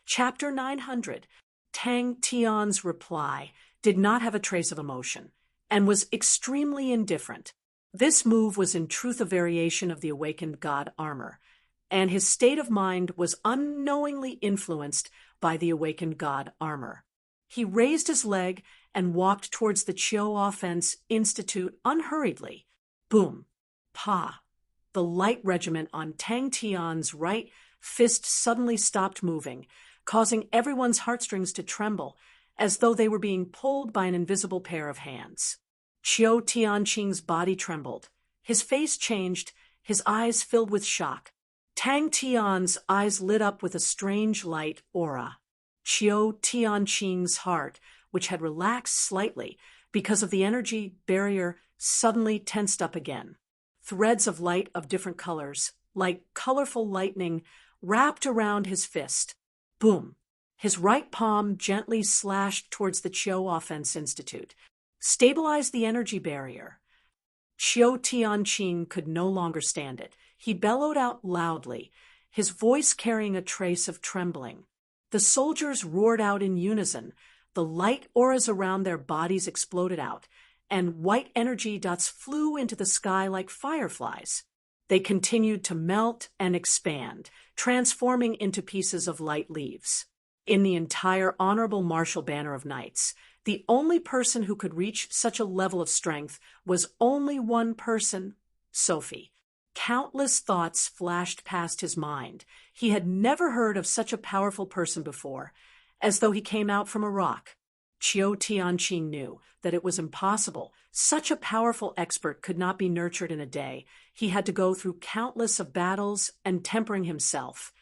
Chapter 900. Tang Tian's reply did not have a trace of emotion, and was extremely indifferent. This move was in truth a variation of the awakened god armor, and his state of mind was unknowingly influenced by the awakened god armor. He raised his leg and walked towards the Chiao Offense Institute unhurriedly. Boom! Pa! The light regiment on Tang Tian's right fist suddenly stopped moving, causing everyone's heartstrings to tremble, as though they were being pulled by an invisible pair of hands. Chiao Tianqing's body trembled. His face changed, his eyes filled with shock. Tang Tian's eyes lit up with a strange light aura. Chiao Tianqing's heart, which had relaxed slightly because of the energy barrier, suddenly tensed up again. Threads of light of different colors, like colorful lightning, wrapped around his fist. Boom! His right palm gently slashed towards the Chiao Offense Institute, stabilized the energy barrier. Chiao Tianqing could no longer stand it. He bellowed out loudly, his voice carrying a trace of trembling. The soldiers roared out in unison. The light auras around their bodies exploded out, and white energy dots flew into the sky like fireflies. They continued to melt and expand, transforming into pieces of light leaves. In the entire Honorable Martial Banner of Knights, the only person who could reach such a level of strength was only one person, Sophie. Countless thoughts flashed past his mind. He had never heard of such a powerful person before, as though he came out from a rock. Chiao Tianqing knew that it was impossible. Such a powerful expert could not be nurtured in a day. He had to go through countless of battles and tempering himself.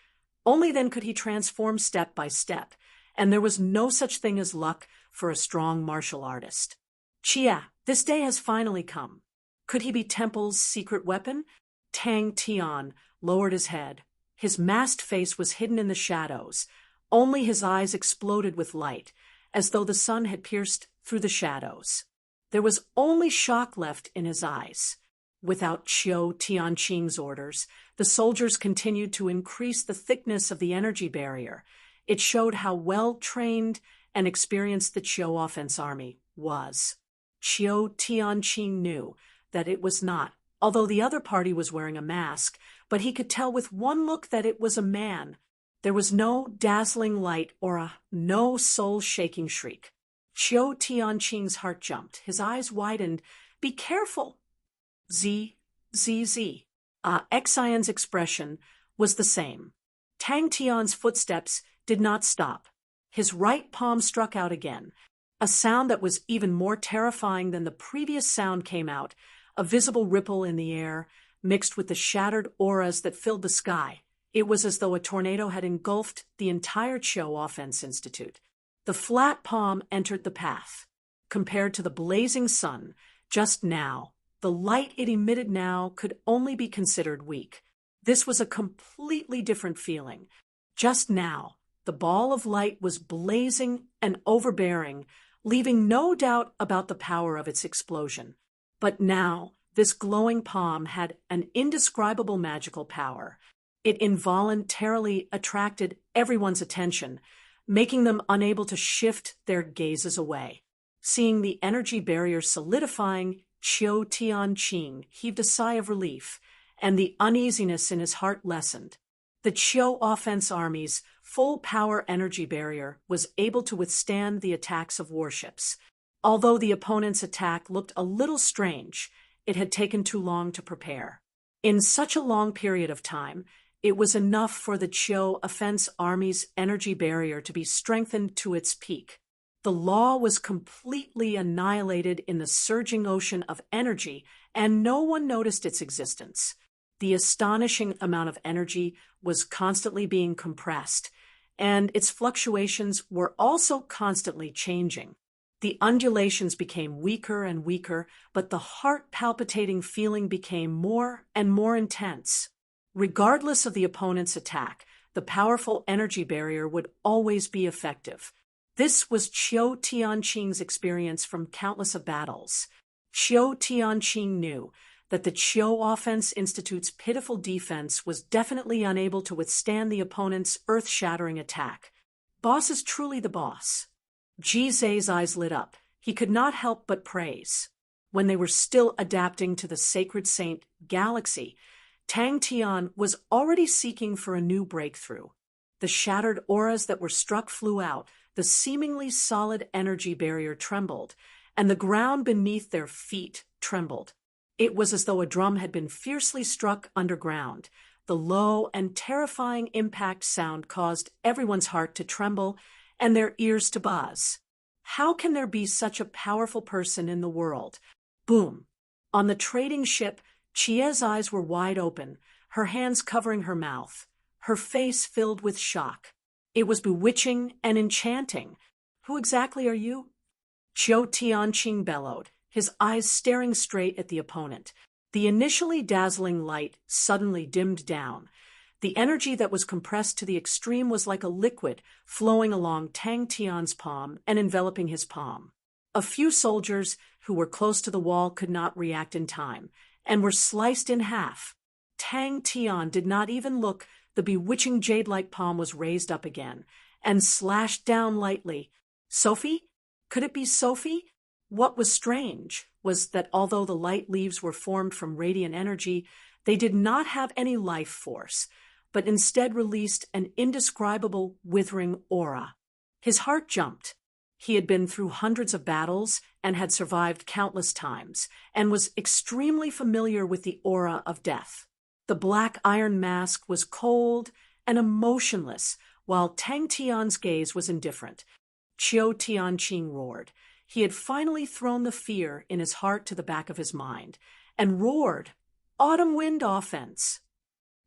Only then could he transform step by step, and there was no such thing as luck for a strong martial artist. Chia, this day has finally come. Could he be Temple's secret weapon? Tang Tian lowered his head. His masked face was hidden in the shadows. Only his eyes exploded with light, as though the sun had pierced through the shadows. There was only shock left in his eyes. Without Chiao Tianqing's orders, the soldiers continued to increase the thickness of the energy barrier. It showed how well-trained and experienced the Chiao Offense Army was. Chiao Tianqing knew that it was not, although the other party was wearing a mask, but he could tell with one look that it was a man. There was no dazzling light or no soul-shaking shriek. Chiao Tianqing's heart jumped. His eyes widened. Be careful! Xian's expression was the same. Tang Tian's footsteps did not stop. His right palm struck out again. A sound that was even more terrifying than the previous sound came out, a visible ripple in the air, mixed with the shattered auras that filled the sky. It was as though a tornado had engulfed the entire Chiao Offense Institute. The flat palm entered the path. Compared to the blazing sun, just now, the light it emitted now could only be considered weak. This was a completely different feeling. Just now, the ball of light was blazing and overbearing, leaving no doubt about the power of its explosion. But now, this glowing palm had an indescribable magical power. It involuntarily attracted everyone's attention, making them unable to shift their gazes away. Seeing the energy barrier solidifying, Chiao Tianqing heaved a sigh of relief, and the uneasiness in his heart lessened. The Chiao Offense Army's full-power energy barrier was able to withstand the attacks of warships. Although the opponent's attack looked a little strange, it had taken too long to prepare. In such a long period of time, it was enough for the Chiao Offense Army's energy barrier to be strengthened to its peak. The law was completely annihilated in the surging ocean of energy, and no one noticed its existence. The astonishing amount of energy was constantly being compressed, and its fluctuations were also constantly changing. The undulations became weaker and weaker, but the heart-palpitating feeling became more and more intense. Regardless of the opponent's attack, the powerful energy barrier would always be effective. This was Chiao Tianqing's experience from countless of battles. Chiao Tianqing knew that the Chiao Offense Institute's pitiful defense was definitely unable to withstand the opponent's earth-shattering attack. Boss is truly the boss. Ji Zhe's eyes lit up. He could not help but praise. When they were still adapting to the sacred saint galaxy, Tang Tian was already seeking for a new breakthrough. The shattered auras that were struck flew out, the seemingly solid energy barrier trembled, and the ground beneath their feet trembled. It was as though a drum had been fiercely struck underground. The low and terrifying impact sound caused everyone's heart to tremble and their ears to buzz. How can there be such a powerful person in the world? Boom! On the trading ship, Chie's eyes were wide open, her hands covering her mouth, her face filled with shock. It was bewitching and enchanting. Who exactly are you? Qiu Tianqing bellowed, his eyes staring straight at the opponent. The initially dazzling light suddenly dimmed down. The energy that was compressed to the extreme was like a liquid flowing along Tang Tian's palm and enveloping his palm. A few soldiers who were close to the wall could not react in time and were sliced in half. Tang Tian did not even look. The bewitching jade-like palm was raised up again and slashed down lightly. Sophie? Could it be Sophie? What was strange was that although the light leaves were formed from radiant energy, they did not have any life force, but instead released an indescribable withering aura. His heart jumped. He had been through hundreds of battles and had survived countless times, and was extremely familiar with the aura of death. The black iron mask was cold and emotionless, while Tang Tian's gaze was indifferent. Qiu Tianqing roared. He had finally thrown the fear in his heart to the back of his mind, and roared, "Autumn wind offense!"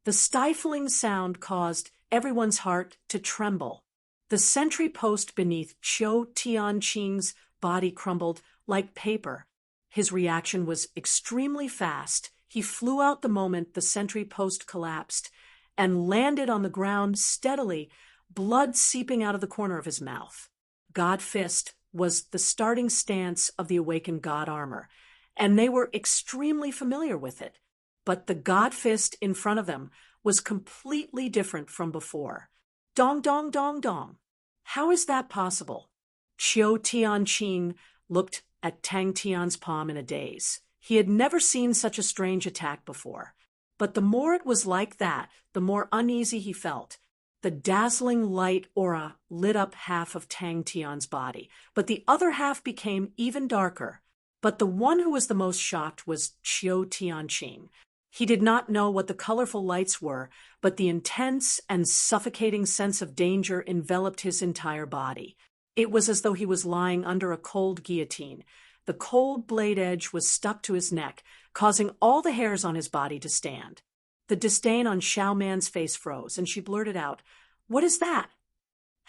The stifling sound caused everyone's heart to tremble. The sentry post beneath Qiu Tianqing's body crumbled like paper. His reaction was extremely fast. He flew out the moment the sentry post collapsed and landed on the ground steadily, blood seeping out of the corner of his mouth. God Fist was the starting stance of the awakened God armor, and they were extremely familiar with it. But the God Fist in front of them was completely different from before. Dong, dong, dong, dong. How is that possible? Qiu Tianqing looked at Tang Tian's palm in a daze. He had never seen such a strange attack before. But the more it was like that, the more uneasy he felt. The dazzling light aura lit up half of Tang Tian's body, but the other half became even darker. But the one who was the most shocked was Qiu Tianqing. He did not know what the colorful lights were, but the intense and suffocating sense of danger enveloped his entire body. It was as though he was lying under a cold guillotine. The cold blade edge was stuck to his neck, causing all the hairs on his body to stand. The disdain on Xiao Man's face froze, and she blurted out, "What is that?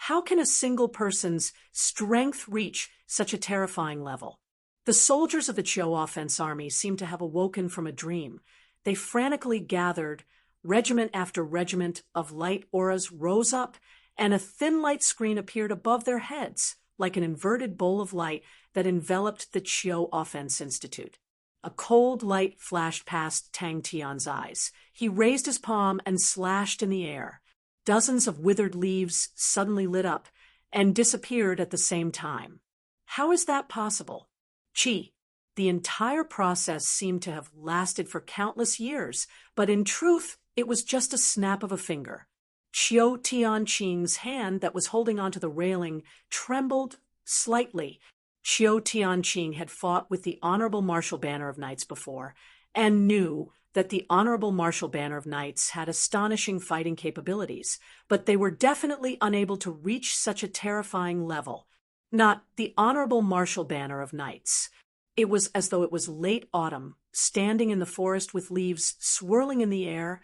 How can a single person's strength reach such a terrifying level?" The soldiers of the Qiu offense army seemed to have awoken from a dream. They frantically gathered. Regiment after regiment of light auras rose up, and a thin light screen appeared above their heads, like an inverted bowl of light that enveloped the Qiu Offense Institute. A cold light flashed past Tang Tian's eyes. He raised his palm and slashed in the air. Dozens of withered leaves suddenly lit up and disappeared at the same time. How is that possible? Qi. The entire process seemed to have lasted for countless years, but in truth, it was just a snap of a finger. Qiu Tianqing's hand that was holding onto the railing trembled slightly. Qiu Tianqing had fought with the Honorable Martial Banner of Knights before, and knew that the Honorable Martial Banner of Knights had astonishing fighting capabilities, but they were definitely unable to reach such a terrifying level. Not the Honorable Martial Banner of Knights. It was as though it was late autumn, standing in the forest with leaves swirling in the air.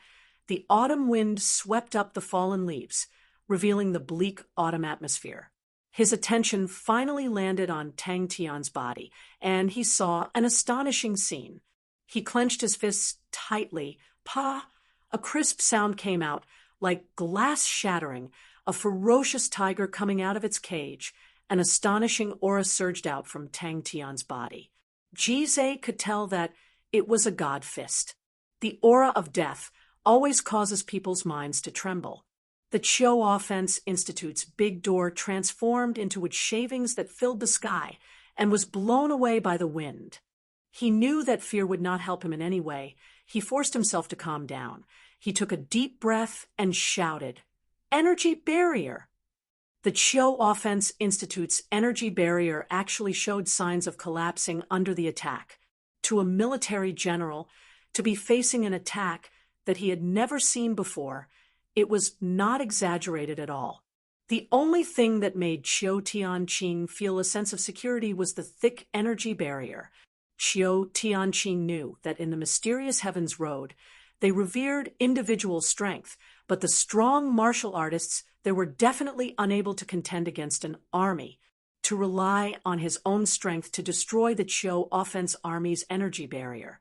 The autumn wind swept up the fallen leaves, revealing the bleak autumn atmosphere. His attention finally landed on Tang Tian's body, and he saw an astonishing scene. He clenched his fists tightly. Pa! A crisp sound came out, like glass shattering, a ferocious tiger coming out of its cage. An astonishing aura surged out from Tang Tian's body. Ji Zhe could tell that it was a God Fist. The aura of death always causes people's minds to tremble. The Chiu Offense Institute's big door transformed into its shavings that filled the sky and was blown away by the wind. He knew that fear would not help him in any way. He forced himself to calm down. He took a deep breath and shouted, "Energy barrier!" The Chiu Offense Institute's energy barrier actually showed signs of collapsing under the attack. To a military general, to be facing an attack that he had never seen before, it was not exaggerated at all. The only thing that made Chiu Tianqing feel a sense of security was the thick energy barrier. Chiu Tianqing knew that in the mysterious Heaven's Road, they revered individual strength, but the strong martial artists, they were definitely unable to contend against an army. To rely on his own strength to destroy the Chiu Offense Army's energy barrier.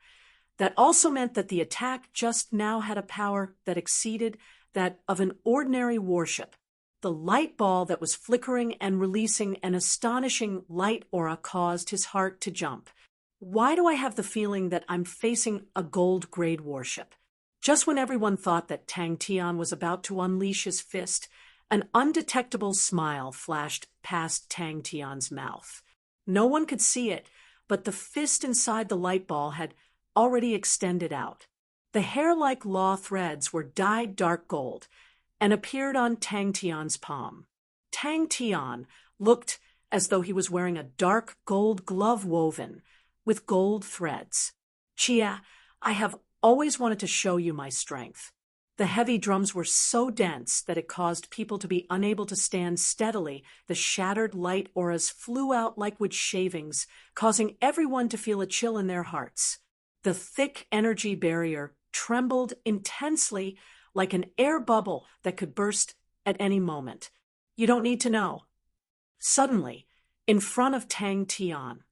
That also meant that the attack just now had a power that exceeded that of an ordinary warship. The light ball that was flickering and releasing an astonishing light aura caused his heart to jump. Why do I have the feeling that I'm facing a gold-grade warship? Just when everyone thought that Tang Tian was about to unleash his fist, an undetectable smile flashed past Tang Tian's mouth. No one could see it, but the fist inside the light ball had already extended out. The hair-like law threads were dyed dark gold and appeared on Tang Tian's palm. Tang Tian looked as though he was wearing a dark gold glove woven with gold threads. "Chia, I have always wanted to show you my strength." The heavy drums were so dense that it caused people to be unable to stand steadily. The shattered light auras flew out like wood shavings, causing everyone to feel a chill in their hearts. The thick energy barrier trembled intensely like an air bubble that could burst at any moment. You don't need to know. Suddenly, in front of Tang Tian,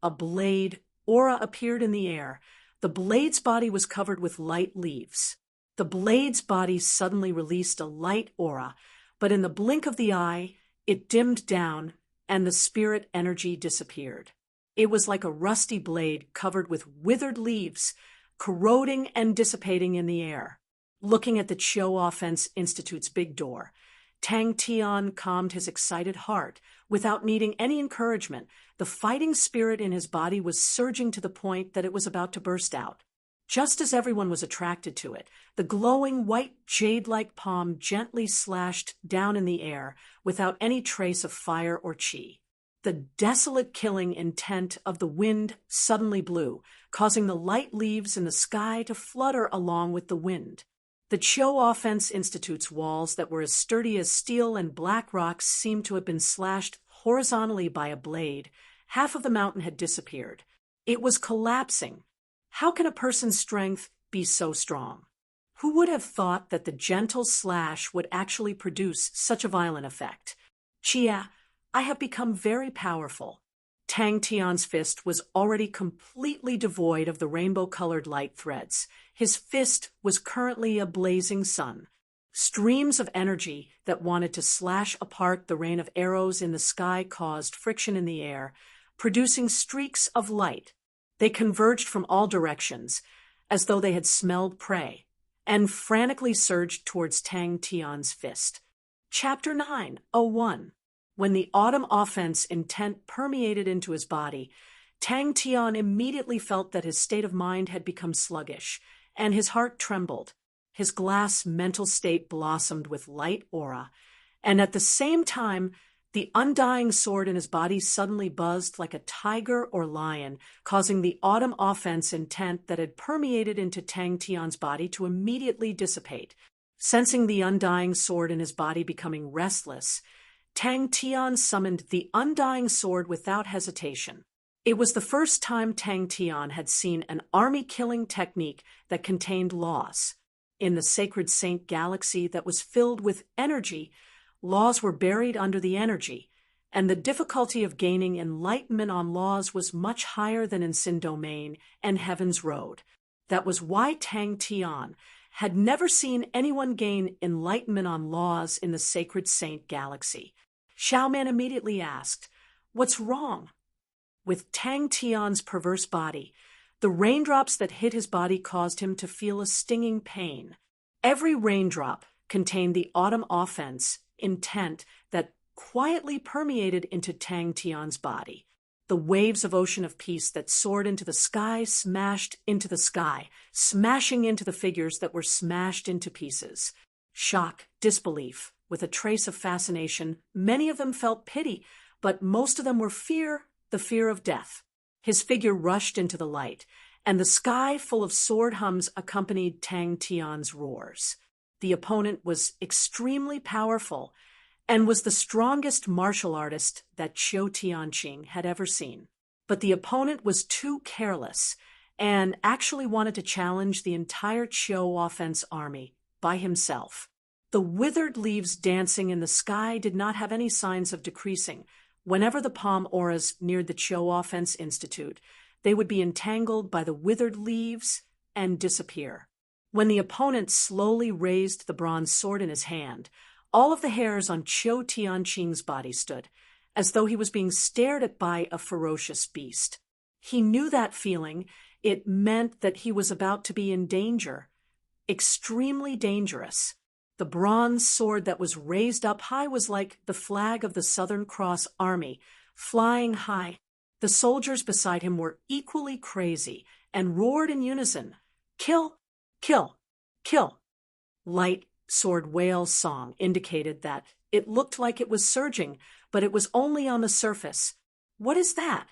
a blade aura appeared in the air. The blade's body was covered with light leaves. The blade's body suddenly released a light aura, but in the blink of the eye, it dimmed down and the spirit energy disappeared. It was like a rusty blade covered with withered leaves, corroding and dissipating in the air. Looking at the Chiu Offense Institute's big door, Tang Tian calmed his excited heart. Without needing any encouragement, the fighting spirit in his body was surging to the point that it was about to burst out. Just as everyone was attracted to it, the glowing white jade-like palm gently slashed down in the air without any trace of fire or chi. The desolate killing intent of the wind suddenly blew, causing the light leaves in the sky to flutter along with the wind. The Chiu Offense Institute's walls that were as sturdy as steel and black rocks seemed to have been slashed horizontally by a blade. Half of the mountain had disappeared. It was collapsing. How can a person's strength be so strong? Who would have thought that the gentle slash would actually produce such a violent effect? Chia, I have become very powerful. Tang Tian's fist was already completely devoid of the rainbow-colored light threads. His fist was currently a blazing sun. Streams of energy that wanted to slash apart the rain of arrows in the sky caused friction in the air, producing streaks of light. They converged from all directions, as though they had smelled prey, and frantically surged towards Tang Tian's fist. Chapter 9:01. When the autumn offense intent permeated into his body, Tang Tian immediately felt that his state of mind had become sluggish, and his heart trembled. His glass mental state blossomed with light aura, and at the same time, the undying sword in his body suddenly buzzed like a tiger or lion, causing the autumn offense intent that had permeated into Tang Tian's body to immediately dissipate. Sensing the undying sword in his body becoming restless, Tang Tian summoned the undying sword without hesitation. It was the first time Tang Tian had seen an army-killing technique that contained laws. In the sacred saint galaxy that was filled with energy, laws were buried under the energy, and the difficulty of gaining enlightenment on laws was much higher than in Sin Domain and Heaven's Road. That was why Tang Tian had never seen anyone gain enlightenment on laws in the sacred saint galaxy. Xiaoman immediately asked, "What's wrong?" With Tang Tian's perverse body, the raindrops that hit his body caused him to feel a stinging pain. Every raindrop contained the autumn offense intent that quietly permeated into Tang Tian's body. The waves of ocean of peace that soared into the sky smashed into the sky, smashing into the figures that were smashed into pieces. Shock, disbelief, with a trace of fascination. Many of them felt pity, but most of them were fear, the fear of death. His figure rushed into the light, and the sky full of sword hums accompanied Tang Tian's roars. The opponent was extremely powerful and was the strongest martial artist that Qiu Tianqing had ever seen. But the opponent was too careless and actually wanted to challenge the entire Qiu offense army by himself. The withered leaves dancing in the sky did not have any signs of decreasing. Whenever the palm auras neared the Qiu Offense Institute, they would be entangled by the withered leaves and disappear. When the opponent slowly raised the bronze sword in his hand, all of the hairs on Qiu Tianqing's body stood, as though he was being stared at by a ferocious beast. He knew that feeling. It meant that he was about to be in danger, extremely dangerous. The bronze sword that was raised up high was like the flag of the Southern Cross Army, flying high. The soldiers beside him were equally crazy and roared in unison, "Kill! Kill! Kill!" Light sword whale's song indicated that it looked like it was surging, but it was only on the surface. "What is that?"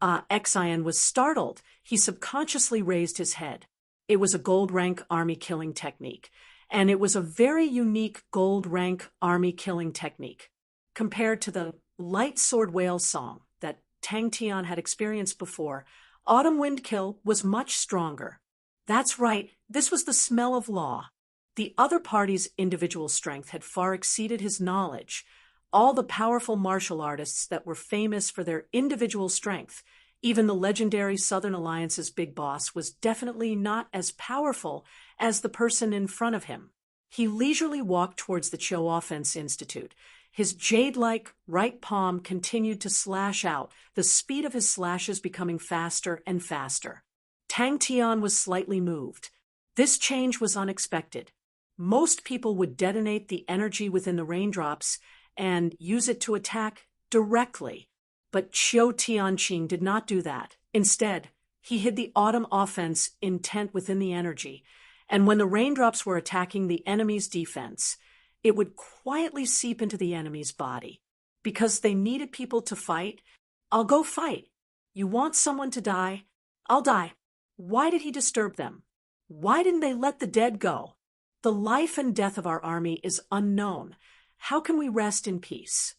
Xian was startled. He subconsciously raised his head. It was a gold rank army killing technique, and it was a very unique gold rank army killing technique. Compared to the light sword whale song that Tang Tian had experienced before, Autumn Wind Kill was much stronger. That's right, this was the smell of law. The other party's individual strength had far exceeded his knowledge. All the powerful martial artists that were famous for their individual strength, even the legendary Southern Alliance's big boss, was definitely not as powerful as the person in front of him. He leisurely walked towards the Qiu Offense Institute. His jade-like right palm continued to slash out, the speed of his slashes becoming faster and faster. Tang Tian was slightly moved. This change was unexpected. Most people would detonate the energy within the raindrops and use it to attack directly. But Qiu Tianqing did not do that. Instead, he hid the autumn offense intent within the energy, and when the raindrops were attacking the enemy's defense, it would quietly seep into the enemy's body. Because they needed people to fight, "I'll go fight. You want someone to die? I'll die." Why did he disturb them? Why didn't they let the dead go? The life and death of our army is unknown. How can we rest in peace?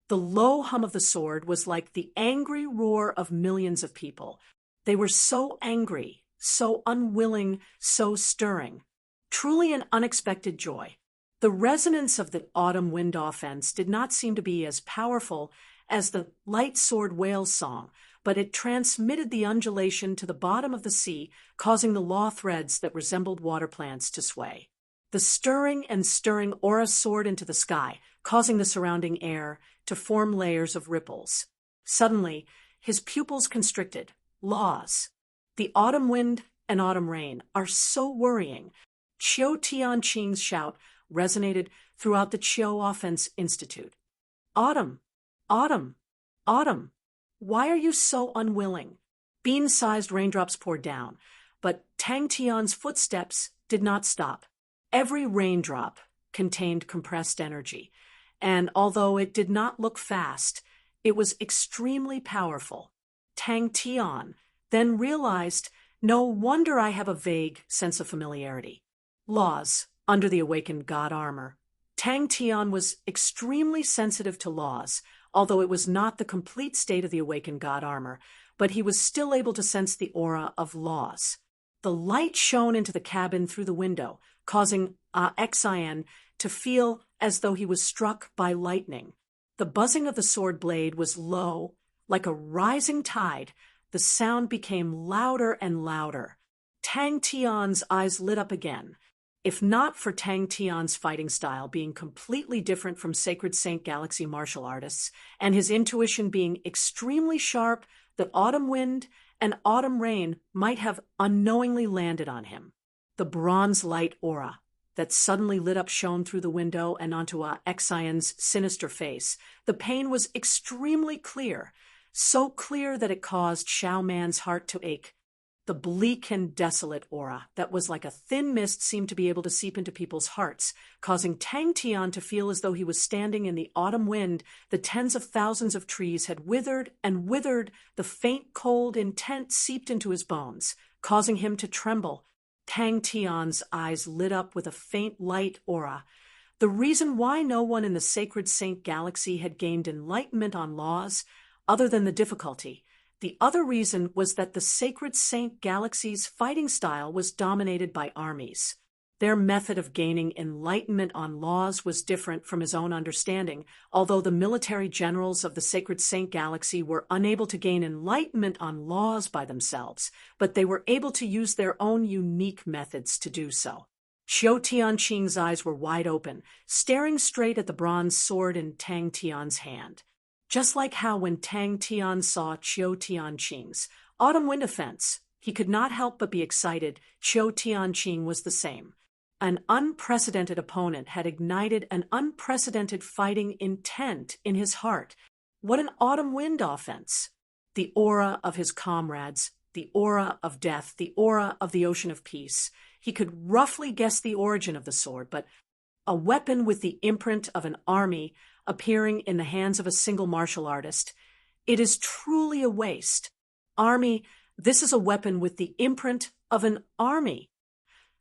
The low hum of the sword was like the angry roar of millions of people. They were so angry, so unwilling, so stirring. Truly an unexpected joy. The resonance of the autumn wind offense did not seem to be as powerful as the light sword whale song, but it transmitted the undulation to the bottom of the sea, causing the law threads that resembled water plants to sway. The stirring and stirring aura soared into the sky, causing the surrounding air to form layers of ripples. Suddenly, his pupils constricted. Laws. The autumn wind and autumn rain are so worrying. Qiu Tianqing's shout resonated throughout the Qiu Offense Institute. "Autumn! Autumn! Autumn! Why are you so unwilling?" Bean-sized raindrops poured down, but Tang Tian's footsteps did not stop. Every raindrop contained compressed energy, and although it did not look fast, it was extremely powerful. Tang Tian then realized, no wonder I have a vague sense of familiarity. Laws, under the awakened god armor. Tang Tian was extremely sensitive to laws, although it was not the complete state of the awakened god armor, but he was still able to sense the aura of laws. The light shone into the cabin through the window, causing Xian to feel as though he was struck by lightning. The buzzing of the sword blade was low, like a rising tide. The sound became louder and louder. Tang Tian's eyes lit up again. If not for Tang Tian's fighting style being completely different from Sacred Saint Galaxy martial artists, and his intuition being extremely sharp, the autumn wind and autumn rain might have unknowingly landed on him. The bronze light aura, that suddenly lit up shone through the window and onto Exion's sinister face. The pain was extremely clear, so clear that it caused Xiao Man's heart to ache. The bleak and desolate aura that was like a thin mist seemed to be able to seep into people's hearts, causing Tang Tian to feel as though he was standing in the autumn wind. The tens of thousands of trees had withered and withered. The faint, cold intent seeped into his bones, causing him to tremble. Tang Tian's eyes lit up with a faint light aura. The reason why no one in the Sacred Saint Galaxy had gained enlightenment on laws, other than the difficulty. The other reason was that the Sacred Saint Galaxy's fighting style was dominated by armies. Their method of gaining enlightenment on laws was different from his own understanding, although the military generals of the Sacred Saint Galaxy were unable to gain enlightenment on laws by themselves, but they were able to use their own unique methods to do so. Qiu Tianqing's eyes were wide open, staring straight at the bronze sword in Tang Tian's hand. Just like how when Tang Tian saw Qiu Tianqing's autumn wind offense, he could not help but be excited. Qiu Tianqing was the same. An unprecedented opponent had ignited an unprecedented fighting intent in his heart. What an autumn wind offense! The aura of his comrades, the aura of death, the aura of the ocean of peace. He could roughly guess the origin of the sword, but a weapon with the imprint of an army appearing in the hands of a single martial artist. It is truly a waste. Army, this is a weapon with the imprint of an army.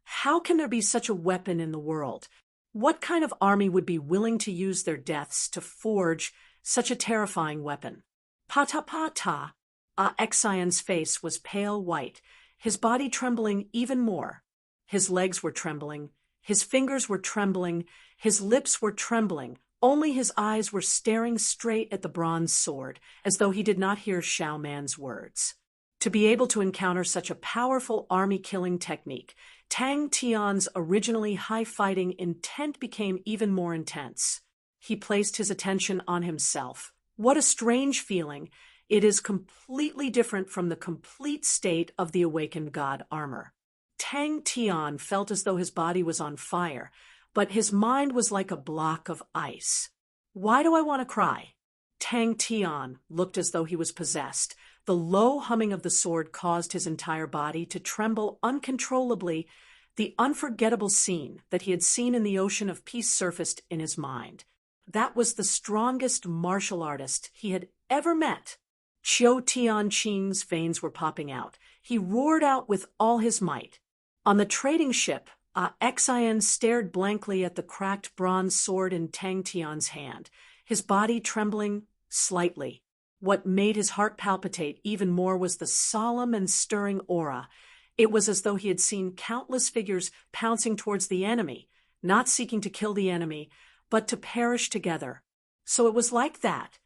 How can there be such a weapon in the world? What kind of army would be willing to use their deaths to forge such a terrifying weapon? Pata. Exion's face was pale white, his body trembling even more. His legs were trembling, his fingers were trembling, his lips were trembling. Only his eyes were staring straight at the bronze sword, as though he did not hear Xiao Man's words. To be able to encounter such a powerful army-killing technique, Tang Tian's originally high-fighting intent became even more intense. He placed his attention on himself. What a strange feeling! It is completely different from the complete state of the awakened god armor. Tang Tian felt as though his body was on fire, but his mind was like a block of ice. Why do I want to cry? Tang Tian looked as though he was possessed. The low humming of the sword caused his entire body to tremble uncontrollably. The unforgettable scene that he had seen in the ocean of peace surfaced in his mind. That was the strongest martial artist he had ever met. Qiu Tianqing's veins were popping out. He roared out with all his might. On the trading ship, Exion stared blankly at the cracked bronze sword in Tang Tian's hand, his body trembling slightly. What made his heart palpitate even more was the solemn and stirring aura. It was as though he had seen countless figures pouncing towards the enemy, not seeking to kill the enemy, but to perish together. So it was like that.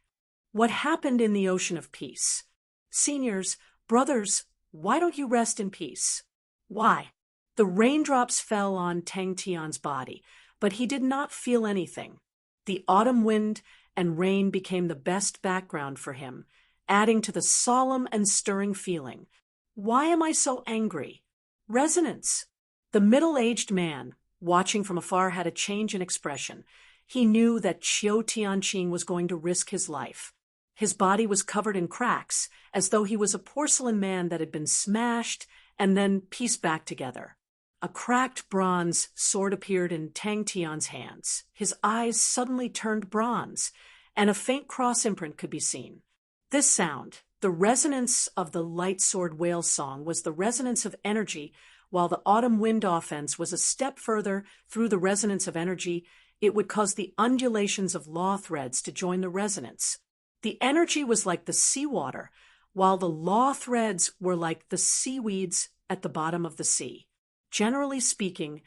What happened in the ocean of peace? Seniors, brothers, why don't you rest in peace? Why? The raindrops fell on Tang Tian's body, but he did not feel anything. The autumn wind and rain became the best background for him, adding to the solemn and stirring feeling. Why am I so angry? Resonance. The middle-aged man, watching from afar, had a change in expression. He knew that Qiu Tianqing was going to risk his life. His body was covered in cracks, as though he was a porcelain man that had been smashed and then pieced back together. A cracked bronze sword appeared in Tang Tian's hands. His eyes suddenly turned bronze, and a faint cross imprint could be seen. This sound, the resonance of the light sword whale song, was the resonance of energy, while the autumn wind offense was a step further. Through the resonance of energy, it would cause the undulations of law threads to join the resonance. The energy was like the seawater, while the law threads were like the seaweeds at the bottom of the sea. Generally speaking,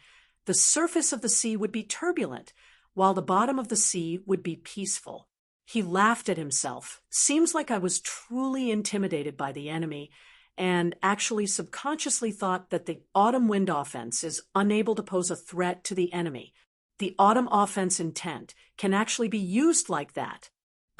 the surface of the sea would be turbulent, while the bottom of the sea would be peaceful. He laughed at himself. Seems like I was truly intimidated by the enemy, and actually subconsciously thought that the autumn wind offense is unable to pose a threat to the enemy. The autumn offense intent can actually be used like that.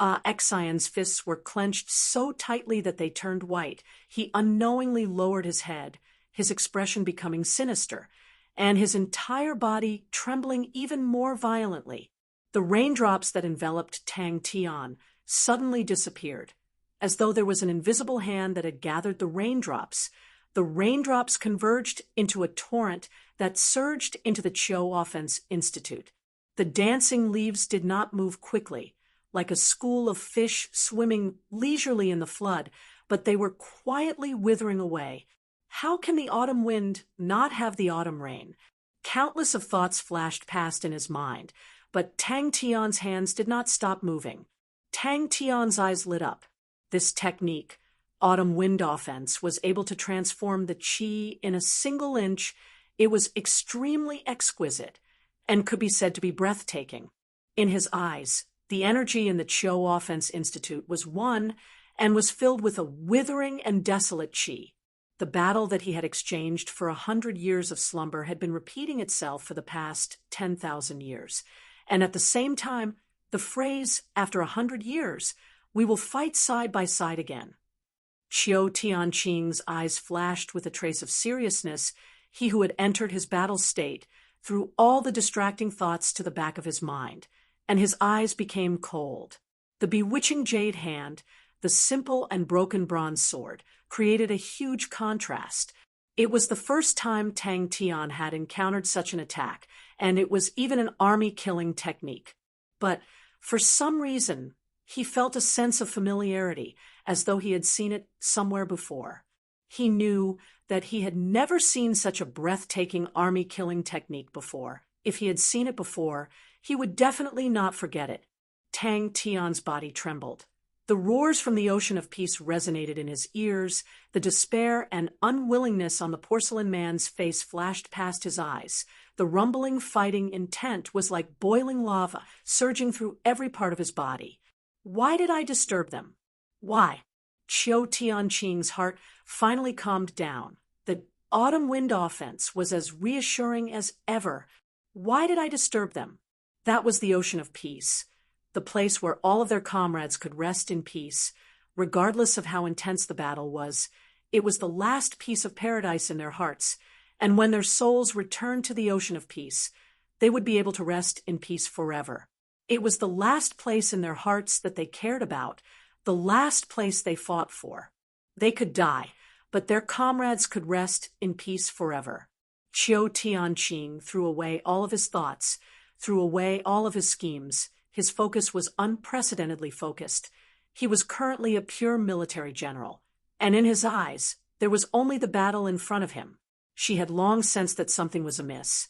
Exion's fists were clenched so tightly that they turned white. He unknowingly lowered his head, his expression becoming sinister, and his entire body trembling even more violently. The raindrops that enveloped Tang Tian suddenly disappeared, as though there was an invisible hand that had gathered the raindrops. The raindrops converged into a torrent that surged into the Chiu Offense Institute. The dancing leaves did not move quickly, like a school of fish swimming leisurely in the flood, but they were quietly withering away. How can the autumn wind not have the autumn rain? Countless of thoughts flashed past in his mind, but Tang Tian's hands did not stop moving. Tang Tian's eyes lit up. This technique, autumn wind offense, was able to transform the qi in a single inch. It was extremely exquisite and could be said to be breathtaking. In his eyes, the energy in the Chiu Offense Institute was one and was filled with a withering and desolate qi. The battle that he had exchanged for 100 years of slumber had been repeating itself for the past 10,000 years. And at the same time, the phrase, after 100 years, we will fight side by side again. Chiu Tianqing's eyes flashed with a trace of seriousness. He who had entered his battle state threw all the distracting thoughts to the back of his mind, and his eyes became cold. The bewitching jade hand, the simple and broken bronze sword, created a huge contrast. It was the first time Tang Tian had encountered such an attack, and it was even an army-killing technique. But for some reason, he felt a sense of familiarity, as though he had seen it somewhere before. He knew that he had never seen such a breathtaking army-killing technique before. If he had seen it before, he would definitely not forget it. Tang Tian's body trembled. The roars from the ocean of peace resonated in his ears. The despair and unwillingness on the porcelain man's face flashed past his eyes. The rumbling, fighting intent was like boiling lava, surging through every part of his body. Why did I disturb them? Why? Chiu Tianqing's heart finally calmed down. The autumn wind offense was as reassuring as ever. Why did I disturb them? That was the ocean of peace, the place where all of their comrades could rest in peace, regardless of how intense the battle was. It was the last piece of paradise in their hearts, and when their souls returned to the ocean of peace, they would be able to rest in peace forever. It was the last place in their hearts that they cared about, the last place they fought for. They could die, but their comrades could rest in peace forever. Chiu Tianqing threw away all of his thoughts, threw away all of his schemes. His focus was unprecedentedly focused. He was currently a pure military general, and in his eyes, there was only the battle in front of him. She had long sensed that something was amiss.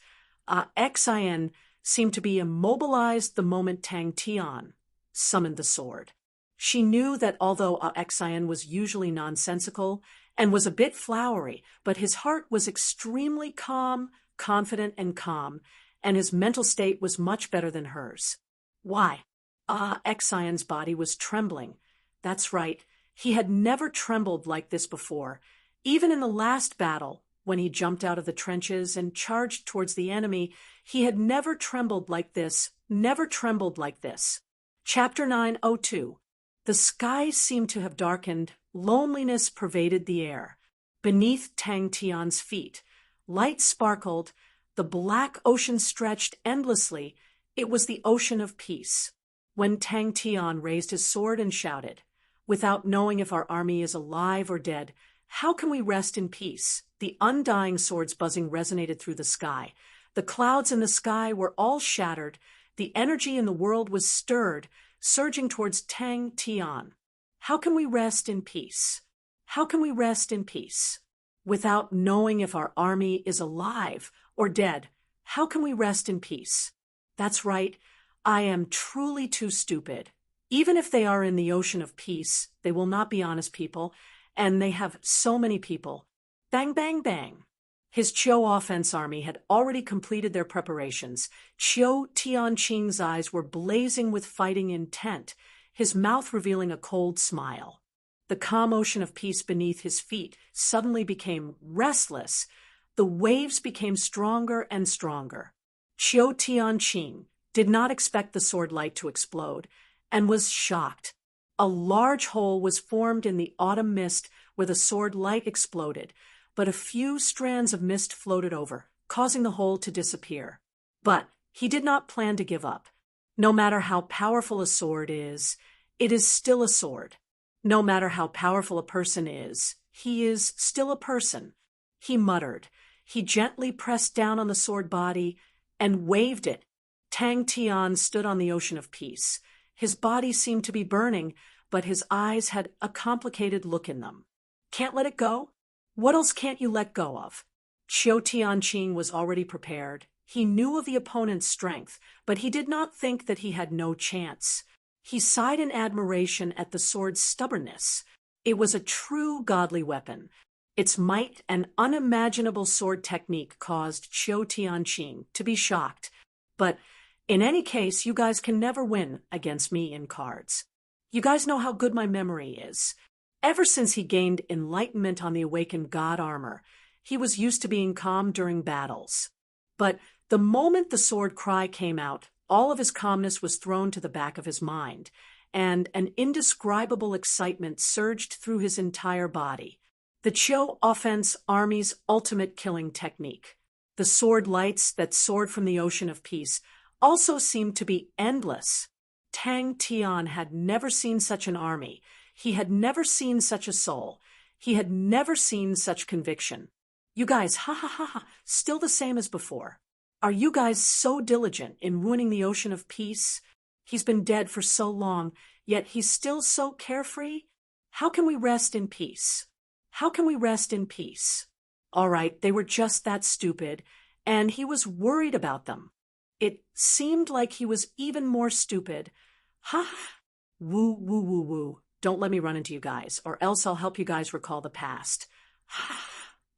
Xin seemed to be immobilized the moment Tang Tian summoned the sword. She knew that although Xin was usually nonsensical and was a bit flowery, but his heart was extremely calm, confident, and calm, and his mental state was much better than hers. Why? Xion's body was trembling. That's right. He had never trembled like this before. Even in the last battle, when he jumped out of the trenches and charged towards the enemy, he had never trembled like this, never trembled like this. Chapter 902. The sky seemed to have darkened. Loneliness pervaded the air. Beneath Tang Tian's feet, light sparkled. The black ocean stretched endlessly. It was the ocean of peace. When Tang Tian raised his sword and shouted, "Without knowing if our army is alive or dead, how can we rest in peace?" The undying sword's buzzing resonated through the sky. The clouds in the sky were all shattered. The energy in the world was stirred, surging towards Tang Tian. How can we rest in peace? How can we rest in peace? Without knowing if our army is alive or dead, how can we rest in peace? That's right, I am truly too stupid. Even if they are in the ocean of peace, they will not be honest people, and they have so many people. Bang, bang, bang. His Chiu offense army had already completed their preparations. Chiu Tianqing's eyes were blazing with fighting intent, his mouth revealing a cold smile. The calm ocean of peace beneath his feet suddenly became restless. The waves became stronger and stronger. Chiu Tianqing did not expect the sword light to explode and was shocked. A large hole was formed in the autumn mist where the sword light exploded, but a few strands of mist floated over. causing the hole to disappear. But he did not plan to give up. No matter how powerful a sword is, it is still a sword. No matter how powerful a person is, he is still a person. He muttered. He gently pressed down on the sword body and waved it. Tang Tian stood on the ocean of peace. His body seemed to be burning, but his eyes had a complicated look in them. Can't let it go? What else can't you let go of? Qiu Tianqing was already prepared. He knew of the opponent's strength, but he did not think that he had no chance. He sighed in admiration at the sword's stubbornness. It was a true godly weapon. Its might and unimaginable sword technique caused Qiu Tianqing to be shocked. But in any case, you guys can never win against me in cards. You guys know how good my memory is. Ever since he gained enlightenment on the awakened god armor, he was used to being calm during battles. But the moment the sword cry came out, all of his calmness was thrown to the back of his mind, and an indescribable excitement surged through his entire body. The Qiu offense army's ultimate killing technique. The sword lights that soared from the ocean of peace also seemed to be endless. Tang Tian had never seen such an army. He had never seen such a soul. He had never seen such conviction. You guys, ha ha ha ha, still the same as before. Are you guys so diligent in ruining the ocean of peace? He's been dead for so long, yet he's still so carefree? How can we rest in peace? How can we rest in peace? All right, they were just that stupid, and he was worried about them. It seemed like he was even more stupid. Ha! Woo, woo, woo, woo. Don't let me run into you guys, or else I'll help you guys recall the past.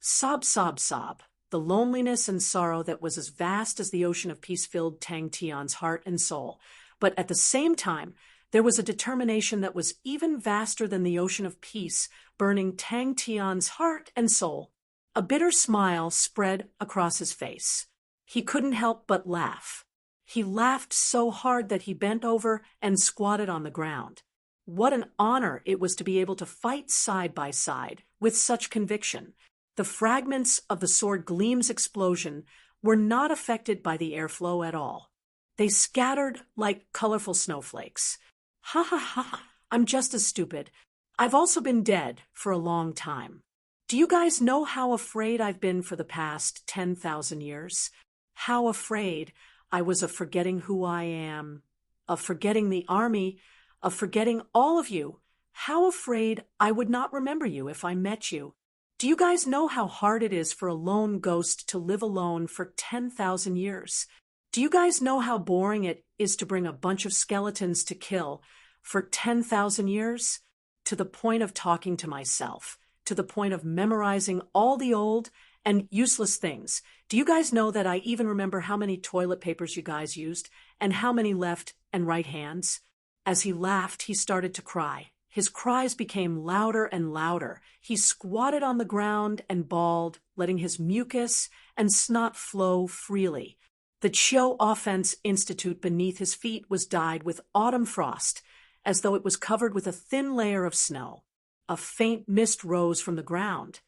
Sob, sob, sob. The loneliness and sorrow that was as vast as the ocean of peace filled Tang Tian's heart and soul. But at the same time, there was a determination that was even vaster than the ocean of peace, burning Tang Tian's heart and soul. A bitter smile spread across his face. He couldn't help but laugh. He laughed so hard that he bent over and squatted on the ground. What an honor it was to be able to fight side by side with such conviction. The fragments of the sword gleam's explosion were not affected by the airflow at all. They scattered like colorful snowflakes. Ha ha ha, I'm just as stupid. I've also been dead for a long time. Do you guys know how afraid I've been for the past 10,000 years? How afraid I was of forgetting who I am, of forgetting the army, of forgetting all of you. How afraid I would not remember you if I met you. Do you guys know how hard it is for a lone ghost to live alone for 10,000 years? Do you guys know how boring it is to bring a bunch of skeletons to kill for 10,000 years? To the point of talking to myself, to the point of memorizing all the old and useless things. Do you guys know that I even remember how many toilet papers you guys used and how many left and right hands? As he laughed, he started to cry. His cries became louder and louder. He squatted on the ground and bawled, letting his mucus and snot flow freely. The Qiu Offense Institute beneath his feet was dyed with autumn frost, as though it was covered with a thin layer of snow. A faint mist rose from the ground.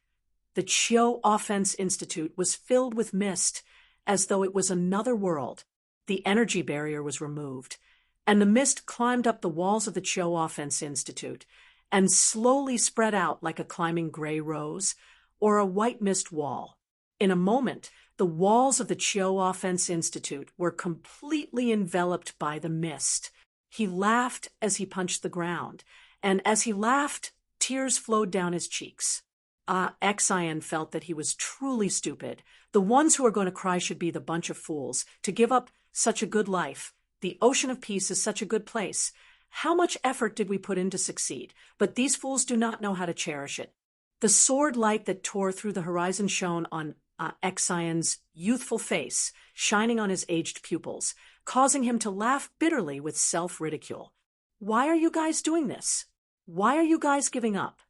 The Qiu Offense Institute was filled with mist, as though it was another world. The energy barrier was removed, and the mist climbed up the walls of the Qiu Offense Institute and slowly spread out like a climbing gray rose or a white mist wall. In a moment, the walls of the Qiu Offense Institute were completely enveloped by the mist. He laughed as he punched the ground, and as he laughed, tears flowed down his cheeks. Xian felt that he was truly stupid. The ones who are going to cry should be the bunch of fools to give up such a good life. The ocean of peace is such a good place. How much effort did we put in to succeed? But these fools do not know how to cherish it. The sword light that tore through the horizon shone on Xian's youthful face, shining on his aged pupils, causing him to laugh bitterly with self-ridicule. Why are you guys doing this? Why are you guys giving up?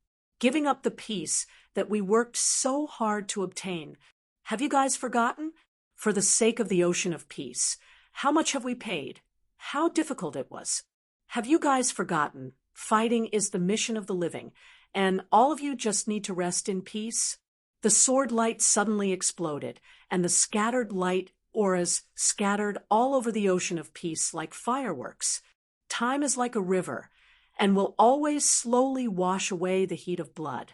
Giving up the peace that we worked so hard to obtain. Have you guys forgotten? For the sake of the ocean of peace. How much have we paid? How difficult it was. Have you guys forgotten? Fighting is the mission of the living, and all of you just need to rest in peace. The sword light suddenly exploded, and the scattered light auras scattered all over the ocean of peace like fireworks. Time is like a river, and will always slowly wash away the heat of blood.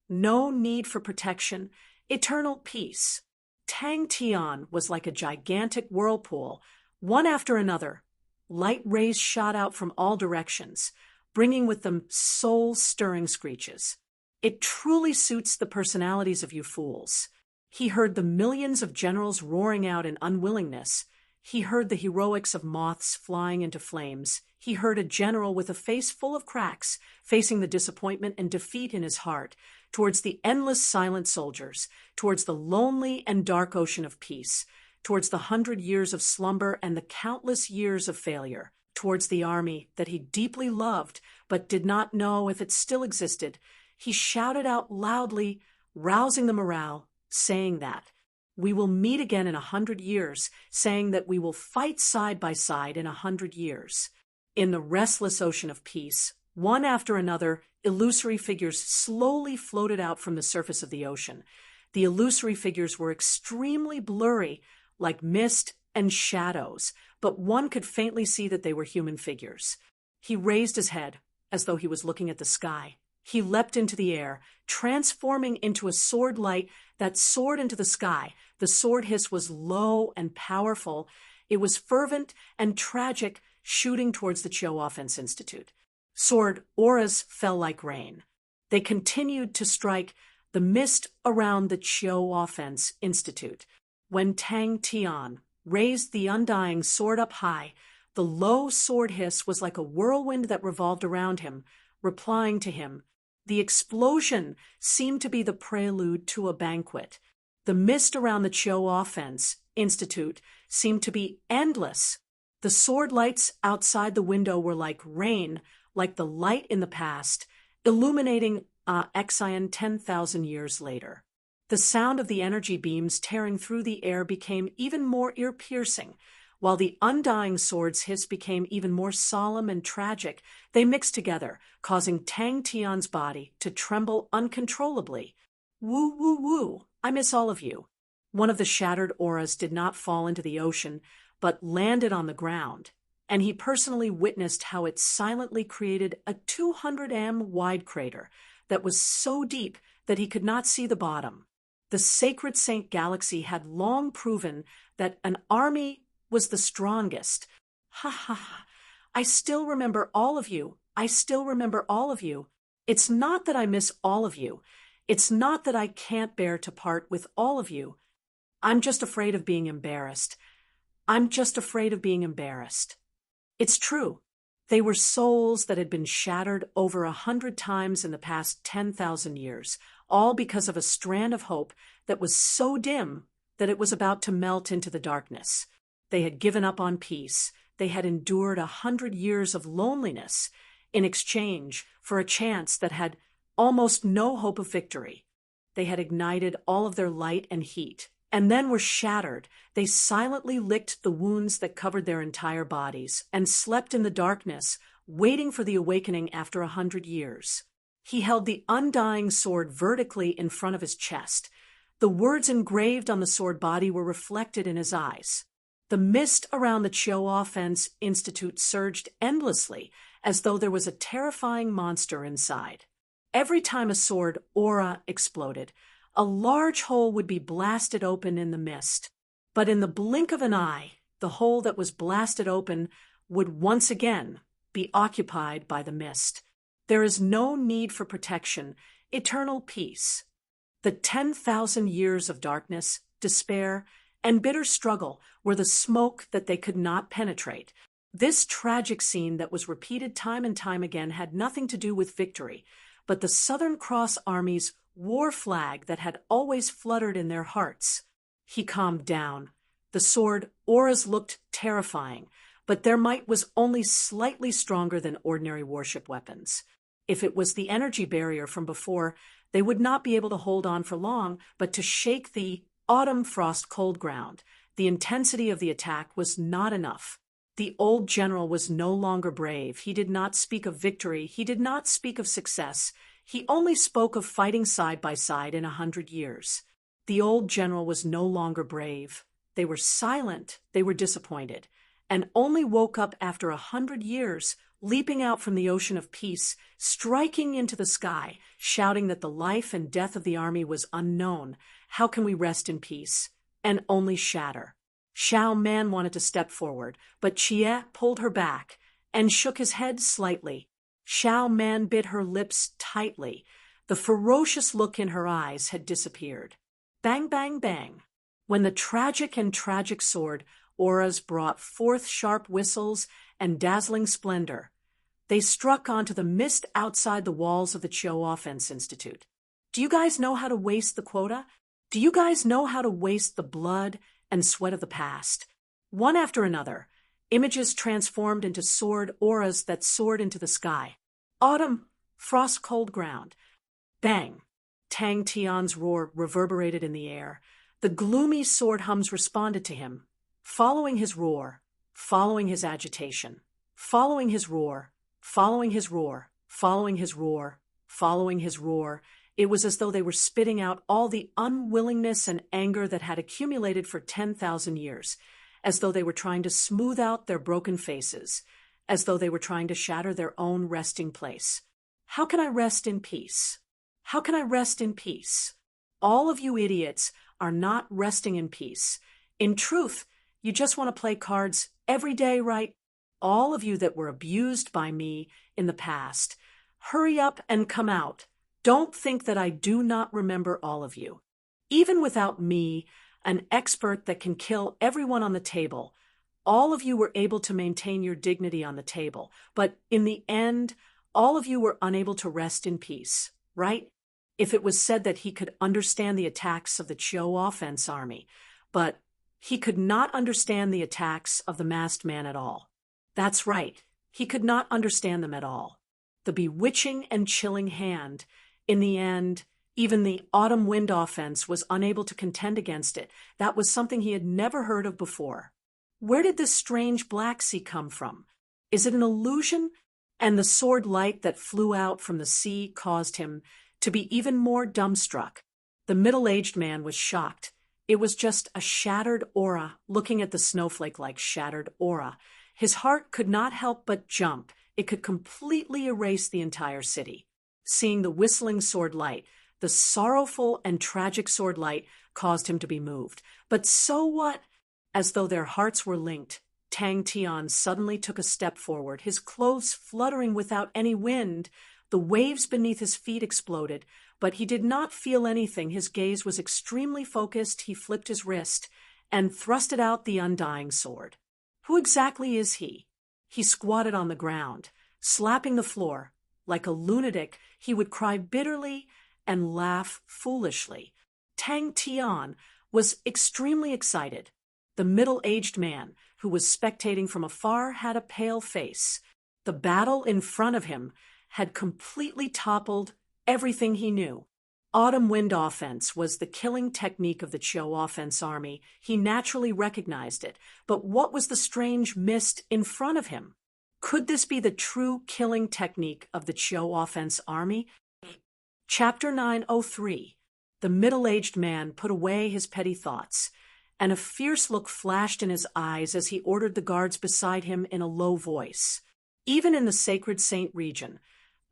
No need for protection, eternal peace. Tang Tian was like a gigantic whirlpool, one after another. Light rays shot out from all directions, bringing with them soul-stirring screeches. It truly suits the personalities of you fools. He heard the millions of generals roaring out in unwillingness. He heard the heroics of moths flying into flames. He heard a general with a face full of cracks, facing the disappointment and defeat in his heart, towards the endless silent soldiers, towards the lonely and dark ocean of peace, towards the 100 years of slumber and the countless years of failure, towards the army that he deeply loved but did not know if it still existed. He shouted out loudly, rousing the morale, saying that we will meet again in 100 years, saying that we will fight side by side in 100 years. In the restless ocean of peace, one after another, illusory figures slowly floated out from the surface of the ocean. The illusory figures were extremely blurry, like mist and shadows, but one could faintly see that they were human figures. He raised his head, as though he was looking at the sky. He leapt into the air, transforming into a sword light that soared into the sky. The sword hiss was low and powerful. It was fervent and tragic, shooting towards the Chiu Offense Institute. Sword auras fell like rain. They continued to strike the mist around the Chiu Offense Institute. When Tang Tian raised the undying sword up high, the low sword hiss was like a whirlwind that revolved around him, replying to him. The explosion seemed to be the prelude to a banquet. The mist around the Chiu Offense Institute seemed to be endless. The sword lights outside the window were like rain, like the light in the past, illuminating Xian 10,000 years later. The sound of the energy beams tearing through the air became even more ear-piercing. While the undying sword's hiss became even more solemn and tragic, they mixed together, causing Tang Tian's body to tremble uncontrollably. Woo, woo, woo, I miss all of you. One of the shattered auras did not fall into the ocean, but landed on the ground, and he personally witnessed how it silently created a 200 wide crater that was so deep that he could not see the bottom. The Sacred Saint Galaxy had long proven that an army was the strongest. Ha ha ha. I still remember all of you. I still remember all of you. It's not that I miss all of you. It's not that I can't bear to part with all of you. I'm just afraid of being embarrassed. I'm just afraid of being embarrassed. It's true. They were souls that had been shattered over 100 times in the past 10,000 years, all because of a strand of hope that was so dim that it was about to melt into the darkness. They had given up on peace. They had endured 100 years of loneliness in exchange for a chance that had almost no hope of victory. They had ignited all of their light and heat, and then were shattered. They silently licked the wounds that covered their entire bodies and slept in the darkness, waiting for the awakening after 100 years. He held the undying sword vertically in front of his chest. The words engraved on the sword body were reflected in his eyes. The mist around the Chiu Offense Institute surged endlessly, as though there was a terrifying monster inside. Every time a sword aura exploded, a large hole would be blasted open in the mist. But in the blink of an eye, the hole that was blasted open would once again be occupied by the mist. There is no need for protection, eternal peace. The 10,000 years of darkness, despair, and bitter struggle were the smoke that they could not penetrate. This tragic scene that was repeated time and time again had nothing to do with victory, but the Southern Cross Army's war flag that had always fluttered in their hearts. He calmed down. The sword auras looked terrifying, but their might was only slightly stronger than ordinary warship weapons. If it was the energy barrier from before, they would not be able to hold on for long, but to shake the autumn frost cold ground. The intensity of the attack was not enough. The old general was no longer brave. He did not speak of victory. He did not speak of success. He only spoke of fighting side by side in 100 years. The old general was no longer brave. They were silent. They were disappointed, and only woke up after 100 years, leaping out from the ocean of peace, striking into the sky, shouting that the life and death of the army was unknown. How can we rest in peace? And only shatter. Xiao Man wanted to step forward, but Chie pulled her back and shook his head slightly. Xiao Man bit her lips tightly. The ferocious look in her eyes had disappeared. Bang, bang, bang. When the tragic and tragic sword auras brought forth sharp whistles and dazzling splendor, they struck onto the mist outside the walls of the Chiu Offense Institute. Do you guys know how to waste the quota? Do you guys know how to waste the blood and sweat of the past? One after another, images transformed into sword auras that soared into the sky. Autumn, frost-cold ground. Bang! Tang Tian's roar reverberated in the air. The gloomy sword hums responded to him, following his roar, following his agitation, following his roar, following his roar, following his roar, following his roar. It was as though they were spitting out all the unwillingness and anger that had accumulated for 10,000 years, as though they were trying to smooth out their broken faces, as though they were trying to shatter their own resting place. How can I rest in peace? How can I rest in peace? All of you idiots are not resting in peace. In truth, you just want to play cards every day, right? All of you that were abused by me in the past, hurry up and come out. Don't think that I do not remember all of you. Even without me, an expert that can kill everyone on the table, all of you were able to maintain your dignity on the table. But in the end, all of you were unable to rest in peace, right? If it was said that he could understand the attacks of the Chiu Offense Army, but he could not understand the attacks of the masked man at all. That's right, he could not understand them at all. The bewitching and chilling hand, in the end, even the autumn wind offense was unable to contend against it. That was something he had never heard of before. Where did this strange black sea come from? Is it an illusion? And the sword light that flew out from the sea caused him to be even more dumbstruck. The middle-aged man was shocked. It was just a shattered aura looking at the snowflake-like shattered aura. His heart could not help but jump. It could completely erase the entire city. Seeing the whistling sword light, the sorrowful and tragic sword light caused him to be moved. But so what? As though their hearts were linked, Tang Tian suddenly took a step forward, his clothes fluttering without any wind. The waves beneath his feet exploded, but he did not feel anything. His gaze was extremely focused. He flipped his wrist and thrusted out the undying sword. Who exactly is he? He squatted on the ground, slapping the floor. Like a lunatic, he would cry bitterly and laugh foolishly. Tang Tian was extremely excited. The middle-aged man, who was spectating from afar, had a pale face. The battle in front of him had completely toppled everything he knew. Autumn wind offense was the killing technique of the Chiu Offense Army. He naturally recognized it. But what was the strange mist in front of him? Could this be the true killing technique of the Chiu Offense Army? Chapter 903. The middle-aged man put away his petty thoughts, and a fierce look flashed in his eyes as he ordered the guards beside him in a low voice. Even in the sacred saint region,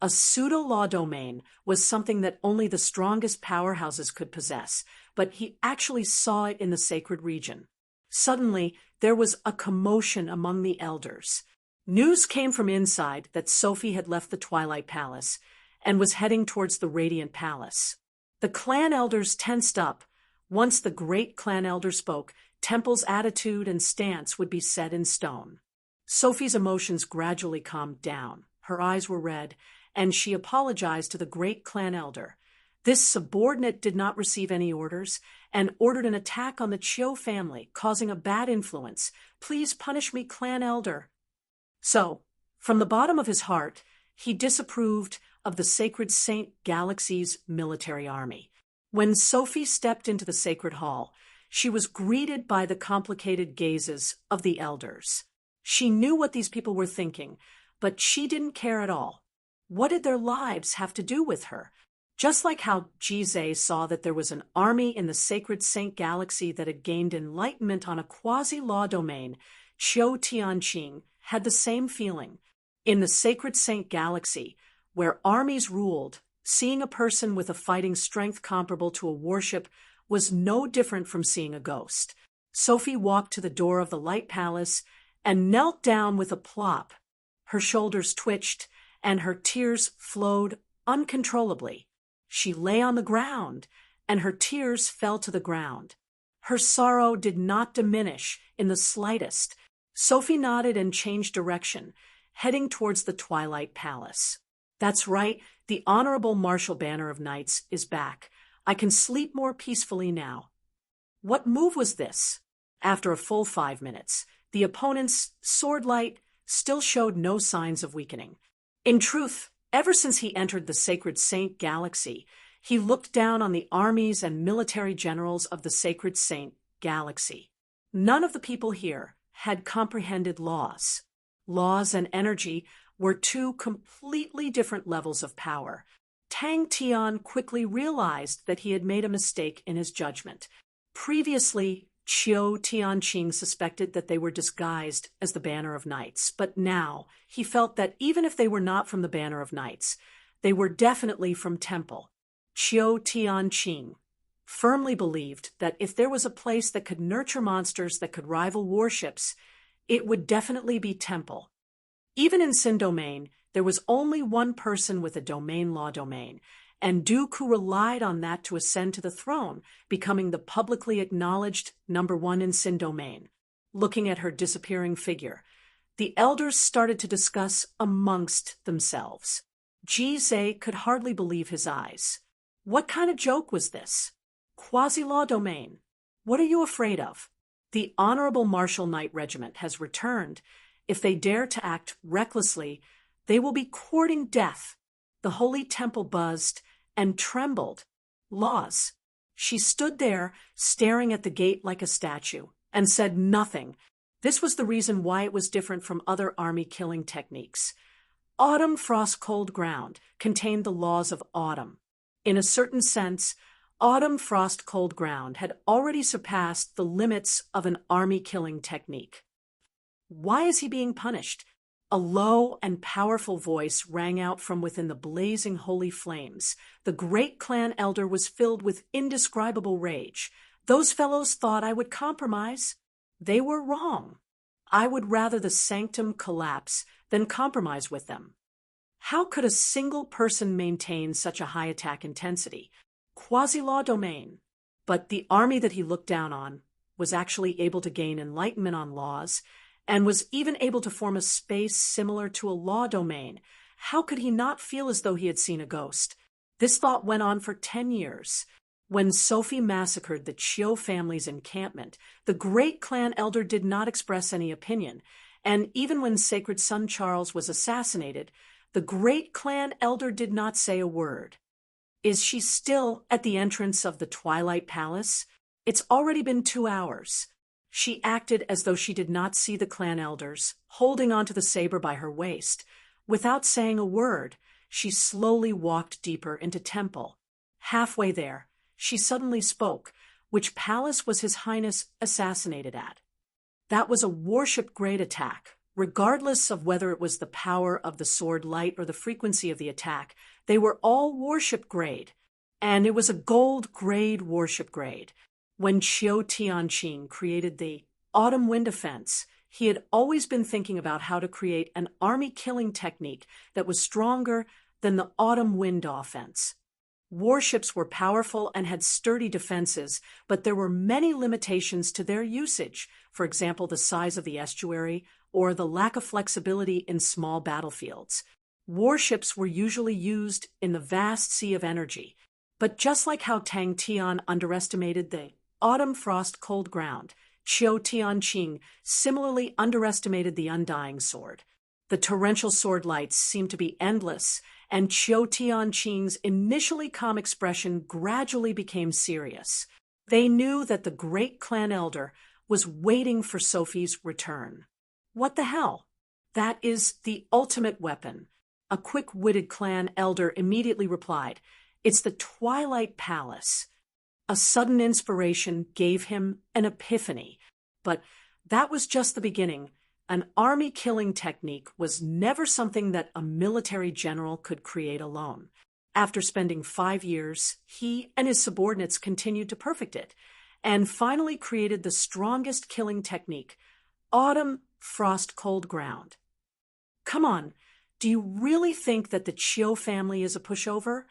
a pseudo-law domain was something that only the strongest powerhouses could possess, but he actually saw it in the sacred region. Suddenly, there was a commotion among the elders. News came from inside that Sophie had left the Twilight Palace and was heading towards the Radiant Palace. The clan elders tensed up. Once the great clan elder spoke, Temple's attitude and stance would be set in stone. Sophie's emotions gradually calmed down. Her eyes were red, and she apologized to the great clan elder. This subordinate did not receive any orders and ordered an attack on the Chiu family, causing a bad influence. Please punish me, clan elder. So, from the bottom of his heart, he disapproved of the Sacred Saint Galaxy's military army. When Sophie stepped into the sacred hall, she was greeted by the complicated gazes of the elders. She knew what these people were thinking, but she didn't care at all. What did their lives have to do with her? Just like how Jizé saw that there was an army in the sacred Saint Galaxy that had gained enlightenment on a quasi-law domain, Qiu Tianqing had the same feeling. In the sacred Saint Galaxy, where armies ruled, seeing a person with a fighting strength comparable to a warship was no different from seeing a ghost. Sophie walked to the door of the Light Palace and knelt down with a plop. Her shoulders twitched, and her tears flowed uncontrollably. She lay on the ground, and her tears fell to the ground. Her sorrow did not diminish in the slightest. Sophie nodded and changed direction, heading towards the Twilight Palace. That's right, the Honorable Marshal Banner of Knights is back. I can sleep more peacefully now. What move was this? After a full 5 minutes, the opponent's sword light still showed no signs of weakening. In truth, ever since he entered the sacred Saint Galaxy, he looked down on the armies and military generals of the sacred Saint Galaxy. None of the people here had comprehended laws. Laws and energy were two completely different levels of power. Tang Tian quickly realized that he had made a mistake in his judgment. Previously, Qiu Tianqing suspected that they were disguised as the Banner of Knights, but now he felt that even if they were not from the Banner of Knights, they were definitely from Temple. Qiu Tianqing firmly believed that if there was a place that could nurture monsters that could rival warships, it would definitely be Temple. Even in Sin Domain, there was only one person with a domain law domain, and Dooku relied on that to ascend to the throne, becoming the publicly acknowledged #1 in Sin Domain. Looking at her disappearing figure, the elders started to discuss amongst themselves. Jizé could hardly believe his eyes. What kind of joke was this? Quasi-law domain. What are you afraid of? The Honorable Marshal Knight Regiment has returned. If they dare to act recklessly, they will be courting death. The holy temple buzzed and trembled. Laws. She stood there, staring at the gate like a statue, and said nothing. This was the reason why it was different from other army killing techniques. Autumn, frost, cold ground contained the laws of autumn. In a certain sense, autumn, frost, cold ground had already surpassed the limits of an army killing technique. Why is he being punished? A low and powerful voice rang out from within the blazing holy flames. The great clan elder was filled with indescribable rage. Those fellows thought I would compromise. They were wrong. I would rather the sanctum collapse than compromise with them. How could a single person maintain such a high attack intensity? Quasi-law domain. But the army that he looked down on was actually able to gain enlightenment on laws, and was even able to form a space similar to a law domain. How could he not feel as though he had seen a ghost? This thought went on for 10 years. When Sophie massacred the Qiu family's encampment, the great clan elder did not express any opinion, and even when Sacred Son Charles was assassinated, the great clan elder did not say a word. Is she still at the entrance of the Twilight Palace? It's already been 2 hours. She acted as though she did not see the clan elders, holding onto the saber by her waist. Without saying a word, she slowly walked deeper into Temple. Halfway there, she suddenly spoke. Which palace was His Highness assassinated at? That was a warship-grade attack. Regardless of whether it was the power of the sword light or the frequency of the attack, they were all warship-grade. And it was a gold-grade warship-grade. When Qiu Tianqing created the Autumn Wind Offense, he had always been thinking about how to create an army-killing technique that was stronger than the Autumn Wind Offense. Warships were powerful and had sturdy defenses, but there were many limitations to their usage, for example, the size of the estuary or the lack of flexibility in small battlefields. Warships were usually used in the vast sea of energy, but just like how Tang Tian underestimated the Autumn Frost Cold Ground, Qiu Tianqing similarly underestimated the Undying Sword. The torrential sword lights seemed to be endless, and Qiu Tianqing's initially calm expression gradually became serious. They knew that the great clan elder was waiting for Sophie's return. What the hell? That is the ultimate weapon. A quick-witted clan elder immediately replied, "It's the Twilight Palace." A sudden inspiration gave him an epiphany. But that was just the beginning. An army killing technique was never something that a military general could create alone. After spending 5 years, he and his subordinates continued to perfect it, and finally created the strongest killing technique, autumn frost cold ground. Come on, do you really think that the Chiu family is a pushover?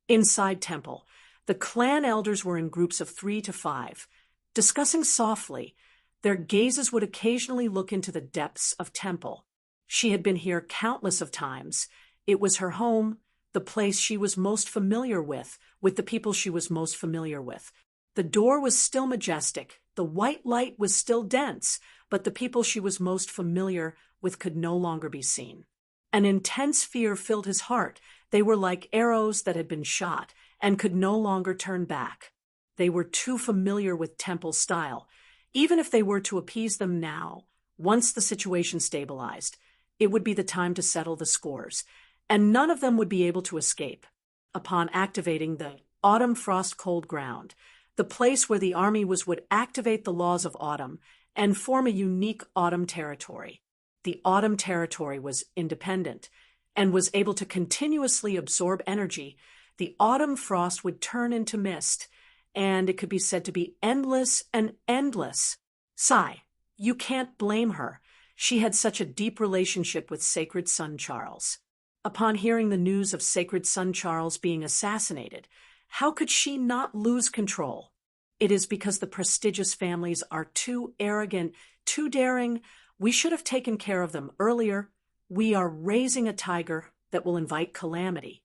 Inside temple, the clan elders were in groups of 3 to 5, discussing softly. Their gazes would occasionally look into the depths of temple. She had been here countless of times. It was her home, the place she was most familiar with the people she was most familiar with. The door was still majestic, the white light was still dense, but the people she was most familiar with could no longer be seen. An intense fear filled his heart. They were like arrows that had been shot and could no longer turn back. They were too familiar with temple style. Even if they were to appease them now, once the situation stabilized, it would be the time to settle the scores, and none of them would be able to escape. Upon activating the autumn frost cold ground, the place where the army would activate the laws of autumn and form a unique autumn territory. The autumn territory was independent and was able to continuously absorb energy. The autumn frost would turn into mist, and it could be said to be endless and endless. Sigh, you can't blame her. She had such a deep relationship with Sacred Son Charles. Upon hearing the news of Sacred Son Charles being assassinated, how could she not lose control? It is because the prestigious families are too arrogant, too daring. We should have taken care of them earlier. We are raising a tiger that will invite calamity.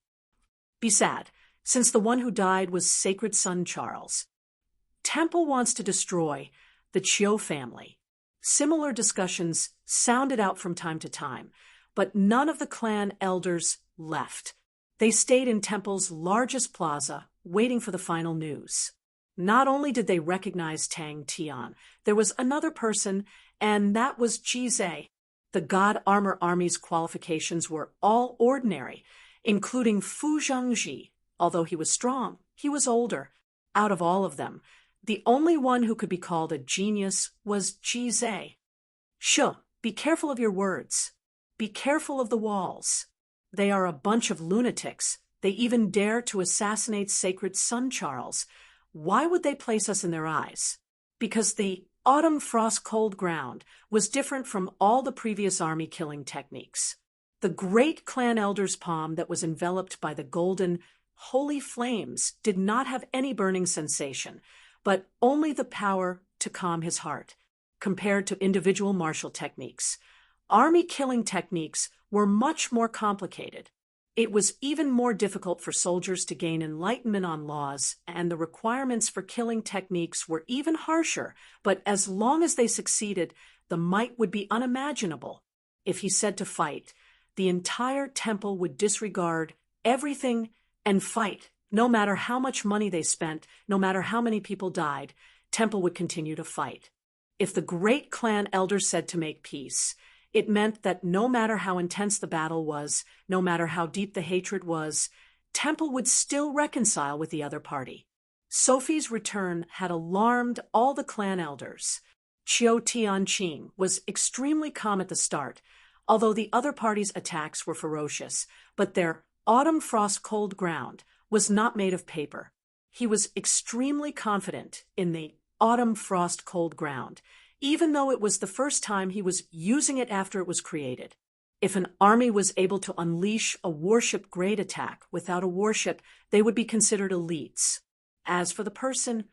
Be sad, since the one who died was Sacred Son Charles. Temple wants to destroy the Chiu family. Similar discussions sounded out from time to time, but none of the clan elders left. They stayed in Temple's largest plaza, waiting for the final news. Not only did they recognize Tang Tian, there was another person, and that was Jize. The God Armor Army's qualifications were all ordinary, including Fu Zhangji. Although he was strong, he was older. Out of all of them, the only one who could be called a genius was Jize. Shu, be careful of your words. Be careful of the walls. They are a bunch of lunatics. They even dare to assassinate Sacred Son Charles. Why would they place us in their eyes? Because the autumn frost cold ground was different from all the previous army killing techniques. The great clan elder's palm that was enveloped by the golden, holy flames did not have any burning sensation, but only the power to calm his heart. Compared to individual martial techniques, army killing techniques were much more complicated. It was even more difficult for soldiers to gain enlightenment on laws, and the requirements for killing techniques were even harsher, but as long as they succeeded, the might would be unimaginable. If he said to fight, the entire temple would disregard everything and fight. No matter how much money they spent, no matter how many people died, temple would continue to fight. If the great clan elder said to make peace, it meant that no matter how intense the battle was, no matter how deep the hatred was, temple would still reconcile with the other party. Sophie's return had alarmed all the clan elders. Chiu Tianqing was extremely calm at the start, although the other party's attacks were ferocious, but their autumn frost cold ground was not made of paper. He was extremely confident in the autumn frost cold ground, even though it was the first time he was using it after it was created. If an army was able to unleash a warship-grade attack without a warship, they would be considered elites. As for the person,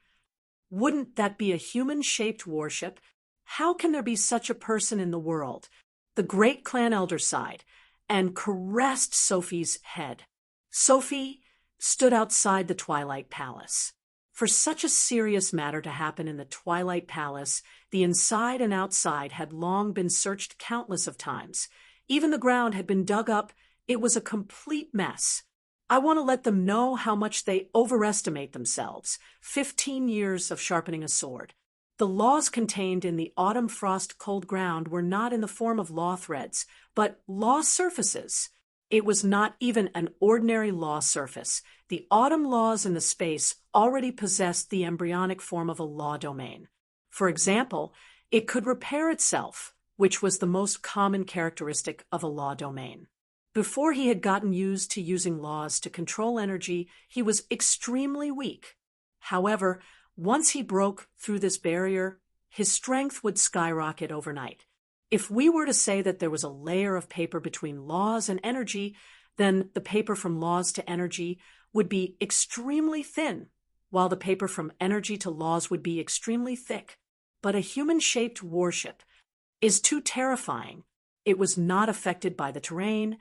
wouldn't that be a human-shaped warship? How can there be such a person in the world? The great clan elder sighed and caressed Sophie's head. Sophie stood outside the Twilight Palace. For such a serious matter to happen in the Twilight Palace, the inside and outside had long been searched countless of times. Even the ground had been dug up. It was a complete mess. I want to let them know how much they overestimate themselves. 15 years of sharpening a sword. The laws contained in the autumn frost cold ground were not in the form of law threads, but law surfaces. It was not even an ordinary law surface. The autumn laws in the space already possessed the embryonic form of a law domain. For example, it could repair itself, which was the most common characteristic of a law domain. Before he had gotten used to using laws to control energy, he was extremely weak. However, once he broke through this barrier, his strength would skyrocket overnight. If we were to say that there was a layer of paper between laws and energy, then the paper from laws to energy would be extremely thin, while the paper from energy to laws would be extremely thick. But a human-shaped warship is too terrifying. It was not affected by the terrain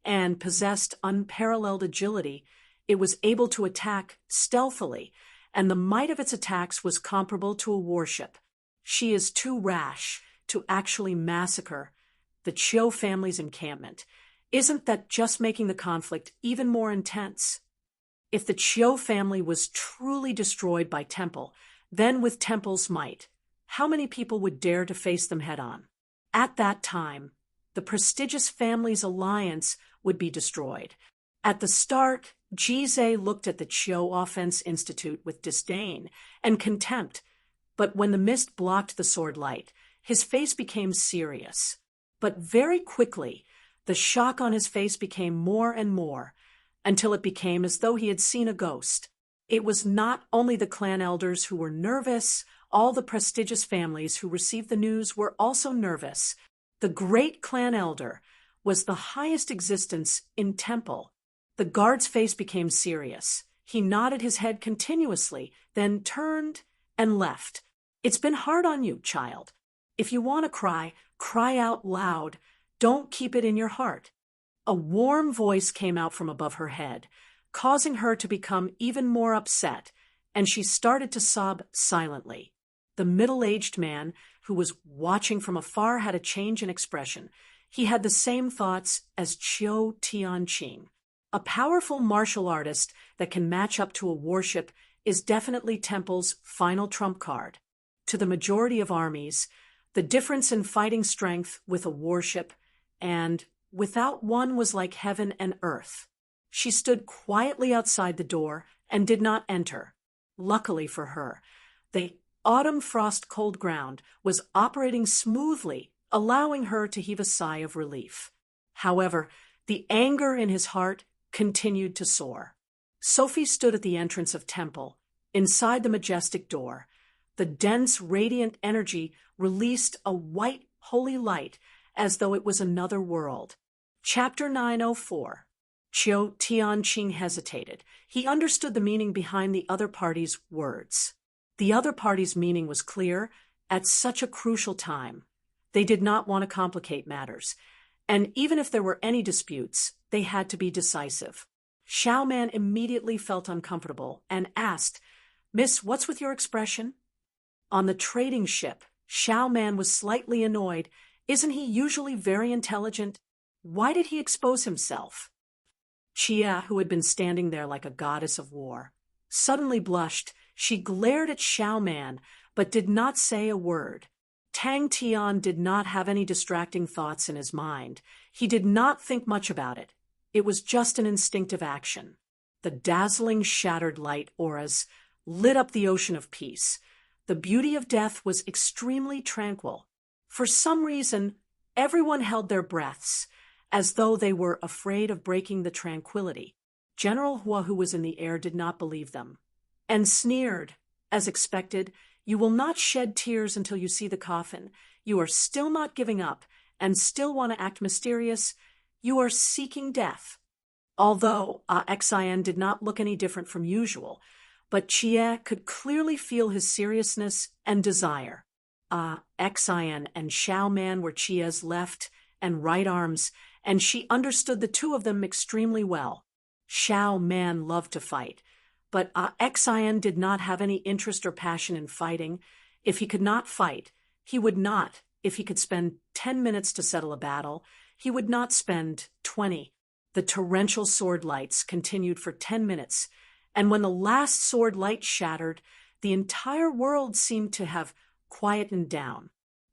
and possessed unparalleled agility. It was able to attack stealthily, and the might of its attacks was comparable to a warship. She is too rash to actually massacre the Chiu family's encampment. Isn't that just making the conflict even more intense? If the Chiu family was truly destroyed by Temple, then with Temple's might, how many people would dare to face them head-on? At that time, the prestigious family's alliance would be destroyed. At the start, Jizé looked at the Chiu Offense Institute with disdain and contempt, but when the mist blocked the sword light, his face became serious. But very quickly, the shock on his face became more and more, until it became as though he had seen a ghost. It was not only the clan elders who were nervous, all the prestigious families who received the news were also nervous. The great clan elder was the highest existence in Temple. The guard's face became serious. He nodded his head continuously, then turned and left. It's been hard on you, child. If you want to cry, cry out loud. Don't keep it in your heart. A warm voice came out from above her head, causing her to become even more upset, and she started to sob silently. The middle-aged man, who was watching from afar, had a change in expression. He had the same thoughts as Chiu Tianqing. A powerful martial artist that can match up to a warship is definitely Temple's final trump card. To the majority of armies, the difference in fighting strength with a warship and without one was like heaven and earth. She stood quietly outside the door and did not enter. Luckily for her, the autumn frost cold ground was operating smoothly, allowing her to heave a sigh of relief. However, the anger in his heart continued to soar. Sophie stood at the entrance of Temple, inside the majestic door. The dense, radiant energy released a white, holy light as though it was another world. Chapter 904. Chiu Tianqing hesitated. He understood the meaning behind the other party's words. The other party's meaning was clear at such a crucial time. They did not want to complicate matters, and even if there were any disputes, they had to be decisive. Xiao Man immediately felt uncomfortable and asked, "Miss, what's with your expression?" On the trading ship, Xiao Man was slightly annoyed. Isn't he usually very intelligent? Why did he expose himself? Chia, who had been standing there like a goddess of war, suddenly blushed. She glared at Xiao Man, but did not say a word. Tang Tian did not have any distracting thoughts in his mind. He did not think much about it. It was just an instinctive action. The dazzling shattered light auras lit up the ocean of peace. The beauty of death was extremely tranquil. For some reason, everyone held their breaths, as though they were afraid of breaking the tranquility. General Hua, who was in the air, did not believe them, and sneered. As expected, "You will not shed tears until you see the coffin. You are still not giving up, and still want to act mysterious. You are seeking death." Although Xin did not look any different from usual, but Chie could clearly feel his seriousness and desire. Xin and Xiao Man were Chie's left and right arms, and she understood the two of them extremely well. Xiao Man loved to fight, but Xin did not have any interest or passion in fighting. If he could not fight, he would not. If he could spend 10 minutes to settle a battle, he would not spend 20. The torrential sword lights continued for 10 minutes, and when the last sword light shattered, the entire world seemed to have quietened down.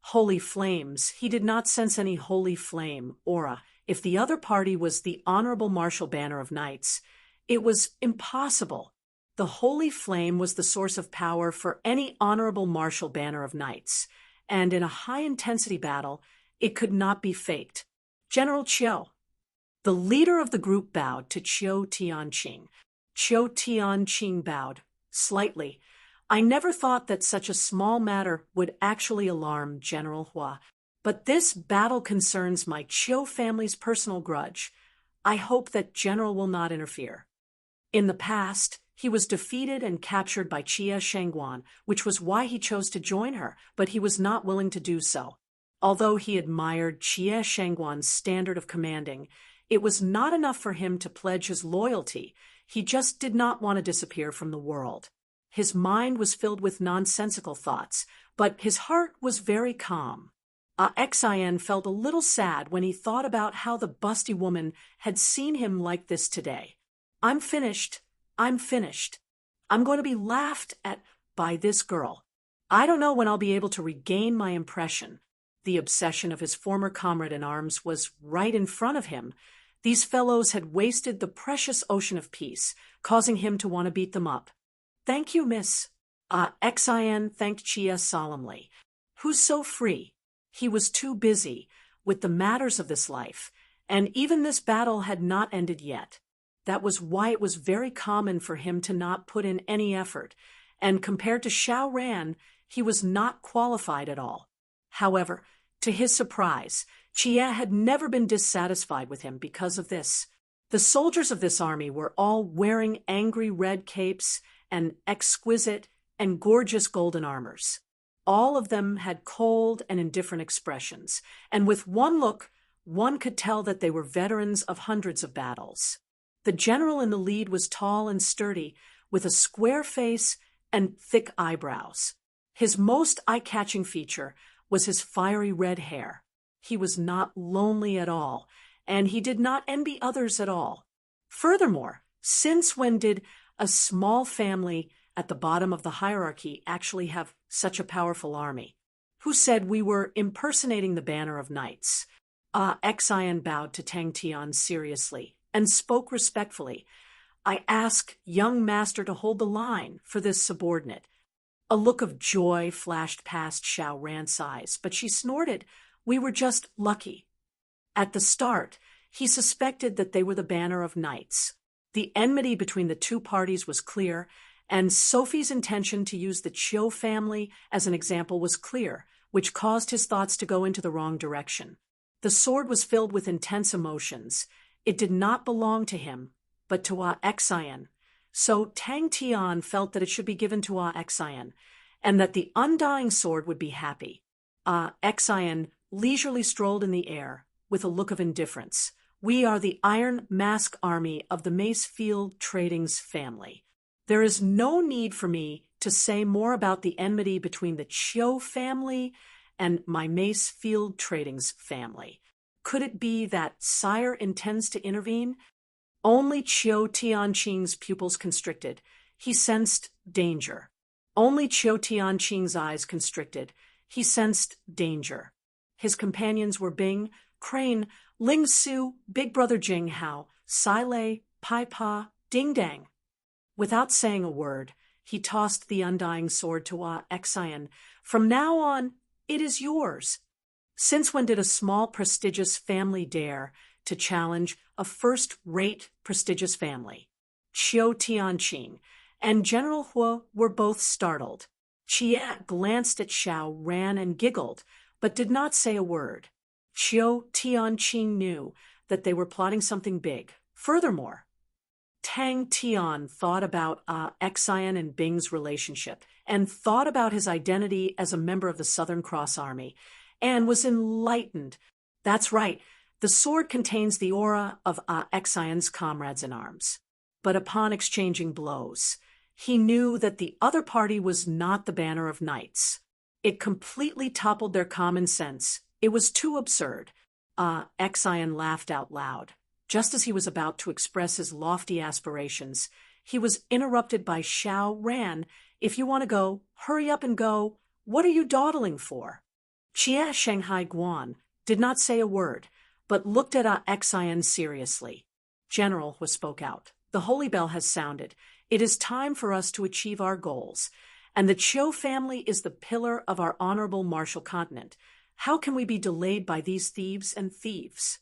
Holy flames, he did not sense any holy flame aura. If the other party was the Honorable Martial Banner of Knights, it was impossible. The holy flame was the source of power for any Honorable Martial Banner of Knights, and in a high-intensity battle, it could not be faked. General Qiu. The leader of the group bowed to Qiu Tianqing. Qiu Tianqing bowed, slightly. I never thought that such a small matter would actually alarm General Hua, but this battle concerns my Qiu family's personal grudge. I hope that General will not interfere. In the past, he was defeated and captured by Jie Shangguan, which was why he chose to join her, but he was not willing to do so. Although he admired Jie Shangguan's standard of commanding, it was not enough for him to pledge his loyalty. He just did not want to disappear from the world. His mind was filled with nonsensical thoughts, but his heart was very calm. Xin felt a little sad when he thought about how the busty woman had seen him like this today. I'm finished. I'm finished. I'm going to be laughed at by this girl. I don't know when I'll be able to regain my impression. The obsession of his former comrade in arms was right in front of him. These fellows had wasted the precious ocean of peace, causing him to want to beat them up. Thank you, miss. Xin thanked Chia solemnly. Who's so free? He was too busy with the matters of this life, and even this battle had not ended yet. That was why it was very common for him to not put in any effort, and compared to Xiao Ran, he was not qualified at all. However, to his surprise, Chia had never been dissatisfied with him because of this. The soldiers of this army were all wearing angry red capes and exquisite and gorgeous golden armors. All of them had cold and indifferent expressions, and with one look, one could tell that they were veterans of hundreds of battles. The general in the lead was tall and sturdy, with a square face and thick eyebrows. His most eye-catching feature was his fiery red hair. He was not lonely at all, and he did not envy others at all. Furthermore, since when did a small family at the bottom of the hierarchy actually have such a powerful army? Who said we were impersonating the banner of knights? Xin bowed to Tang Tian seriously and spoke respectfully. I ask young master to hold the line for this subordinate. A look of joy flashed past Xiao Ran's eyes, but she snorted. We were just lucky. At the start, he suspected that they were the banner of knights. The enmity between the two parties was clear, and Sophie's intention to use the Qiu family as an example was clear, which caused his thoughts to go into the wrong direction. The sword was filled with intense emotions. It did not belong to him, but to Xin. So Tang Tian felt that it should be given to Xin, and that the undying sword would be happy. Xin leisurely strolled in the air, with a look of indifference. We are the Iron Mask Army of the Macefield Trading's family. There is no need for me to say more about the enmity between the Qiu family and my Macefield Trading's family. Could it be that sire intends to intervene? Only Qiu Tianqing's pupils constricted. He sensed danger. Only Qiu Tianqing's eyes constricted. He sensed danger. His companions were Bing, Crane, Ling Su, Big Brother Jing Hao, Sai Lei, Pai Pa, Ding Dang. Without saying a word, he tossed the undying sword to Xin. From now on, it is yours. Since when did a small, prestigious family dare to challenge a first-rate, prestigious family? Qiu Tianqing and General Hua were both startled. Chia glanced at Xiao Ran and giggled, but did not say a word. Qiu Tianqing knew that they were plotting something big. Furthermore, Tang Tian thought about Xin and Bing's relationship, and thought about his identity as a member of the Southern Cross Army, and was enlightened. That's right, the sword contains the aura of Xion's comrades in arms. But upon exchanging blows, he knew that the other party was not the banner of knights. It completely toppled their common sense. It was too absurd. Xion laughed out loud. Just as he was about to express his lofty aspirations, he was interrupted by Xiao Ran. If you want to go, hurry up and go. What are you dawdling for? Chia Shanghai Guan did not say a word, but looked at Xian seriously. General, Hu spoke out, the holy bell has sounded. It is time for us to achieve our goals. And the Chiu family is the pillar of our honorable martial continent. How can we be delayed by these thieves and thieves?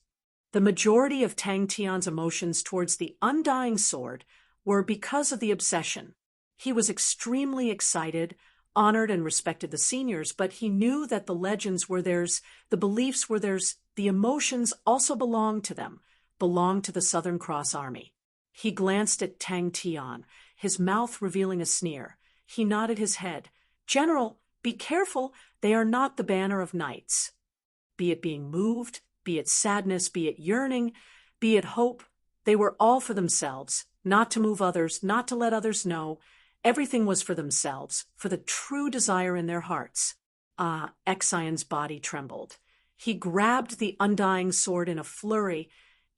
The majority of Tang Tian's emotions towards the undying sword were because of the obsession. He was extremely excited, honored and respected the seniors, but he knew that the legends were theirs, the beliefs were theirs, the emotions also belonged to them, belonged to the Southern Cross Army. He glanced at Tang Tian, his mouth revealing a sneer. He nodded his head. General, be careful, they are not the banner of knights. Be it being moved, be it sadness, be it yearning, be it hope, they were all for themselves, not to move others, not to let others know. Everything was for themselves, for the true desire in their hearts. Xian's body trembled. He grabbed the undying sword in a flurry,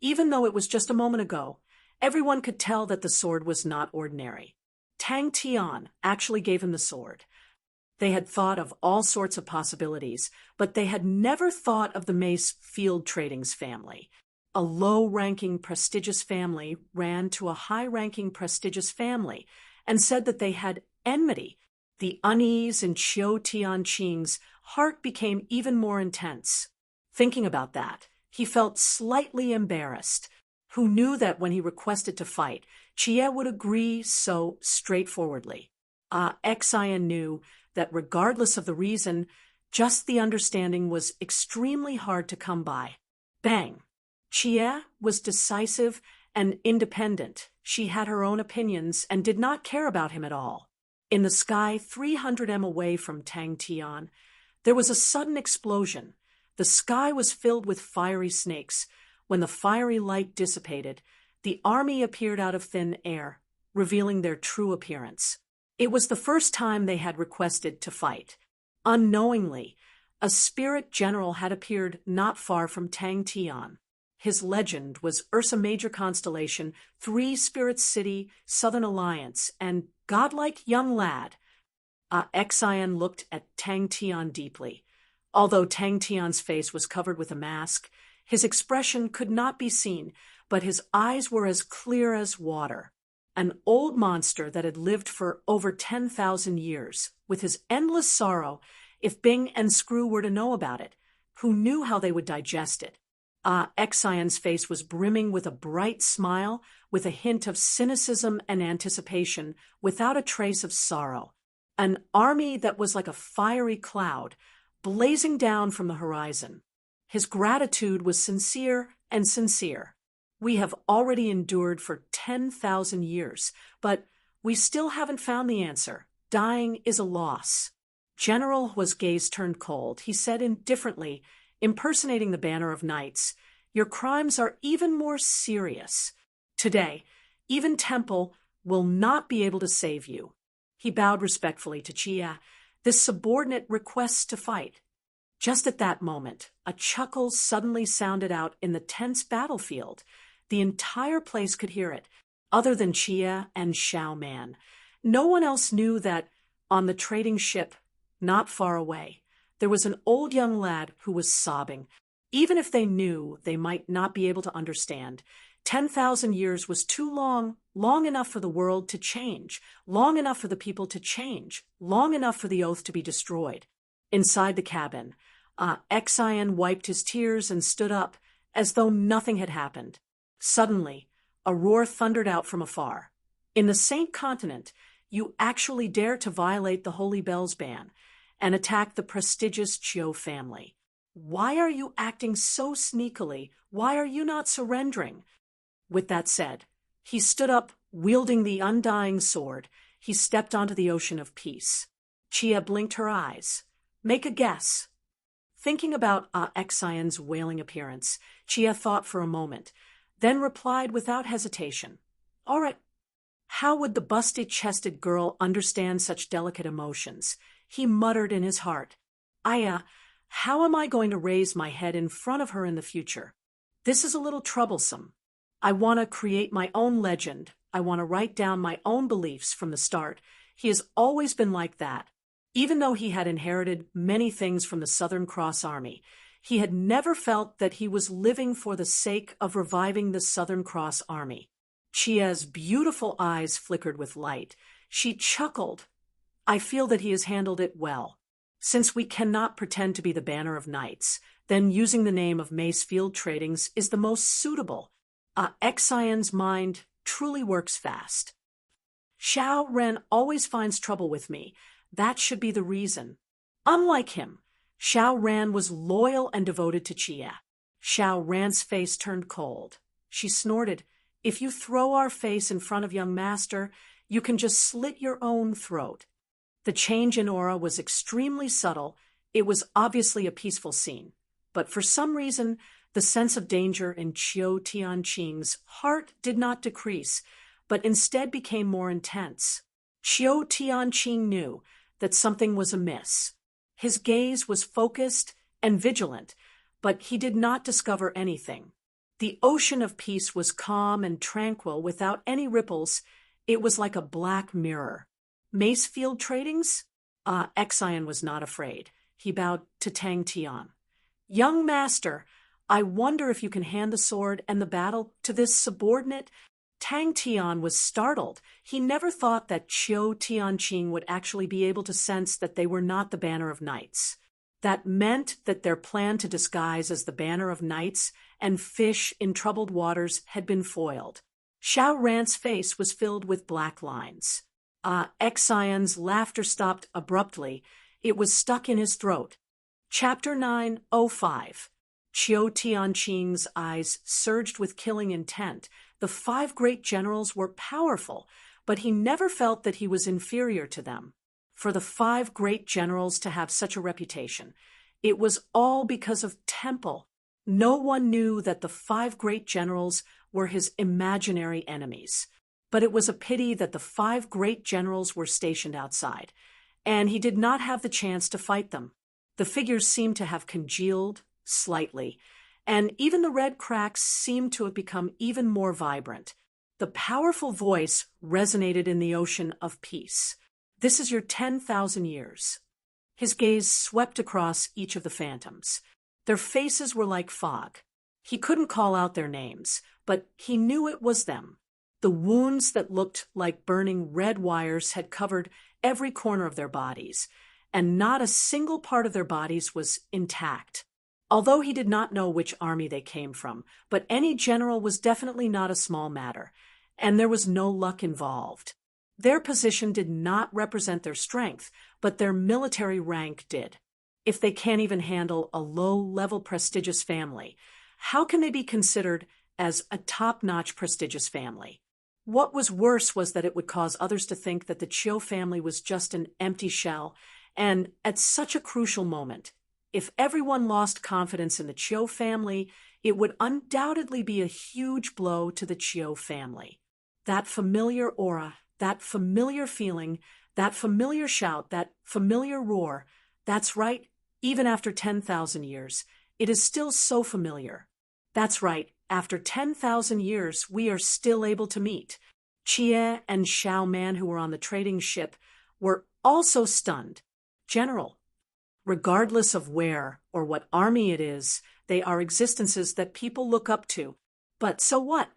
even though it was just a moment ago. Everyone could tell that the sword was not ordinary. Tang Tian actually gave him the sword. They had thought of all sorts of possibilities, but they had never thought of the Mace Field Trading's family. A low-ranking, prestigious family ran to a high-ranking, prestigious family and said that they had enmity. The unease in Chiu Tianqing's heart became even more intense. Thinking about that, he felt slightly embarrassed. Who knew that when he requested to fight, Chia would agree so straightforwardly? Xian knew that regardless of the reason, just the understanding was extremely hard to come by. Bang! Chia was decisive and independent. She had her own opinions and did not care about him at all. In the sky 300 m away from Tang Tian, there was a sudden explosion. The sky was filled with fiery snakes. When the fiery light dissipated, the army appeared out of thin air, revealing their true appearance. It was the first time they had requested to fight. Unknowingly, a spirit general had appeared not far from Tang Tian. His legend was Ursa Major Constellation, 3 Spirits City, Southern Alliance, and godlike young lad. Xian looked at Tang Tian deeply. Although Tang Tian's face was covered with a mask, his expression could not be seen, but his eyes were as clear as water. An old monster that had lived for over 10,000 years, with his endless sorrow, if Bing and Screw were to know about it, who knew how they would digest it? Xian's face was brimming with a bright smile, with a hint of cynicism and anticipation, without a trace of sorrow. An army that was like a fiery cloud, blazing down from the horizon. His gratitude was sincere and sincere. We have already endured for 10,000 years, but we still haven't found the answer. Dying is a loss. General Hua's gaze turned cold. He said indifferently, impersonating the banner of knights, "Your crimes are even more serious. Today, even Temple will not be able to save you." He bowed respectfully to Chia. This subordinate requests to fight. Just at that moment, a chuckle suddenly sounded out in the tense battlefield. The entire place could hear it, other than Chia and Xiao Man. No one else knew that on the trading ship, not far away, there was an old young lad who was sobbing. Even if they knew, they might not be able to understand. 10,000 years was too long, long enough for the world to change, long enough for the people to change, long enough for the oath to be destroyed. Inside the cabin, Xian wiped his tears and stood up, as though nothing had happened. Suddenly, a roar thundered out from afar. In the Saint Continent, you actually dare to violate the Holy Bell's ban and attack the prestigious Chiu family. Why are you acting so sneakily? Why are you not surrendering? With that said, he stood up, wielding the undying sword. He stepped onto the ocean of peace. Chia blinked her eyes. Make a guess. Thinking about Xian's wailing appearance, Chia thought for a moment, then replied without hesitation. All right. How would the busty-chested girl understand such delicate emotions? He muttered in his heart. How am I going to raise my head in front of her in the future? This is a little troublesome. I want to create my own legend. I want to write down my own beliefs from the start. He has always been like that. Even though he had inherited many things from the Southern Cross Army, he had never felt that he was living for the sake of reviving the Southern Cross Army. Chia's beautiful eyes flickered with light. She chuckled. I feel that he has handled it well. Since we cannot pretend to be the Banner of Knights, then using the name of Mace Field Tradings is the most suitable. Xian's mind truly works fast. Xiao Ren always finds trouble with me. That should be the reason. Unlike him, Xiao Ran was loyal and devoted to Chia. Xiao Ran's face turned cold. She snorted, If you throw our face in front of young master, you can just slit your own throat. The change in aura was extremely subtle. It was obviously a peaceful scene. But for some reason, the sense of danger in Qiu Tianqing's heart did not decrease, but instead became more intense. Qiu Tianqing knew that something was amiss. His gaze was focused and vigilant, but he did not discover anything. The ocean of peace was calm and tranquil without any ripples. It was like a black mirror. Mace Field Tradings? Xian was not afraid. He bowed to Tang Tian. Young master, I wonder if you can hand the sword and the battle to this subordinate. Tang Tian was startled. He never thought that Qiu Tianqing would actually be able to sense that they were not the Banner of Knights. That meant that their plan to disguise as the Banner of Knights and fish in troubled waters had been foiled. Xiao Ran's face was filled with black lines. Xian's laughter stopped abruptly. It was stuck in his throat. Chapter 9:05. Qiu Tianqing's eyes surged with killing intent. The 5 great generals were powerful, but he never felt that he was inferior to them. For the 5 great generals to have such a reputation, it was all because of Temple. No one knew that the 5 great generals were his imaginary enemies. But it was a pity that the 5 great generals were stationed outside, and he did not have the chance to fight them. The figures seemed to have congealed slightly, and even the red cracks seemed to have become even more vibrant. The powerful voice resonated in the ocean of peace. This is your 10,000 years. His gaze swept across each of the phantoms. Their faces were like fog. He couldn't call out their names, but he knew it was them. The wounds that looked like burning red wires had covered every corner of their bodies, and not a single part of their bodies was intact. Although he did not know which army they came from, but any general was definitely not a small matter, and there was no luck involved. Their position did not represent their strength, but their military rank did. If they can't even handle a low-level prestigious family, how can they be considered as a top-notch prestigious family? What was worse was that it would cause others to think that the Qiu family was just an empty shell, and at such a crucial moment, if everyone lost confidence in the Qiu family, it would undoubtedly be a huge blow to the Qiu family. That familiar aura, that familiar feeling, that familiar shout, that familiar roar, that's right, even after 10,000 years, it is still so familiar. That's right, after 10,000 years, we are still able to meet. Chia and Xiao Man, who were on the trading ship, were also stunned. General, regardless of where or what army it is, they are existences that people look up to. But so what?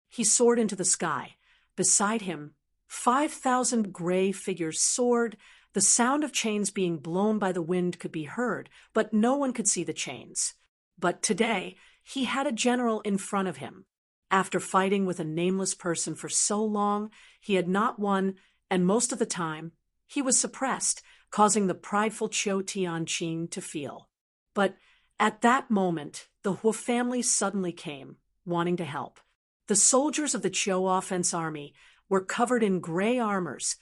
He soared into the sky. Beside him, 5,000 gray figures soared. The sound of chains being blown by the wind could be heard, but no one could see the chains. But today, he had a general in front of him. After fighting with a nameless person for so long, he had not won, and most of the time, he was suppressed, causing the prideful Qiu Tianqing to feel. But at that moment, the Hu family suddenly came, wanting to help. The soldiers of the Qiu offense army were covered in gray armors,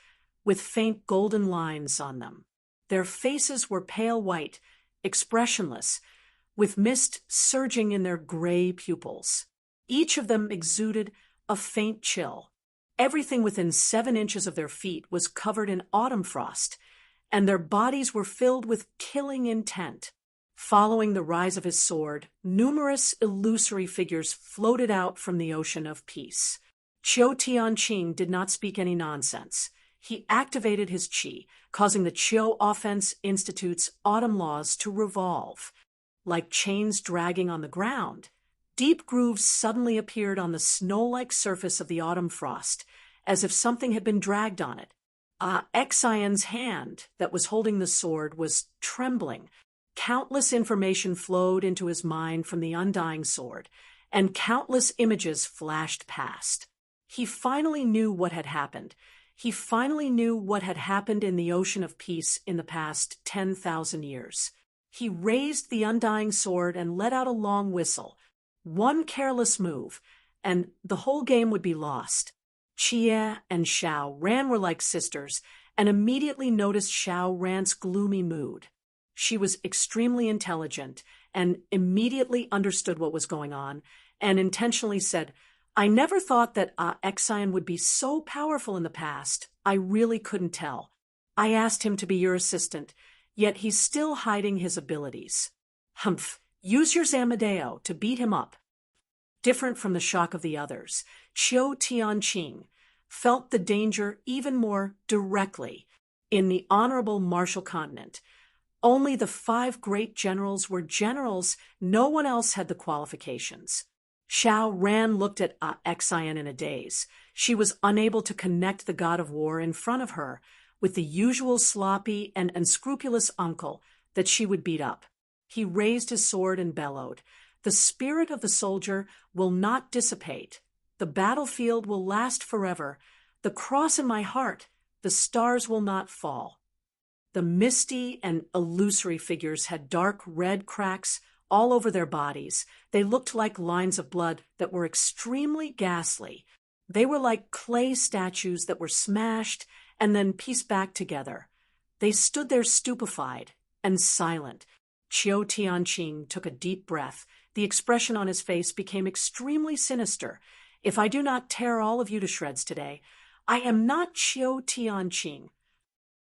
with faint golden lines on them. Their faces were pale white, expressionless, with mist surging in their gray pupils. Each of them exuded a faint chill. Everything within 7 inches of their feet was covered in autumn frost, and their bodies were filled with killing intent. Following the rise of his sword, numerous illusory figures floated out from the ocean of peace. Qiu Tianqing did not speak any nonsense. He activated his chi, causing the Chiu Offense Institute's autumn laws to revolve. Like chains dragging on the ground, deep grooves suddenly appeared on the snow-like surface of the autumn frost, as if something had been dragged on it. Exion's hand that was holding the sword was trembling. Countless information flowed into his mind from the undying sword, and countless images flashed past. He finally knew what had happened. He finally knew what had happened in the ocean of peace in the past 10,000 years. He raised the undying sword and let out a long whistle. One careless move, and the whole game would be lost. Chie and Xiao Ran were like sisters, and immediately noticed Xiao Ran's gloomy mood. She was extremely intelligent, and immediately understood what was going on, and intentionally said, "I never thought that Exion would be so powerful in the past. I really couldn't tell. I asked him to be your assistant, yet he's still hiding his abilities. Humph, use your Zamadeo to beat him up." Different from the shock of the others, Chiu Tianqing felt the danger even more directly. In the honorable martial continent, only the 5 great generals were generals. No one else had the qualifications. Xiao Ran looked at Exion in a daze. She was unable to connect the god of war in front of her with the usual sloppy and unscrupulous uncle that she would beat up. He raised his sword and bellowed, "The spirit of the soldier will not dissipate. The battlefield will last forever. The cross in my heart, the stars will not fall." The misty and illusory figures had dark red cracks all over their bodies. They looked like lines of blood that were extremely ghastly. They were like clay statues that were smashed and then pieced back together. They stood there stupefied and silent. Chiu Tianqing took a deep breath. The expression on his face became extremely sinister. "If I do not tear all of you to shreds today, I am not Chiu Tianqing."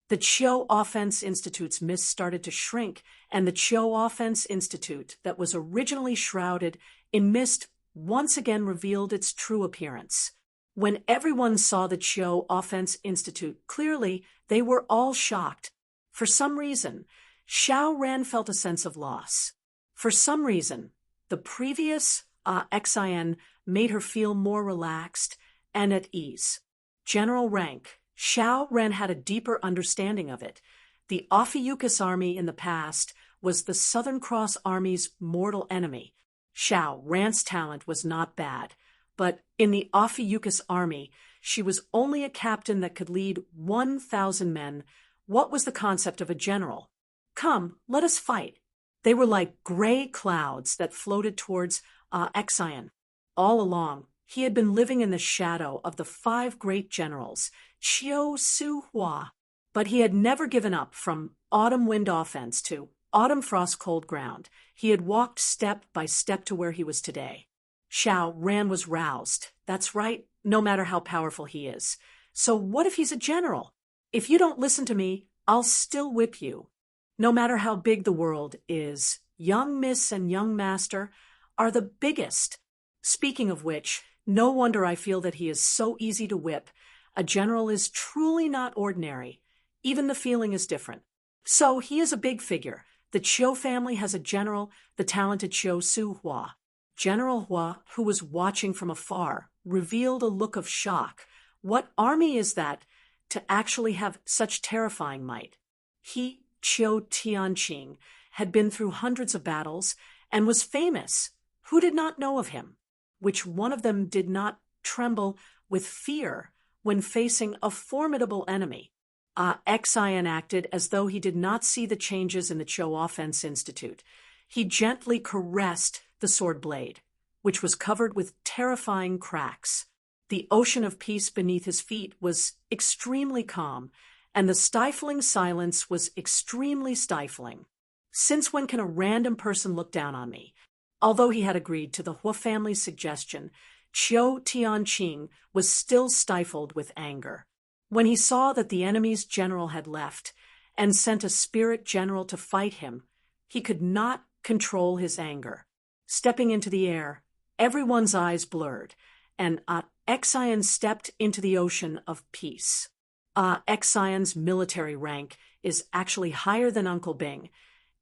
The Chiu Offense Institute's mist started to shrink, and the Chiu Offense Institute, that was originally shrouded in mist, once again revealed its true appearance. When everyone saw the Chiu Offense Institute clearly, they were all shocked. For some reason, Xiao Ran felt a sense of loss. For some reason, the previous Exion made her feel more relaxed and at ease. General rank. Xiao Ran had a deeper understanding of it. The Ophiuchus army in the past was the Southern Cross Army's mortal enemy. Xiao Ran's talent was not bad, but in the Ophiuchus army, she was only a captain that could lead 1,000 men. What was the concept of a general? "Come, let us fight." They were like gray clouds that floated towards Exion. All along, he had been living in the shadow of the 5 great generals, Chiu Su Hua, but he had never given up. From autumn wind offense to autumn frost cold ground, he had walked step by step to where he was today. Xiao Ran was roused. That's right, no matter how powerful he is. So what if he's a general? "If you don't listen to me, I'll still whip you." No matter how big the world is, young miss and young master are the biggest. Speaking of which, no wonder I feel that he is so easy to whip. A general is truly not ordinary. Even the feeling is different. So he is a big figure. The Chiu family has a general, the talented Chiu Su Hua. General Hua, who was watching from afar, revealed a look of shock. What army is that to actually have such terrifying might? He, Chiu Tianqing, had been through hundreds of battles and was famous. Who did not know of him? Which one of them did not tremble with fear when facing a formidable enemy? Exion acted as though he did not see the changes in the Chiu Offense Institute. He gently caressed the sword blade, which was covered with terrifying cracks. The ocean of peace beneath his feet was extremely calm, and the stifling silence was extremely stifling. Since when can a random person look down on me? Although he had agreed to the Hua family's suggestion, Chiu Tianqing was still stifled with anger. When he saw that the enemy's general had left and sent a spirit general to fight him, he could not control his anger. Stepping into the air, everyone's eyes blurred, and Exion stepped into the ocean of peace. Xion's military rank is actually higher than Uncle Bing.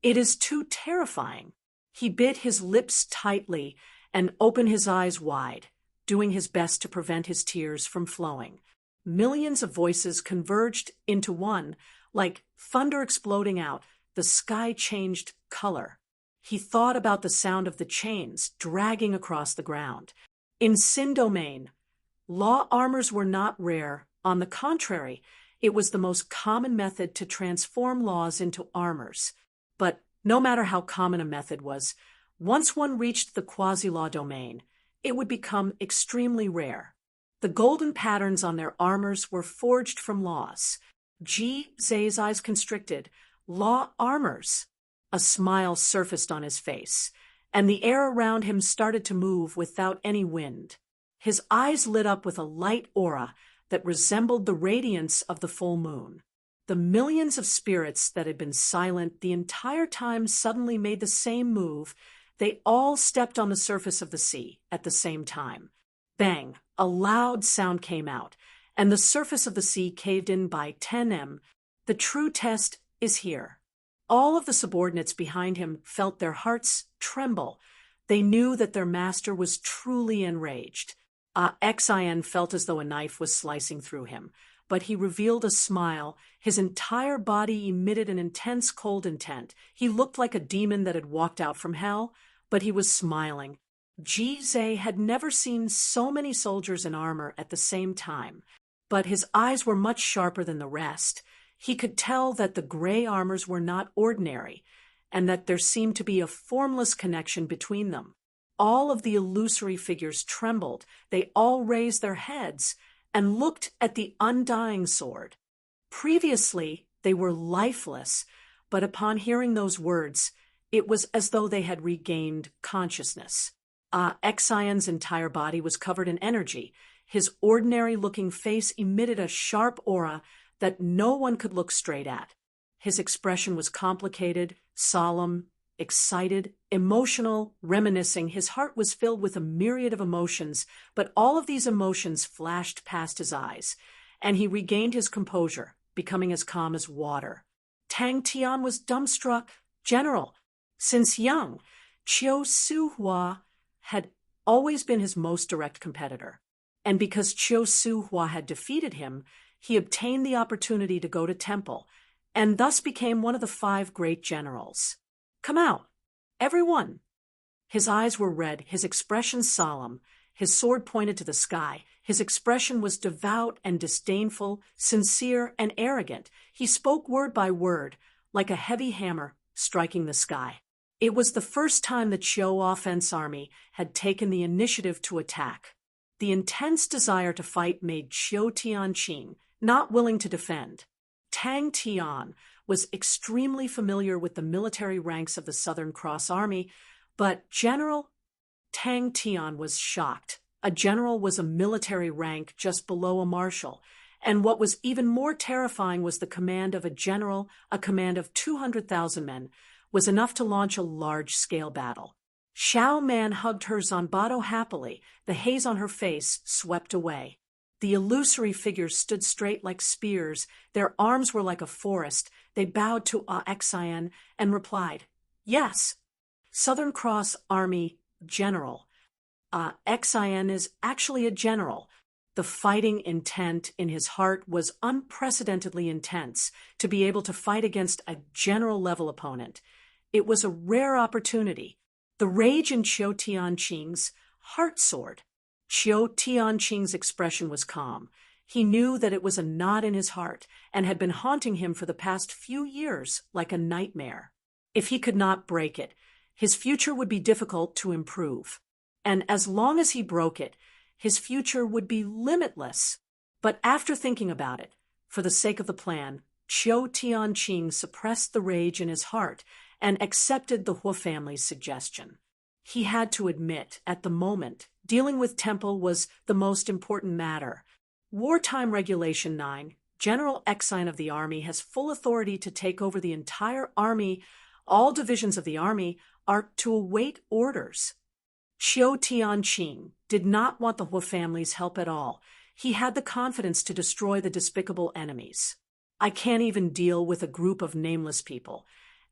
It is too terrifying. He bit his lips tightly and opened his eyes wide, doing his best to prevent his tears from flowing. Millions of voices converged into one, like thunder exploding out. The sky changed color. He thought about the sound of the chains dragging across the ground. In Sin Domain, law armors were not rare. On the contrary, it was the most common method to transform laws into armors. But no matter how common a method was, once one reached the quasi-law domain, it would become extremely rare. The golden patterns on their armors were forged from laws. Zay's eyes constricted. Law armors. A smile surfaced on his face, and the air around him started to move without any wind. His eyes lit up with a light aura that resembled the radiance of the full moon. The millions of spirits that had been silent the entire time suddenly made the same move. They all stepped on the surface of the sea at the same time. Bang! A loud sound came out, and the surface of the sea caved in by 10 m. The true test is here. All of the subordinates behind him felt their hearts tremble. They knew that their master was truly enraged. Xian felt as though a knife was slicing through him, but he revealed a smile. His entire body emitted an intense cold intent. He looked like a demon that had walked out from hell, but he was smiling. Zay had never seen so many soldiers in armor at the same time, but his eyes were much sharper than the rest. He could tell that the gray armors were not ordinary, and that there seemed to be a formless connection between them. All of the illusory figures trembled. They all raised their heads and looked at the undying sword. Previously, they were lifeless, but upon hearing those words, it was as though they had regained consciousness. Xion's entire body was covered in energy. His ordinary-looking face emitted a sharp aura that no one could look straight at. His expression was complicated, solemn, excited, emotional, reminiscing. His heart was filled with a myriad of emotions, but all of these emotions flashed past his eyes, and he regained his composure, becoming as calm as water. Tang Tian was dumbstruck. General, since young, Chiu Su-hua had always been his most direct competitor, and because Chiu Su-hua had defeated him, he obtained the opportunity to go to temple, and thus became one of the 5 great generals. Come out, everyone. His eyes were red, his expression solemn, his sword pointed to the sky. His expression was devout and disdainful, sincere and arrogant. He spoke word by word, like a heavy hammer striking the sky. It was the first time the Chiu Offense Army had taken the initiative to attack. The intense desire to fight made Chiu Tianqing not willing to defend. Tang Tian was extremely familiar with the military ranks of the Southern Cross Army, but General Tang Tian was shocked. A general was a military rank just below a marshal, and what was even more terrifying was the command of a general. A command of 200,000 men was enough to launch a large-scale battle. Xiao Man hugged her Zanbato happily. The haze on her face swept away. The illusory figures stood straight like spears. Their arms were like a forest. They bowed to Xian and replied, "Yes, Southern Cross Army General. Xian is actually a general." The fighting intent in his heart was unprecedentedly intense. To be able to fight against a general-level opponent, it was a rare opportunity. The rage in Chiu Tianqing's heart soared. Chiu Tianqing's expression was calm. He knew that it was a knot in his heart and had been haunting him for the past few years like a nightmare. If he could not break it, his future would be difficult to improve. And as long as he broke it, his future would be limitless. But after thinking about it, for the sake of the plan, Chiu Tianqing suppressed the rage in his heart and accepted the Hua family's suggestion. He had to admit, at the moment, dealing with temple was the most important matter. Wartime Regulation 9, General Xian of the Army has full authority to take over the entire army. All divisions of the army are to await orders. Chiu Tianqing did not want the Hua family's help at all. He had the confidence to destroy the despicable enemies. I can't even deal with a group of nameless people,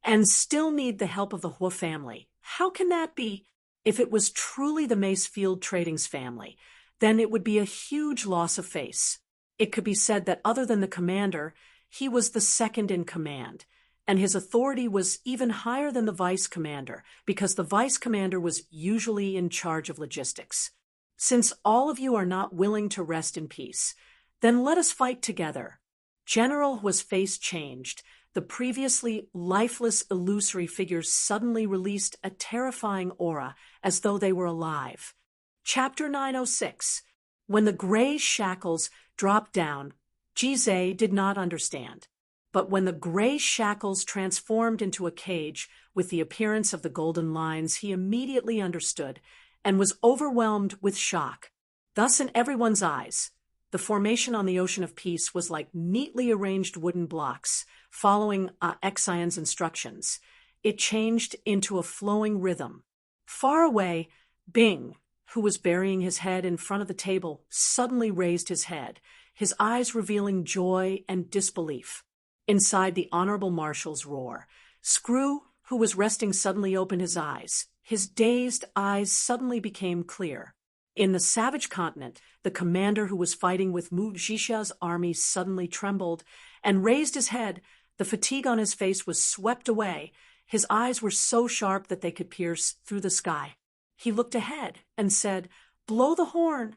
and still need the help of the Hua family. How can that be? If it was truly the Macefield Trading's family, then it would be a huge loss of face. It could be said that other than the commander, he was the second in command, and his authority was even higher than the vice commander, because the vice commander was usually in charge of logistics. Since all of you are not willing to rest in peace, then let us fight together. General Hua's face changed. The previously lifeless, illusory figures suddenly released a terrifying aura, as though they were alive. Chapter 906. When the gray shackles dropped down, Jizai did not understand. But when the gray shackles transformed into a cage with the appearance of the golden lines, he immediately understood and was overwhelmed with shock. Thus, in everyone's eyes, the formation on the Ocean of Peace was like neatly arranged wooden blocks, following Exion's instructions. It changed into a flowing rhythm. Far away, Bing, who was burying his head in front of the table, suddenly raised his head, his eyes revealing joy and disbelief. Inside, the Honorable Marshal's roar. Screw, who was resting, suddenly opened his eyes. His dazed eyes suddenly became clear. In the savage continent, the commander who was fighting with Mu Zhisha's army suddenly trembled and raised his head. The fatigue on his face was swept away. His eyes were so sharp that they could pierce through the sky. He looked ahead and said, "Blow the horn."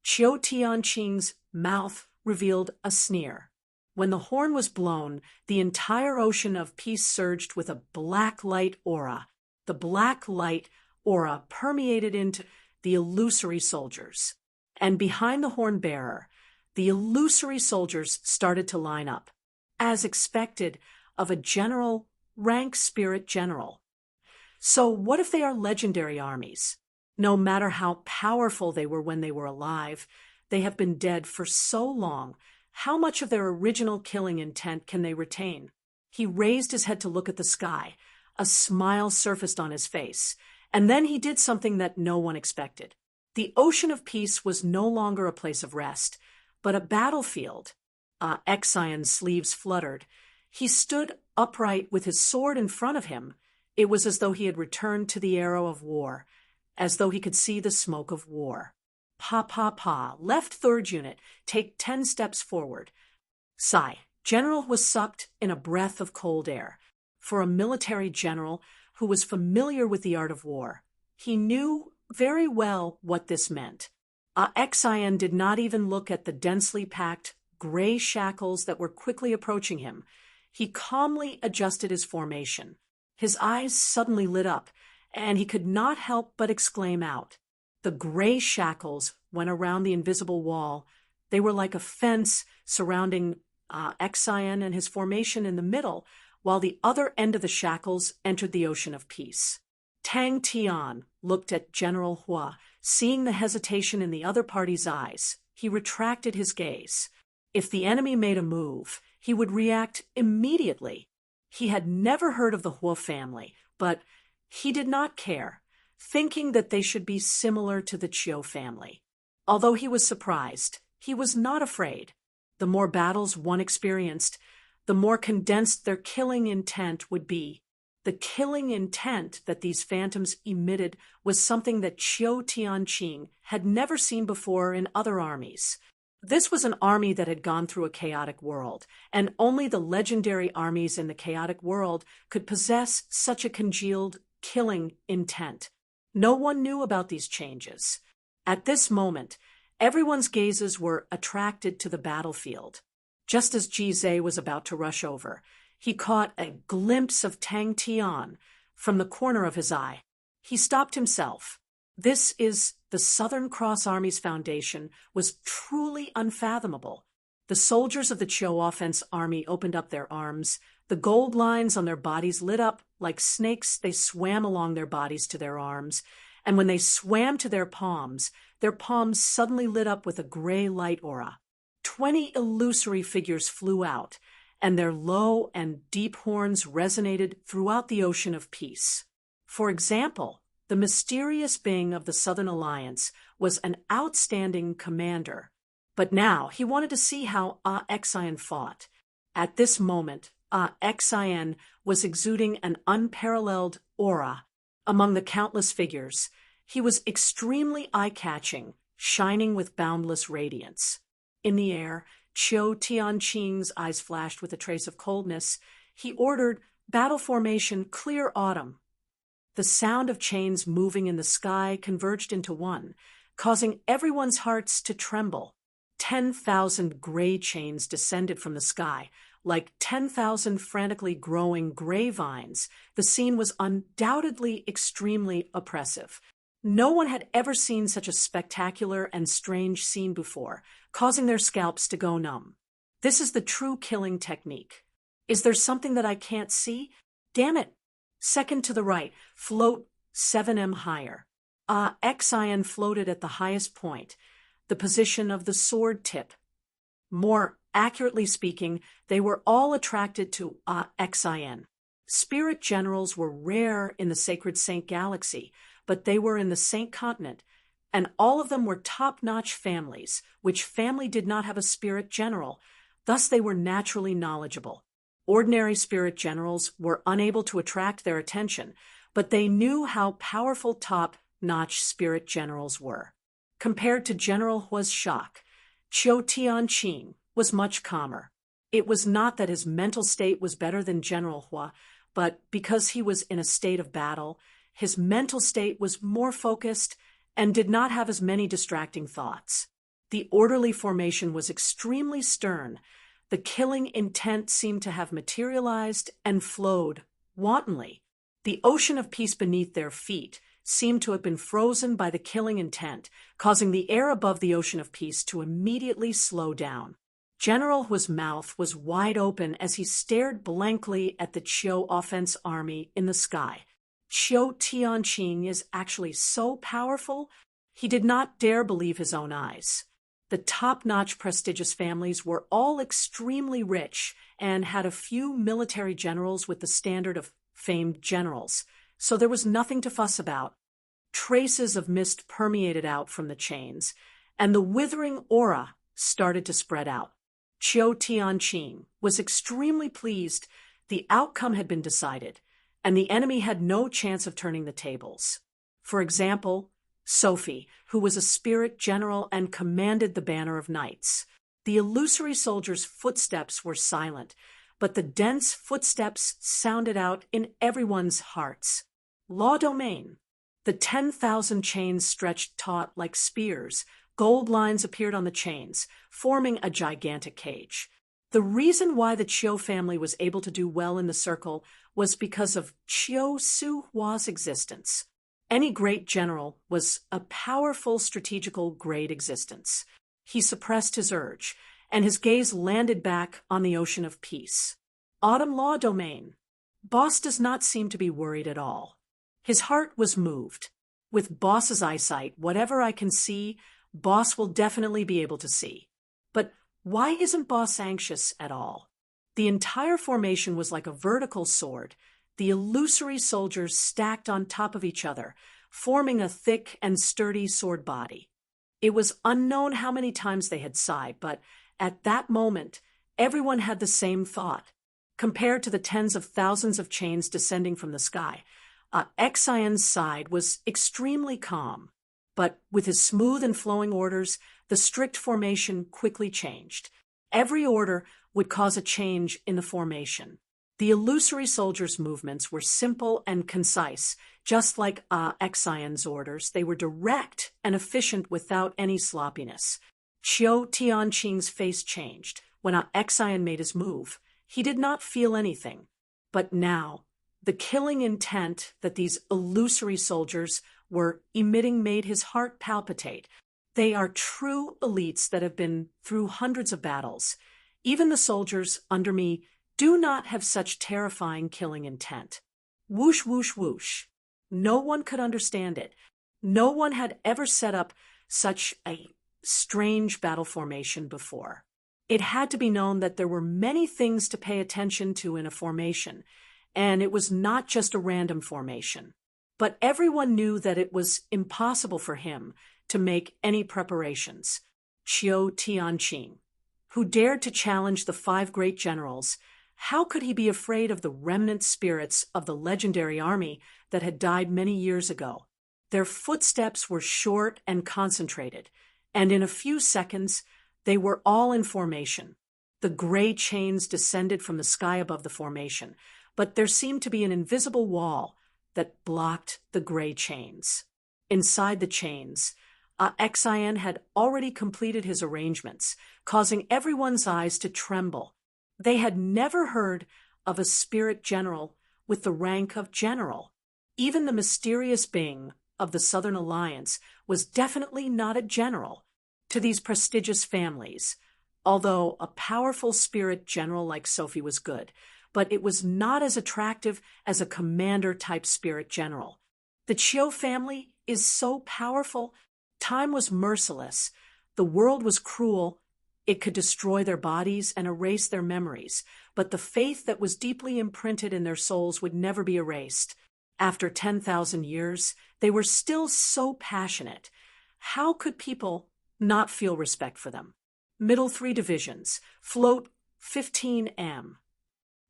Qiu Tianqing's mouth revealed a sneer. When the horn was blown, the entire Ocean of Peace surged with a black light aura. The black light aura permeated into the illusory soldiers. And behind the horn bearer, the illusory soldiers started to line up, as expected of a general, rank spirit general. So what if they are legendary armies? No matter how powerful they were when they were alive, they have been dead for so long. How much of their original killing intent can they retain? He raised his head to look at the sky. A smile surfaced on his face, and then he did something that no one expected. The Ocean of Peace was no longer a place of rest, but a battlefield. Exion's sleeves fluttered. He stood upright with his sword in front of him. It was as though he had returned to the era of war, as though he could see the smoke of war. Pa. Left third unit, take 10 steps forward. Sigh. General was sucked in a breath of cold air. For a military general who was familiar with the art of war, he knew very well what this meant. Exion did not even look at the densely packed gray shackles that were quickly approaching him. He calmly adjusted his formation. His eyes suddenly lit up, and he could not help but exclaim out. The gray shackles went around the invisible wall. They were like a fence surrounding Exion and his formation in the middle, while the other end of the shackles entered the Ocean of Peace. Tang Tian looked at General Hua. Seeing the hesitation in the other party's eyes, he retracted his gaze. If the enemy made a move, he would react immediately. He had never heard of the Hua family, but he did not care, thinking that they should be similar to the Qiu family. Although he was surprised, he was not afraid. The more battles one experienced, the more condensed their killing intent would be. The killing intent that these phantoms emitted was something that Qiu Tianqing had never seen before in other armies. This was an army that had gone through a chaotic world, and only the legendary armies in the chaotic world could possess such a congealed killing intent. No one knew about these changes. At this moment, everyone's gazes were attracted to the battlefield. Just as Jizai was about to rush over, he caught a glimpse of Tang Tian from the corner of his eye. He stopped himself. This is the Southern Cross Army's foundation was truly unfathomable. The soldiers of the Qiu Offense Army opened up their arms. The gold lines on their bodies lit up like snakes. They swam along their bodies to their arms, and when they swam to their palms suddenly lit up with a gray light aura. 20 illusory figures flew out, and their low and deep horns resonated throughout the Ocean of Peace. For example, the mysterious Bing of the Southern Alliance was an outstanding commander. But now he wanted to see how Xian fought. At this moment, Xian was exuding an unparalleled aura among the countless figures. He was extremely eye-catching, shining with boundless radiance. In the air, Qiu Tianqing's eyes flashed with a trace of coldness. He ordered, "Battle formation, clear autumn." The sound of chains moving in the sky converged into one, causing everyone's hearts to tremble. 10,000 gray chains descended from the sky, like 10,000 frantically growing gray vines. The scene was undoubtedly extremely oppressive. No one had ever seen such a spectacular and strange scene before, causing their scalps to go numb. This is the true killing technique. Is there something that I can't see? Damn it! Second to the right, float 7 m higher. Xian floated at the highest point, the position of the sword tip. More accurately speaking, they were all attracted to Xian. Spirit generals were rare in the Sacred Saint Galaxy, but they were in the Saint Continent, and all of them were top-notch families, which family did not have a spirit general. Thus they were naturally knowledgeable. Ordinary spirit generals were unable to attract their attention, but they knew how powerful top-notch spirit generals were. Compared to General Hua's shock, Qiu Tianqing was much calmer. It was not that his mental state was better than General Hua, but because he was in a state of battle, his mental state was more focused and did not have as many distracting thoughts. The orderly formation was extremely stern. The killing intent seemed to have materialized and flowed wantonly. The ocean of peace beneath their feet seemed to have been frozen by the killing intent, causing the air above the ocean of peace to immediately slow down. General Hua's mouth was wide open as he stared blankly at the Qiu offense army in the sky. Qiu Tianqing is actually so powerful, he did not dare believe his own eyes. The top-notch prestigious families were all extremely rich and had a few military generals with the standard of famed generals, so there was nothing to fuss about. Traces of mist permeated out from the chains, and the withering aura started to spread out. Qiu Tianqing was extremely pleased. The outcome had been decided, and the enemy had no chance of turning the tables. For example, Sophie, who was a spirit general and commanded the banner of knights. The illusory soldiers' footsteps were silent, but the dense footsteps sounded out in everyone's hearts. Law domain. The 10,000 chains stretched taut like spears. Gold lines appeared on the chains, forming a gigantic cage. The reason why the Qiu family was able to do well in the circle was because of Qiu Su Hua's existence. Any great general was a powerful strategical great existence. He suppressed his urge, and his gaze landed back on the ocean of peace. Autumn law domain. Boss does not seem to be worried at all. His heart was moved. With Boss's eyesight, whatever I can see, Boss will definitely be able to see. But why isn't Boss anxious at all? The entire formation was like a vertical sword, the illusory soldiers stacked on top of each other, forming a thick and sturdy sword body. It was unknown how many times they had sighed, but at that moment, everyone had the same thought. Compared to the tens of thousands of chains descending from the sky, Xian's side was extremely calm. But with his smooth and flowing orders, the strict formation quickly changed. Every order would cause a change in the formation. The illusory soldiers' movements were simple and concise, just like Xian's orders. They were direct and efficient without any sloppiness. Qiu Tianqing's face changed. When Xian made his move, he did not feel anything. But now, the killing intent that these illusory soldiers were emitting made his heart palpitate. They are true elites that have been through hundreds of battles. Even the soldiers under me do not have such terrifying killing intent. Whoosh, whoosh, whoosh. No one could understand it. No one had ever set up such a strange battle formation before. It had to be known that there were many things to pay attention to in a formation, and it was not just a random formation. But everyone knew that it was impossible for him to make any preparations. Qiu Tianqing, who dared to challenge the five great generals. How could he be afraid of the remnant spirits of the legendary army that had died many years ago? Their footsteps were short and concentrated, and in a few seconds they were all in formation. The gray chains descended from the sky above the formation, but there seemed to be an invisible wall that blocked the gray chains. Inside the chains, Xian had already completed his arrangements, causing everyone's eyes to tremble. They had never heard of a spirit general with the rank of general. Even the mysterious Bing of the Southern Alliance was definitely not a general to these prestigious families, although a powerful spirit general like Sophie was good, but it was not as attractive as a commander-type spirit general. The Qiu family is so powerful. Time was merciless. The world was cruel. It could destroy their bodies and erase their memories, but the faith that was deeply imprinted in their souls would never be erased. After 10,000 years, they were still so passionate. How could people not feel respect for them? Middle 3 divisions, float 15M.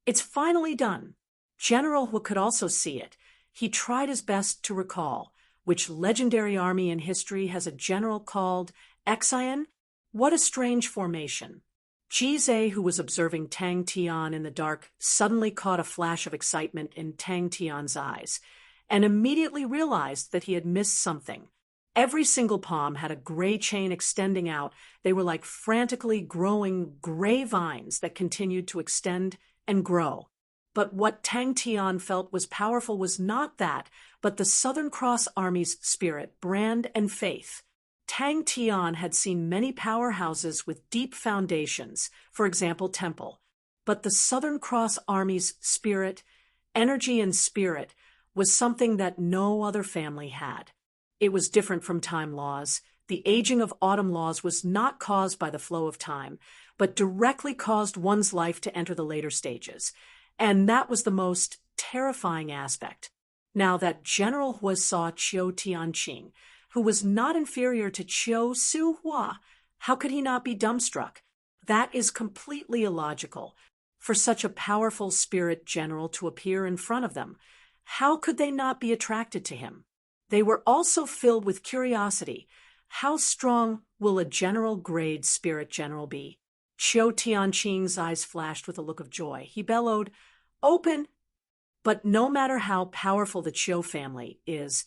It's finally done. General Hu could also see it. He tried his best to recall which legendary army in history has a general called Xian. What a strange formation. Jizhe, who was observing Tang Tian in the dark, suddenly caught a flash of excitement in Tang Tian's eyes and immediately realized that he had missed something. Every single palm had a gray chain extending out. They were like frantically growing gray vines that continued to extend and grow. But what Tang Tian felt was powerful was not that, but the Southern Cross Army's spirit, brand, and faith. Tang Tian had seen many powerhouses with deep foundations, for example, Temple. But the Southern Cross Army's spirit, energy and spirit, was something that no other family had. It was different from time laws. The aging of autumn laws was not caused by the flow of time, but directly caused one's life to enter the later stages. And that was the most terrifying aspect. Now that General Hu saw Qiu Tianqing, who was not inferior to Qiu Suhua, how could he not be dumbstruck? That is completely illogical. For such a powerful spirit general to appear in front of them, how could they not be attracted to him? They were also filled with curiosity. How strong will a general-grade spirit general be? Qiu Tianqing's eyes flashed with a look of joy. He bellowed, "Open!" But no matter how powerful the Qiu family is,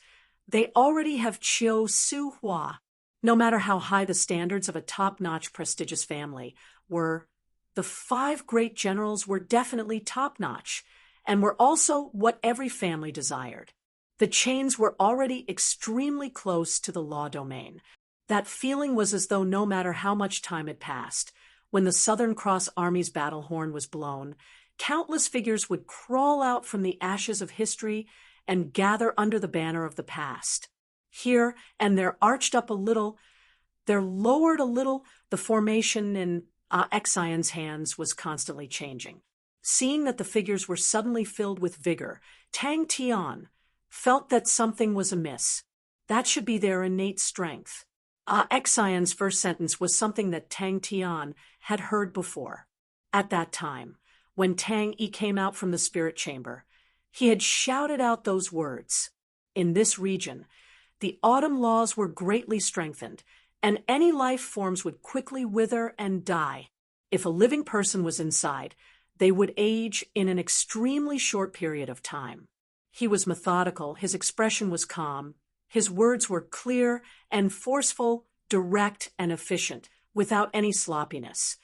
they already have Qiu Suhua. No matter how high the standards of a top-notch prestigious family were, the five great generals were definitely top-notch, and were also what every family desired. The chains were already extremely close to the law domain. That feeling was as though no matter how much time had passed, when the Southern Cross Army's battle horn was blown, countless figures would crawl out from the ashes of history and gather under the banner of the past. Here and there arched up a little, there lowered a little, the formation in Xian's hands was constantly changing. Seeing that the figures were suddenly filled with vigor, Tang Tian felt that something was amiss. That should be their innate strength. Xian's first sentence was something that Tang Tian had heard before. At that time, when Tang Yi came out from the spirit chamber, he had shouted out those words. In this region, the autumn laws were greatly strengthened, and any life forms would quickly wither and die. If a living person was inside, they would age in an extremely short period of time. He was methodical, his expression was calm, his words were clear and forceful, direct and efficient, without any sloppiness.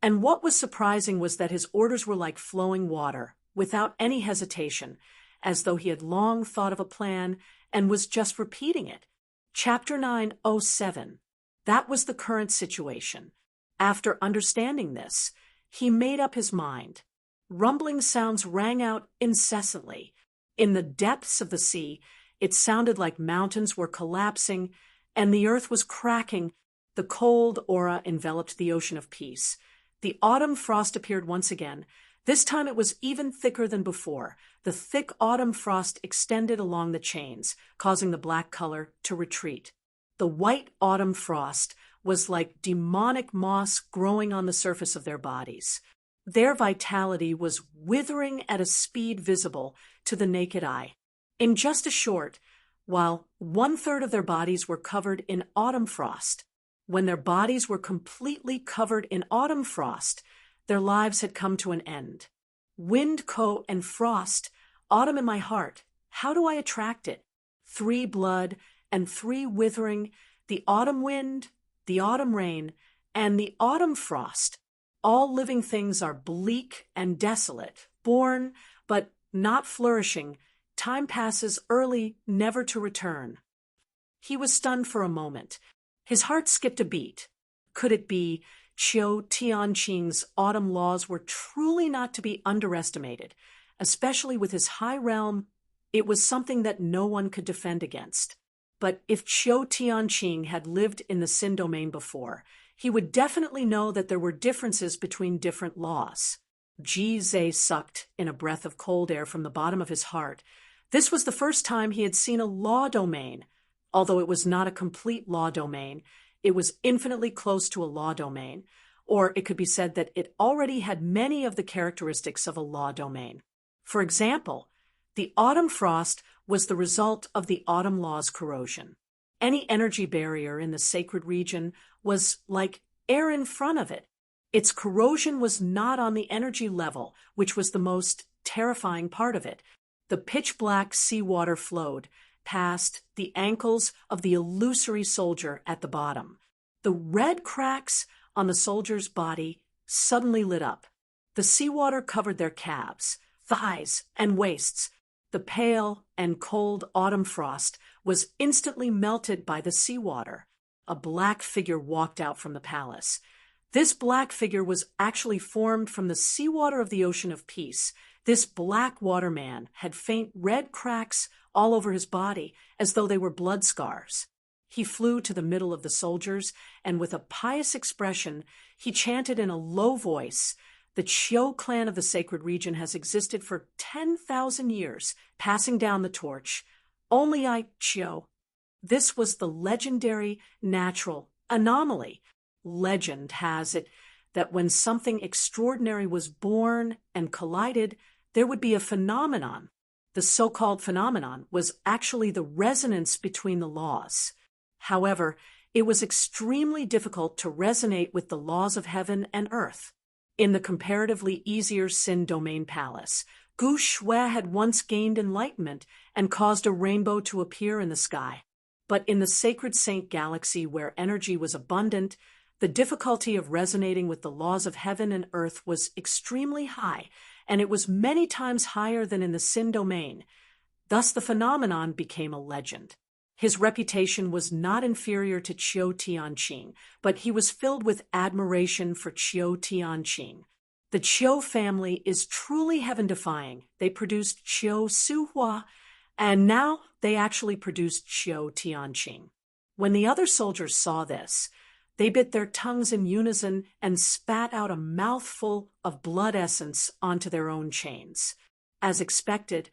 And what was surprising was that his orders were like flowing water, without any hesitation, as though he had long thought of a plan and was just repeating it. Chapter 907. That was the current situation. After understanding this, he made up his mind. Rumbling sounds rang out incessantly. In the depths of the sea, it sounded like mountains were collapsing and the earth was cracking. The cold aura enveloped the ocean of peace. The autumn frost appeared once again. This time it was even thicker than before. The thick autumn frost extended along the chains, causing the black color to retreat. The white autumn frost was like demonic moss growing on the surface of their bodies. Their vitality was withering at a speed visible to the naked eye. In just a short, while 1/3 of their bodies were covered in autumn frost, when their bodies were completely covered in autumn frost, their lives had come to an end. Wind, coat, and frost, autumn in my heart, how do I attract it? 3 blood and 3 withering, the autumn wind, the autumn rain, and the autumn frost. All living things are bleak and desolate, born, but not flourishing. Time passes early, never to return. He was stunned for a moment. His heart skipped a beat. Could it be Chiu Tianqing's autumn laws were truly not to be underestimated, especially with his high realm? It was something that no one could defend against. But if Chiu Tianqing had lived in the Sin domain before, he would definitely know that there were differences between different laws. Ji Zhe sucked in a breath of cold air from the bottom of his heart. This was the first time he had seen a law domain. Although it was not a complete law domain, it was infinitely close to a law domain, or it could be said that it already had many of the characteristics of a law domain. For example, the autumn frost was the result of the autumn law's corrosion. Any energy barrier in the sacred region was like air in front of it. Its corrosion was not on the energy level, which was the most terrifying part of it. The pitch-black seawater flowed past the ankles of the illusory soldier at the bottom. The red cracks on the soldier's body suddenly lit up. The seawater covered their calves, thighs, and waists. The pale and cold autumn frost was instantly melted by the seawater. A black figure walked out from the palace. This black figure was actually formed from the seawater of the Ocean of Peace. This black waterman had faint red cracks all over his body, as though they were blood scars. He flew to the middle of the soldiers, and with a pious expression, he chanted in a low voice, "The Chiu clan of the sacred region has existed for 10,000 years, passing down the torch. Only I, Chiu." This was the legendary natural anomaly. Legend has it that when something extraordinary was born and collided, there would be a phenomenon. The so-called phenomenon was actually the resonance between the laws. However, it was extremely difficult to resonate with the laws of heaven and earth. In the comparatively easier Sin domain palace, Gu Shui had once gained enlightenment and caused a rainbow to appear in the sky. But in the sacred saint galaxy where energy was abundant, the difficulty of resonating with the laws of heaven and earth was extremely high, and it was many times higher than in the Sin domain. Thus the phenomenon became a legend. His reputation was not inferior to Chiu Tianqing, but he was filled with admiration for Chiu Tianqing. The Chiu family is truly heaven-defying. They produced Chiu Suhua, and now they actually produced Chiu Tianqing. When the other soldiers saw this, they bit their tongues in unison and spat out a mouthful of blood essence onto their own chains. As expected,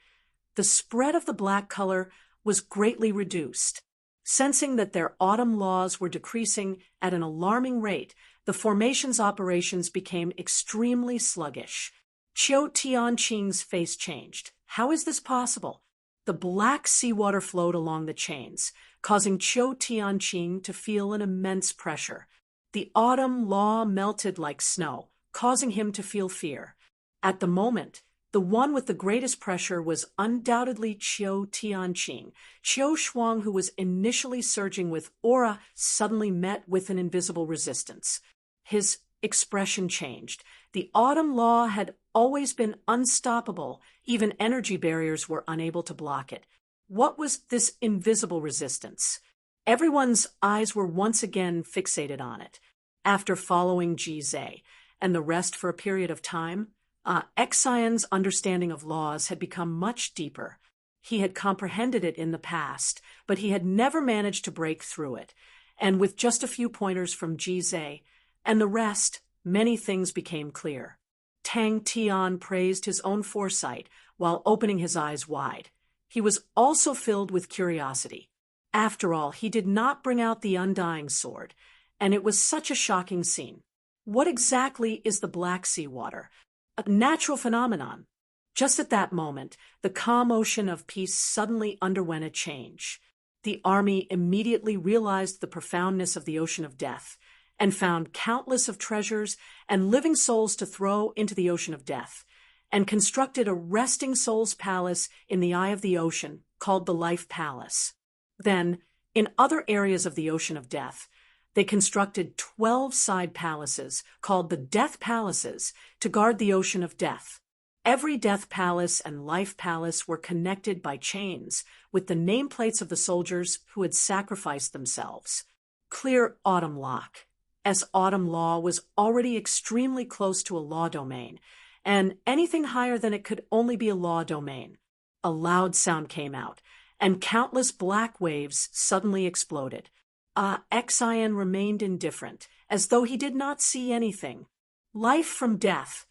the spread of the black color was greatly reduced. Sensing that their autumn laws were decreasing at an alarming rate, the formation's operations became extremely sluggish. Chiu Tianqing's face changed. How is this possible? The black seawater flowed along the chains, causing Chiu Tianqing to feel an immense pressure. The autumn law melted like snow, causing him to feel fear. At the moment, the one with the greatest pressure was undoubtedly Chiu Tianqing. Qiu Shuang, who was initially surging with aura, suddenly met with an invisible resistance. His expression changed. The autumn law had always been unstoppable. Even energy barriers were unable to block it. What was this invisible resistance? Everyone's eyes were once again fixated on it. After following Ji Zhe and the rest for a period of time, Xion's understanding of laws had become much deeper. He had comprehended it in the past, but he had never managed to break through it. And with just a few pointers from Ji Zhe and the rest, many things became clear. Tang Tian praised his own foresight while opening his eyes wide. He was also filled with curiosity. After all, he did not bring out the undying sword, and it was such a shocking scene. What exactly is the Black Sea water? A natural phenomenon. Just at that moment, the calm ocean of peace suddenly underwent a change. The army immediately realized the profoundness of the ocean of death and found countless of treasures and living souls to throw into the ocean of death, and constructed a resting souls palace in the eye of the ocean called the Life Palace. Then, in other areas of the ocean of death, they constructed 12 side palaces called the Death Palaces to guard the ocean of death. Every Death Palace and Life Palace were connected by chains with the nameplates of the soldiers who had sacrificed themselves. Clear Autumn Lock, as Autumn Law was already extremely close to a law domain, and anything higher than it could only be a law domain. A loud sound came out, and countless black waves suddenly exploded. Exian remained indifferent, as though he did not see anything. Life from death.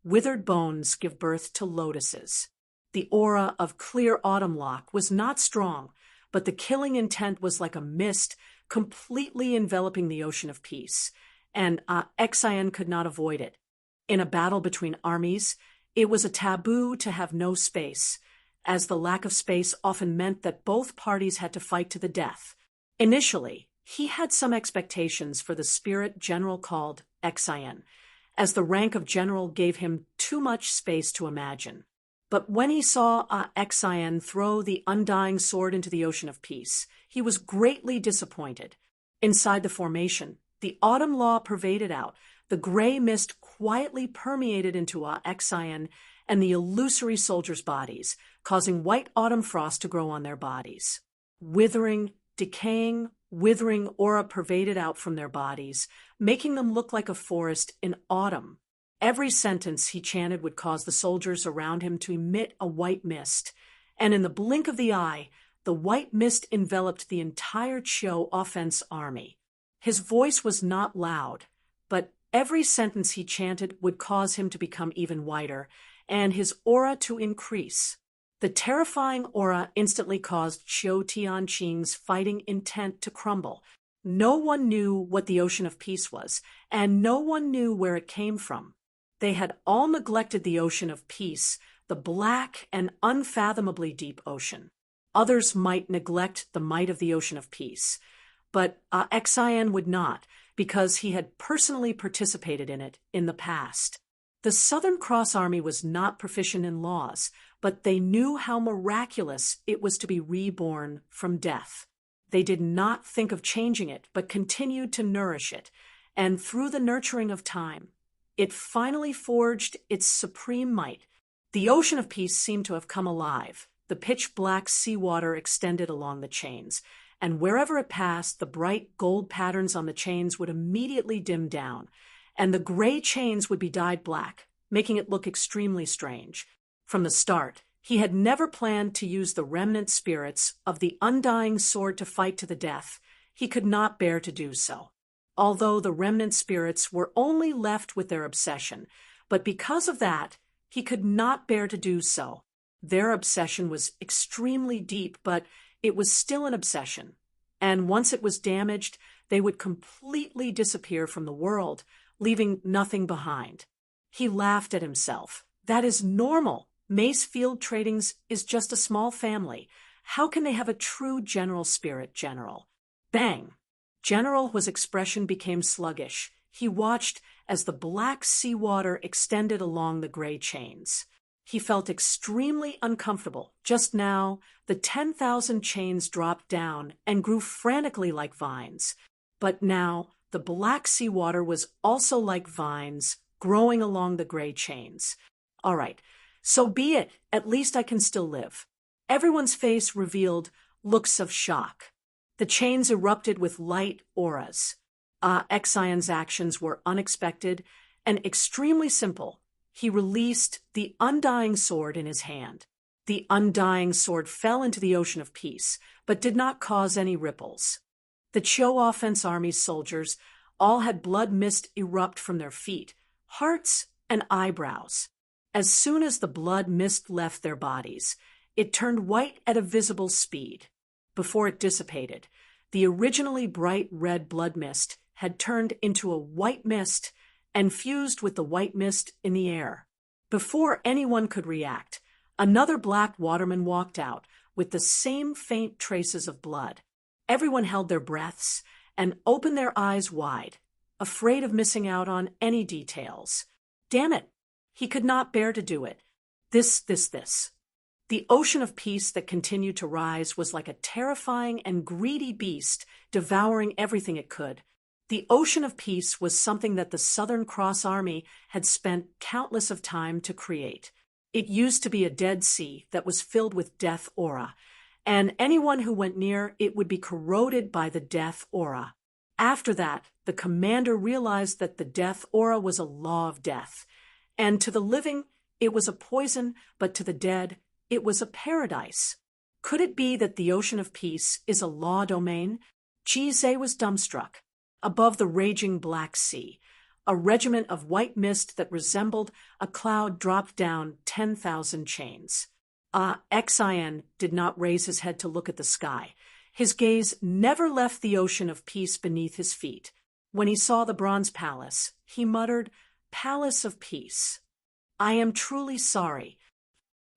Withered bones give birth to lotuses. The aura of Clear Autumn Lock was not strong, but the killing intent was like a mist completely enveloping the ocean of peace, and Exian could not avoid it. In a battle between armies, it was a taboo to have no space, as the lack of space often meant that both parties had to fight to the death. Initially, he had some expectations for the spirit general called Exian, as the rank of general gave him too much space to imagine. But when he saw Exian throw the undying sword into the ocean of peace, he was greatly disappointed. Inside the formation, the autumn law pervaded out. The gray mist quietly permeated into Exian and the illusory soldiers' bodies, causing white autumn frost to grow on their bodies. Withering, decaying, withering aura pervaded out from their bodies, making them look like a forest in autumn. Every sentence he chanted would cause the soldiers around him to emit a white mist, and in the blink of the eye, the white mist enveloped the entire Chio offense army. His voice was not loud, but every sentence he chanted would cause him to become even whiter, and his aura to increase. The terrifying aura instantly caused Chio Tianqing's fighting intent to crumble. No one knew what the ocean of peace was, and no one knew where it came from. They had all neglected the ocean of peace, the black and unfathomably deep ocean. Others might neglect the might of the ocean of peace, but Exian would not, because he had personally participated in it in the past. The Southern Cross Army was not proficient in laws, but they knew how miraculous it was to be reborn from death. They did not think of changing it, but continued to nourish it, and through the nurturing of time, it finally forged its supreme might. The ocean of peace seemed to have come alive. The pitch-black seawater extended along the chains, and wherever it passed, the bright gold patterns on the chains would immediately dim down, and the gray chains would be dyed black, making it look extremely strange. From the start, he had never planned to use the remnant spirits of the undying sword to fight to the death. He could not bear to do so. Although the remnant spirits were only left with their obsession, but because of that, he could not bear to do so. Their obsession was extremely deep, but it was still an obsession, and once it was damaged, they would completely disappear from the world, leaving nothing behind. He laughed at himself. That is normal. Mace Field Tradings is just a small family. How can they have a true general spirit, General? Bang! General's expression became sluggish. He watched as the black seawater extended along the gray chains. He felt extremely uncomfortable. Just now, the 10,000 chains dropped down and grew frantically like vines. But now, the black seawater was also like vines, growing along the gray chains. All right, so be it. At least I can still live. Everyone's face revealed looks of shock. The chains erupted with light auras. Exian's actions were unexpected and extremely simple. He released the undying sword in his hand. The undying sword fell into the ocean of peace, but did not cause any ripples. The Chio Offense Army's soldiers all had blood mist erupt from their feet, hearts, and eyebrows. As soon as the blood mist left their bodies, it turned white at a visible speed. Before it dissipated, the originally bright red blood mist had turned into a white mist and fused with the white mist in the air. Before anyone could react, another black waterman walked out with the same faint traces of blood. Everyone held their breaths and opened their eyes wide, afraid of missing out on any details. Damn it! He could not bear to do it. This. The ocean of peace that continued to rise was like a terrifying and greedy beast devouring everything it could. The ocean of peace was something that the Southern Cross Army had spent countless of time to create. It used to be a dead sea that was filled with death aura, and anyone who went near it would be corroded by the death aura. After that, the commander realized that the death aura was a law of death, and to the living, it was a poison, but to the dead, it was a paradise. Could it be that the ocean of peace is a law domain? Chise was dumbstruck. Above the raging Black Sea, a regiment of white mist that resembled a cloud dropped down 10,000 chains. Xin did not raise his head to look at the sky. His gaze never left the ocean of peace beneath his feet. When he saw the bronze palace, he muttered, "Palace of Peace. I am truly sorry."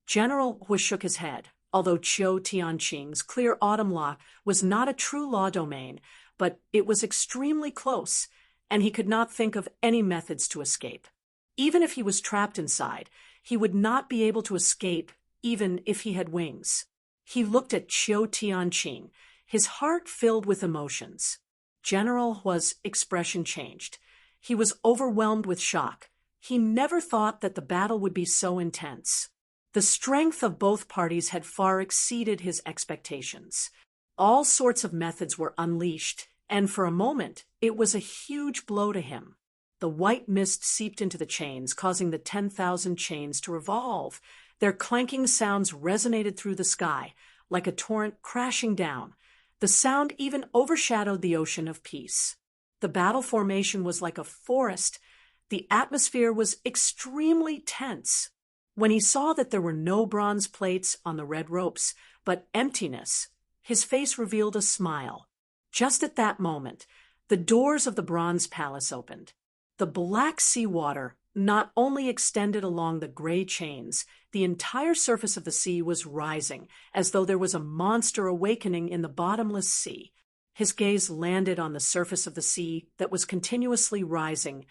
General Hui shook his head. Although Qiu Tianqing's clear autumn law was not a true law domain, but it was extremely close, and he could not think of any methods to escape. Even if he was trapped inside, he would not be able to escape even if he had wings. He looked at Qiu Tianqing, his heart filled with emotions. General Hua's expression changed. He was overwhelmed with shock. He never thought that the battle would be so intense. The strength of both parties had far exceeded his expectations. All sorts of methods were unleashed, and for a moment, it was a huge blow to him. The white mist seeped into the chains, causing the 10,000 chains to revolve. Their clanking sounds resonated through the sky, like a torrent crashing down. The sound even overshadowed the ocean of peace. The battle formation was like a forest. The atmosphere was extremely tense. When he saw that there were no bronze plates on the red ropes, but emptiness, his face revealed a smile. Just at that moment, the doors of the bronze palace opened. The black sea water not only extended along the gray chains, the entire surface of the sea was rising, as though there was a monster awakening in the bottomless sea. His gaze landed on the surface of the sea that was continuously rising.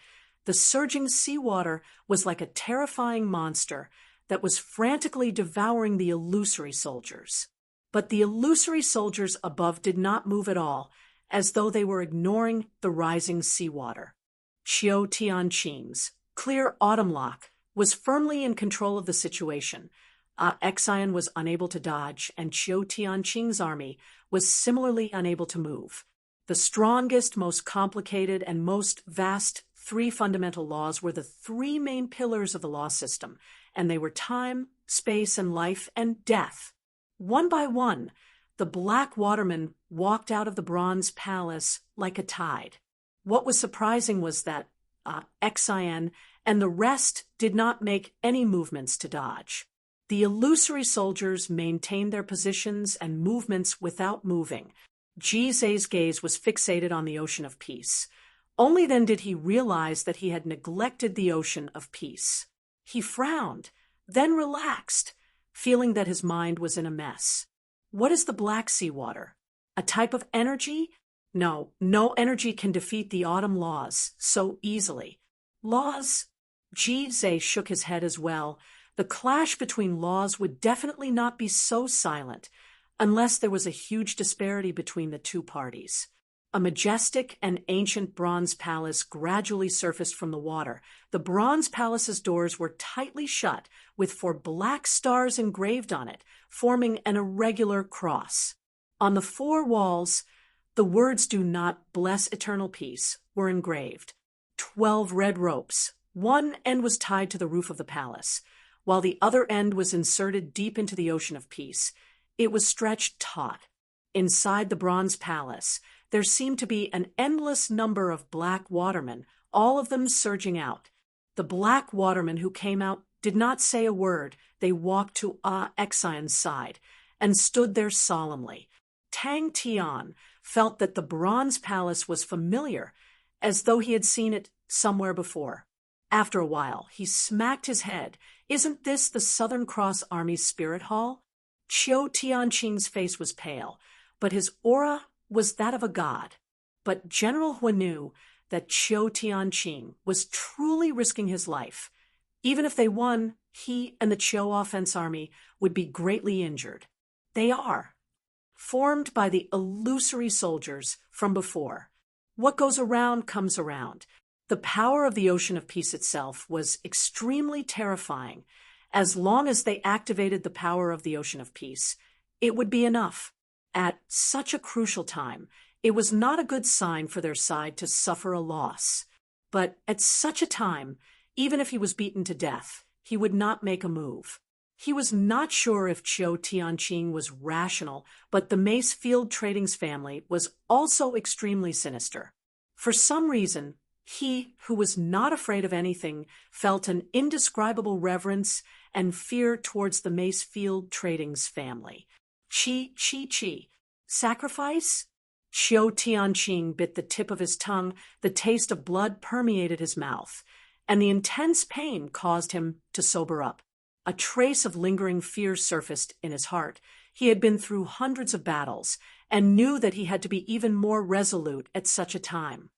The surging seawater was like a terrifying monster that was frantically devouring the illusory soldiers. But the illusory soldiers above did not move at all, as though they were ignoring the rising seawater. Qiu Tianqing's clear autumn lock was firmly in control of the situation. Xin was unable to dodge, and Qiu Tianqing's army was similarly unable to move. The strongest, most complicated, and most vast three fundamental laws were the three main pillars of the law system, and they were time, space, and life and death. One by one, the black watermen walked out of the bronze palace like a tide. What was surprising was that Xin and the rest did not make any movements to dodge. The illusory soldiers maintained their positions and movements without moving. Jize's gaze was fixated on the ocean of peace. Only then did he realize that he had neglected the ocean of peace. He frowned, then relaxed, feeling that his mind was in a mess. What is the black sea water? A type of energy? No energy can defeat the autumn laws so easily. Laws? Jize shook his head as well. The clash between laws would definitely not be so silent unless there was a huge disparity between the two parties. A majestic and ancient bronze palace gradually surfaced from the water. The bronze palace's doors were tightly shut, with 4 black stars engraved on it, forming an irregular cross. On the 4 walls, the words "Do not bless eternal peace" were engraved. 12 red ropes. One end was tied to the roof of the palace, while the other end was inserted deep into the ocean of peace. It was stretched taut. Inside the bronze palace, there seemed to be an endless number of black watermen, all of them surging out. The black watermen who came out did not say a word. They walked to Xion's side and stood there solemnly. Tang Tian felt that the bronze palace was familiar, as though he had seen it somewhere before. After a while, he smacked his head. "Isn't this the Southern Cross Army's spirit hall?" Chiu Tianqing's face was pale, but his aura was that of a god. But General Hu knew that Chiu Tianqing was truly risking his life. Even if they won, he and the Chiu Offense Army would be greatly injured. They are formed by the illusory soldiers from before. What goes around comes around. The power of the Ocean of Peace itself was extremely terrifying. As long as they activated the power of the Ocean of Peace, it would be enough. At such a crucial time, it was not a good sign for their side to suffer a loss. But at such a time, even if he was beaten to death, he would not make a move. He was not sure if Chiu Tianqing was rational, but the Mace Field Trading's family was also extremely sinister. For some reason, he, who was not afraid of anything, felt an indescribable reverence and fear towards the Mace Field Trading's family. Chi. Sacrifice? Chiu Tianqing bit the tip of his tongue, the taste of blood permeated his mouth, and the intense pain caused him to sober up. A trace of lingering fear surfaced in his heart. He had been through hundreds of battles and knew that he had to be even more resolute at such a time.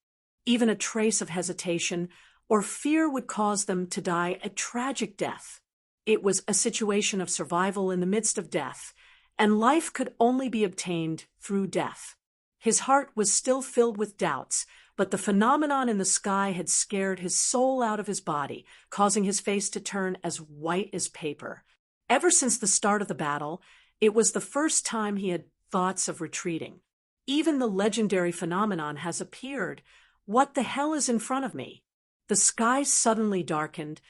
Even a trace of hesitation or fear would cause them to die a tragic death. It was a situation of survival in the midst of death, and life could only be obtained through death. His heart was still filled with doubts, but the phenomenon in the sky had scared his soul out of his body, causing his face to turn as white as paper. Ever since the start of the battle, it was the first time he had thoughts of retreating. Even the legendary phenomenon has appeared. What the hell is in front of me? The sky suddenly darkened.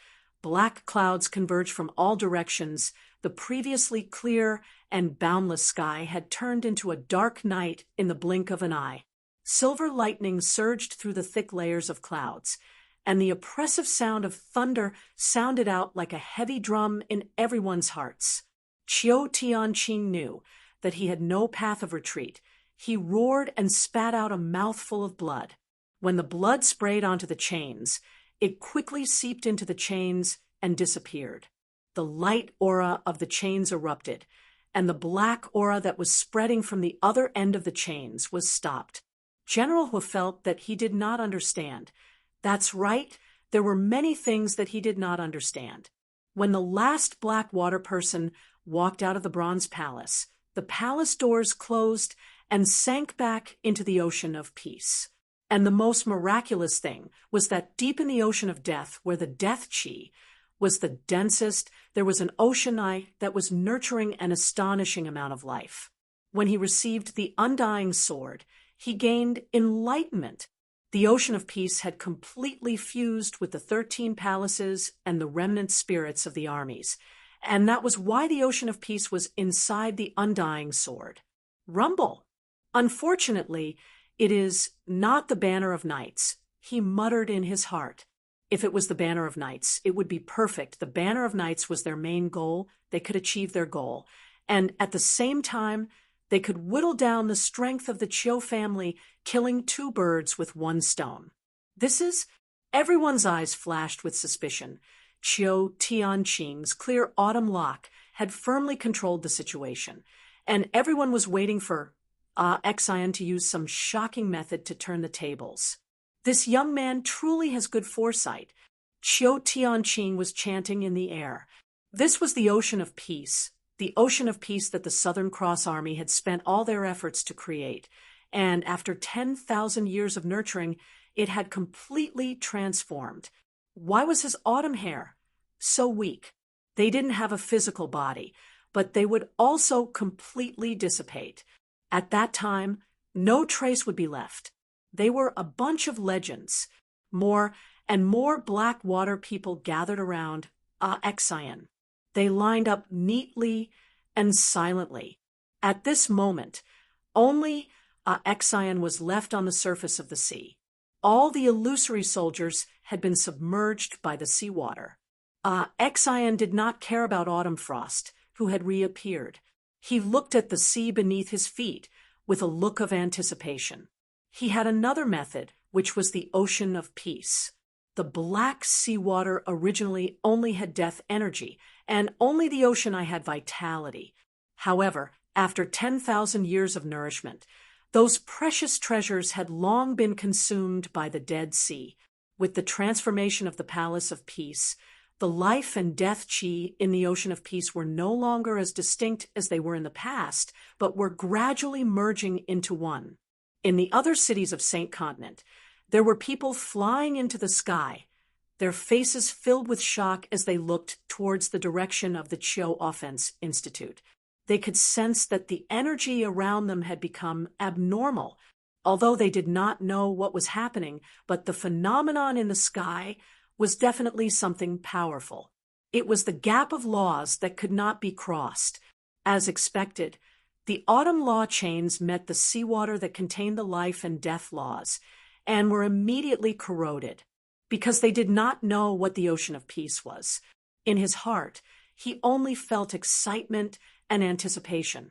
Black clouds converged from all directions. The previously clear and boundless sky had turned into a dark night in the blink of an eye. Silver lightning surged through the thick layers of clouds, and the oppressive sound of thunder sounded out like a heavy drum in everyone's hearts. Chiu Tianqing knew that he had no path of retreat. He roared and spat out a mouthful of blood. When the blood sprayed onto the chains, it quickly seeped into the chains and disappeared. The light aura of the chains erupted, and the black aura that was spreading from the other end of the chains was stopped. General Hu felt that he did not understand. That's right, there were many things that he did not understand. When the last black water person walked out of the Bronze Palace, the palace doors closed and sank back into the Ocean of Peace. And the most miraculous thing was that deep in the Ocean of Death, where the Death Chi was the densest, there was an ocean eye that was nurturing an astonishing amount of life. When he received the Undying Sword, he gained enlightenment. The Ocean of Peace had completely fused with the 13 palaces and the remnant spirits of the armies, and that was why the Ocean of Peace was inside the Undying Sword. Rumble. Unfortunately, it is not the Banner of Knights, he muttered in his heart. If it was the Banner of Knights, it would be perfect. The Banner of Knights was their main goal. They could achieve their goal. And at the same time, they could whittle down the strength of the Chiu family, killing 2 birds with 1 stone. Everyone's eyes flashed with suspicion. Chiu Tianqing's clear autumn lock had firmly controlled the situation, and everyone was waiting for Xian to use some shocking method to turn the tables. This young man truly has good foresight. Chiu Tianqing was chanting in the air. This was the Ocean of Peace, the Ocean of Peace that the Southern Cross Army had spent all their efforts to create, and after 10,000 years of nurturing, it had completely transformed. Why was his autumn hair so weak? They didn't have a physical body, but they would also completely dissipate. At that time, no trace would be left. They were a bunch of legends. More and more black water people gathered around Xian. They lined up neatly and silently. At this moment, only Xian was left on the surface of the sea. All the illusory soldiers had been submerged by the seawater. Xian did not care about Autumn Frost, who had reappeared. He looked at the sea beneath his feet with a look of anticipation. He had another method which was the ocean of peace. The black seawater originally only had death energy, and only the ocean I had vitality. However, after 10,000 years of nourishment, those precious treasures had long been consumed by the Dead Sea. With the transformation of the Palace of Peace, the life and death chi in the Ocean of Peace were no longer as distinct as they were in the past, but were gradually merging into one. In the other cities of Saint Continent, there were people flying into the sky, their faces filled with shock as they looked towards the direction of the Chiu Offense Institute. They could sense that the energy around them had become abnormal, although they did not know what was happening, but the phenomenon in the sky was definitely something powerful. It was the gap of laws that could not be crossed. As expected, the autumn law chains met the seawater that contained the life and death laws, and were immediately corroded, because they did not know what the Ocean of Peace was. In his heart, he only felt excitement and anticipation.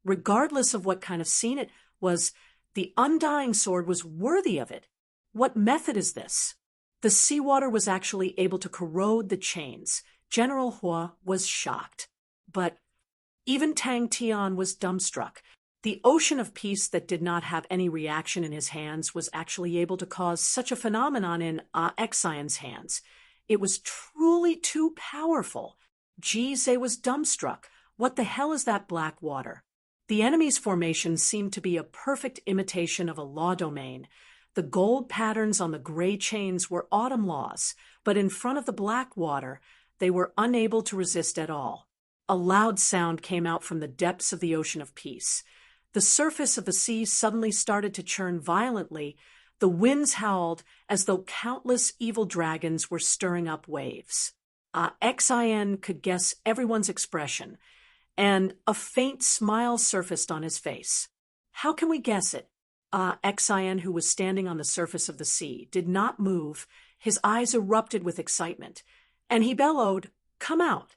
Regardless of what kind of scene it was, the undying sword was worthy of it. What method is this? The seawater was actually able to corrode the chains. General Hua was shocked. But even Tang Tian was dumbstruck. The Ocean of Peace that did not have any reaction in his hands was actually able to cause such a phenomenon in Xian's hands. It was truly too powerful. Ji Zhe was dumbstruck. What the hell is that black water? The enemy's formation seemed to be a perfect imitation of a law domain. The gold patterns on the gray chains were autumn laws, but in front of the black water, they were unable to resist at all. A loud sound came out from the depths of the Ocean of Peace. The surface of the sea suddenly started to churn violently. The winds howled as though countless evil dragons were stirring up waves. Xin could guess everyone's expression, and a faint smile surfaced on his face. How can we guess it? Xin, who was standing on the surface of the sea, did not move. His eyes erupted with excitement, and he bellowed, "Come out!"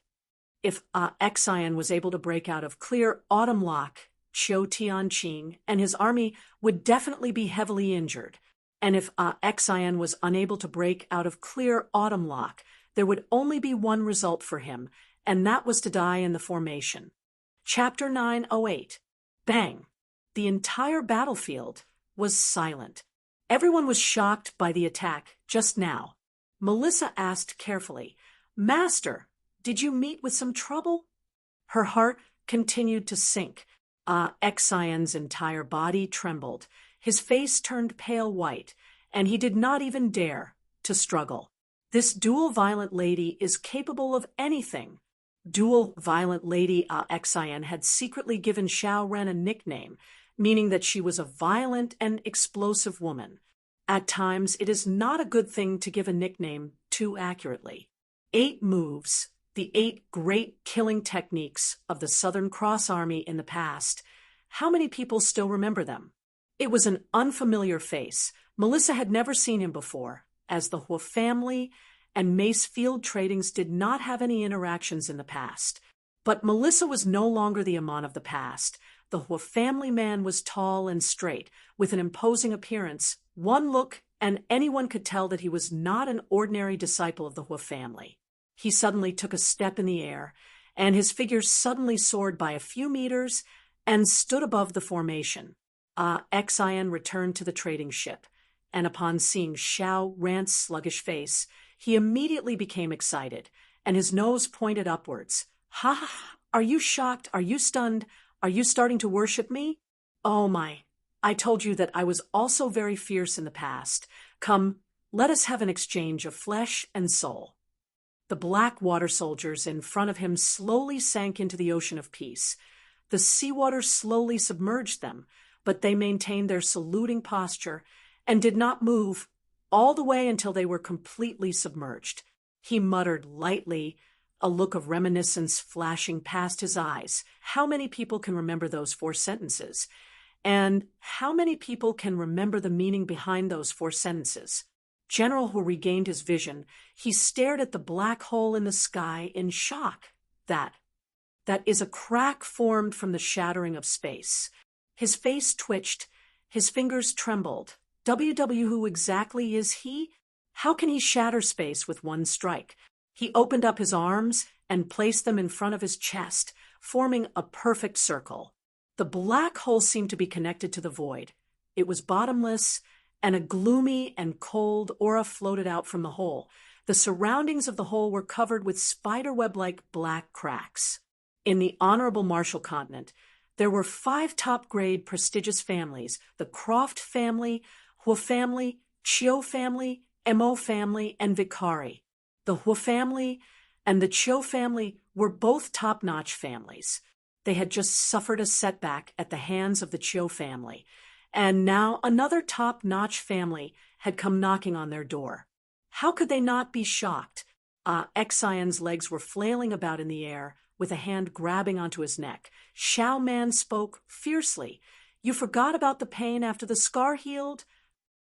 If Xin was able to break out of clear autumn lock, Qiu Tianqing and his army would definitely be heavily injured. And if Xin was unable to break out of clear autumn lock, there would only be one result for him, and that was to die in the formation. Chapter 908. Bang! The entire battlefield was silent. Everyone was shocked by the attack just now. Melissa asked carefully, "Master, did you meet with some trouble?" Her heart continued to sink. Xion's entire body trembled. His face turned pale white, and he did not even dare to struggle. This dual violent lady is capable of anything. Dual violent lady Xian had secretly given Xiao Ren a nickname, meaning that she was a violent and explosive woman. At times, it is not a good thing to give a nickname too accurately. 8 moves, the 8 great killing techniques of the Southern Cross Army in the past. How many people still remember them? It was an unfamiliar face. Melissa had never seen him before, as the Hua family and Mace Field Tradings did not have any interactions in the past. But Melissa was no longer the Amon of the past. The Hua family man was tall and straight, with an imposing appearance. One look, and anyone could tell that he was not an ordinary disciple of the Hua family. He suddenly took a step in the air, and his figure suddenly soared by a few meters and stood above the formation. Xian returned to the trading ship, and upon seeing Xiao Ran's sluggish face, he immediately became excited, and his nose pointed upwards. "Ha! Are you shocked? Are you stunned? Are you starting to worship me? Oh my, I told you that I was also very fierce in the past. Come, let us have an exchange of flesh and soul." The black water soldiers in front of him slowly sank into the Ocean of Peace. The seawater slowly submerged them, but they maintained their saluting posture and did not move all the way until they were completely submerged. He muttered lightly, a look of reminiscence flashing past his eyes. How many people can remember those 4 sentences? And how many people can remember the meaning behind those 4 sentences? General Hu regained his vision. He stared at the black hole in the sky in shock. That is a crack formed from the shattering of space. His face twitched, his fingers trembled. Who exactly is he? How can he shatter space with one strike? He opened up his arms and placed them in front of his chest, forming a perfect circle. The black hole seemed to be connected to the void. It was bottomless, and a gloomy and cold aura floated out from the hole. The surroundings of the hole were covered with spiderweb-like black cracks. In the Honorable Marshall Continent, there were 5 top-grade prestigious families: the Croft family, Hua family, Chiu family, Mo family, and Vicari. The Hua family and the Chiu family were both top-notch families. They had just suffered a setback at the hands of the Chiu family, and now another top-notch family had come knocking on their door. How could they not be shocked? Xion's legs were flailing about in the air, with a hand grabbing onto his neck. Xiao Man spoke fiercely. "You forgot about the pain after the scar healed?"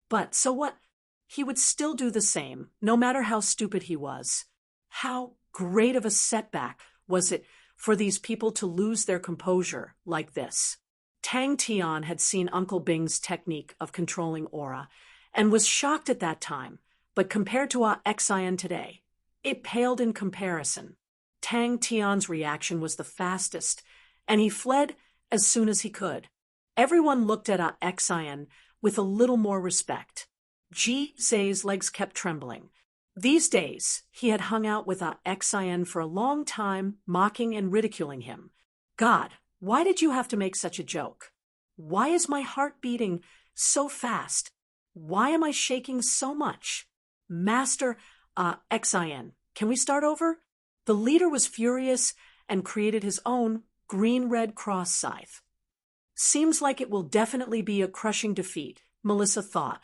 But so what? He would still do the same, no matter how stupid he was. How great of a setback was it for these people to lose their composure like this? Tang Tian had seen Uncle Bing's technique of controlling aura, and was shocked at that time, but compared to Xian today, it paled in comparison. Tang Tian's reaction was the fastest, and he fled as soon as he could. Everyone looked at Xian with a little more respect. Ji Zhe's legs kept trembling. These days, he had hung out with Xian for a long time, mocking and ridiculing him. God, why did you have to make such a joke? Why is my heart beating so fast? Why am I shaking so much? Master Xian, can we start over? The leader was furious and created his own green-red cross scythe. Seems like it will definitely be a crushing defeat, Melissa thought.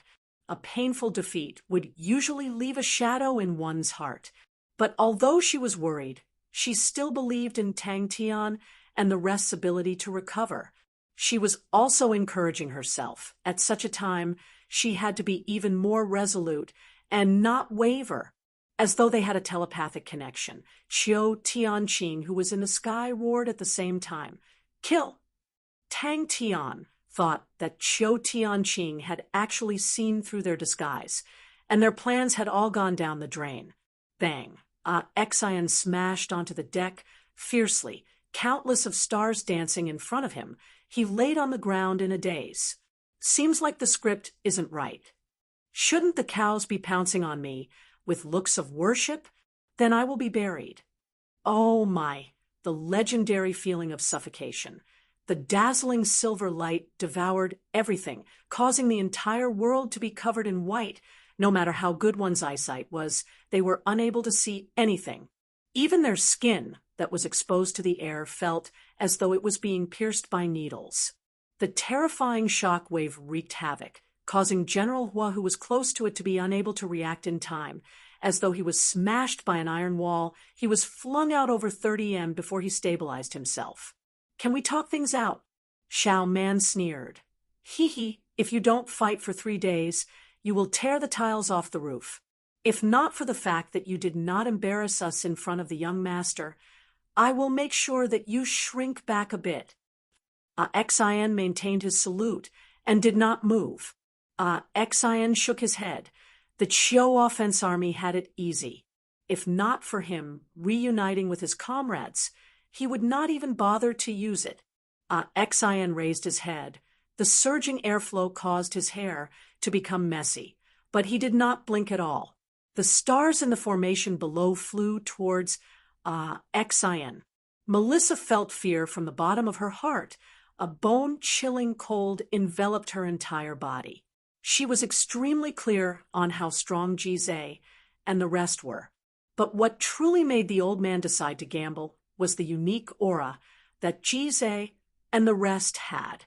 A painful defeat would usually leave a shadow in one's heart. But although she was worried, she still believed in Tang Tian and the rest's ability to recover. She was also encouraging herself. At such a time, she had to be even more resolute and not waver, as though they had a telepathic connection. Chiu Tianqing, who was in the sky, roared at the same time, "Kill!" Tang Tian thought that Chiu Tianqing had actually seen through their disguise, and their plans had all gone down the drain. Bang! Xian smashed onto the deck fiercely, countless of stars dancing in front of him. He laid on the ground in a daze. Seems like the script isn't right. Shouldn't the cows be pouncing on me with looks of worship? Then I will be buried. Oh my, the legendary feeling of suffocation. The dazzling silver light devoured everything, causing the entire world to be covered in white. No matter how good one's eyesight was, they were unable to see anything. Even their skin that was exposed to the air felt as though it was being pierced by needles. The terrifying shock wave wreaked havoc, causing General Hua, who was close to it, to be unable to react in time. As though he was smashed by an iron wall, he was flung out over 30 m before he stabilized himself. "Can we talk things out?" Xiao Man sneered. "Hee, if you don't fight for 3 days, you will tear the tiles off the roof. If not for the fact that you did not embarrass us in front of the young master, I will make sure that you shrink back a bit." Xian maintained his salute and did not move. Xian shook his head. The Chiu Offense Army had it easy. If not for him reuniting with his comrades, he would not even bother to use it. Xian raised his head. The surging airflow caused his hair to become messy, but he did not blink at all. The stars in the formation below flew towards Xian. Melissa felt fear from the bottom of her heart. A bone-chilling cold enveloped her entire body. She was extremely clear on how strong Ji Zhe and the rest were. But what truly made the old man decide to gamble was the unique aura that Ji Zhe and the rest had.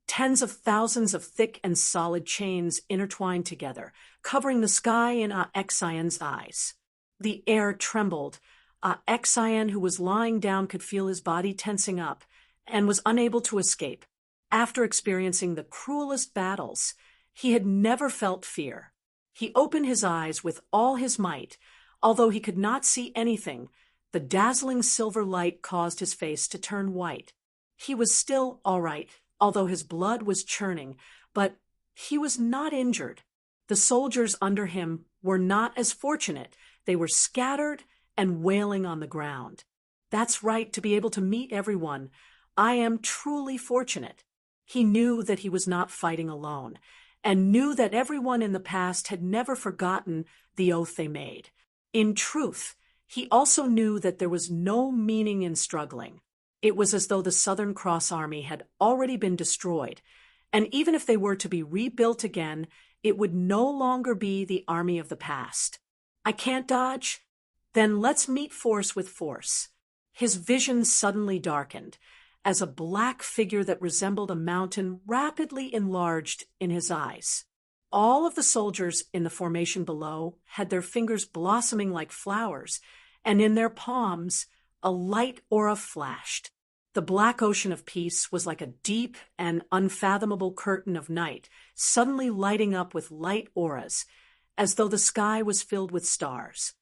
Tens of thousands of thick and solid chains intertwined together, covering the sky in Xian's eyes. The air trembled. Xian, who was lying down, could feel his body tensing up and was unable to escape. After experiencing the cruelest battles, he had never felt fear. He opened his eyes with all his might. Although he could not see anything, the dazzling silver light caused his face to turn white. He was still all right, although his blood was churning, but He was not injured. The soldiers under him were not as fortunate. They were scattered and wailing on the ground. That's right, to be able to meet everyone. I am truly fortunate. He knew that he was not fighting alone, and knew that everyone in the past had never forgotten the oath they made. In truth, he also knew that there was no meaning in struggling. It was as though the Southern Cross Army had already been destroyed, and even if they were to be rebuilt again, it would no longer be the army of the past. I can't dodge? Then let's meet force with force. His vision suddenly darkened, as a black figure that resembled a mountain rapidly enlarged in his eyes. All of the soldiers in the formation below had their fingers blossoming like flowers, and in their palms a light aura flashed. The black ocean of peace was like a deep and unfathomable curtain of night, suddenly lighting up with light auras, as though the sky was filled with stars.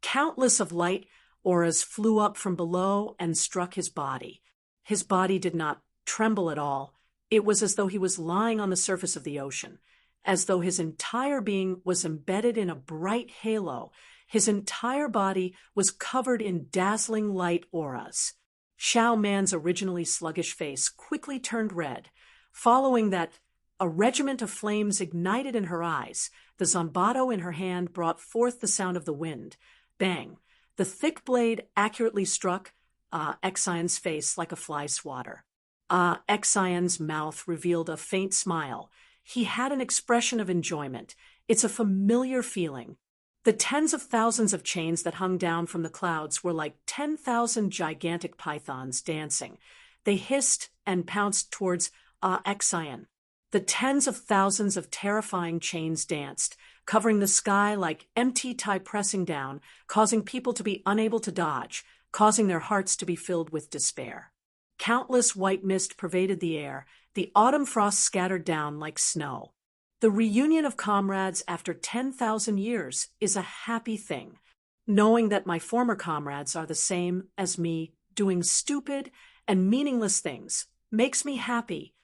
Countless of light auras flew up from below and struck his body. His body did not tremble at all. It was as though he was lying on the surface of the ocean, as though his entire being was embedded in a bright halo. His entire body was covered in dazzling light auras. Xiao Man's originally sluggish face quickly turned red. Following that, a regiment of flames ignited in her eyes. The zanbato in her hand brought forth the sound of the wind. Bang! The thick blade accurately struck Xian's face like a fly swatter. Xian's mouth revealed a faint smile. He had an expression of enjoyment. It's a familiar feeling. The tens of thousands of chains that hung down from the clouds were like 10,000 gigantic pythons dancing. They hissed and pounced towards Xian. The tens of thousands of terrifying chains danced, covering the sky like empty tide pressing down, causing people to be unable to dodge, causing their hearts to be filled with despair. Countless white mist pervaded the air. The autumn frost scattered down like snow. The reunion of comrades after 10,000 years is a happy thing. Knowing that my former comrades are the same as me, doing stupid and meaningless things, makes me happy.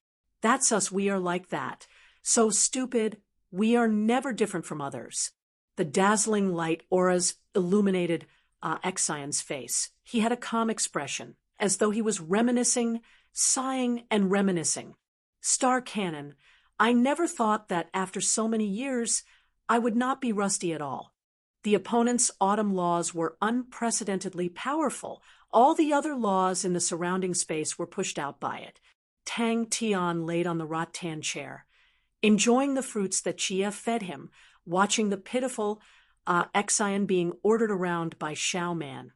That's us, we are like that. So stupid, we are never different from others. The dazzling light auras illuminated Xian's face. He had a calm expression, as though he was reminiscing, sighing and reminiscing. Star Cannon, I never thought that after so many years, I would not be rusty at all. The opponent's autumn laws were unprecedentedly powerful. All the other laws in the surrounding space were pushed out by it. Tang Tian laid on the rattan chair, enjoying the fruits that Chia fed him, watching the pitiful Xian being ordered around by Xiao Man.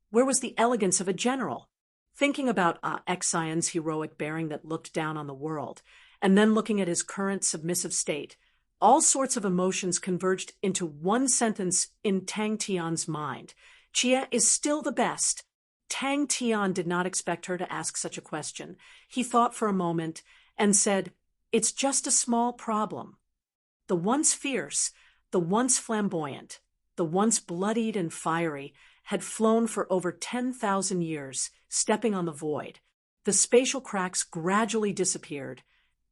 Where was the elegance of a general? Thinking about Xian's heroic bearing that looked down on the world, and then looking at his current submissive state, all sorts of emotions converged into one sentence in Tang Tian's mind. Chia is still the best. Tang Tian did not expect her to ask such a question. He thought for a moment and said, "It's just a small problem." The once fierce, the once flamboyant, the once bloodied and fiery, had flown for over 10,000 years, stepping on the void. The spatial cracks gradually disappeared.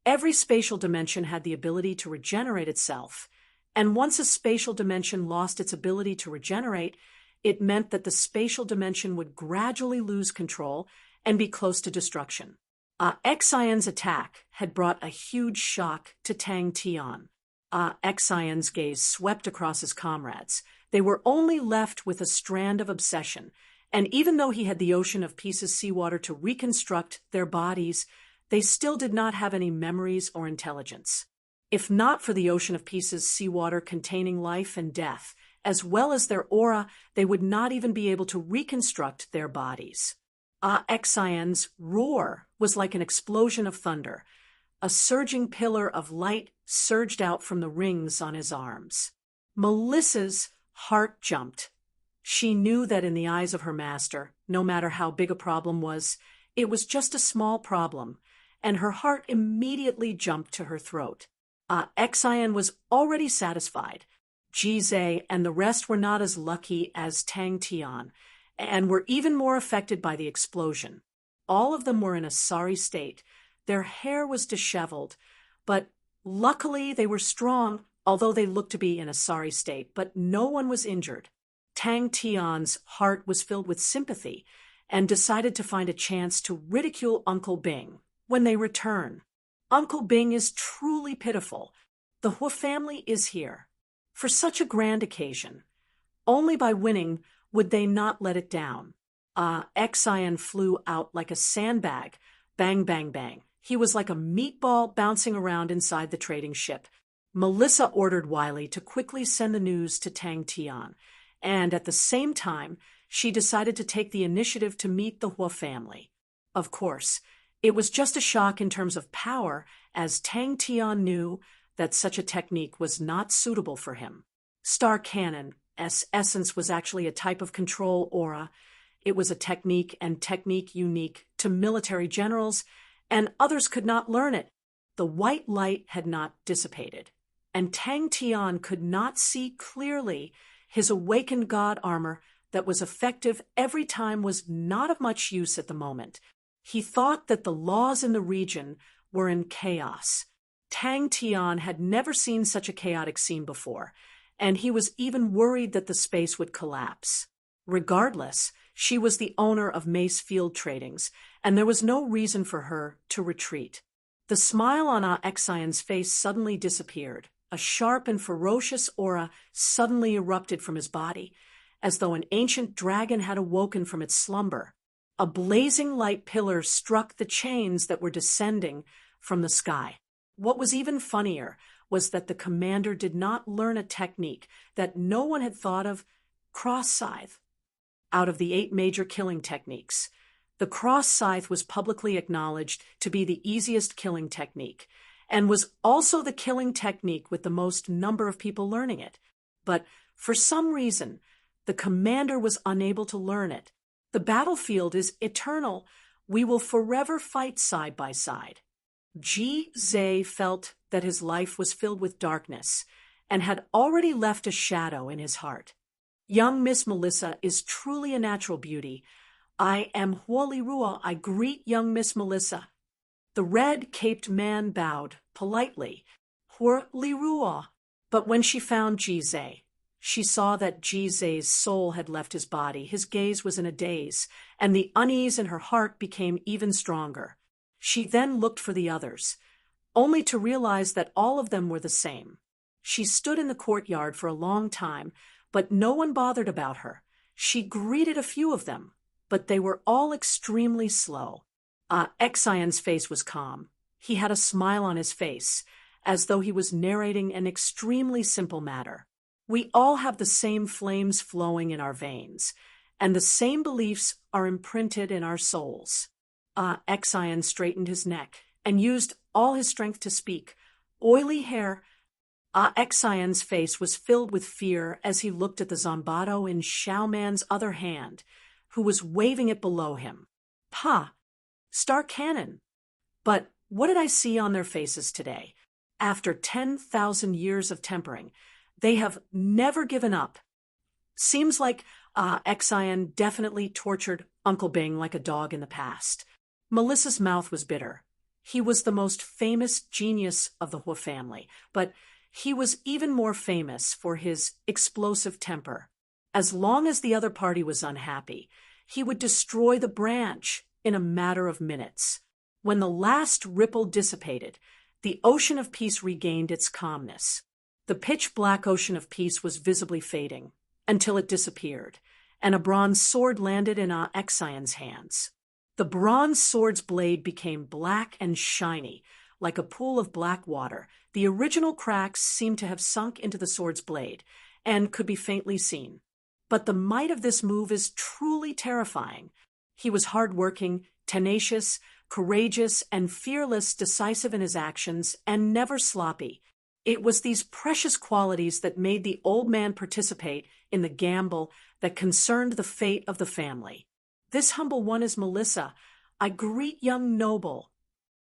Every spatial dimension had the ability to regenerate itself, and once a spatial dimension lost its ability to regenerate, it meant that the spatial dimension would gradually lose control and be close to destruction. Xian's attack had brought a huge shock to Tang Tian. Xian's gaze swept across his comrades. They were only left with a strand of obsession, and even though he had the ocean of pieces seawater to reconstruct their bodies, they still did not have any memories or intelligence. If not for the ocean of pieces seawater containing life and death, as well as their aura, they would not even be able to reconstruct their bodies. Xian's roar was like an explosion of thunder. A surging pillar of light surged out from the rings on his arms. Melissa's heart jumped. She knew that in the eyes of her master, no matter how big a problem was, it was just a small problem, and her heart immediately jumped to her throat. Xian was already satisfied. Jizhe and the rest were not as lucky as Tang Tian, and were even more affected by the explosion. All of them were in a sorry state. Their hair was disheveled, but Luckily, they were strong, although they looked to be in a sorry state, but no one was injured. Tang Tian's heart was filled with sympathy and decided to find a chance to ridicule Uncle Bing when they return. Uncle Bing is truly pitiful. The Hua family is here. For such a grand occasion, only by winning would they not let it down. Xian flew out like a sandbag. Bang, bang, bang. He was like a meatball bouncing around inside the trading ship. Melissa ordered Wiley to quickly send the news to Tang Tian, and at the same time, she decided to take the initiative to meet the Hua family. Of course, it was just a shock in terms of power, as Tang Tian knew that such a technique was not suitable for him. Star Cannon's essence was actually a type of control aura. It was a technique unique to military generals, and others could not learn it. The white light had not dissipated, and Tang Tian could not see clearly. His awakened god armor that was effective every time was not of much use at the moment. He thought that the laws in the region were in chaos. Tang Tian had never seen such a chaotic scene before, and he was even worried that the space would collapse. Regardless, she was the owner of Mace Field Tradings, and there was no reason for her to retreat. The smile on Xian's face suddenly disappeared. A sharp and ferocious aura suddenly erupted from his body, as though an ancient dragon had awoken from its slumber. A blazing light pillar struck the chains that were descending from the sky. What was even funnier was that the commander did not learn a technique that no one had thought of: cross scythe. Out of the 8 major killing techniques, the cross scythe was publicly acknowledged to be the easiest killing technique, and was also the killing technique with the most number of people learning it. But for some reason, the commander was unable to learn it. The battlefield is eternal. We will forever fight side by side. Ji Zhe felt that his life was filled with darkness and had already left a shadow in his heart. Young Miss Melissa is truly a natural beauty. I am Hua Li Ruo. I greet young Miss Melissa. The red-caped man bowed politely. Hua Li Ruo. But when she found Ji Zhe, she saw that Ji Zhe's soul had left his body. His gaze was in a daze, and the unease in her heart became even stronger. She then looked for the others, only to realize that all of them were the same. She stood in the courtyard for a long time, but no one bothered about her. She greeted a few of them, but they were all extremely slow. Xian's face was calm. He had a smile on his face, as though he was narrating an extremely simple matter. We all have the same flames flowing in our veins, and the same beliefs are imprinted in our souls. Xian straightened his neck and used all his strength to speak. Oily hair. Xian's face was filled with fear as he looked at the Zanbato in Xiaoman's other hand, who was waving it below him. Pa! Star Cannon! But what did I see on their faces today? After 10,000 years of tempering, they have never given up. Seems like Xian definitely tortured Uncle Bing like a dog in the past. Melissa's mouth was bitter. He was the most famous genius of the Hua family, but he was even more famous for his explosive temper. As long as the other party was unhappy, he would destroy the branch in a matter of minutes. When the last ripple dissipated, the ocean of peace regained its calmness. The pitch-black ocean of peace was visibly fading, until it disappeared, and a bronze sword landed in Xian's hands. The bronze sword's blade became black and shiny, like a pool of black water. The original cracks seemed to have sunk into the sword's blade, and could be faintly seen. But the might of this move is truly terrifying. He was hard-working, tenacious, courageous, and fearless, decisive in his actions, and never sloppy. It was these precious qualities that made the old man participate in the gamble that concerned the fate of the family. This humble one is Melissa. I greet young noble.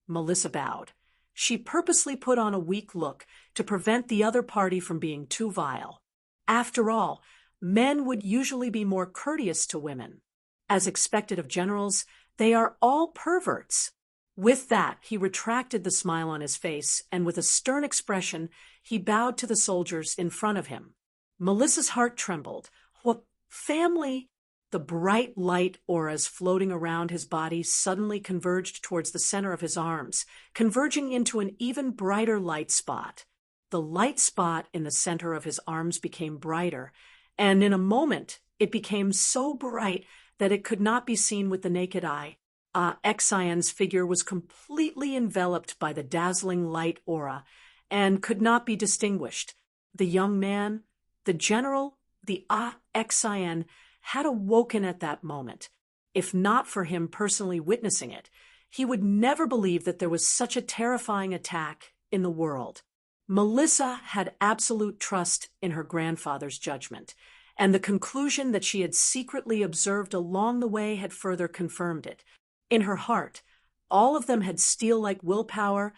Melissa bowed. She purposely put on a weak look to prevent the other party from being too vile. After all, men would usually be more courteous to women. As expected of generals, they are all perverts. With that, he retracted the smile on his face, and with a stern expression, he bowed to the soldiers in front of him. Melissa's heart trembled. What family? The bright light auras floating around his body suddenly converged towards the center of his arms, converging into an even brighter light spot. The light spot in the center of his arms became brighter, and in a moment it became so bright that it could not be seen with the naked eye. Xian's figure was completely enveloped by the dazzling light aura and could not be distinguished. The young man, the general, the Xian, had awoken at that moment. If not for him personally witnessing it, he would never believe that there was such a terrifying attack in the world. Melissa had absolute trust in her grandfather's judgment, and the conclusion that she had secretly observed along the way had further confirmed it. In her heart, all of them had steel-like willpower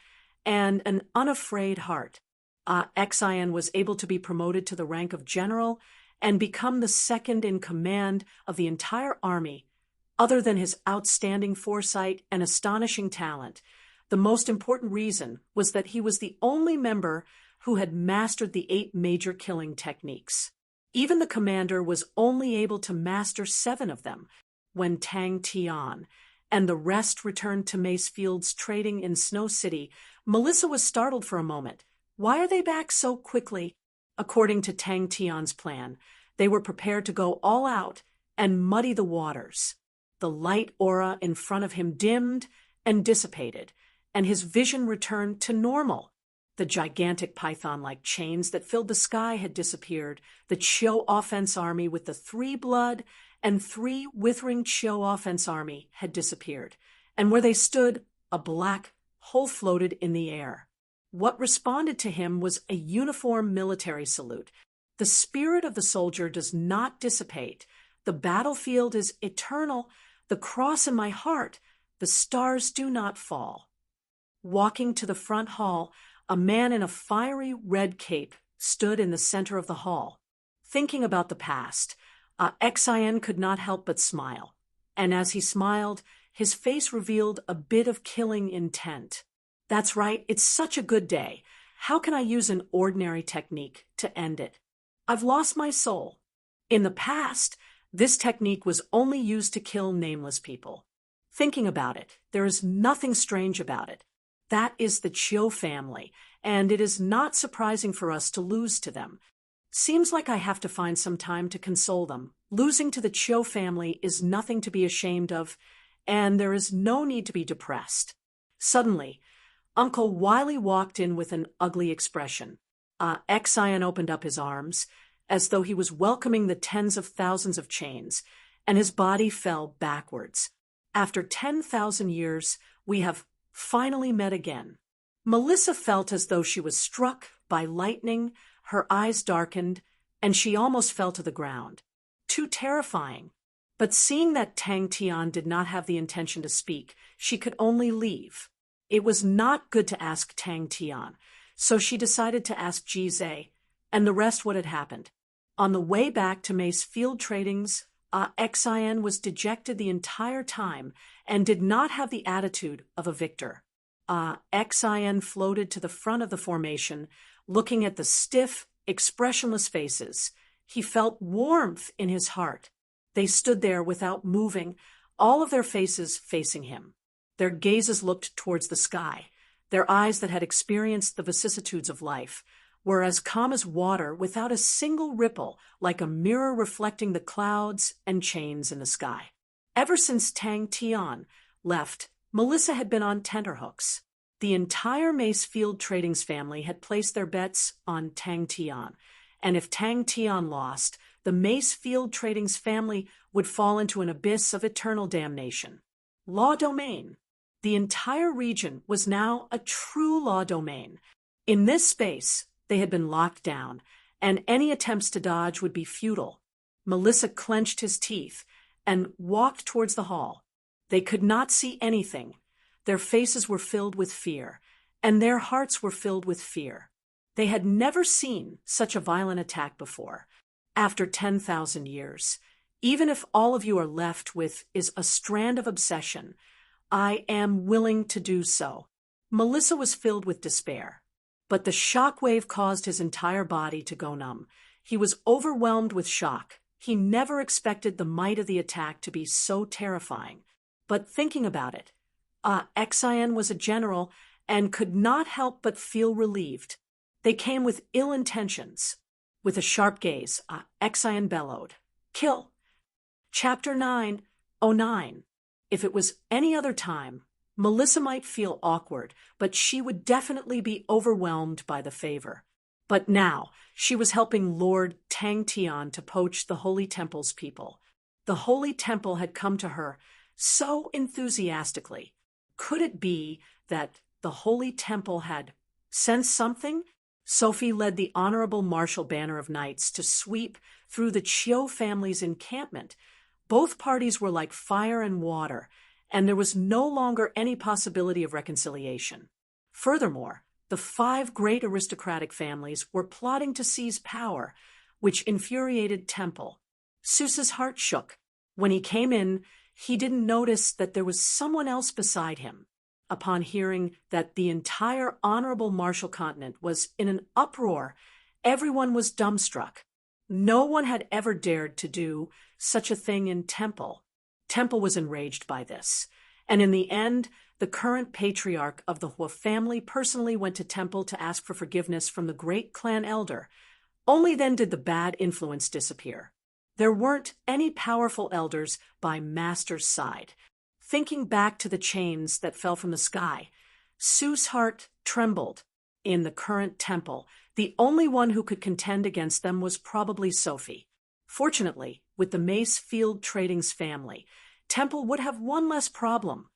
and an unafraid heart. Xian was able to be promoted to the rank of general and become the second in command of the entire army. Other than his outstanding foresight and astonishing talent, the most important reason was that he was the only member who had mastered the 8 major killing techniques. Even the commander was only able to master 7 of them when Tang Tian and the rest returned to Macefield's trading in Snow City. Melissa was startled for a moment. Why are they back so quickly? According to Tang Tian's plan, they were prepared to go all out and muddy the waters. The light aura in front of him dimmed and dissipated, and his vision returned to normal. The gigantic python-like chains that filled the sky had disappeared. The Chiu offense army with the 3 blood and 3 withering Chiu offense army had disappeared, and where they stood, a black hole floated in the air. What responded to him was a uniform military salute. The spirit of the soldier does not dissipate. The battlefield is eternal. The cross in my heart, the stars do not fall. Walking to the front hall, a man in a fiery red cape stood in the center of the hall. Thinking about the past, Xian could not help but smile, and as he smiled, his face revealed a bit of killing intent. That's right, it's such a good day. How can I use an ordinary technique to end it? I've lost my soul. In the past, this technique was only used to kill nameless people. Thinking about it, there is nothing strange about it. That is the Chiu family, and it is not surprising for us to lose to them. Seems like I have to find some time to console them. Losing to the Chiu family is nothing to be ashamed of, and there is no need to be depressed. Suddenly, Uncle Wiley walked in with an ugly expression. Xian opened up his arms, as though he was welcoming the tens of thousands of chains, and his body fell backwards. After 10,000 years, we have finally met again. Melissa felt as though she was struck by lightning, her eyes darkened, and she almost fell to the ground. Too terrifying. But seeing that Tang Tian did not have the intention to speak, she could only leave. It was not good to ask Tang Tian, so she decided to ask Ji Zhe, and the rest what had happened. On the way back to Macefield Trading's, Xian was dejected the entire time and did not have the attitude of a victor. Xian floated to the front of the formation, looking at the stiff, expressionless faces. He felt warmth in his heart. They stood there without moving, all of their faces facing him. Their gazes looked towards the sky. Their eyes that had experienced the vicissitudes of life were as calm as water, without a single ripple, like a mirror reflecting the clouds and chains in the sky. Ever since Tang Tian left, Melissa had been on tenterhooks. The entire Macefield Trading's family had placed their bets on Tang Tian, and if Tang Tian lost, the Macefield Trading's family would fall into an abyss of eternal damnation. Law domain. The entire region was now a true law domain. In this space, they had been locked down, and any attempts to dodge would be futile. Melissa clenched his teeth and walked towards the hall. They could not see anything. Their faces were filled with fear, and their hearts were filled with fear. They had never seen such a violent attack before. After 10,000 years, even if all of you are left with is a strand of obsession, I am willing to do so. Melissa was filled with despair. But the shock wave caused his entire body to go numb. He was overwhelmed with shock. He never expected the might of the attack to be so terrifying. But thinking about it, Xian was a general and could not help but feel relieved. They came with ill intentions. With a sharp gaze, Xian bellowed, "Kill!" Chapter 9:09. If it was any other time, Melissa might feel awkward, but she would definitely be overwhelmed by the favor. But now, she was helping Lord Tang Tian to poach the Holy Temple's people. The Holy Temple had come to her so enthusiastically. Could it be that the Holy Temple had sensed something? Sophie led the Honorable Martial Banner of Knights to sweep through the Chiu family's encampment. Both parties were like fire and water, and there was no longer any possibility of reconciliation. Furthermore, the 5 great aristocratic families were plotting to seize power, which infuriated Temple. Seuss's heart shook. When he came in, he didn't notice that there was someone else beside him. Upon hearing that the entire honorable martial continent was in an uproar, everyone was dumbstruck. No one had ever dared to do such a thing in Temple. Temple was enraged by this, and in the end, the current patriarch of the Hua family personally went to Temple to ask for forgiveness from the great clan elder. Only then did the bad influence disappear. There weren't any powerful elders by Master's side. Thinking back to the chains that fell from the sky, Sue's heart trembled. In the current Temple, the only one who could contend against them was probably Sophie. Fortunately, with the Mace Field Trading's family, Temple would have one less problem.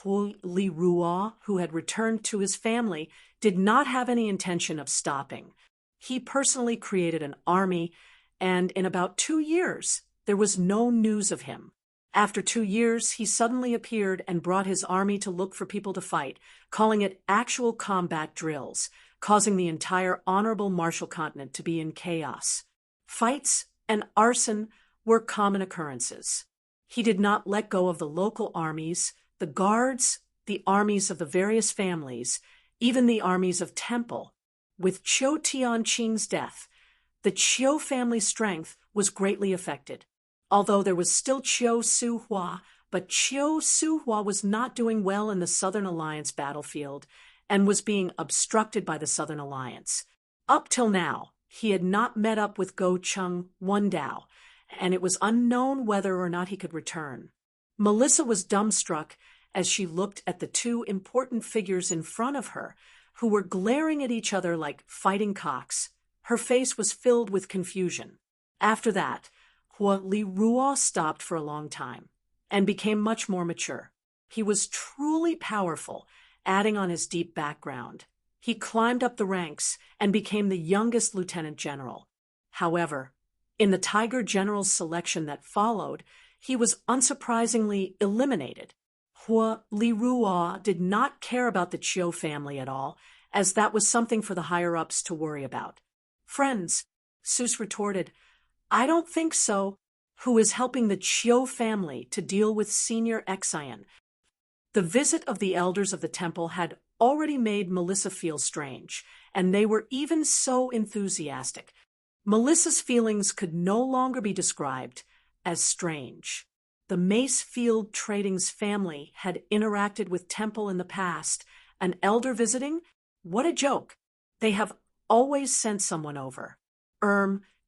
Hu Li Ruo, who had returned to his family, did not have any intention of stopping. He personally created an army, and in about 2 years, there was no news of him. After 2 years, he suddenly appeared and brought his army to look for people to fight, calling it actual combat drills, causing the entire honorable martial continent to be in chaos. Fights and arson were common occurrences. He did not let go of the local armies, the guards, the armies of the various families, even the armies of Temple. With Chiu Tianqing's death, the Chiu family's strength was greatly affected. Although there was still Chiu Su-hua, but Chiu Su-hua was not doing well in the Southern Alliance battlefield and was being obstructed by the Southern Alliance. Up till now, he had not met up with Go Chung Wundao, and it was unknown whether or not he could return. Melissa was dumbstruck as she looked at the 2 important figures in front of her, who were glaring at each other like fighting cocks. Her face was filled with confusion. After that, Hua Li Ruo stopped for a long time and became much more mature. He was truly powerful, adding on his deep background. He climbed up the ranks and became the youngest lieutenant general. However, in the Tiger General's selection that followed, he was unsurprisingly eliminated. Hua Li Ruo did not care about the Chiu family at all, as that was something for the higher-ups to worry about. "Friends," Seuss retorted, "I don't think so. Who is helping the Chiu family to deal with Senior Xian?" The visit of the elders of the temple had already made Melissa feel strange, and they were even so enthusiastic. Melissa's feelings could no longer be described as strange. The Mace Field Trading's family had interacted with Temple in the past. An elder visiting? What a joke. They have always sent someone over.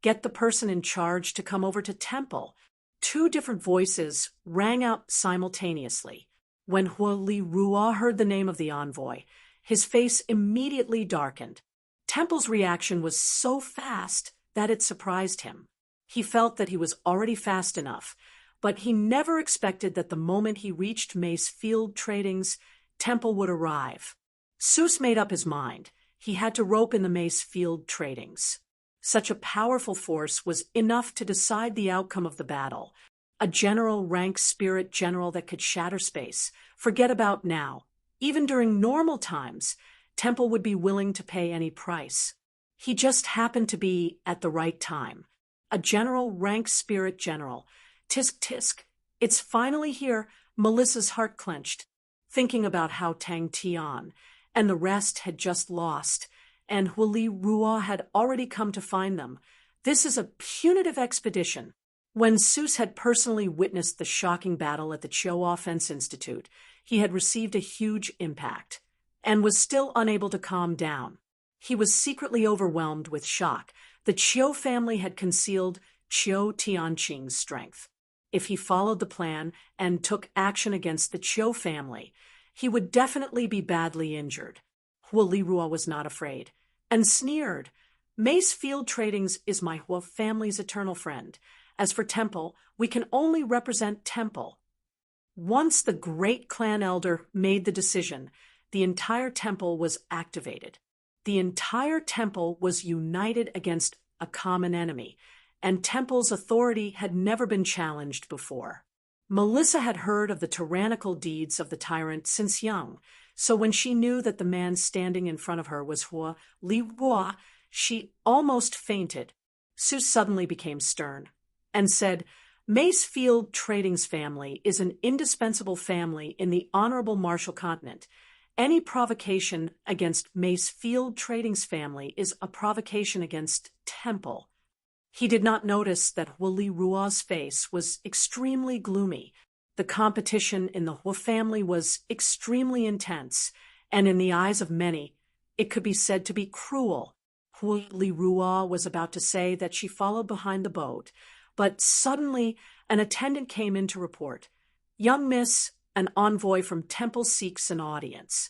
Get the person in charge to come over to Temple. 2 different voices rang out simultaneously. When Hua Li Ruo heard the name of the envoy, his face immediately darkened. Temple's reaction was so fast that it surprised him. He felt that he was already fast enough, but he never expected that the moment he reached Mace Field Trading's, Temple would arrive. Seuss made up his mind. He had to rope in the Mace Field Trading's. Such a powerful force was enough to decide the outcome of the battle. A general rank spirit general that could shatter space. Forget about now. Even during normal times, Temple would be willing to pay any price. He just happened to be at the right time. A general rank spirit general. Tisk tisk. It's finally here. Melissa's heart clenched. thinking about how Tang Tian and the rest had just lost, and Huli Rua had already come to find them. This is a punitive expedition. When Seuss had personally witnessed the shocking battle at the Chiu Offense Institute, he had received a huge impact and was still unable to calm down. He was secretly overwhelmed with shock. The Chiu family had concealed Chiu Tianqing's strength. If he followed the plan and took action against the Chiu family, he would definitely be badly injured. Hua Lirua was not afraid, and sneered. Mace Field Tradings is my Hua family's eternal friend. As for Temple, we can only represent Temple. Once the great clan elder made the decision, the entire temple was activated. The entire temple was united against a common enemy, and Temple's authority had never been challenged before. Melissa had heard of the tyrannical deeds of the tyrant since young, so when she knew that the man standing in front of her was Hua Lirua, she almost fainted. Seuss suddenly became stern and said, Mace Field Trading's family is an indispensable family in the honorable Marshall Continent. Any provocation against Mace Field Trading's family is a provocation against Temple. He did not notice that Huli Rua's face was extremely gloomy. The competition in the Hua family was extremely intense, and in the eyes of many, it could be said to be cruel. Huli Rua was about to say that she followed behind the boat, but suddenly an attendant came in to report, "Young miss, an envoy from Temple seeks an audience."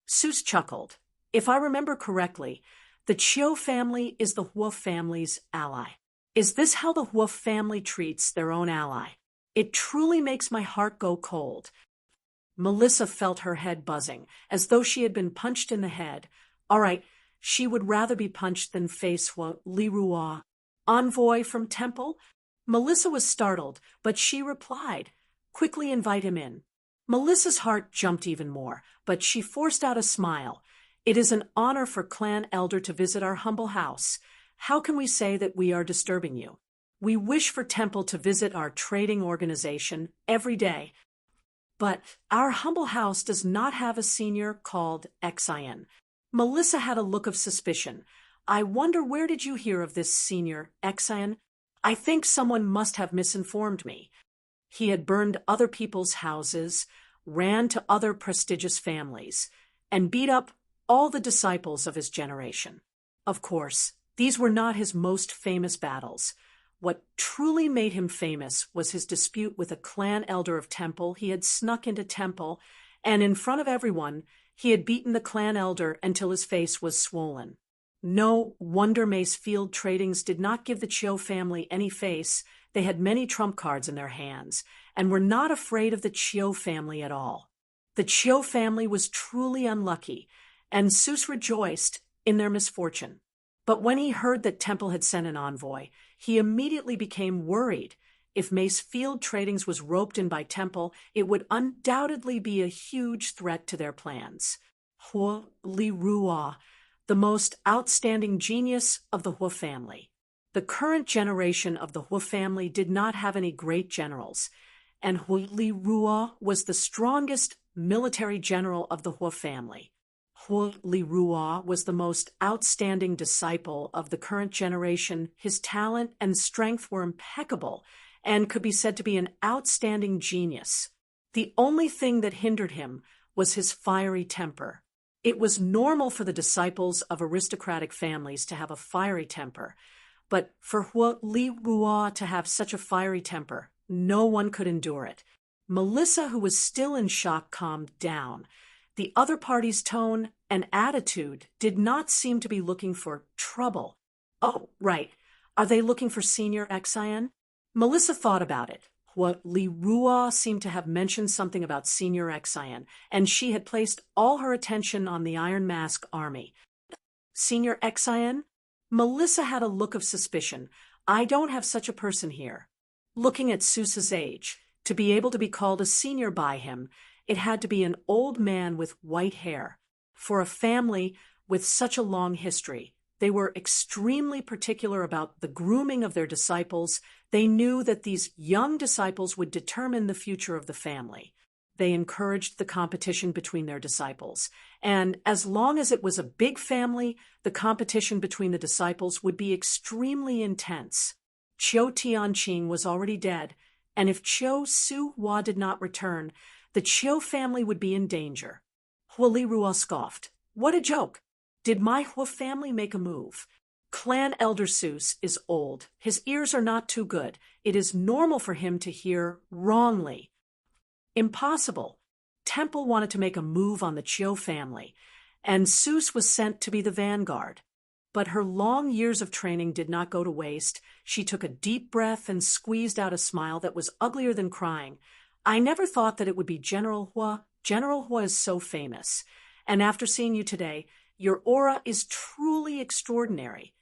Seuss chuckled. If I remember correctly, the Chiu family is the Hua family's ally. Is this how the Hua family treats their own ally? It truly makes my heart go cold. Melissa felt her head buzzing, as though she had been punched in the head. All right, she would rather be punched than face Hua Lirua. Envoy from Temple? Melissa was startled, but she replied, "Quickly invite him in." Melissa's heart jumped even more, but she forced out a smile. "It is an honor for Clan Elder to visit our humble house. How can we say that we are disturbing you? We wish for Temple to visit our trading organization every day. But our humble house does not have a senior called Xian." Melissa had a look of suspicion. "I wonder, where did you hear of this senior Xian? I think someone must have misinformed me. He had burned other people's houses, ran to other prestigious families, and beat up all the disciples of his generation. Of course, these were not his most famous battles. What truly made him famous was his dispute with a clan elder of Temple. He had snuck into Temple, and in front of everyone, he had beaten the clan elder until his face was swollen. No wonder Mace Field Tradings did not give the Chiu family any face. They had many trump cards in their hands, and were not afraid of the Chiu family at all. The Chiu family was truly unlucky, and Seuss rejoiced in their misfortune. But when he heard that Temple had sent an envoy, he immediately became worried. If Mace Field Tradings was roped in by Temple, it would undoubtedly be a huge threat to their plans. Hua Lirua, the most outstanding genius of the Hua family. The current generation of the Hua family did not have any great generals, and Hua Lirua was the strongest military general of the Hua family. Hua Lirua was the most outstanding disciple of the current generation. His talent and strength were impeccable and could be said to be an outstanding genius. The only thing that hindered him was his fiery temper. It was normal for the disciples of aristocratic families to have a fiery temper, but for Hua Lirua to have such a fiery temper, no one could endure it. Melissa, who was still in shock, calmed down. The other party's tone and attitude did not seem to be looking for trouble. Oh, right. Are they looking for Senior Xian? Melissa thought about it. Hua Lirua seemed to have mentioned something about Senior Xian, and she had placed all her attention on the Iron Mask army. Senior Xian? Melissa had a look of suspicion. I don't have such a person here. Looking at Seuss's age, to be able to be called a senior by him, it had to be an old man with white hair. For a family with such a long history, they were extremely particular about the grooming of their disciples. They knew that these young disciples would determine the future of the family. they encouraged the competition between their disciples. And as long as it was a big family, the competition between the disciples would be extremely intense. Chiu Tianqing was already dead, and if Chiu Su Hua did not return, the Chiu family would be in danger. Hua Li Ruo scoffed. What a joke! Did my Hua family make a move? Clan Elder Seuss is old. His ears are not too good. It is normal for him to hear wrongly. Impossible. Temple wanted to make a move on the Chiu family, and Seuss was sent to be the vanguard. But her long years of training did not go to waste. She took a deep breath and squeezed out a smile that was uglier than crying. I never thought that it would be General Hua. General Hua is so famous. And after seeing you today, your aura is truly extraordinary.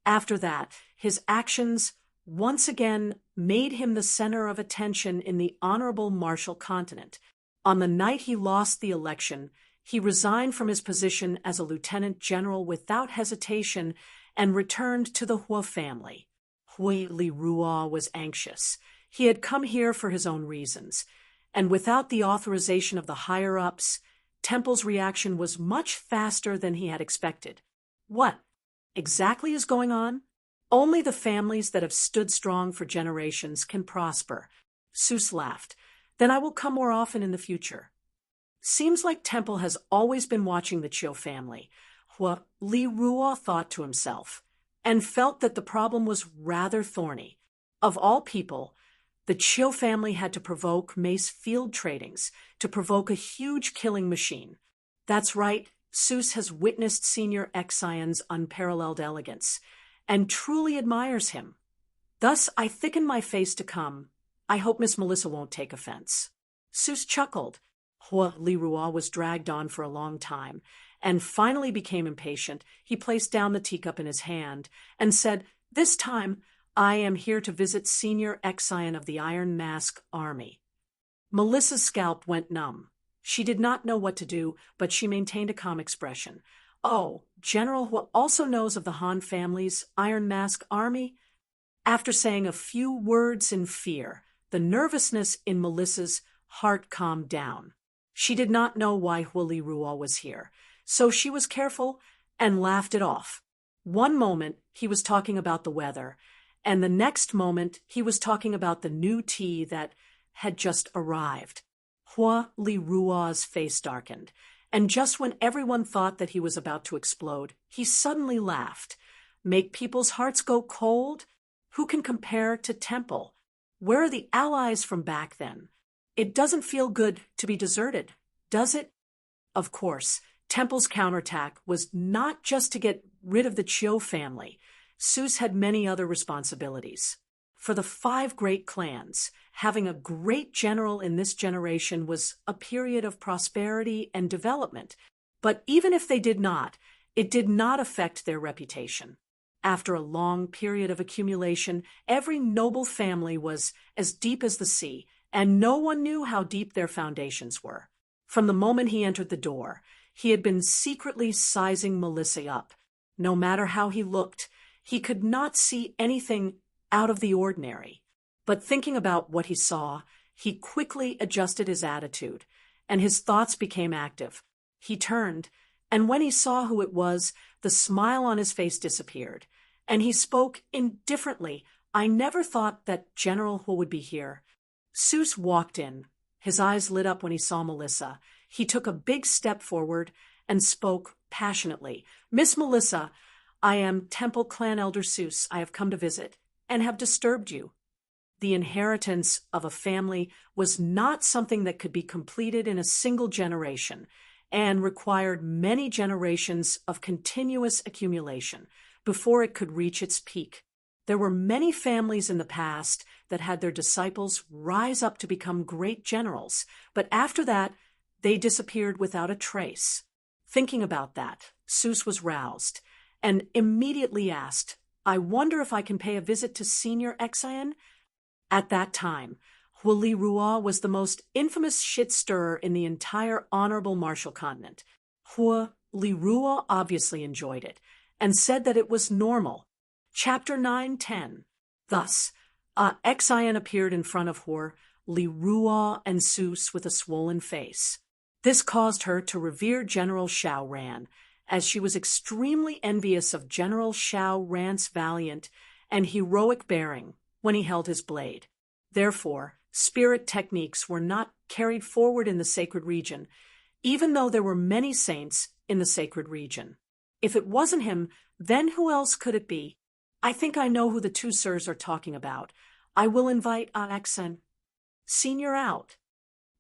After that, his actions once again made him the center of attention in the honorable Marshall continent. On the night he lost the election, he resigned from his position as a lieutenant general without hesitation and returned to the Hua family. Hua Li Ruo was anxious. He had come here for his own reasons, and without the authorization of the higher-ups, Temple's reaction was much faster than he had expected. What exactly is going on? Only the families that have stood strong for generations can prosper. Seuss laughed. Then I will come more often in the future. Seems like Temple has always been watching the Chiu family, Hua Li Ruo thought to himself, and felt that the problem was rather thorny. Of all people, the Chiu family had to provoke mace field tradings, to provoke a huge killing machine. That's right, Seuss has witnessed Senior Exion's unparalleled elegance, and truly admires him. Thus I thicken my face to come. I hope Miss Melissa won't take offense. Seuss chuckled. Hua Li Ruo was dragged on for a long time, and finally became impatient. He placed down the teacup in his hand, and said, This time, I am here to visit Senior Exion of the Iron Mask Army. Melissa's scalp went numb. She did not know what to do, but she maintained a calm expression. Oh, General Hua also knows of the Han family's Iron Mask Army? After saying a few words in fear, the nervousness in Melissa's heart calmed down. She did not know why Hua Li Ruo was here, so she was careful and laughed it off. One moment he was talking about the weather, and the next moment he was talking about the new tea that had just arrived. Hua Li Ruo's face darkened, and just when everyone thought that he was about to explode, he suddenly laughed. Make people's hearts go cold? Who can compare to Temple? Where are the allies from back then? It doesn't feel good to be deserted, does it? Of course, Temple's counterattack was not just to get rid of the Chiu family. Seuss had many other responsibilities. For the 5 great clans, having a great general in this generation was a period of prosperity and development. But even if they did not, it did not affect their reputation. After a long period of accumulation, every noble family was as deep as the sea, and no one knew how deep their foundations were. From the moment he entered the door, he had been secretly sizing Melissa up. No matter how he looked, he could not see anything out of the ordinary. But thinking about what he saw, he quickly adjusted his attitude, and his thoughts became active. He turned, and when he saw who it was, the smile on his face disappeared, and he spoke indifferently. I never thought that General Hua would be here. Seuss walked in. His eyes lit up when he saw Melissa. He took a big step forward and spoke passionately. Miss Melissa, I am Temple Clan Elder Seuss. I have come to visit and have disturbed you. The inheritance of a family was not something that could be completed in a single generation and required many generations of continuous accumulation before it could reach its peak. There were many families in the past that had their disciples rise up to become great generals, but after that, they disappeared without a trace. Thinking about that, Seuss was roused and immediately asked, I wonder if I can pay a visit to Senior Exion? At that time, Hua Li Ruo was the most infamous shit-stirrer in the entire honorable Marshall continent. Hua Li Ruo obviously enjoyed it and said that it was normal. Chapter 9:10. Thus, Exion appeared in front of Hua Li Ruo and Seuss with a swollen face. This caused her to revere General Xiao Ran, as she was extremely envious of General Xiao Ran's valiant and heroic bearing when he held his blade. Therefore, spirit techniques were not carried forward in the sacred region, even though there were many saints in the sacred region. If it wasn't him, then who else could it be? I think I know who the two sirs are talking about. I will invite Alexan Senior out.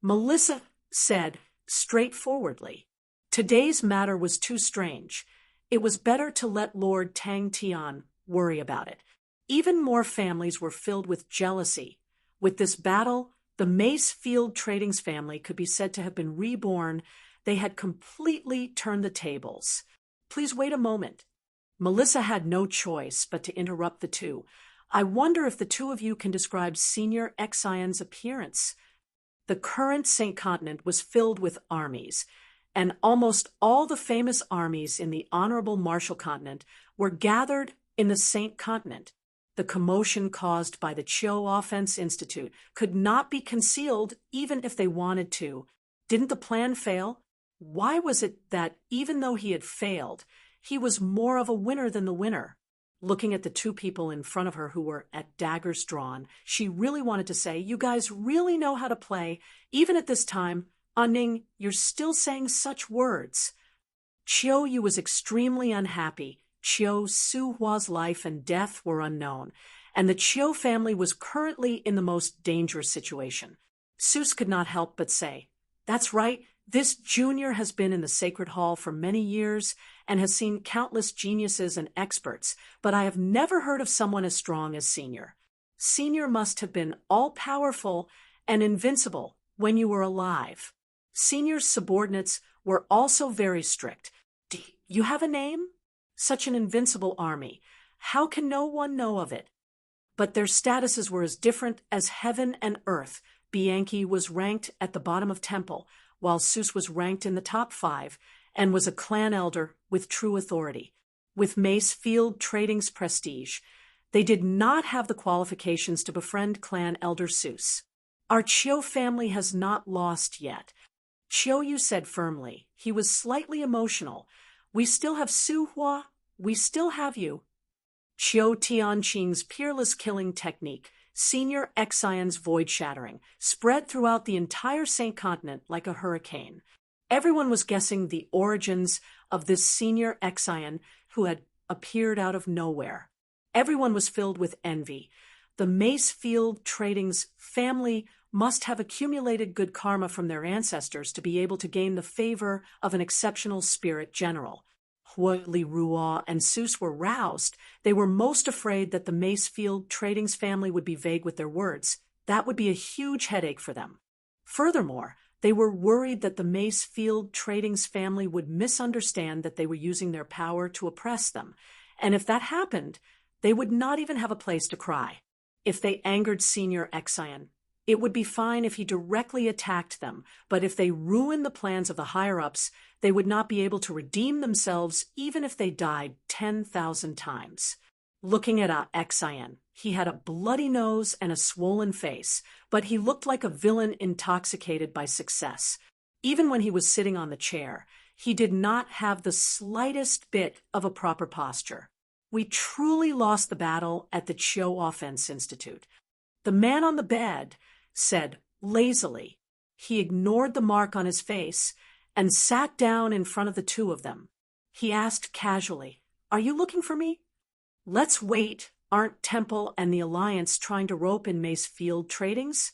Melissa said straightforwardly. Today's matter was too strange. It was better to let Lord Tang Tian worry about it. Even more families were filled with jealousy. With this battle, the Macefield Tradings family could be said to have been reborn. They had completely turned the tables. Please wait a moment. Melissa had no choice but to interrupt the two. I wonder if the two of you can describe Senior Xian's appearance. The current Saint Continent was filled with armies, and almost all the famous armies in the Honorable Marshall Continent were gathered in the Saint Continent. The commotion caused by the Chiu Offense Institute could not be concealed even if they wanted to. Didn't the plan fail? Why was it that, even though he had failed, he was more of a winner than the winner? Looking at the two people in front of her who were at daggers drawn, she really wanted to say, "You guys really know how to play. Even at this time, Ning, you're still saying such words." Chiu Yu was extremely unhappy. Chiu Su Hua's life and death were unknown, and the Chiu family was currently in the most dangerous situation. Seuss could not help but say, "That's right. This junior has been in the Sacred Hall for many years and has seen countless geniuses and experts, but I have never heard of someone as strong as Senior. Senior must have been all-powerful and invincible when you were alive." Senior's subordinates were also very strict. "Do you have a name? Such an invincible army. How can no one know of it?" But their statuses were as different as heaven and earth. Bianchi was ranked at the bottom of Temple, while Seuss was ranked in the top 5 and was a clan elder with true authority. With Macefield Trading's prestige, they did not have the qualifications to befriend clan elder Seuss. "Our Chiu family has not lost yet," Chiu Yu said firmly. He was slightly emotional. "We still have Su Hua. We still have you." Chiu Tianqing's peerless killing technique, Senior Xian's void shattering, spread throughout the entire Saint Continent like a hurricane. Everyone was guessing the origins of this Senior Xian who had appeared out of nowhere. Everyone was filled with envy. The Macefield Tradings family must have accumulated good karma from their ancestors to be able to gain the favor of an exceptional spirit general. Li Ruo and Seuss were roused. They were most afraid that the Macefield Tradings family would be vague with their words. That would be a huge headache for them. Furthermore, they were worried that the Macefield Tradings family would misunderstand that they were using their power to oppress them, and if that happened, they would not even have a place to cry. If they angered Senior Xian, it would be fine if he directly attacked them, but if they ruined the plans of the higher-ups, they would not be able to redeem themselves even if they died 10,000 times. Looking at Xian, he had a bloody nose and a swollen face, but he looked like a villain intoxicated by success. Even when he was sitting on the chair, he did not have the slightest bit of a proper posture. "We truly lost the battle at the Chiu Offense Institute." The man on the bed said lazily. He ignored the mark on his face and sat down in front of the two of them. He asked casually, "Are you looking for me?" "Let's wait. Aren't Temple and the Alliance trying to rope in Macefield Tradings?"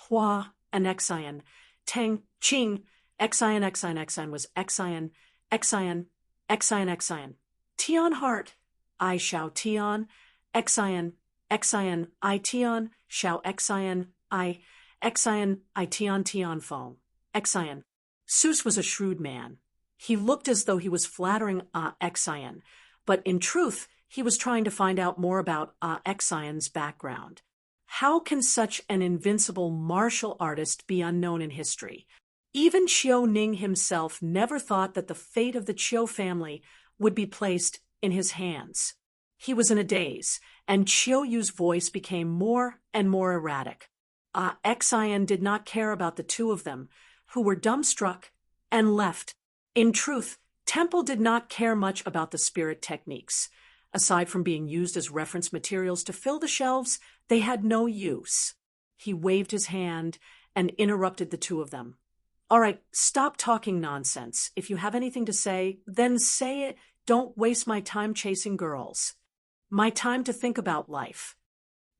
Hua and Xian. Tang, Qing, Xian was Xian. Tian Hart, I Xiao Tian, Xian, I Tian, Xiao Xian, I Tian Fong, Xian. Seuss was a shrewd man. He looked as though he was flattering Xian, but in truth, he was trying to find out more about Xian's background. How can such an invincible martial artist be unknown in history? Even Chiu Ning himself never thought that the fate of the Chiu family would be placed in his hands. He was in a daze, and Chiu Yu's voice became more and more erratic. Xian did not care about the two of them, who were dumbstruck and left. In truth, Temple did not care much about the spirit techniques. Aside from being used as reference materials to fill the shelves, they had no use. He waved his hand and interrupted the two of them. All right, stop talking nonsense. If you have anything to say, then say it. Don't waste my time chasing girls. My time to think about life.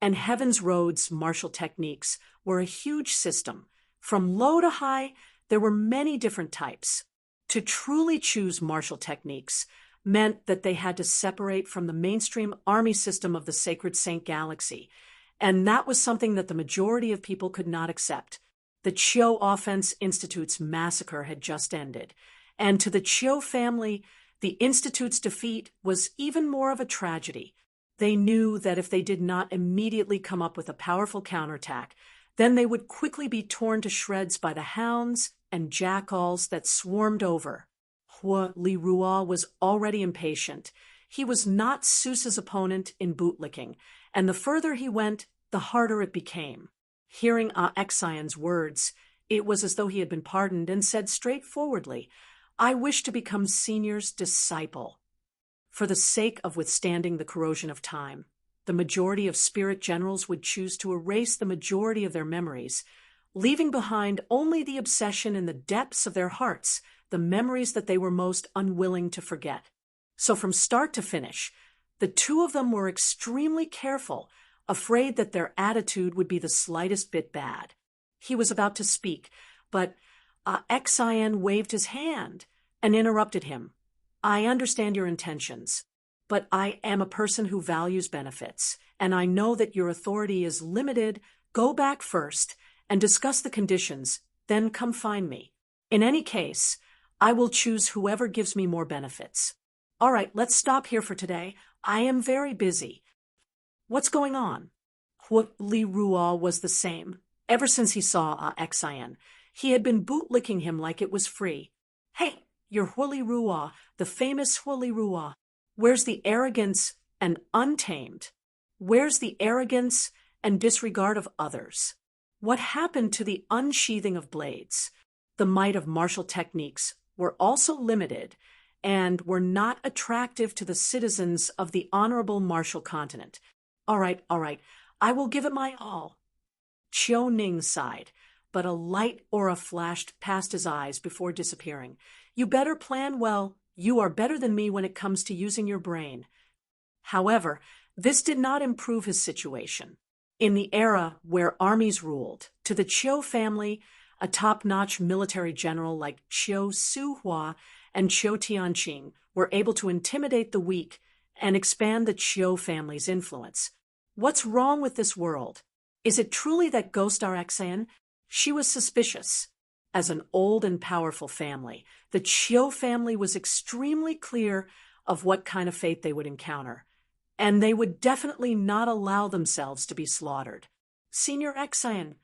And Heaven's Road's martial techniques were a huge system. From low to high, there were many different types. To truly choose martial techniques meant that they had to separate from the mainstream army system of the Sacred Saint Galaxy, and that was something that the majority of people could not accept. The Chiu Offense Institute's massacre had just ended, and to the Chiu family, the Institute's defeat was even more of a tragedy. They knew that if they did not immediately come up with a powerful counterattack, then they would quickly be torn to shreds by the hounds and jackals that swarmed over. Hua Li-Rua was already impatient. He was not Seuss's opponent in bootlicking, and the further he went, the harder it became. Hearing Xian's words, it was as though he had been pardoned and said straightforwardly, "I wish to become Senior's disciple." For the sake of withstanding the corrosion of time, the majority of spirit generals would choose to erase the majority of their memories, leaving behind only the obsession in the depths of their hearts, the memories that they were most unwilling to forget. So from start to finish, the two of them were extremely careful, afraid that their attitude would be the slightest bit bad. He was about to speak, but Xian waved his hand and interrupted him. "I understand your intentions, but I am a person who values benefits, and I know that your authority is limited. Go back first and discuss the conditions, then come find me. In any case, I will choose whoever gives me more benefits. All right, let's stop here for today. I am very busy." "What's going on?" Hua Li-Rua was the same. Ever since he saw Xian, he had been bootlicking him like it was free. "Hey, you're Hua Li-Rua, the famous Hua Li-Rua. Where's the arrogance and untamed? Where's the arrogance and disregard of others? What happened to the unsheathing of blades?" The might of martial techniques were also limited and were not attractive to the citizens of the honorable martial continent. All right, I will give it my all." Chiu Ning sighed, but a light aura flashed past his eyes before disappearing. "You better plan well. You are better than me when it comes to using your brain." However, this did not improve his situation. In the era where armies ruled, to the Chiu family, a top-notch military general like Chiu Su-hua and Chiu Tianqing were able to intimidate the weak and expand the Chiu family's influence. What's wrong with this world? Is it truly that Ghost Xian? She was suspicious. As an old and powerful family, the Chiu family was extremely clear of what kind of fate they would encounter, and they would definitely not allow themselves to be slaughtered. Senior Xian.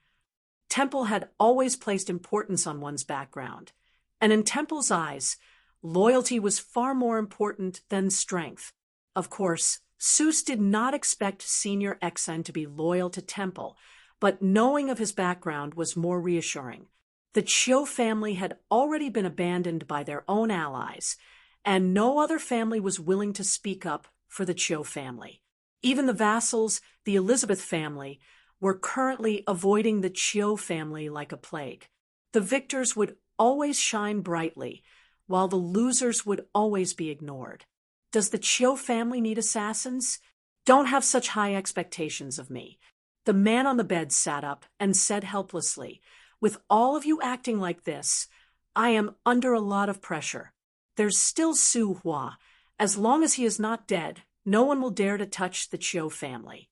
Temple had always placed importance on one's background, and in Temple's eyes, loyalty was far more important than strength. Of course, Seuss did not expect Senior Xian to be loyal to Temple, but knowing of his background was more reassuring. The Chiu family had already been abandoned by their own allies, and no other family was willing to speak up for the Chiu family. Even the vassals, the Elizabeth family, were currently avoiding the Chiu family like a plague. The victors would always shine brightly, while the losers would always be ignored. Does the Chiu family need assassins? Don't have such high expectations of me. The man on the bed sat up and said helplessly, "With all of you acting like this, I am under a lot of pressure. There's still Su-hua. As long as he is not dead, no one will dare to touch the Chiu family."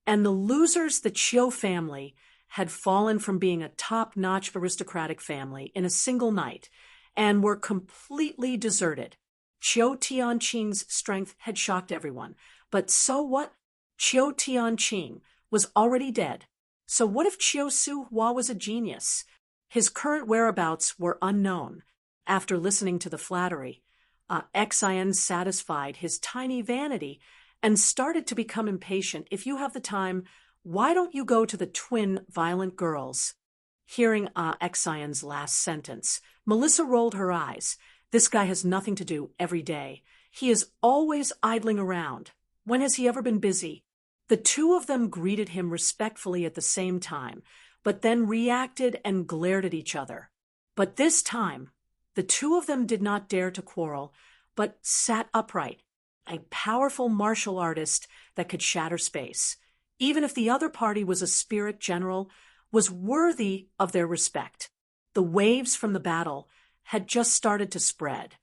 And the losers, the Chiu family, had fallen from being a top-notch aristocratic family in a single night and were completely deserted. Chiu Tianqing's strength had shocked everyone. But so what? Chiu Tianqing was already dead. So what if Chiu Su-hua was a genius? His current whereabouts were unknown. After listening to the flattery, Xian satisfied his tiny vanity and started to become impatient. "If you have the time, "Why don't you go to the twin violent girls?" Hearing Exion's last sentence, Melissa rolled her eyes. This guy has nothing to do every day. He is always idling around. When has he ever been busy? The two of them greeted him respectfully at the same time, but then reacted and glared at each other. But this time, the two of them did not dare to quarrel, but sat upright, a powerful martial artist that could shatter space, even if the other party was a spirit general, was worthy of their respect. The waves from the battle had just started to spread.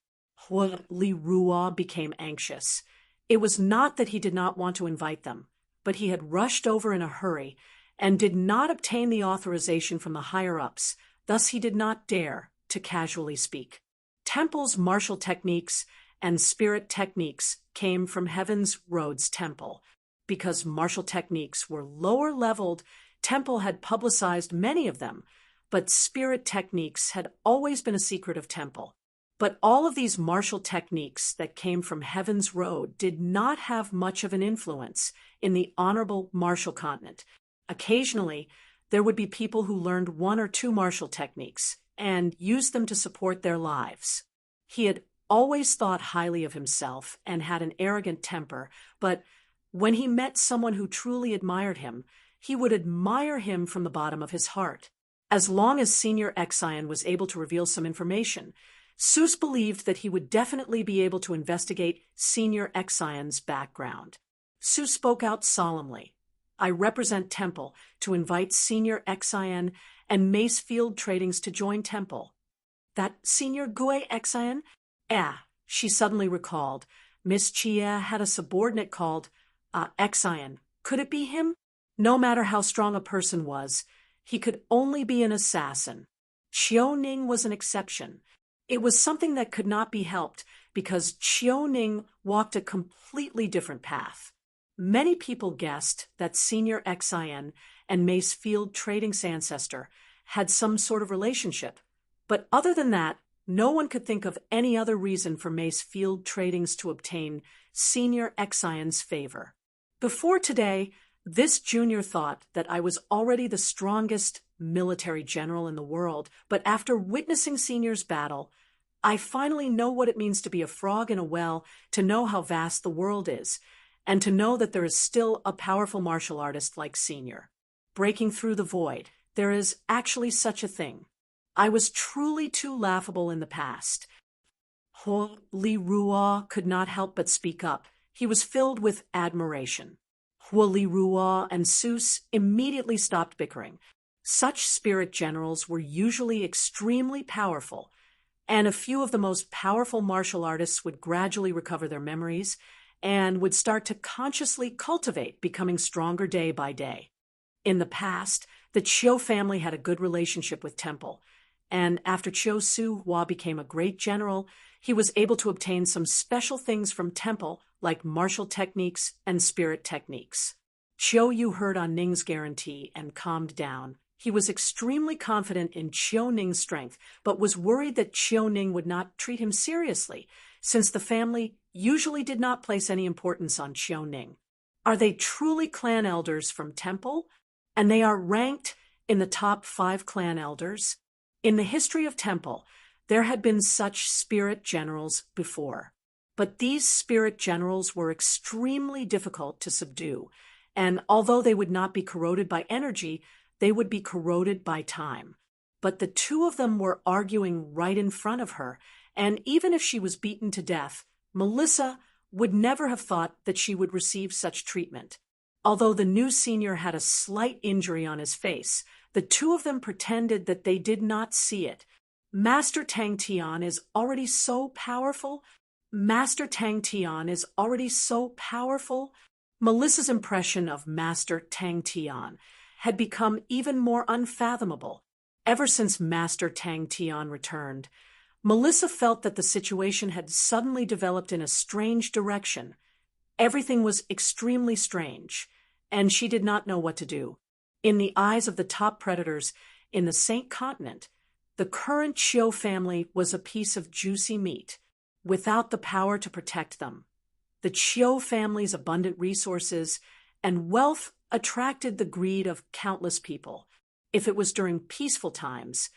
Li Rua became anxious. It was not that he did not want to invite them, but he had rushed over in a hurry and did not obtain the authorization from the higher-ups, thus he did not dare to casually speak. Temple's martial techniques and spirit techniques came from Heaven's Road's temple. Because martial techniques were lower-leveled, Temple had publicized many of them, but spirit techniques had always been a secret of Temple. But all of these martial techniques that came from Heaven's Road did not have much of an influence in the honorable martial continent. Occasionally, there would be people who learned one or two martial techniques and used them to support their lives. He had always thought highly of himself and had an arrogant temper, but when he met someone who truly admired him, he would admire him from the bottom of his heart. As long as Senior Exion was able to reveal some information, Seuss believed that he would definitely be able to investigate Senior Exion's background. Seuss spoke out solemnly. "I represent Temple to invite Senior Exion and Macefield Tradings to join Temple." "That Senior Gue Exion?" She suddenly recalled. Miss Chia had a subordinate called Exion. Could it be him? No matter how strong a person was, he could only be an assassin. Chiu Ning was an exception. It was something that could not be helped because Chiu Ning walked a completely different path. Many people guessed that Senior Exion and Macefield Trading's ancestor had some sort of relationship, but other than that, no one could think of any other reason for Macefield Tradings to obtain Senior Exion's favor. Before today, this junior thought that I was already the strongest military general in the world, but after witnessing Senior's battle, I finally know what it means to be a frog in a well, to know how vast the world is, and to know that there is still a powerful martial artist like Senior. Breaking through the void, there is actually such a thing. I was truly too laughable in the past. Li Rua could not help but speak up. He was filled with admiration. Li Rua and Seuss immediately stopped bickering. Such spirit generals were usually extremely powerful, and a few of the most powerful martial artists would gradually recover their memories and would start to consciously cultivate becoming stronger day by day. In the past, the Chiu family had a good relationship with Temple, and after Chiu Su Hua became a great general, he was able to obtain some special things from Temple like martial techniques and spirit techniques. Chiu Yu heard on Ning's guarantee and calmed down. He was extremely confident in Chiu Ning's strength, but was worried that Chiu Ning would not treat him seriously, since the family usually did not place any importance on Chiu Ning. Are they truly clan elders from Temple? And they are ranked in the top 5 clan elders? In the history of Temple, there had been such spirit generals before, but these spirit generals were extremely difficult to subdue, and although they would not be corroded by energy, they would be corroded by time. But the two of them were arguing right in front of her, and even if she was beaten to death, Melissa would never have thought that she would receive such treatment. Although the new senior had a slight injury on his face, the two of them pretended that they did not see it. Master Tang Tian is already so powerful. Master Tang Tian is already so powerful. Melissa's impression of Master Tang Tian had become even more unfathomable. Ever since Master Tang Tian returned, Melissa felt that the situation had suddenly developed in a strange direction. Everything was extremely strange, and she did not know what to do. In the eyes of the top predators in the Saint Continent, the current Chiu family was a piece of juicy meat, without the power to protect them. The Chiu family's abundant resources and wealth attracted the greed of countless people. If it was during peaceful times,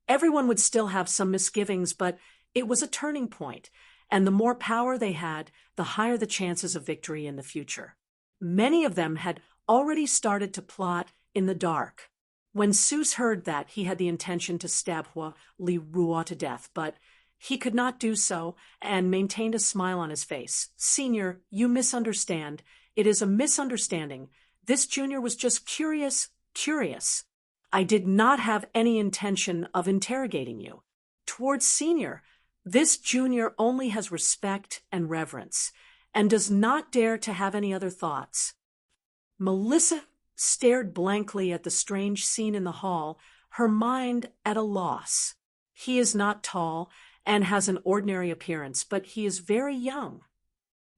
everyone would still have some misgivings, but it was a turning point, and the more power they had, the higher the chances of victory in the future. Many of them had already started to plot in the dark. When Seuss heard that, he had the intention to stab Hua Li Rua to death, but he could not do so and maintained a smile on his face. "Senior, you misunderstand. It is a misunderstanding. This junior was just curious. I did not have any intention of interrogating you. Towards Senior, this junior only has respect and reverence, and does not dare to have any other thoughts." Melissa stared blankly at the strange scene in the hall, her mind at a loss. He is not tall and has an ordinary appearance, but he is very young.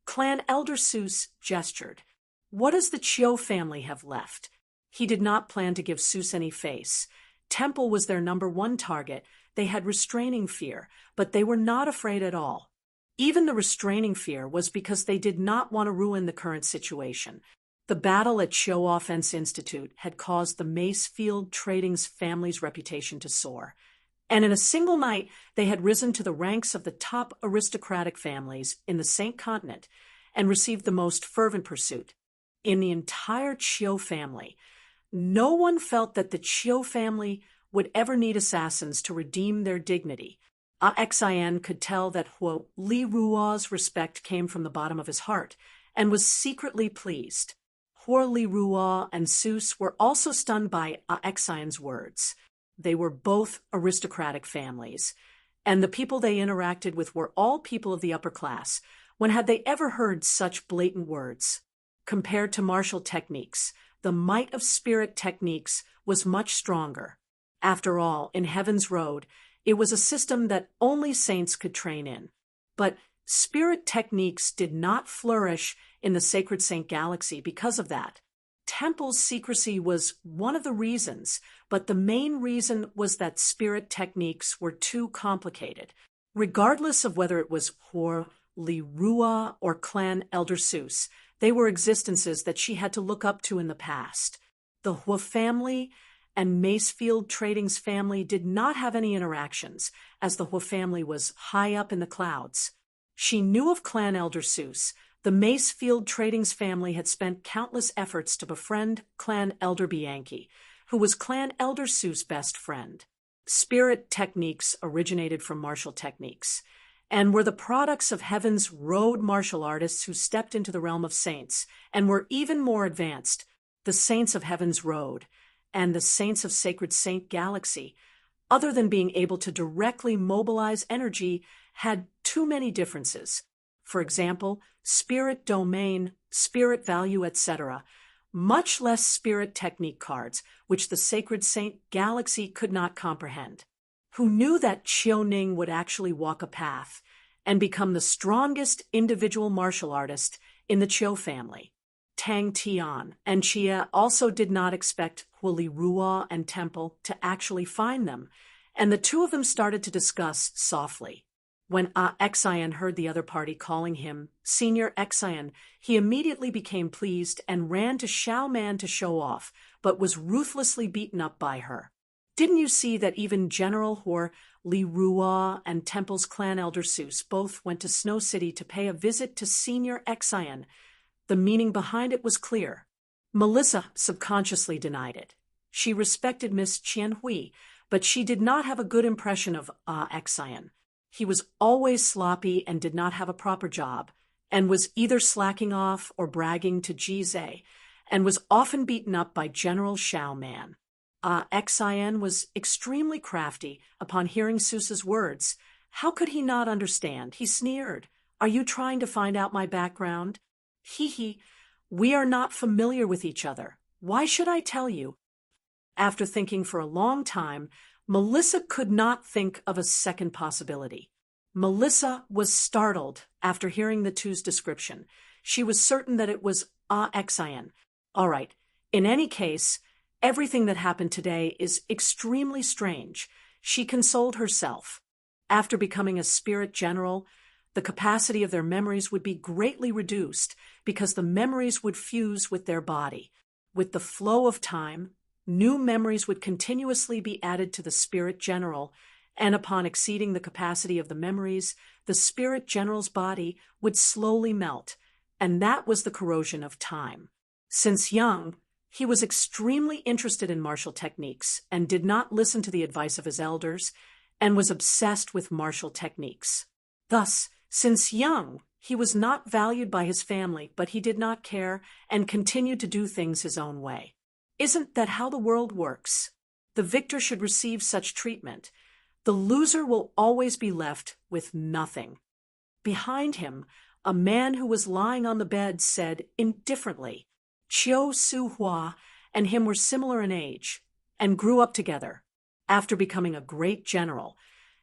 Clan Elder Seuss gestured. What does the Chiu family have left? He did not plan to give Seuss any face. Temple was their number one target. They had restraining fear, but they were not afraid at all. Even the restraining fear was because they did not want to ruin the current situation. The battle at Chiu Offense Institute had caused the Macefield Trading's family's reputation to soar, and in a single night they had risen to the ranks of the top aristocratic families in the Saint Continent and received the most fervent pursuit. In the entire Chiu family, no one felt that the Chiu family would ever need assassins to redeem their dignity. Xian could tell that Hua Li Rua's respect came from the bottom of his heart and was secretly pleased. Hua Li Rua and Seuss were also stunned by Xian's words. They were both aristocratic families, and the people they interacted with were all people of the upper class. When had they ever heard such blatant words? Compared to martial techniques, the might of spirit techniques was much stronger. After all, in Heaven's Road, it was a system that only saints could train in. But spirit techniques did not flourish in the Sacred Saint Galaxy because of that. Temple's secrecy was one of the reasons, but the main reason was that spirit techniques were too complicated. Regardless of whether it was Hua Li Rua or Clan Elder Seuss, they were existences that she had to look up to in the past. The Hua family and Macefield Trading's family did not have any interactions, as the Hua family was high up in the clouds. She knew of Clan Elder Seuss. The Macefield Trading's family had spent countless efforts to befriend Clan Elder Bianchi, who was Clan Elder Seuss' best friend. Spirit techniques originated from martial techniques, and were the products of Heaven's Road martial artists who stepped into the realm of saints, and were even more advanced. The saints of Heaven's Road and the saints of Sacred Saint Galaxy, other than being able to directly mobilize energy, had too many differences. For example, spirit domain, spirit value, etc., much less spirit technique cards, which the Sacred Saint Galaxy could not comprehend. Who knew that Ning would actually walk a path and become the strongest individual martial artist in the Chiu family. Tang Tian and Chia also did not expect Hua Li Rua and Temple to actually find them, and the two of them started to discuss softly. When Xian heard the other party calling him Senior Xian, he immediately became pleased and ran to Xiao Man to show off, but was ruthlessly beaten up by her. Didn't you see that even General Hua Li Rua and Temple's Clan Elder Seuss both went to Snow City to pay a visit to Senior Xian? The meaning behind it was clear. Melissa subconsciously denied it. She respected Miss Qian Hui, but she did not have a good impression of Xian. He was always sloppy and did not have a proper job, and was either slacking off or bragging to Jizhe, and was often beaten up by General Xiao Man. Xian was extremely crafty upon hearing Seuss's words. How could he not understand? He sneered. "Are you trying to find out my background? Hee, we are not familiar with each other. Why should I tell you?" After thinking for a long time, Melissa could not think of a second possibility. Melissa was startled after hearing the two's description. She was certain that it was Xian. All right, in any case, everything that happened today is extremely strange. She consoled herself. After becoming a spirit general, the capacity of their memories would be greatly reduced because the memories would fuse with their body. With the flow of time, new memories would continuously be added to the spirit general, and upon exceeding the capacity of the memories, the spirit general's body would slowly melt, and that was the corrosion of time. Since young, he was extremely interested in martial techniques and did not listen to the advice of his elders, and was obsessed with martial techniques. Thus, since young, he was not valued by his family, but he did not care and continued to do things his own way. Isn't that how the world works? The victor should receive such treatment. The loser will always be left with nothing. Behind him, a man who was lying on the bed said indifferently, Chiu Su-hua and him were similar in age, and grew up together. After becoming a great general,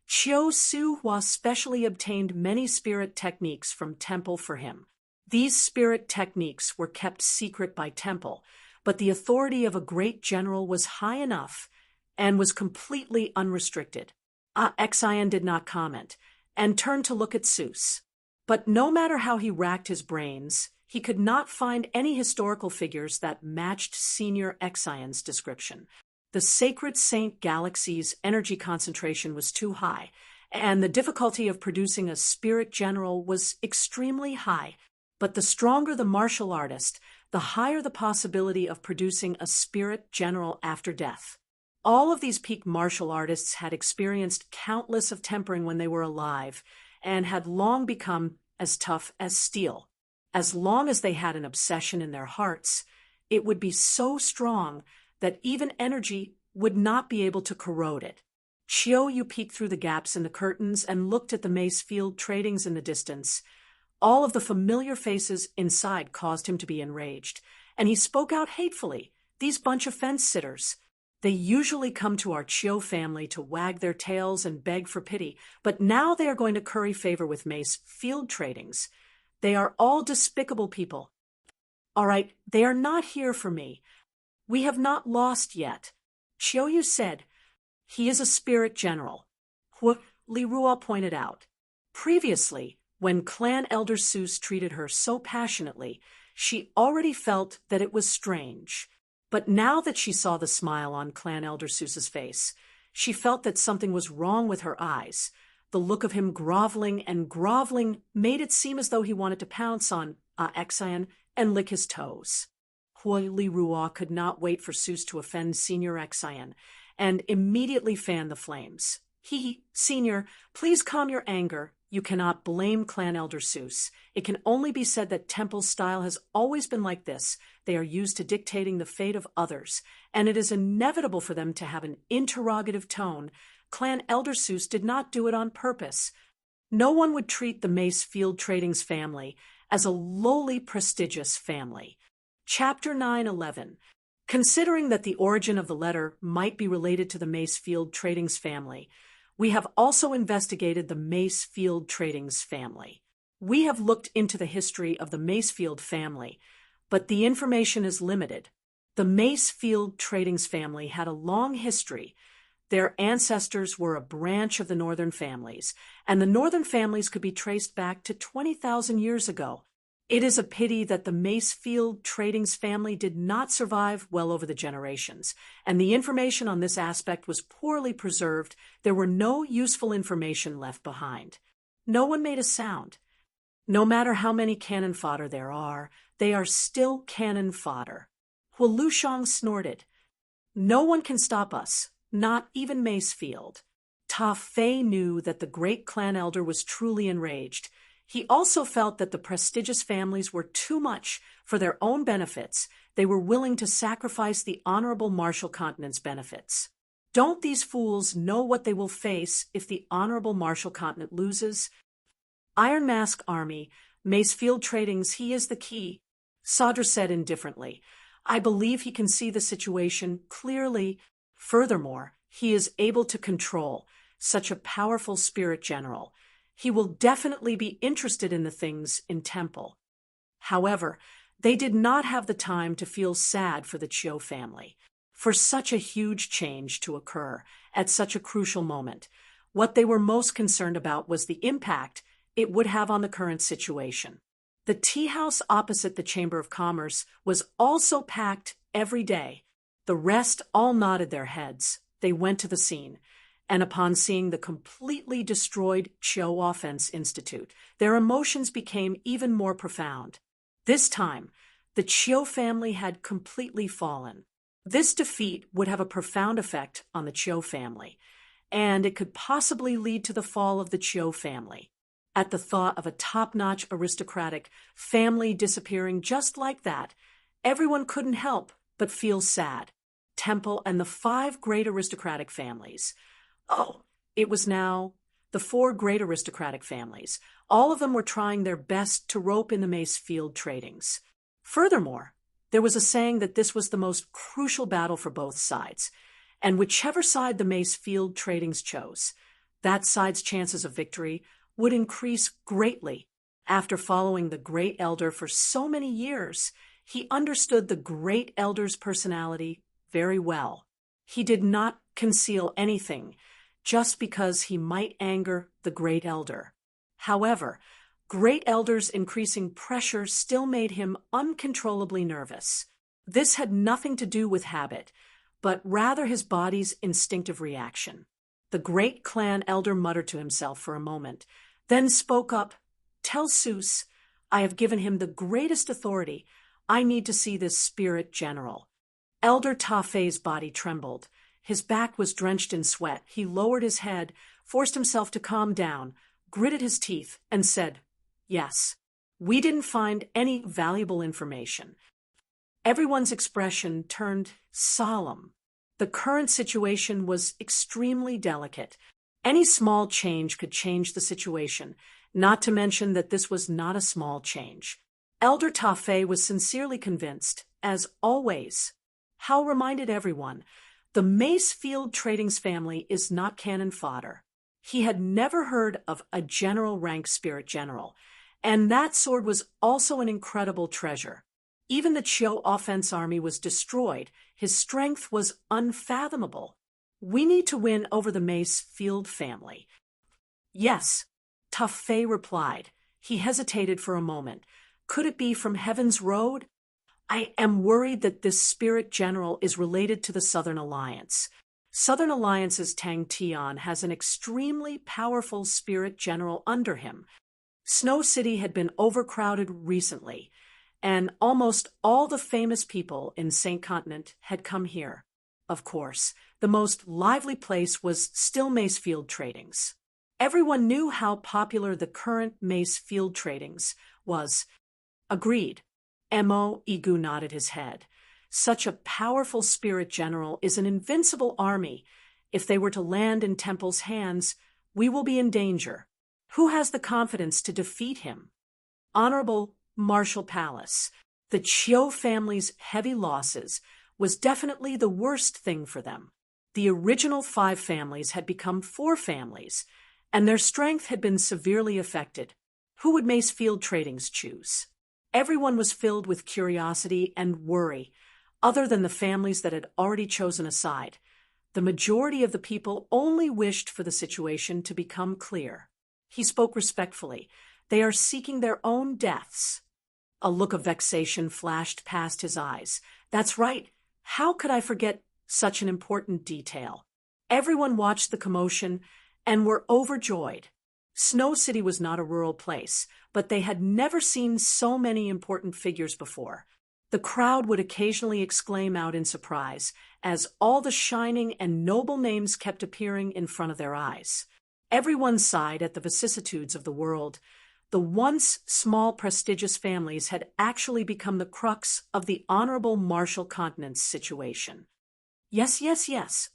Chiu Su-hua specially obtained many spirit techniques from Temple for him. These spirit techniques were kept secret by Temple, but the authority of a great general was high enough and was completely unrestricted. Xian did not comment, and turned to look at Seuss. But no matter how he racked his brains, he could not find any historical figures that matched Senior Xian's description. The Sacred Saint Galaxy's energy concentration was too high, and the difficulty of producing a spirit general was extremely high. But the stronger the martial artist, the higher the possibility of producing a spirit general after death. All of these peak martial artists had experienced countless of tempering when they were alive, and had long become as tough as steel. As long as they had an obsession in their hearts, it would be so strong that even energy would not be able to corrode it. Chiu peeked through the gaps in the curtains and looked at the mace field tradings in the distance. All of the familiar faces inside caused him to be enraged, and he spoke out hatefully. These bunch of fence-sitters. They usually come to our Chiu family to wag their tails and beg for pity, but now they are going to curry favor with mace field tradings. They are all despicable people. All right, they are not here for me. We have not lost yet. Chiu said, he is a spirit general. Li Ruo pointed out. Previously, when Clan Elder Seuss treated her so passionately, she already felt that it was strange. But now that she saw the smile on Clan Elder Seuss's face, she felt that something was wrong with her eyes. The look of him groveling and groveling made it seem as though he wanted to pounce on Xian and lick his toes. Li Ruo could not wait for Seuss to offend Senior Xian, and immediately fanned the flames. Senior, please calm your anger. You cannot blame Clan Elder Seuss. It can only be said that Temple's style has always been like this. They are used to dictating the fate of others, and it is inevitable for them to have an interrogative tone. Clan Elder Seuss did not do it on purpose. No one would treat the Mace Field Trading's family as a lowly prestigious family. Chapter 9:11. Considering that the origin of the letter might be related to the Mace Field Trading's family, we have also investigated the Mace Field Trading's family. We have looked into the history of the Macefield family, but the information is limited. The Macefield Trading's family had a long history. Their ancestors were a branch of the northern families, and the northern families could be traced back to 20,000 years ago. It is a pity that the Macefield Trading's family did not survive well over the generations, and the information on this aspect was poorly preserved. There were no useful information left behind. No one made a sound. No matter how many cannon fodder there are, they are still cannon fodder. Lu Shang snorted. No one can stop us, not even Macefield. Ta Fei knew that the great clan elder was truly enraged. He also felt that the prestigious families were too much for their own benefits. They were willing to sacrifice the honorable Marshall Continent's benefits. Don't these fools know what they will face if the honorable Marshall Continent loses? Iron Mask Army, Macefield Trading's, he is the key, Sadra said indifferently. I believe he can see the situation clearly. Furthermore, he is able to control such a powerful spirit general. He will definitely be interested in the things in Temple. However, they did not have the time to feel sad for the Chiu family, for such a huge change to occur at such a crucial moment. What they were most concerned about was the impact it would have on the current situation. The tea house opposite the Chamber of Commerce was also packed every day. The rest all nodded their heads. They went to the scene, and upon seeing the completely destroyed Chiu Offense Institute, their emotions became even more profound. This time, the Chiu family had completely fallen. This defeat would have a profound effect on the Chiu family, and it could possibly lead to the fall of the Chiu family. At the thought of a top-notch aristocratic family disappearing just like that, everyone couldn't help but feel sad. Temple and the 5 great aristocratic families. Oh, it was now the 4 great aristocratic families. All of them were trying their best to rope in the Mace Field tradings. Furthermore, there was a saying that this was the most crucial battle for both sides, and whichever side the Mace Field tradings chose, that side's chances of victory would increase greatly. After following the Great Elder for so many years, he understood the Great Elder's personality very well. He did not conceal anything just because he might anger the Great Elder. However, Great Elder's increasing pressure still made him uncontrollably nervous. This had nothing to do with habit, but rather his body's instinctive reaction. The Great Clan Elder muttered to himself for a moment, then spoke up. "Tell Seuss, I have given him the greatest authority. I need to see this spirit general." Elder Ta-Fei's body trembled. His back was drenched in sweat. He lowered his head, forced himself to calm down, gritted his teeth, and said, "Yes, we didn't find any valuable information." Everyone's expression turned solemn. The current situation was extremely delicate. Any small change could change the situation, not to mention that this was not a small change. Elder Ta-Fei was sincerely convinced, as always. Hal reminded everyone, the Mace Field Tradings family is not cannon fodder. He had never heard of a general-rank spirit general, and that sword was also an incredible treasure. Even the Chiu Offense Army was destroyed. His strength was unfathomable. We need to win over the Mace Field family. Yes, Ta-Fei replied. He hesitated for a moment. Could it be from Heaven's Road? I am worried that this spirit general is related to the Southern Alliance. Southern Alliance's Tang Tian has an extremely powerful spirit general under him. Snow City had been overcrowded recently, and almost all the famous people in Saint Continent had come here. Of course, the most lively place was still Mace Field Tradings. Everyone knew how popular the current Mace Field Tradings was. Agreed. Mo Igu nodded his head. Such a powerful spirit general is an invincible army. If they were to land in Temple's hands, we will be in danger. Who has the confidence to defeat him? Honorable Marshal Palace. The Chiu family's heavy losses was definitely the worst thing for them. The original 5 families had become 4 families, and their strength had been severely affected. Who would Mace Field Tradings choose? Everyone was filled with curiosity and worry, other than the families that had already chosen a side. The majority of the people only wished for the situation to become clear. He spoke respectfully. They are seeking their own deaths. A look of vexation flashed past his eyes. That's right. How could I forget such an important detail? Everyone watched the commotion and were overjoyed. Snow City was not a rural place, but they had never seen so many important figures before. The crowd would occasionally exclaim out in surprise as all the shining and noble names kept appearing in front of their eyes. Everyone sighed at the vicissitudes of the world. The once small prestigious families had actually become the crux of the honorable Marshal Continent's situation. Yes.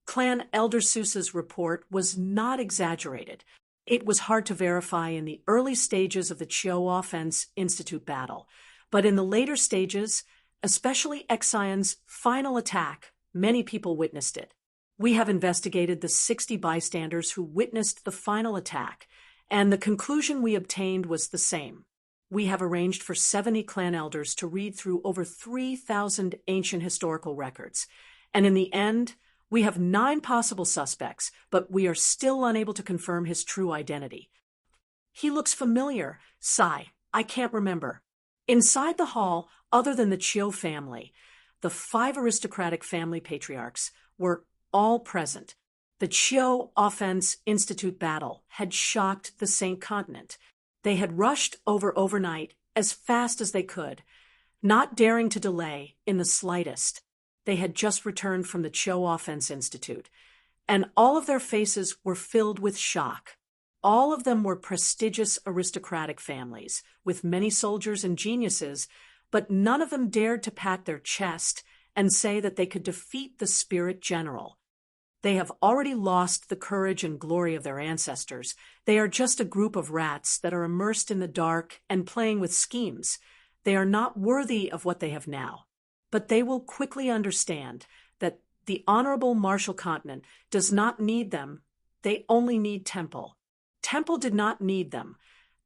Clan Elder Seuss's report was not exaggerated. It was hard to verify in the early stages of the Chiu Offense Institute battle, but in the later stages, especially Exion's final attack, many people witnessed it. We have investigated the 60 bystanders who witnessed the final attack, and the conclusion we obtained was the same. We have arranged for 70 clan elders to read through over 3,000 ancient historical records, and in the end, we have 9 possible suspects, but we are still unable to confirm his true identity. He looks familiar. Sigh, I can't remember. Inside the hall, other than the Chiu family, the 5 aristocratic family patriarchs, were all present. The Chiu Offense Institute battle had shocked the St. Continent. They had rushed over overnight as fast as they could, not daring to delay in the slightest. They had just returned from the Chiu Offense Institute, and all of their faces were filled with shock. All of them were prestigious aristocratic families, with many soldiers and geniuses, but none of them dared to pat their chest and say that they could defeat the spirit general. They have already lost the courage and glory of their ancestors. They are just a group of rats that are immersed in the dark and playing with schemes. They are not worthy of what they have now. But they will quickly understand that the honorable Martial Continent does not need them. They only need Temple. Temple did not need them.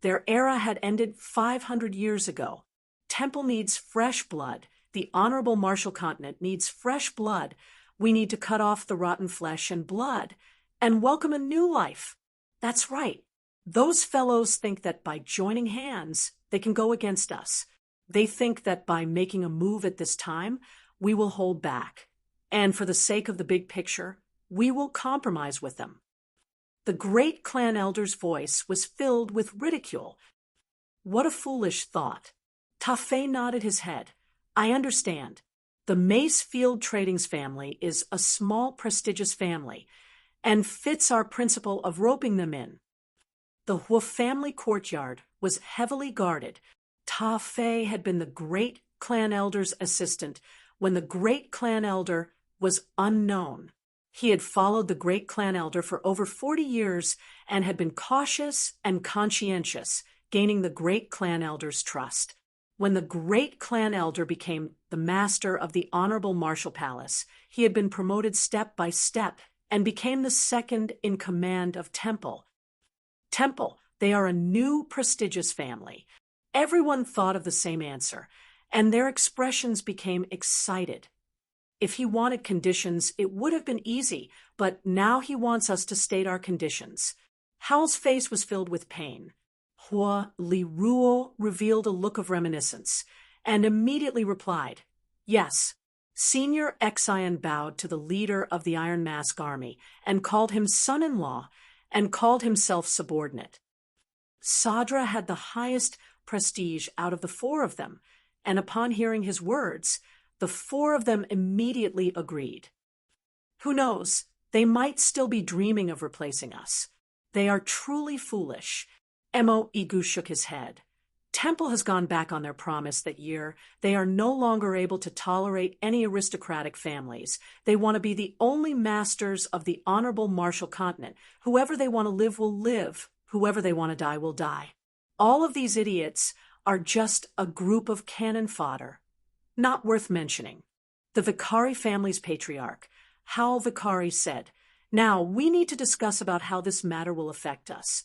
Their era had ended 500 years ago. Temple needs fresh blood. The honorable Martial Continent needs fresh blood. We need to cut off the rotten flesh and blood and welcome a new life. That's right. Those fellows think that by joining hands, they can go against us. They think that by making a move at this time, we will hold back. And for the sake of the big picture, we will compromise with them. The great clan elder's voice was filled with ridicule. What a foolish thought. Tafei nodded his head. I understand. The Mace Field Trading's family is a small, prestigious family and fits our principle of roping them in. The Hua family courtyard was heavily guarded. Tafei had been the great clan elder's assistant when the great clan elder was unknown. He had followed the great clan elder for over 40 years and had been cautious and conscientious, gaining the great clan elder's trust. When the great clan elder became the master of the Honorable Martial Palace, he had been promoted step by step and became the second in command of Temple. Temple, they are a new prestigious family. Everyone thought of the same answer, and their expressions became excited. If he wanted conditions, it would have been easy, but now he wants us to state our conditions. Howl's face was filled with pain. Hua Li Ruo revealed a look of reminiscence, and immediately replied, Yes. Senior Xian bowed to the leader of the Iron Mask Army and called him son-in-law and called himself subordinate. Sadra had the highest prestige out of the 4 of them, and upon hearing his words, the 4 of them immediately agreed. Who knows, they might still be dreaming of replacing us. They are truly foolish. Mo Igu shook his head. Temple has gone back on their promise that year. They are no longer able to tolerate any aristocratic families. They want to be the only masters of the honorable Martial Continent. Whoever they want to live will live. Whoever they want to die will die. All of these idiots are just a group of cannon fodder. Not worth mentioning. The Vicari family's patriarch, Hal Vicari, said, Now we need to discuss about how this matter will affect us.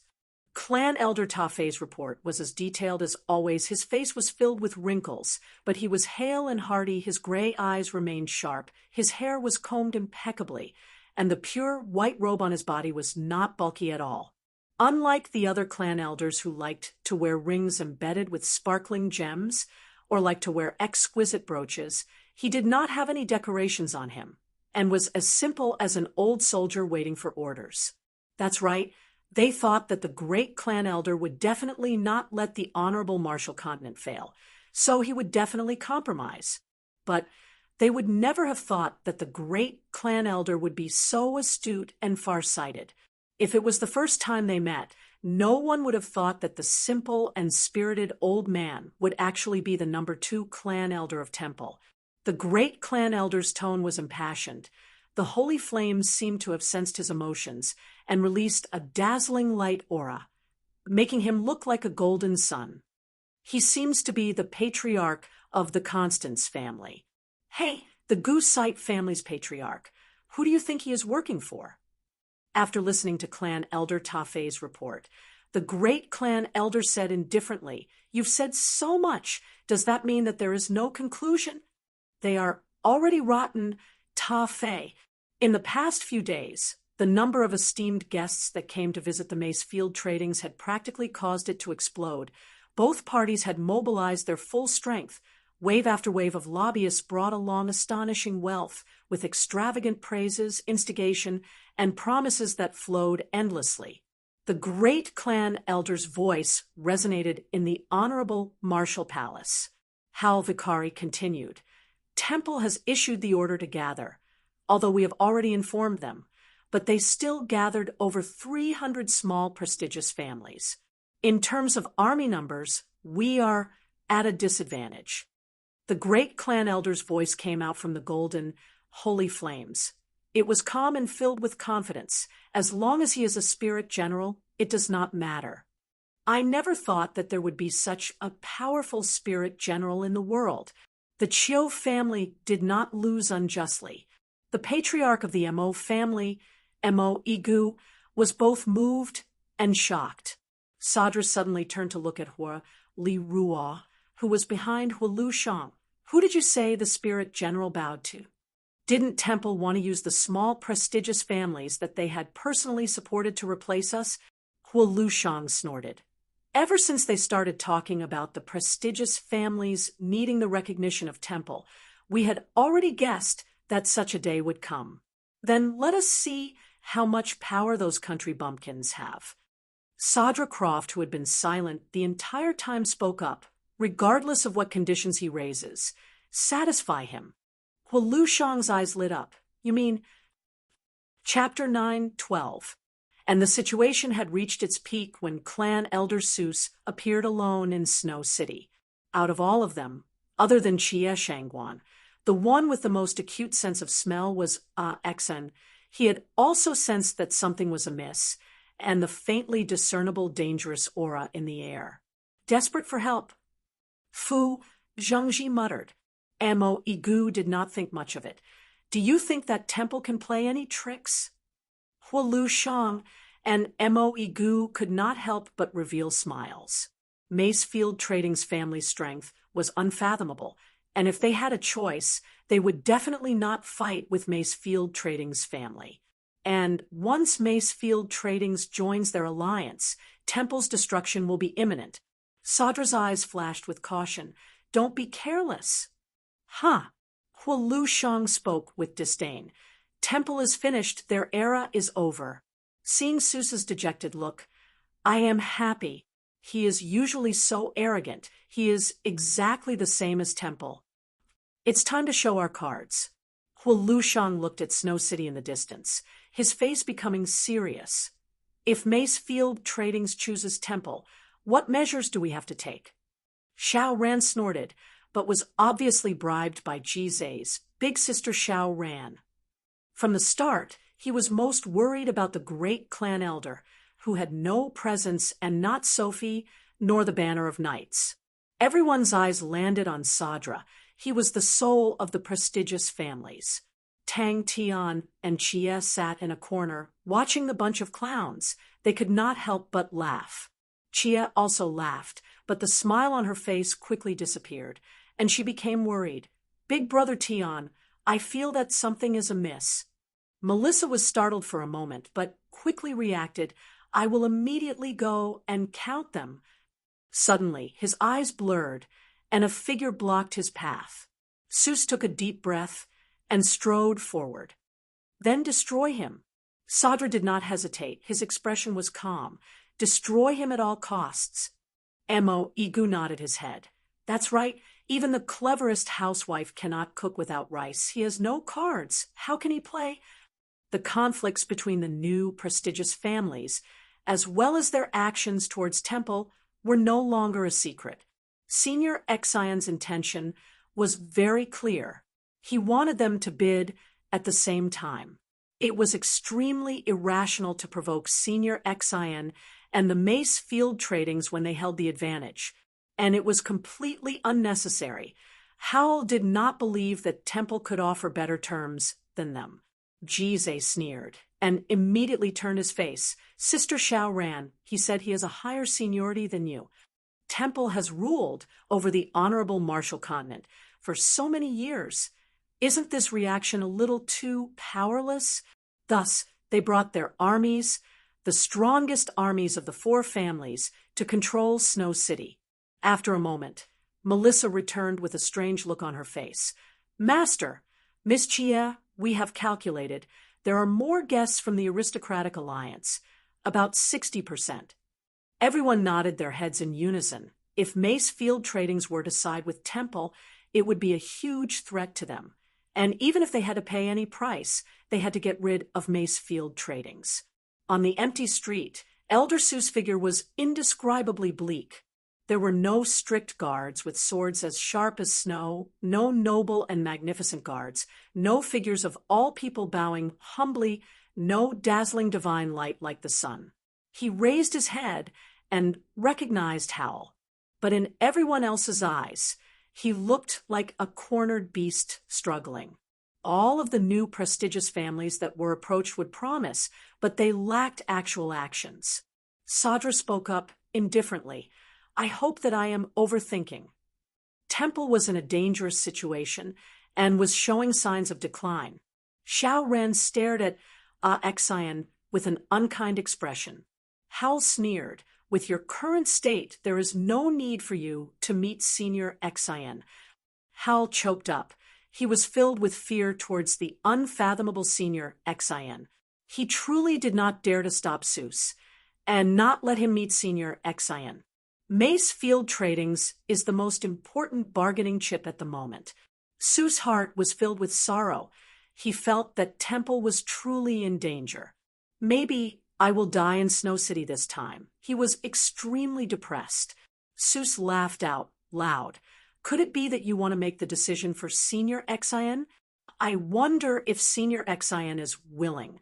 Clan Elder Tafei's report was as detailed as always. His face was filled with wrinkles, but he was hale and hearty. His gray eyes remained sharp. His hair was combed impeccably, and the pure white robe on his body was not bulky at all. Unlike the other clan elders who liked to wear rings embedded with sparkling gems or liked to wear exquisite brooches, he did not have any decorations on him and was as simple as an old soldier waiting for orders. That's right. They thought that the great clan elder would definitely not let the honorable Martial Continent fail, so he would definitely compromise. But they would never have thought that the great clan elder would be so astute and far-sighted. If it was the first time they met, no one would have thought that the simple and spirited old man would actually be the number 2 clan elder of Temple. The great clan elder's tone was impassioned. The holy flames seemed to have sensed his emotions and released a dazzling light aura, making him look like a golden sun. He seems to be the patriarch of the Constance family. Hey, the Goosite family's patriarch. Who do you think he is working for? After listening to Clan Elder Tafei's report, the great clan elder said indifferently, You've said so much. Does that mean that there is no conclusion? They are already rotten. Tafei. In the past few days, the number of esteemed guests that came to visit the Mace Field Tradings had practically caused it to explode. Both parties had mobilized their full strength. Wave after wave of lobbyists brought along astonishing wealth, with extravagant praises, instigation, and promises that flowed endlessly. The great clan elder's voice resonated in the honorable Marshall Palace. Hal Vicari continued, Temple has issued the order to gather, although we have already informed them, but they still gathered over 300 small prestigious families. In terms of army numbers, we are at a disadvantage. The great clan elder's voice came out from the golden, holy flames. It was calm and filled with confidence. As long as he is a spirit general, it does not matter. I never thought that there would be such a powerful spirit general in the world. The Chiu family did not lose unjustly. The patriarch of the Mo family, Mo Igu, was both moved and shocked. Sadra suddenly turned to look at Hua Li Ruo, who was behind Hua Lu Shang. Who did you say the spirit general bowed to? Didn't Temple want to use the small, prestigious families that they had personally supported to replace us? Hua Lu Shang snorted. Ever since they started talking about the prestigious families needing the recognition of Temple, we had already guessed that such a day would come. Then let us see how much power those country bumpkins have. Sadra Croft, who had been silent the entire time, spoke up, regardless of what conditions he raises. Satisfy him. Hua Lu Shang's eyes lit up. You mean? Chapter 9:12. And the situation had reached its peak when Clan Elder Seuss appeared alone in Snow City. Out of all of them, other than Xie Shangguan, the one with the most acute sense of smell was Exen. He had also sensed that something was amiss, and the faintly discernible dangerous aura in the air. Desperate for help, Fu Zhengji muttered. Mo Igu did not think much of it. Do you think that Temple can play any tricks? Hua Lu Shang and Mo Igu could not help but reveal smiles. Macefield Trading's family strength was unfathomable, and if they had a choice, they would definitely not fight with Macefield Trading's family. And once Macefield Trading's joins their alliance, Temple's destruction will be imminent. Sadra's eyes flashed with caution. Don't be careless. Huh. Hua Lu Shang spoke with disdain. Temple is finished. Their era is over. Seeing Seuss's dejected look, I am happy. He is usually so arrogant. He is exactly the same as Temple. It's time to show our cards. Hua Lu Shang looked at Snow City in the distance, his face becoming serious. If Macefield Tradings chooses Temple, what measures do we have to take? Xiao Ran snorted, but was obviously bribed by Jizai's big sister Xiao Ran. From the start, he was most worried about the great clan elder, who had no presence and not Sophie nor the Banner of Knights. Everyone's eyes landed on Sadra. He was the soul of the prestigious families. Tang Tian and Xie sat in a corner, watching the bunch of clowns. They could not help but laugh. Xie also laughed, but the smile on her face quickly disappeared, and she became worried. Big Brother Tian, I feel that something is amiss. Melissa was startled for a moment, but quickly reacted, I will immediately go and count them. Suddenly, his eyes blurred, and a figure blocked his path. Seuss took a deep breath and strode forward. Then destroy him. Sadra did not hesitate. His expression was calm. Destroy him at all costs. Mo Igu nodded his head. That's right. Even the cleverest housewife cannot cook without rice. He has no cards. How can he play? The conflicts between the new prestigious families, as well as their actions towards Temple, were no longer a secret. Senior Exion's intention was very clear. He wanted them to bid at the same time. It was extremely irrational to provoke Senior Exion and the Macefield Tradings when they held the advantage, and it was completely unnecessary. Howell did not believe that Temple could offer better terms than them. Jizai sneered and immediately turned his face. Sister Xiao Ran, he said, he has a higher seniority than you. Temple has ruled over the honorable Marshall Continent for so many years. Isn't this reaction a little too powerless? Thus, they brought their armies, the strongest armies of the four families, to control Snow City. After a moment, Melissa returned with a strange look on her face. Master, Miss Chia, we have calculated. There are more guests from the aristocratic alliance, about 60%. Everyone nodded their heads in unison. If Mace Field Tradings were to side with Temple, it would be a huge threat to them. And even if they had to pay any price, they had to get rid of Mace Field Tradings. On the empty street, Elder Sue's figure was indescribably bleak. There were no strict guards with swords as sharp as snow, no noble and magnificent guards, no figures of all people bowing humbly, no dazzling divine light like the sun. He raised his head and recognized Howl, but in everyone else's eyes, he looked like a cornered beast struggling. All of the new prestigious families that were approached would promise, but they lacked actual actions. Sadra spoke up indifferently. I hope that I am overthinking. Temple was in a dangerous situation and was showing signs of decline. Xiao Ren stared at Xian with an unkind expression. Howl sneered, with your current state, there is no need for you to meet Senior Xian. Howl choked up. He was filled with fear towards the unfathomable Senior Xian. He truly did not dare to stop Seuss, and not let him meet Senior Xian. Mace Field Tradings is the most important bargaining chip at the moment. Seuss' heart was filled with sorrow. He felt that Temple was truly in danger. Maybe I will die in Snow City this time. He was extremely depressed. Seuss laughed out loud. Could it be that you want to make the decision for Senior Xian? I wonder if Senior Xian is willing.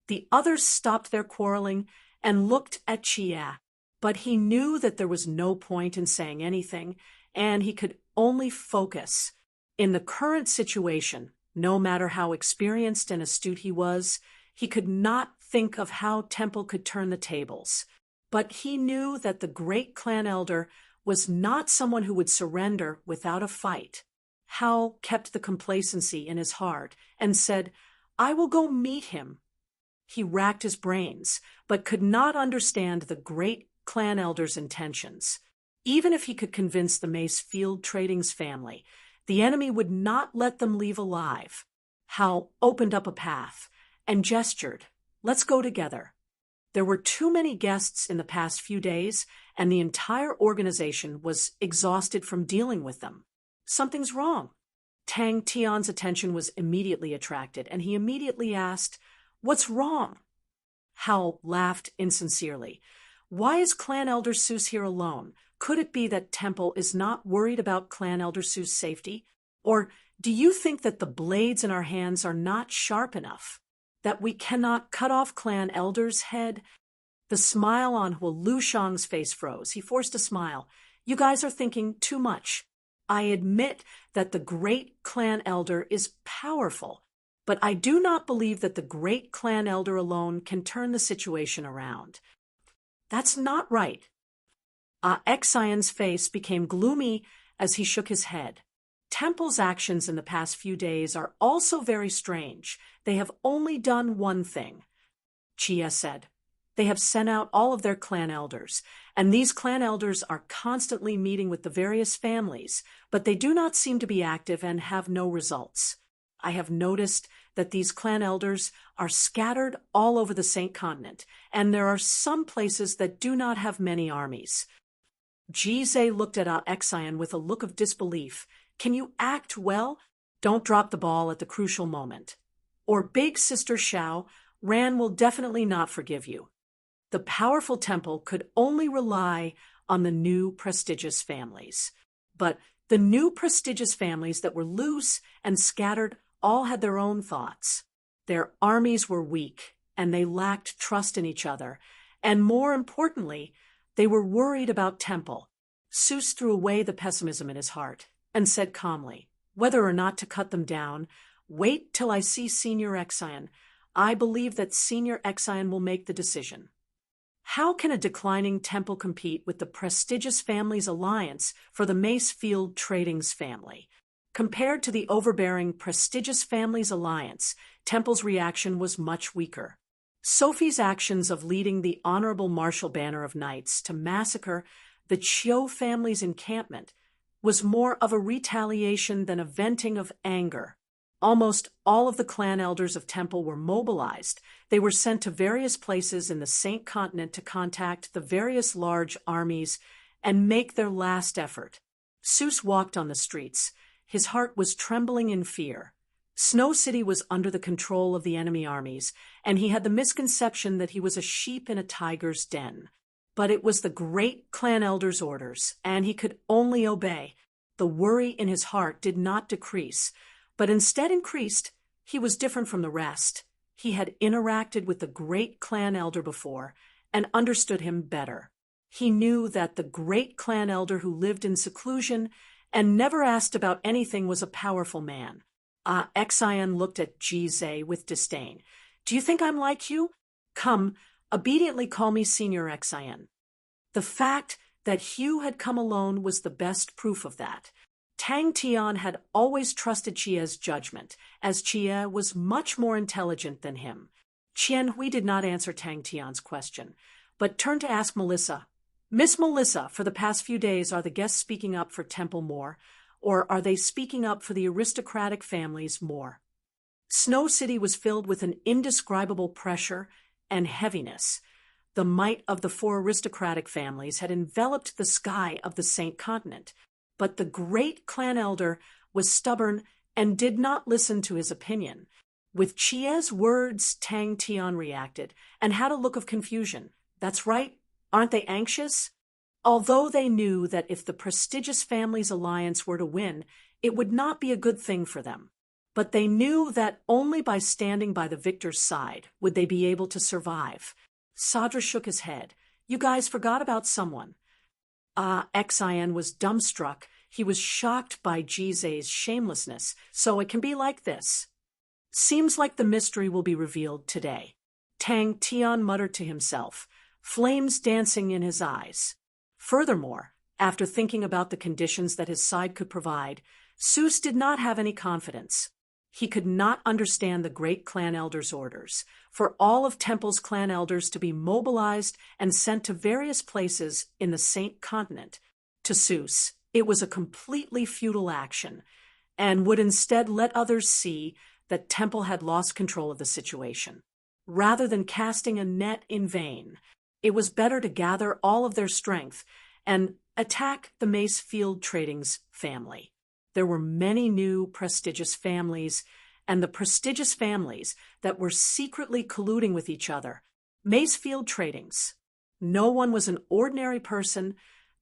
The others stopped their quarreling and looked at Chia, but he knew that there was no point in saying anything, and he could only focus. In the current situation, no matter how experienced and astute he was, he could not think of how Temple could turn the tables. But he knew that the great clan elder was not someone who would surrender without a fight. Howl kept the complacency in his heart and said, I will go meet him. He racked his brains, but could not understand the great clan elder's intentions. Even if he could convince the Mace Field Tradings family, the enemy would not let them leave alive. Howl opened up a path and gestured, let's go together. There were too many guests in the past few days, and the entire organization was exhausted from dealing with them. Something's wrong. Tang Tian's attention was immediately attracted, and he immediately asked, what's wrong? Howl laughed insincerely. Why is Clan Elder Seuss here alone? Could it be that Temple is not worried about Clan Elder Seuss' safety? Or do you think that the blades in our hands are not sharp enough? That we cannot cut off Clan Elder's head? The smile on Lu Shang's face froze. He forced a smile. You guys are thinking too much. I admit that the great Clan Elder is powerful, but I do not believe that the great Clan Elder alone can turn the situation around. That's not right. Xian's face became gloomy as he shook his head. Temple's actions in the past few days are also very strange. They have only done one thing, Chia said. They have sent out all of their clan elders, and these clan elders are constantly meeting with the various families, but they do not seem to be active and have no results. I have noticed that these clan elders are scattered all over the Saint Continent, and there are some places that do not have many armies. Jizé looked at Xian with a look of disbelief. Can you act well? Don't drop the ball at the crucial moment. Or Big Sister Xiao, Ran will definitely not forgive you. The powerful Temple could only rely on the new prestigious families. But the new prestigious families that were loose and scattered all had their own thoughts. Their armies were weak, and they lacked trust in each other. And more importantly, they were worried about Temple. Seuss threw away the pessimism in his heart and said calmly, whether or not to cut them down, wait till I see Senior Xian. I believe that Senior Xian will make the decision. How can a declining Temple compete with the prestigious families alliance for the Mace Field Tradings family? Compared to the overbearing prestigious families alliance, Temple's reaction was much weaker. Sophie's actions of leading the Honorable Marshal Banner of Knights to massacre the Chiu family's encampment was more of a retaliation than a venting of anger. Almost all of the clan elders of Temple were mobilized. They were sent to various places in the Saint Continent to contact the various large armies and make their last effort. Seuss walked on the streets. His heart was trembling in fear. Snow City was under the control of the enemy armies, and he had the misconception that he was a sheep in a tiger's den. But it was the great clan elder's orders, and he could only obey. The worry in his heart did not decrease, but instead increased. He was different from the rest. He had interacted with the great clan elder before and understood him better. He knew that the great clan elder who lived in seclusion and never asked about anything was a powerful man. Xian looked at Jize with disdain. Do you think I'm like you? Come, obediently call me Senior Xian. The fact that Hugh had come alone was the best proof of that. Tang Tian had always trusted Chia's judgment, as Chia was much more intelligent than him. Qian Hui did not answer Tang Tian's question, but turned to ask Melissa, Miss Melissa, for the past few days, are the guests speaking up for Temple more, or are they speaking up for the aristocratic families more? Snow City was filled with an indescribable pressure and heaviness. The might of the 4 aristocratic families had enveloped the sky of the Saint Continent, but the great clan elder was stubborn and did not listen to his opinion. With Chia's words, Tang Tian reacted and had a look of confusion. That's right, aren't they anxious? Although they knew that if the prestigious families' alliance were to win, it would not be a good thing for them. But they knew that only by standing by the victor's side would they be able to survive. Sadra shook his head. You guys forgot about someone. Xian was dumbstruck. He was shocked by Jize's shamelessness. So it can be like this. Seems like the mystery will be revealed today. Tang Tian muttered to himself, flames dancing in his eyes. Furthermore, after thinking about the conditions that his side could provide, Seuss did not have any confidence. He could not understand the great clan elder's orders, for all of Temple's clan elders to be mobilized and sent to various places in the Saint Continent. To Seuss, it was a completely futile action, and would instead let others see that Temple had lost control of the situation. Rather than casting a net in vain, it was better to gather all of their strength and attack the Macefield Trading's family. There were many new prestigious families, and the prestigious families that were secretly colluding with each other. Macefield Tradings. No one was an ordinary person.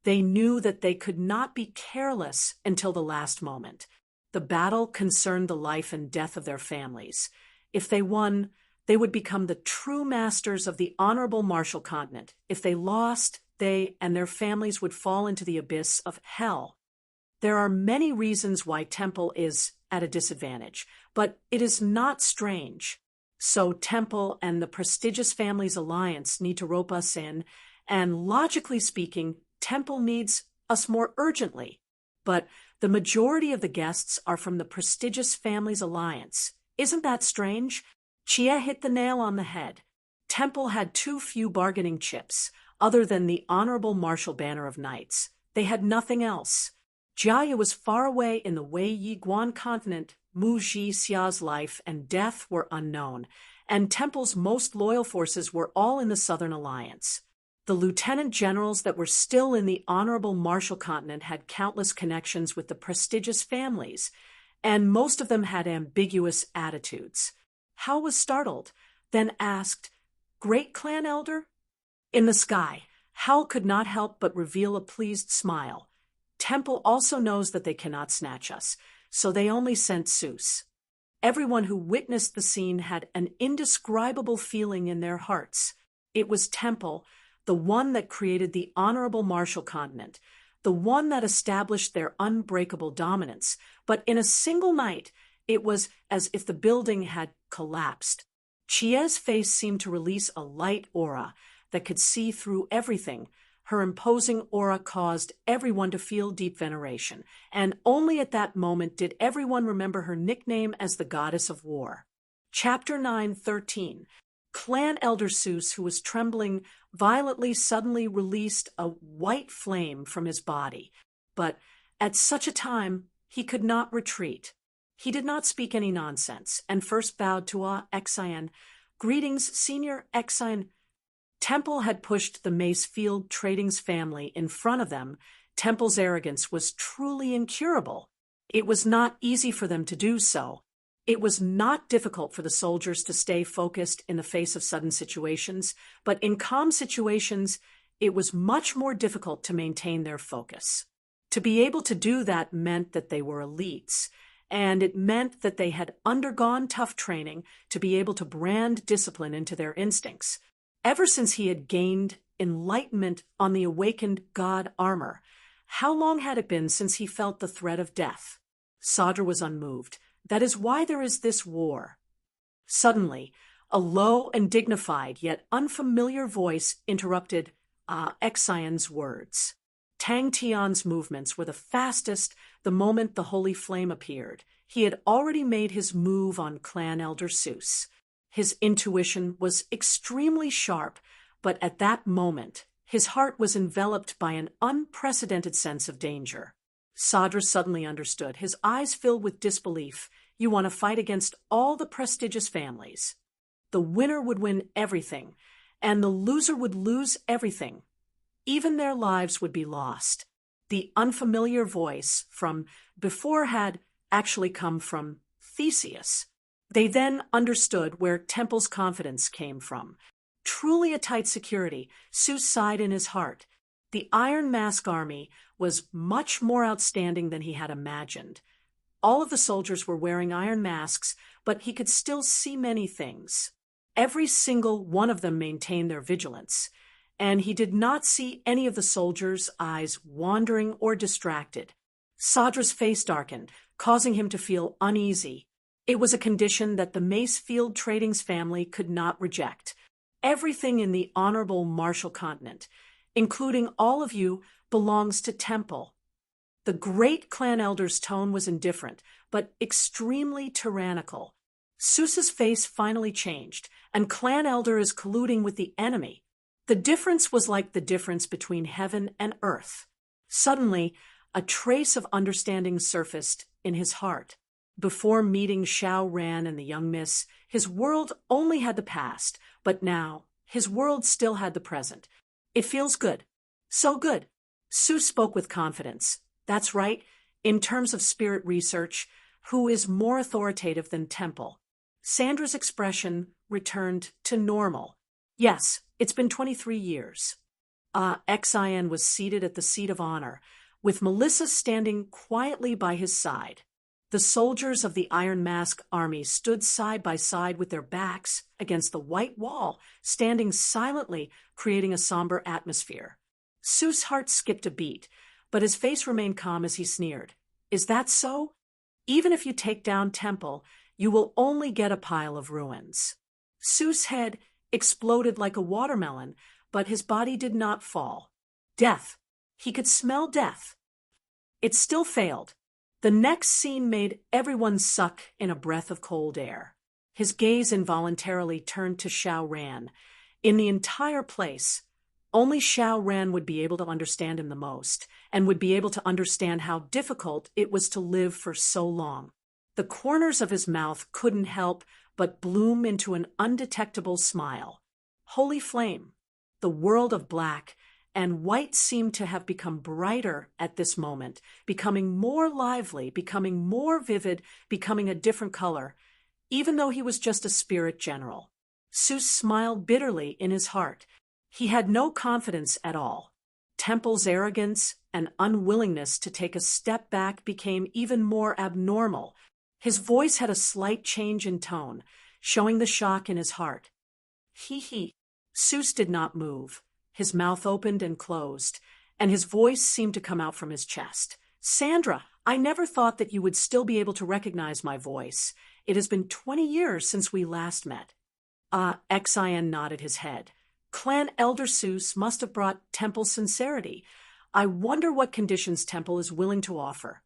They knew that they could not be careless until the last moment. The battle concerned the life and death of their families. If they won, they would become the true masters of the honorable Marshall Continent. If they lost, they and their families would fall into the abyss of hell. There are many reasons why Temple is at a disadvantage, but it is not strange. So Temple and the prestigious families alliance need to rope us in, and logically speaking, Temple needs us more urgently. But the majority of the guests are from the prestigious families alliance. Isn't that strange? Chia hit the nail on the head. Temple had too few bargaining chips, other than the honorable Marshal Banner of Knights. They had nothing else. Jiaya was far away in the Wei Yi Guan continent. Mu Ji Xia's life and death were unknown, and Temple's most loyal forces were all in the Southern Alliance. The lieutenant generals that were still in the honorable Marshall Continent had countless connections with the prestigious families, and most of them had ambiguous attitudes. Hao was startled, then asked, "Great clan elder?" In the sky, Hao could not help but reveal a pleased smile. Temple also knows that they cannot snatch us, so they only sent Seuss. Everyone who witnessed the scene had an indescribable feeling in their hearts. It was Temple, the one that created the honorable Marshall Continent, the one that established their unbreakable dominance. But in a single night, it was as if the building had collapsed. Chia's face seemed to release a light aura that could see through everything. Her imposing aura caused everyone to feel deep veneration, and only at that moment did everyone remember her nickname as the Goddess of War. Chapter 9:13. Clan Elder Seuss, who was trembling violently, suddenly released a white flame from his body. But At such a time, he could not retreat. He did not speak any nonsense, and first bowed to Exian. Greetings, Senior Exian. Temple had pushed the Macefield Trading's family in front of them. Temple's arrogance was truly incurable. It was not easy for them to do so. It was not difficult for the soldiers to stay focused in the face of sudden situations, but in calm situations, it was much more difficult to maintain their focus. To be able to do that meant that they were elites, and it meant that they had undergone tough training to be able to brand discipline into their instincts. Ever since he had gained enlightenment on the awakened god armor, how long had it been since he felt the threat of death? Sadra was unmoved. That is why there is this war. Suddenly, a low and dignified yet unfamiliar voice interrupted Exian's words. Tang Tian's movements were the fastest the moment the holy flame appeared. He had already made his move on Clan Elder Seuss. His intuition was extremely sharp, but at that moment, his heart was enveloped by an unprecedented sense of danger. Sadra suddenly understood, his eyes filled with disbelief. You want to fight against all the prestigious families. The winner would win everything, and the loser would lose everything. Even their lives would be lost. The unfamiliar voice from before had actually come from Theseus. They then understood where Temple's confidence came from. Truly a tight security, Seuss sighed in his heart. The Iron Mask army was much more outstanding than he had imagined. All of the soldiers were wearing iron masks, but he could still see many things. Every single one of them maintained their vigilance, and he did not see any of the soldiers' eyes wandering or distracted. Sadra's face darkened, causing him to feel uneasy. It was a condition that the Macefield Trading's family could not reject. Everything in the honorable Marshall continent, including all of you, belongs to Temple. The great clan elder's tone was indifferent, but extremely tyrannical. Seuss's face finally changed, and clan elder is colluding with the enemy. The difference was like the difference between heaven and earth. Suddenly, a trace of understanding surfaced in his heart. Before meeting Xiao Ran and the young miss, his world only had the past, but now his world still had the present. It feels good. So good. Seuss spoke with confidence. That's right. In terms of spirit research, who is more authoritative than Temple? Sandra's expression returned to normal. Yes, it's been 23 years. Exian was seated at the seat of honor, with Melissa standing quietly by his side. The soldiers of the Iron Mask army stood side by side with their backs against the white wall, standing silently, creating a somber atmosphere. Seuss' heart skipped a beat, but his face remained calm as he sneered. Is that so? Even if you take down Temple, you will only get a pile of ruins. Seuss' head exploded like a watermelon, but his body did not fall. Death. He could smell death. It still failed. The next scene made everyone suck in a breath of cold air. His gaze involuntarily turned to Xiao Ran. In the entire place, only Xiao Ran would be able to understand him the most, and would be able to understand how difficult it was to live for so long. The corners of his mouth couldn't help but bloom into an undetectable smile. Holy flame! The world of black and white seemed to have become brighter at this moment, becoming more lively, becoming more vivid, becoming a different color, even though he was just a spirit general. Seuss smiled bitterly in his heart. He had no confidence at all. Temple's arrogance and unwillingness to take a step back became even more abnormal. His voice had a slight change in tone, showing the shock in his heart. He. Seuss did not move. His mouth opened and closed, and his voice seemed to come out from his chest. Sandra, I never thought that you would still be able to recognize my voice. It has been 20 years since we last met. Exian nodded his head. Clan Elder Seuss must have brought Temple's sincerity. I wonder what conditions Temple is willing to offer.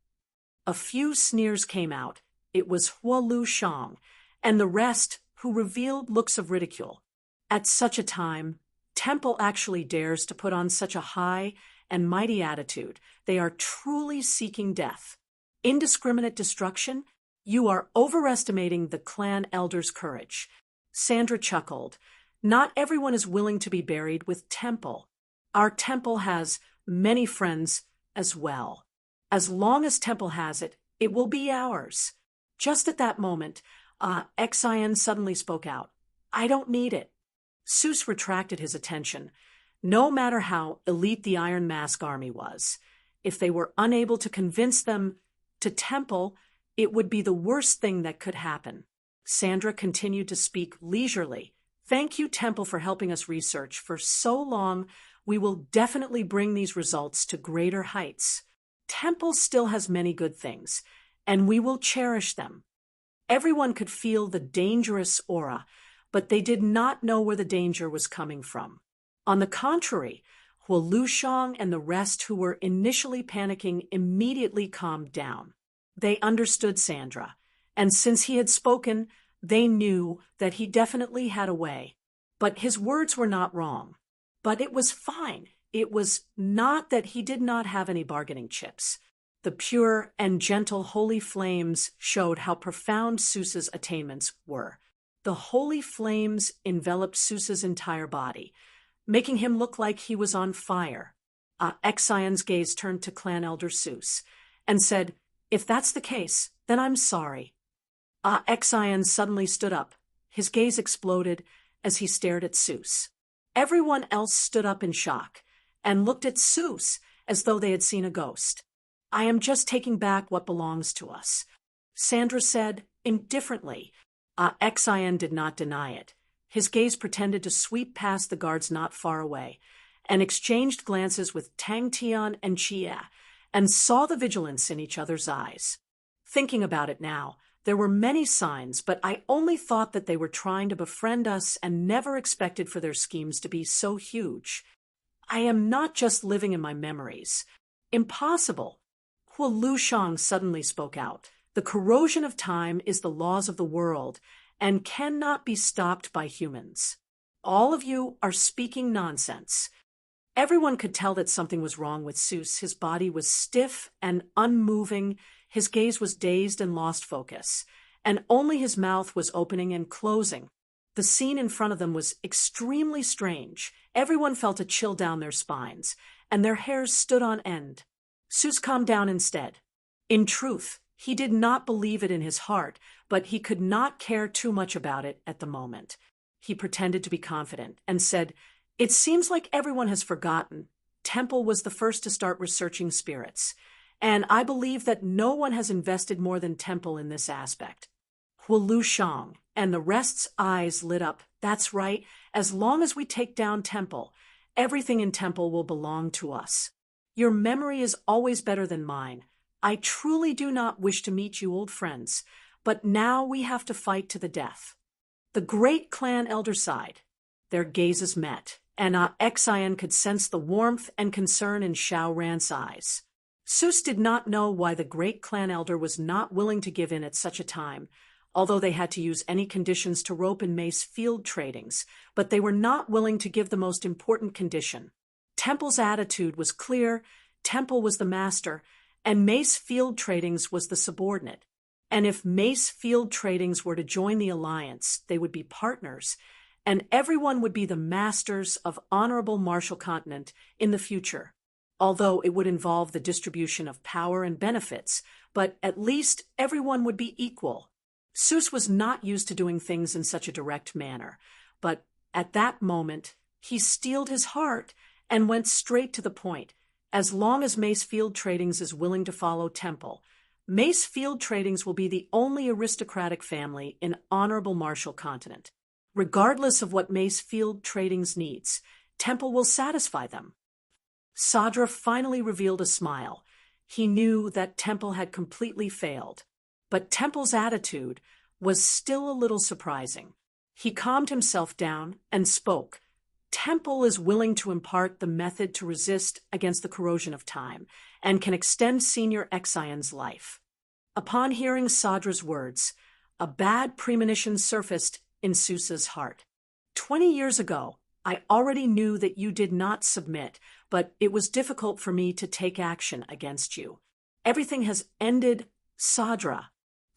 A few sneers came out. It was Hua Lu Shang, and the rest who revealed looks of ridicule. At such a time, Temple actually dares to put on such a high and mighty attitude. They are truly seeking death. Indiscriminate destruction? You are overestimating the clan elder's courage. Sandra chuckled. Not everyone is willing to be buried with Temple. Our Temple has many friends as well. As long as Temple has it, it will be ours. Just at that moment, Exion suddenly spoke out. I don't need it. Seuss retracted his attention. No matter how elite the Iron Mask army was, if they were unable to convince them to Temple, it would be the worst thing that could happen. Sandra continued to speak leisurely. Thank you, Temple, for helping us research for so long. We will definitely bring these results to greater heights. Temple still has many good things, and we will cherish them. Everyone could feel the dangerous aura, but they did not know where the danger was coming from. On the contrary, Huolushang and the rest who were initially panicking immediately calmed down. They understood Sandra, and since he had spoken, they knew that he definitely had a way. But his words were not wrong. But it was fine. It was not that he did not have any bargaining chips. The pure and gentle holy flames showed how profound Seuss's attainments were. The holy flames enveloped Seuss's entire body, making him look like he was on fire. Exion's gaze turned to Clan Elder Seuss and said, If that's the case, then I'm sorry. Exion suddenly stood up. His gaze exploded as he stared at Seuss. Everyone else stood up in shock and looked at Seuss as though they had seen a ghost. I am just taking back what belongs to us, Sandra said indifferently. Exion did not deny it. His gaze pretended to sweep past the guards not far away and exchanged glances with Tang Tian and Chia and saw the vigilance in each other's eyes. Thinking about it now, there were many signs, but I only thought that they were trying to befriend us and never expected for their schemes to be so huge. I am not just living in my memories. Impossible. Huolushang suddenly spoke out. The corrosion of time is the laws of the world and cannot be stopped by humans. All of you are speaking nonsense. Everyone could tell that something was wrong with Seuss. His body was stiff and unmoving. His gaze was dazed and lost focus, and only his mouth was opening and closing. The scene in front of them was extremely strange. Everyone felt a chill down their spines, and their hairs stood on end. Seuss calmed down instead. In truth, he did not believe it in his heart, but he could not care too much about it at the moment. He pretended to be confident and said, It seems like everyone has forgotten. Temple was the first to start researching spirits, and I believe that no one has invested more than Temple in this aspect. Huolushang and the rest's eyes lit up. That's right. As long as we take down Temple, everything in Temple will belong to us. Your memory is always better than mine. I truly do not wish to meet you, old friends, but now we have to fight to the death. The great clan elder sighed. Their gazes met, and Exion could sense the warmth and concern in Xiao Ran's eyes. Seuss did not know why the great clan elder was not willing to give in at such a time, although they had to use any conditions to rope and mace field tradings, but they were not willing to give the most important condition. Temple's attitude was clear. Temple was the master, and Mace Field Tradings was the subordinate. And if Mace Field Tradings were to join the alliance, they would be partners, and everyone would be the masters of Honorable Marshall Continent in the future, although it would involve the distribution of power and benefits, but at least everyone would be equal. Seuss was not used to doing things in such a direct manner, but at that moment, he steeled his heart and went straight to the point. As long as Mace Field Tradings is willing to follow Temple, Mace Field Tradings will be the only aristocratic family in Honorable Marshall Continent. Regardless of what Mace Field Tradings needs, Temple will satisfy them. Sadra finally revealed a smile. He knew that Temple had completely failed, but Temple's attitude was still a little surprising. He calmed himself down and spoke. Temple is willing to impart the method to resist against the corrosion of time and can extend Senior Exion's life. Upon hearing Sadra's words, a bad premonition surfaced in Seuss's heart. 20 years ago, I already knew that you did not submit, but it was difficult for me to take action against you. Everything has ended, Sadra.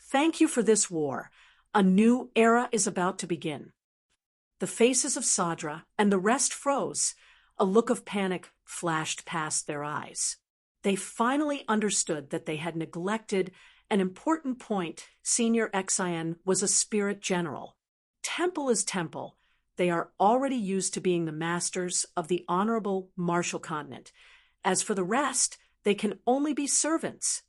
Thank you for this war. A new era is about to begin." The faces of Sadra and the rest froze. A look of panic flashed past their eyes. They finally understood that they had neglected an important point. Senior Xian was a spirit general. Temple is temple. They are already used to being the masters of the honorable martial continent. As for the rest, they can only be servants.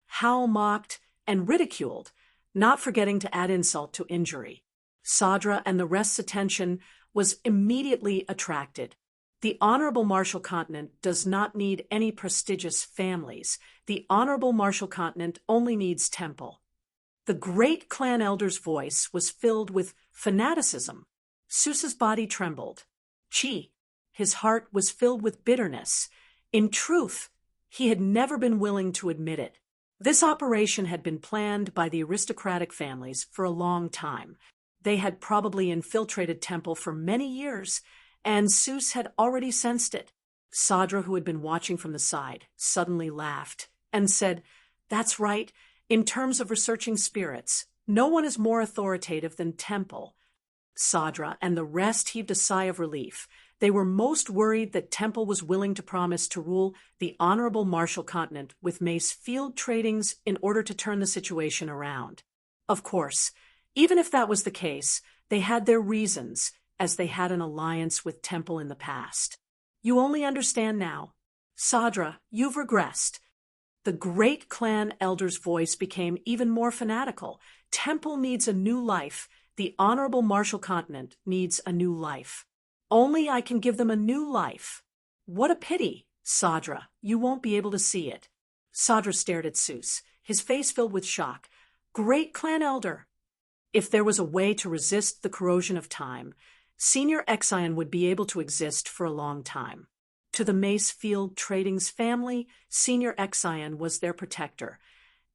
Hao mocked and ridiculed, not forgetting to add insult to injury. Sadra and the rest's attention was immediately attracted. The honorable martial continent does not need any prestigious families. The honorable martial continent only needs temple. The great clan elder's voice was filled with fanaticism. Seuss's body trembled. Chi, his heart was filled with bitterness. In truth, he had never been willing to admit it. This operation had been planned by the aristocratic families for a long time. They had probably infiltrated Temple for many years, and Seuss had already sensed it. Sadra, who had been watching from the side, suddenly laughed and said, "That's right. In terms of researching spirits, no one is more authoritative than Temple." Sadra and the rest heaved a sigh of relief. They were most worried that Temple was willing to promise to rule the honorable martial continent with mace field tradings in order to turn the situation around. Of course, even if that was the case, they had their reasons, as they had an alliance with Temple in the past. "You only understand now. Sadra, you've regressed." The great clan elder's voice became even more fanatical. "Temple needs a new life. The honorable martial continent needs a new life. Only I can give them a new life." "What a pity, Sadra. You won't be able to see it." Sadra stared at Seuss, his face filled with shock. "Great clan elder." If there was a way to resist the corrosion of time, Senior Xian would be able to exist for a long time. To the Mace Field Trading's family, Senior Xian was their protector,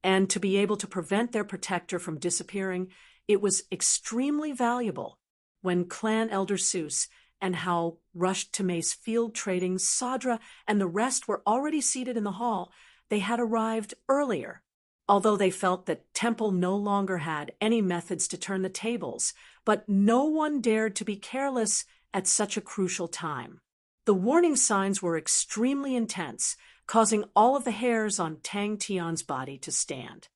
and to be able to prevent their protector from disappearing, it was extremely valuable. When Clan Elder Seuss and Hao rushed to Mace Field Trading, Sadra and the rest were already seated in the hall. They had arrived earlier. Although they felt that Temple no longer had any methods to turn the tables, but no one dared to be careless at such a crucial time. The warning signs were extremely intense, causing all of the hairs on Tang Tian's body to stand.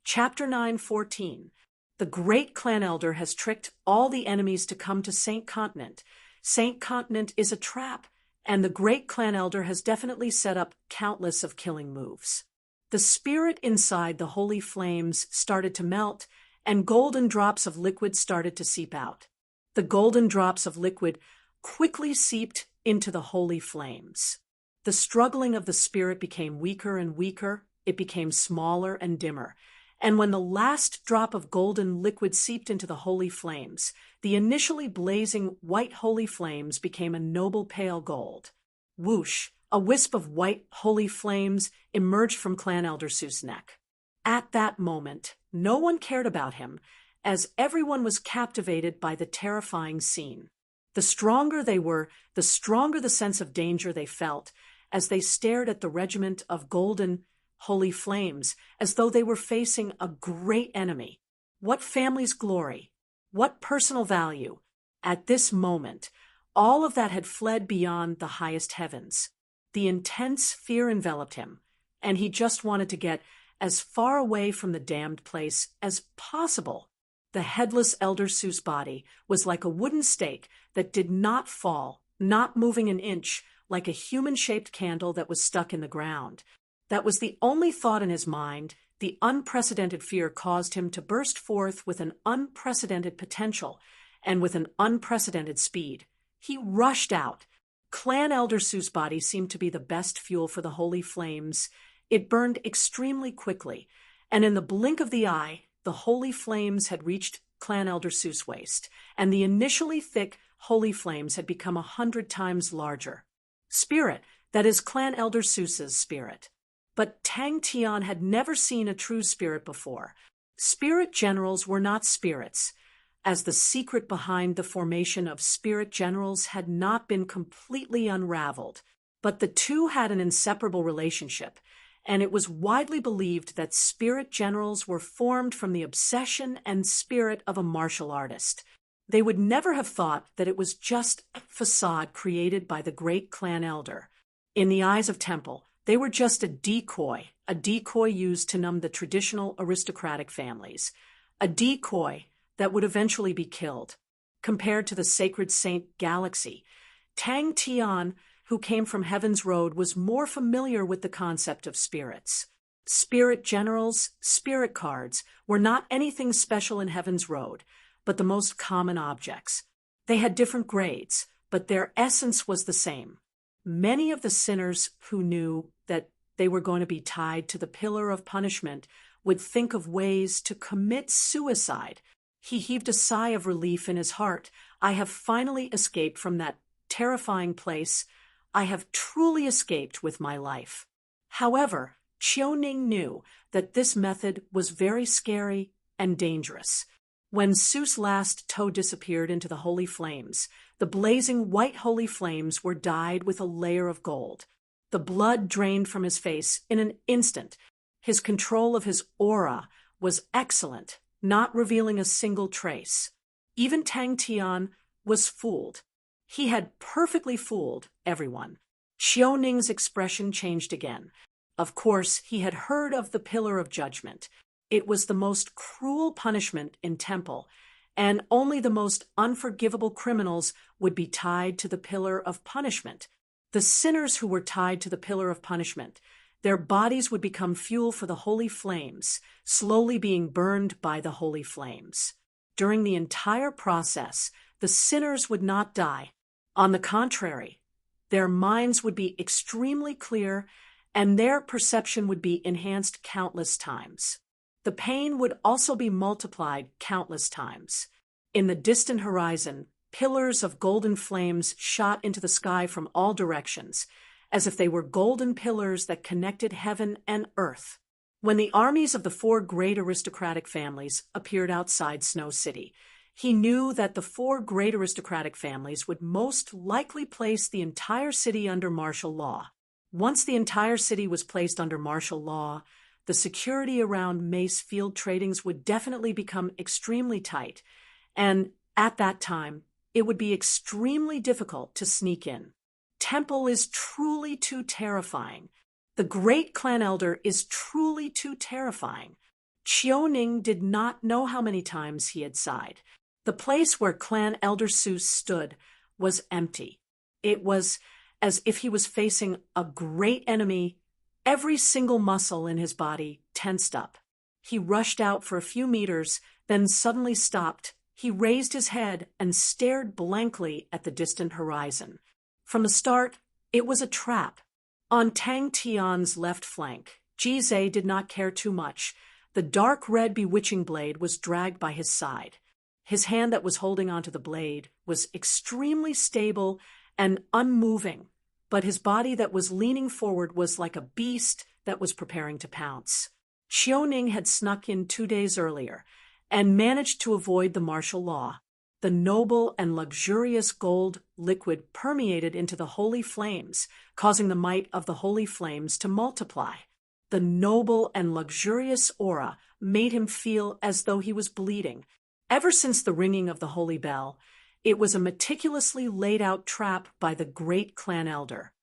Chapter 9:14. The great clan elder has tricked all the enemies to come to Saint Continent. Saint Continent is a trap, and the great clan elder has definitely set up countless of killing moves. The spirit inside the holy flames started to melt, and golden drops of liquid started to seep out. The golden drops of liquid quickly seeped into the holy flames. The struggling of the spirit became weaker and weaker. It became smaller and dimmer. And when the last drop of golden liquid seeped into the holy flames, the initially blazing white holy flames became a noble pale gold. Whoosh! A wisp of white holy flames emerged from Clan Elder Seuss' neck. At that moment, no one cared about him, as everyone was captivated by the terrifying scene. The stronger they were, the stronger the sense of danger they felt, as they stared at the regiment of golden holy flames, as though they were facing a great enemy. What family's glory? What personal value? At this moment, all of that had fled beyond the highest heavens. The intense fear enveloped him, and he just wanted to get as far away from the damned place as possible. The headless Elder Seuss body was like a wooden stake that did not fall, not moving an inch, like a human-shaped candle that was stuck in the ground. That was the only thought in his mind. The unprecedented fear caused him to burst forth with an unprecedented potential and with an unprecedented speed. He rushed out. Clan Elder Seuss' body seemed to be the best fuel for the holy flames. It burned extremely quickly, and in the blink of the eye, the holy flames had reached Clan Elder Seuss' waist, and the initially thick holy flames had become 100 times larger. Spirit, that is Clan Elder Seuss's spirit. But Tang Tian had never seen a true spirit before. Spirit generals were not spirits, as the secret behind the formation of spirit generals had not been completely unraveled. But the two had an inseparable relationship, and it was widely believed that spirit generals were formed from the obsession and spirit of a martial artist. They would never have thought that it was just a facade created by the great clan elder. In the eyes of Temple, they were just a decoy used to numb the traditional aristocratic families, a decoy that would eventually be killed. Compared to the sacred saint Galaxy, Tang Tian, who came from Heaven's Road, was more familiar with the concept of spirits. Spirit generals, spirit cards, were not anything special in Heaven's Road, but the most common objects. They had different grades, but their essence was the same. Many of the sinners who knew that they were going to be tied to the pillar of punishment would think of ways to commit suicide. He heaved a sigh of relief in his heart. I have finally escaped from that terrifying place. I have truly escaped with my life. However, Ning knew that this method was very scary and dangerous. When Su's last toe disappeared into the holy flames, the blazing white holy flames were dyed with a layer of gold. The blood drained from his face in an instant. His control of his aura was excellent, not revealing a single trace. Even Tang Tian was fooled. He had perfectly fooled everyone. Ning's expression changed again. Of course, he had heard of the Pillar of Judgment. It was the most cruel punishment in Temple, and only the most unforgivable criminals would be tied to the Pillar of Punishment. The sinners who were tied to the Pillar of Punishment, their bodies would become fuel for the holy flames, slowly being burned by the holy flames. During the entire process, the sinners would not die. On the contrary, their minds would be extremely clear, and their perception would be enhanced countless times. The pain would also be multiplied countless times. In the distant horizon, pillars of golden flames shot into the sky from all directions, as if they were golden pillars that connected heaven and earth. When the armies of the four great aristocratic families appeared outside Snow City, he knew that the four great aristocratic families would most likely place the entire city under martial law. Once the entire city was placed under martial law, the security around Mace Field Tradings would definitely become extremely tight, and at that time, it would be extremely difficult to sneak in. Temple is truly too terrifying. The great clan elder is truly too terrifying. Ning did not know how many times he had sighed. The place where clan elder Su stood was empty. It was as if he was facing a great enemy. Every single muscle in his body tensed up. He rushed out for a few meters, then suddenly stopped. He raised his head and stared blankly at the distant horizon. From the start, it was a trap. On Tang Tian's left flank, Jizai did not care too much. The dark red bewitching blade was dragged by his side. His hand that was holding onto the blade was extremely stable and unmoving, but his body that was leaning forward was like a beast that was preparing to pounce. Ning had snuck in 2 days earlier and managed to avoid the martial law. The noble and luxurious gold liquid permeated into the holy flames, causing the might of the holy flames to multiply. The noble and luxurious aura made him feel as though he was bleeding. Ever since the ringing of the holy bell, it was a meticulously laid-out trap by the great clan elder.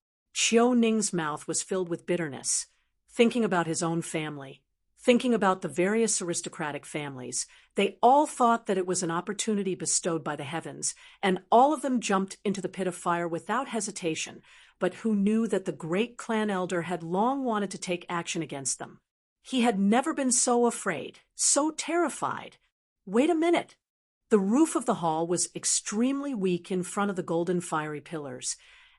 Ning's mouth was filled with bitterness, thinking about his own family, thinking about the various aristocratic families. They all thought that it was an opportunity bestowed by the heavens, and all of them jumped into the pit of fire without hesitation, but who knew that the great clan elder had long wanted to take action against them. He had never been so afraid, so terrified. Wait a minute. The roof of the hall was extremely weak in front of the golden fiery pillars,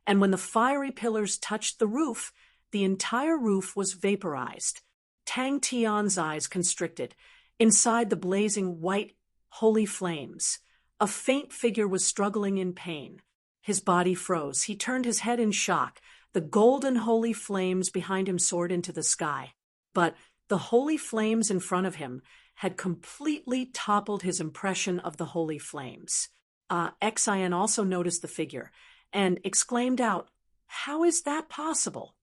and when the fiery pillars touched the roof, the entire roof was vaporized. Tang Tian's eyes constricted. Inside the blazing white, holy flames, a faint figure was struggling in pain. His body froze. He turned his head in shock. The golden holy flames behind him soared into the sky. But the holy flames in front of him had completely toppled his impression of the holy flames. Xian also noticed the figure and exclaimed out, How is that possible?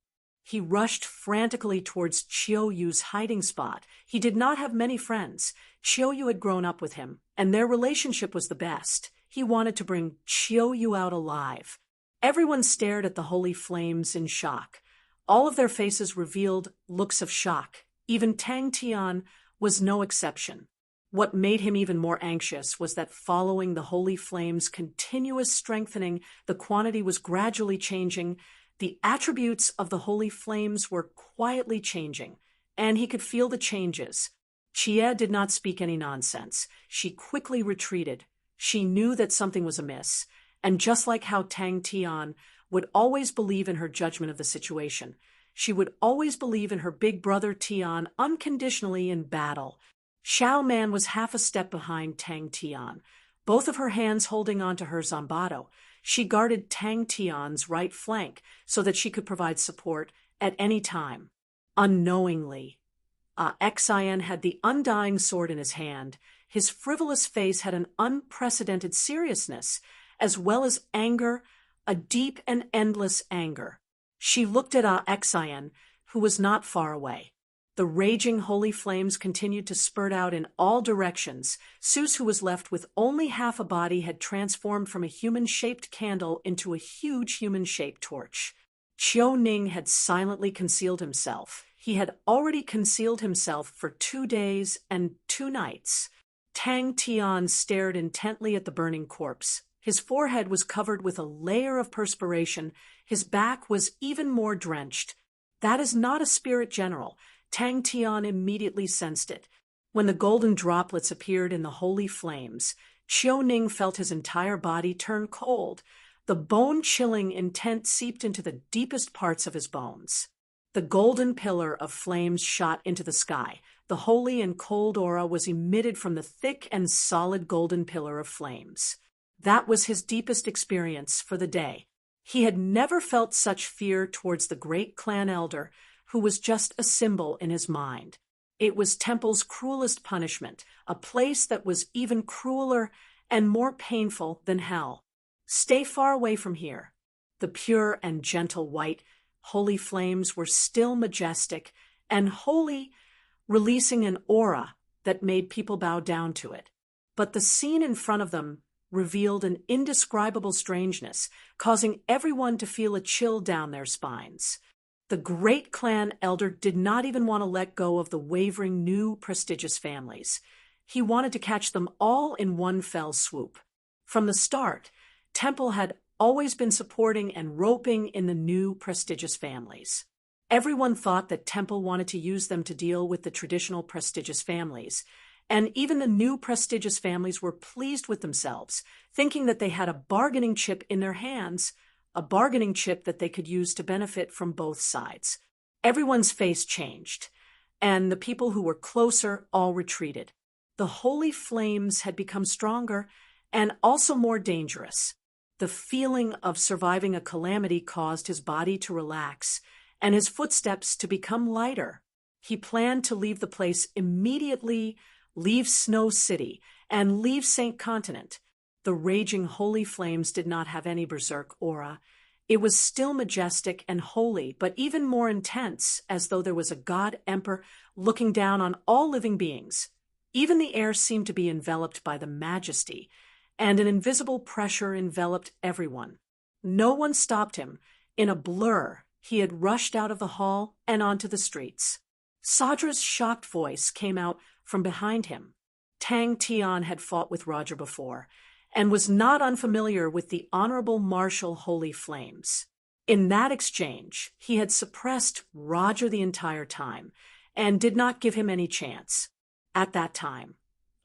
He rushed frantically towards Chiyoyu's hiding spot. He did not have many friends. Chiyoyu had grown up with him, and their relationship was the best. He wanted to bring Chiyoyu out alive. Everyone stared at the holy flames in shock. All of their faces revealed looks of shock. Even Tang Tian was no exception. What made him even more anxious was that following the holy flames' continuous strengthening, the quantity was gradually changing. The attributes of the holy flames were quietly changing, and he could feel the changes. Chie did not speak any nonsense. She quickly retreated. She knew that something was amiss, and just like how Tang Tian would always believe in her judgment of the situation, she would always believe in her big brother Tian unconditionally in battle. Xiao Man was half a step behind Tang Tian, both of her hands holding onto her zanbato. She guarded Tang Tian's right flank so that she could provide support at any time. Unknowingly, Xian had the undying sword in his hand. His frivolous face had an unprecedented seriousness, as well as anger, a deep and endless anger. She looked at Xian, who was not far away. The raging holy flames continued to spurt out in all directions. Sus, who was left with only half a body, had transformed from a human-shaped candle into a huge human-shaped torch. Qiu Ning had silently concealed himself. He had already concealed himself for 2 days and 2 nights. Tang Tian stared intently at the burning corpse. His forehead was covered with a layer of perspiration. His back was even more drenched. That is not a spirit general. Tang Tian immediately sensed it. When the golden droplets appeared in the holy flames, Qiu Ning felt his entire body turn cold. The bone-chilling intent seeped into the deepest parts of his bones. The golden pillar of flames shot into the sky. The holy and cold aura was emitted from the thick and solid golden pillar of flames. That was his deepest experience for the day. He had never felt such fear towards the great clan elder, who was just a symbol in his mind. It was Temple's cruelest punishment, a place that was even crueler and more painful than hell. Stay far away from here. The pure and gentle white, holy flames were still majestic and holy, releasing an aura that made people bow down to it. But the scene in front of them revealed an indescribable strangeness, causing everyone to feel a chill down their spines. The great clan elder did not even want to let go of the wavering new prestigious families. He wanted to catch them all in one fell swoop. From the start, Temple had always been supporting and roping in the new prestigious families. Everyone thought that Temple wanted to use them to deal with the traditional prestigious families, and even the new prestigious families were pleased with themselves, thinking that they had a bargaining chip in their hands, a bargaining chip that they could use to benefit from both sides. Everyone's face changed, and the people who were closer all retreated. The holy flames had become stronger and also more dangerous. The feeling of surviving a calamity caused his body to relax and his footsteps to become lighter. He planned to leave the place immediately, leave Snow City, and leave Saint Continent. The raging holy flames did not have any berserk aura. It was still majestic and holy, but even more intense, as though there was a god-emperor looking down on all living beings. Even the air seemed to be enveloped by the majesty, and an invisible pressure enveloped everyone. No one stopped him. In a blur, he had rushed out of the hall and onto the streets. Sadra's shocked voice came out from behind him. Tang Tian had fought with Roger before, and was not unfamiliar with the Honorable Marshal Holy Flames. In that exchange, he had suppressed Roger the entire time, and did not give him any chance. At that time,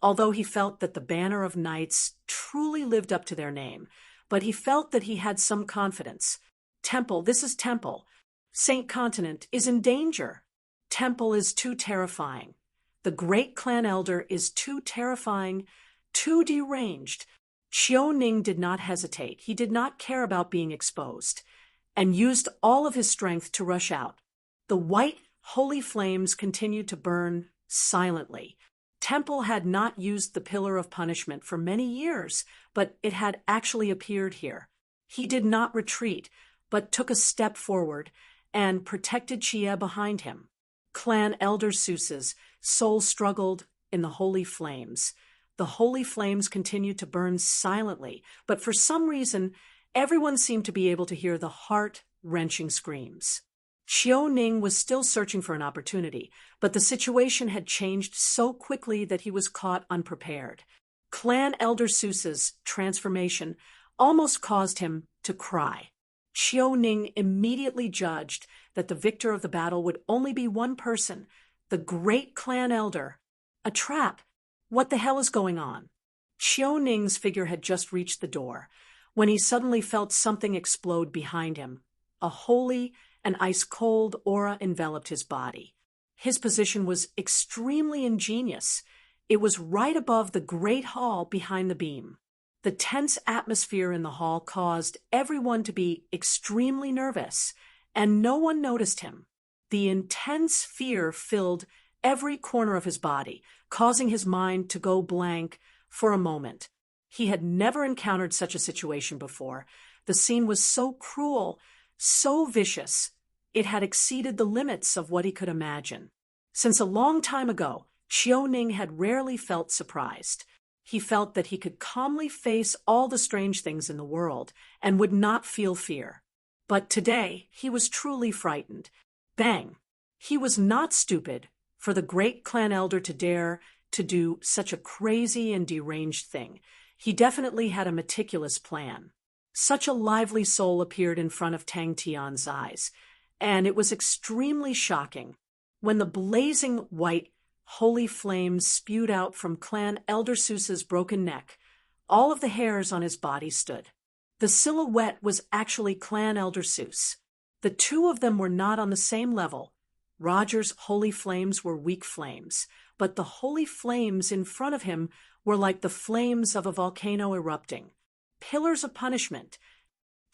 although he felt that the Banner of Knights truly lived up to their name, but he felt that he had some confidence. Temple, this is Temple. Saint Continent is in danger. Temple is too terrifying. The great clan elder is too terrifying, too deranged. Qiu Ning did not hesitate. He did not care about being exposed, and used all of his strength to rush out. The white, holy flames continued to burn silently. Temple had not used the Pillar of Punishment for many years, but it had actually appeared here. He did not retreat, but took a step forward and protected Chie behind him. Clan Elder Seuss's soul struggled in the holy flames. The holy flames continued to burn silently, but for some reason, everyone seemed to be able to hear the heart-wrenching screams. Xiao Ning was still searching for an opportunity, but the situation had changed so quickly that he was caught unprepared. Clan Elder Seuss's transformation almost caused him to cry. Xiao Ning immediately judged that the victor of the battle would only be one person, the great clan elder. A trap. What the hell is going on? Xiao Ning's figure had just reached the door when he suddenly felt something explode behind him. A holy and ice-cold aura enveloped his body. His position was extremely ingenious. It was right above the great hall behind the beam. The tense atmosphere in the hall caused everyone to be extremely nervous, and no one noticed him. The intense fear filled every corner of his body, causing his mind to go blank for a moment. He had never encountered such a situation before. The scene was so cruel, so vicious, it had exceeded the limits of what he could imagine. Since a long time ago, Xiao Ning had rarely felt surprised. He felt that he could calmly face all the strange things in the world and would not feel fear. But today, he was truly frightened. Bang! He was not stupid for the great clan elder to dare to do such a crazy and deranged thing. He definitely had a meticulous plan. Such a lively soul appeared in front of Tang Tian's eyes, and it was extremely shocking. When the blazing white holy flames spewed out from Clan Elder Seuss's broken neck, all of the hairs on his body stood. The silhouette was actually Clan Elder Seuss. The two of them were not on the same level. Roger's holy flames were weak flames, but the holy flames in front of him were like the flames of a volcano erupting. Pillars of punishment.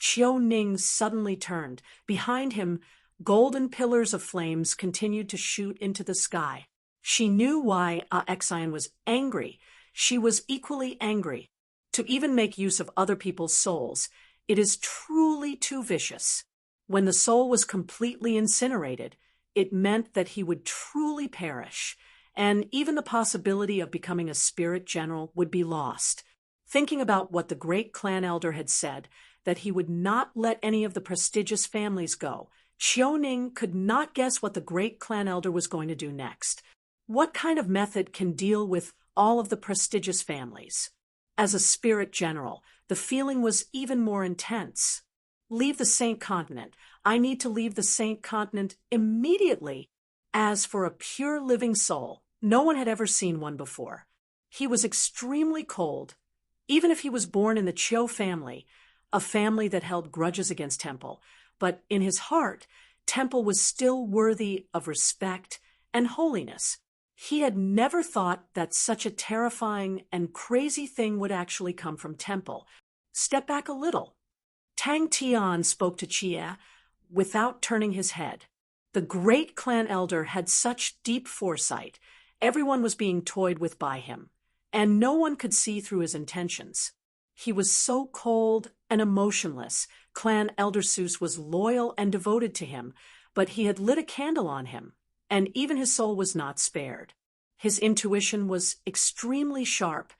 Xiao Ning suddenly turned. Behind him, golden pillars of flames continued to shoot into the sky. She knew why Exian was angry. She was equally angry. To even make use of other people's souls, it is truly too vicious. When the soul was completely incinerated, it meant that he would truly perish, and even the possibility of becoming a spirit general would be lost. Thinking about what the great clan elder had said, that he would not let any of the prestigious families go, Xiao Ning could not guess what the great clan elder was going to do next. What kind of method can deal with all of the prestigious families? As a spirit general, the feeling was even more intense. Leave the Saint Continent. I need to leave the Saint Continent immediately. As for a pure living soul, no one had ever seen one before. He was extremely cold. Even if he was born in the Chiu family, a family that held grudges against Temple, but in his heart, Temple was still worthy of respect and holiness. He had never thought that such a terrifying and crazy thing would actually come from Temple. Step back a little. Tang Tian spoke to Chie without turning his head. The great clan elder had such deep foresight. Everyone was being toyed with by him, and no one could see through his intentions. He was so cold and emotionless. Clan Elder Seuss was loyal and devoted to him, but he had lit a candle on him, and even his soul was not spared. His intuition was extremely sharp,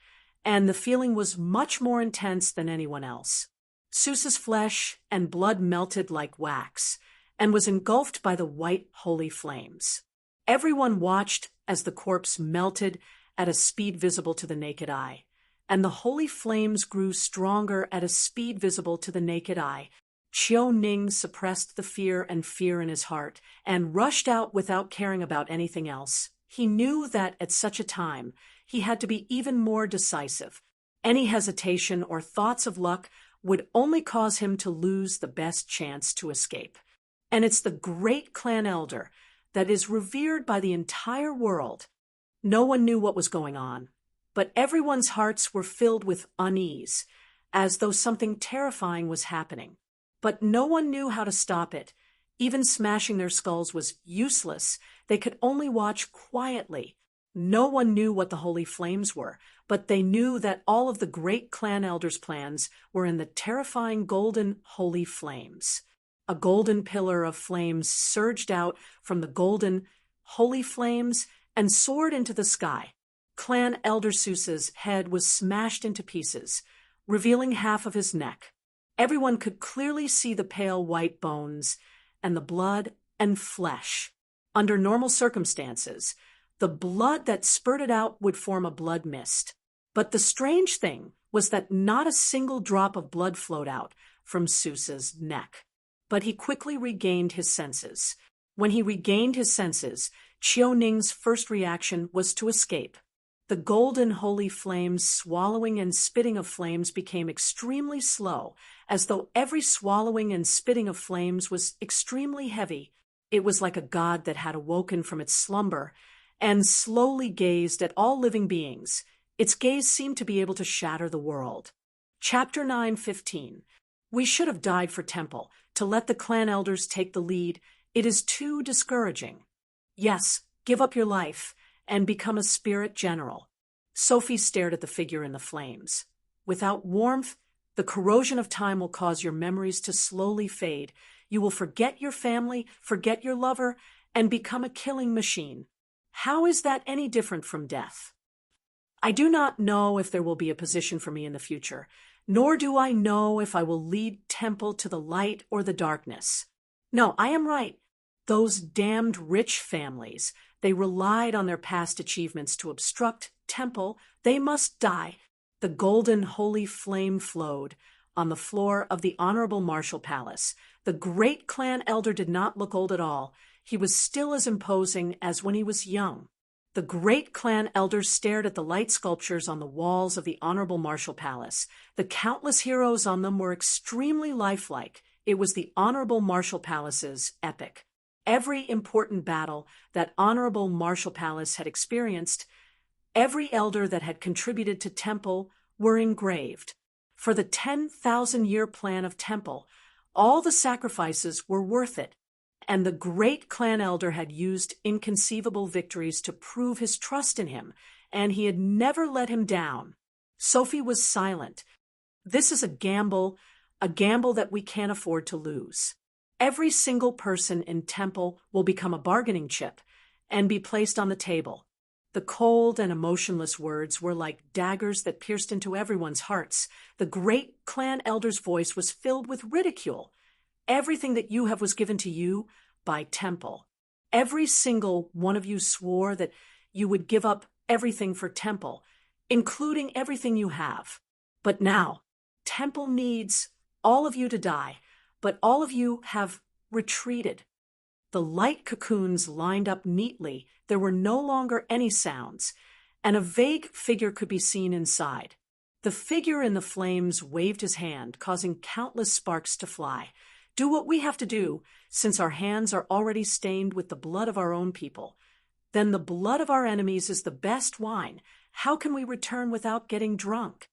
and the feeling was much more intense than anyone else. Seuss's flesh and blood melted like wax, and was engulfed by the white holy flames. Everyone watched as the corpse melted at a speed visible to the naked eye, and the holy flames grew stronger at a speed visible to the naked eye. Xiao Ning suppressed the fear in his heart and rushed out without caring about anything else. He knew that at such a time, he had to be even more decisive. Any hesitation or thoughts of luck would only cause him to lose the best chance to escape. And it's the great clan elder that is revered by the entire world. No one knew what was going on, but everyone's hearts were filled with unease, as though something terrifying was happening. But no one knew how to stop it. Even smashing their skulls was useless. They could only watch quietly. No one knew what the holy flames were, but they knew that all of the great clan elders' plans were in the terrifying golden holy flames. A golden pillar of flames surged out from the golden, holy flames and soared into the sky. Clan Elder Seuss's head was smashed into pieces, revealing half of his neck. Everyone could clearly see the pale white bones and the blood and flesh. Under normal circumstances, the blood that spurted out would form a blood mist. But the strange thing was that not a single drop of blood flowed out from Seuss's neck. But he quickly regained his senses. When he regained his senses, Chiu Ning's first reaction was to escape. The golden holy flames swallowing and spitting of flames became extremely slow, as though every swallowing and spitting of flames was extremely heavy. It was like a god that had awoken from its slumber and slowly gazed at all living beings. Its gaze seemed to be able to shatter the world. Chapter 9:15. We should have died for Temple. To let the clan elders take the lead, it is too discouraging. Yes, give up your life and become a spirit general. Sophie stared at the figure in the flames. Without warmth, the corrosion of time will cause your memories to slowly fade. You will forget your family, forget your lover, and become a killing machine. How is that any different from death? I do not know if there will be a position for me in the future, nor do I know if I will lead Temple to the light or the darkness. No, I am right. Those damned rich families, they relied on their past achievements to obstruct Temple. They must die. The golden holy flame flowed on the floor of the Honorable Marshal Palace. The great clan elder did not look old at all. He was still as imposing as when he was young. The great clan elders stared at the light sculptures on the walls of the Honorable Marshal Palace. The countless heroes on them were extremely lifelike. It was the Honorable Marshal Palace's epic. Every important battle that Honorable Marshal Palace had experienced, every elder that had contributed to Temple were engraved. For the 10,000-year plan of Temple, all the sacrifices were worth it. And the great clan elder had used inconceivable victories to prove his trust in him, and he had never let him down. Sophie was silent. This is a gamble that we can't afford to lose. Every single person in Temple will become a bargaining chip and be placed on the table. The cold and emotionless words were like daggers that pierced into everyone's hearts. The great clan elder's voice was filled with ridicule. Everything that you have was given to you by Temple. Every single one of you swore that you would give up everything for Temple, including everything you have. But now, Temple needs all of you to die, but all of you have retreated. The light cocoons lined up neatly. There were no longer any sounds, and a vague figure could be seen inside. The figure in the flames waved his hand, causing countless sparks to fly. Do what we have to do, since our hands are already stained with the blood of our own people. Then the blood of our enemies is the best wine. How can we return without getting drunk?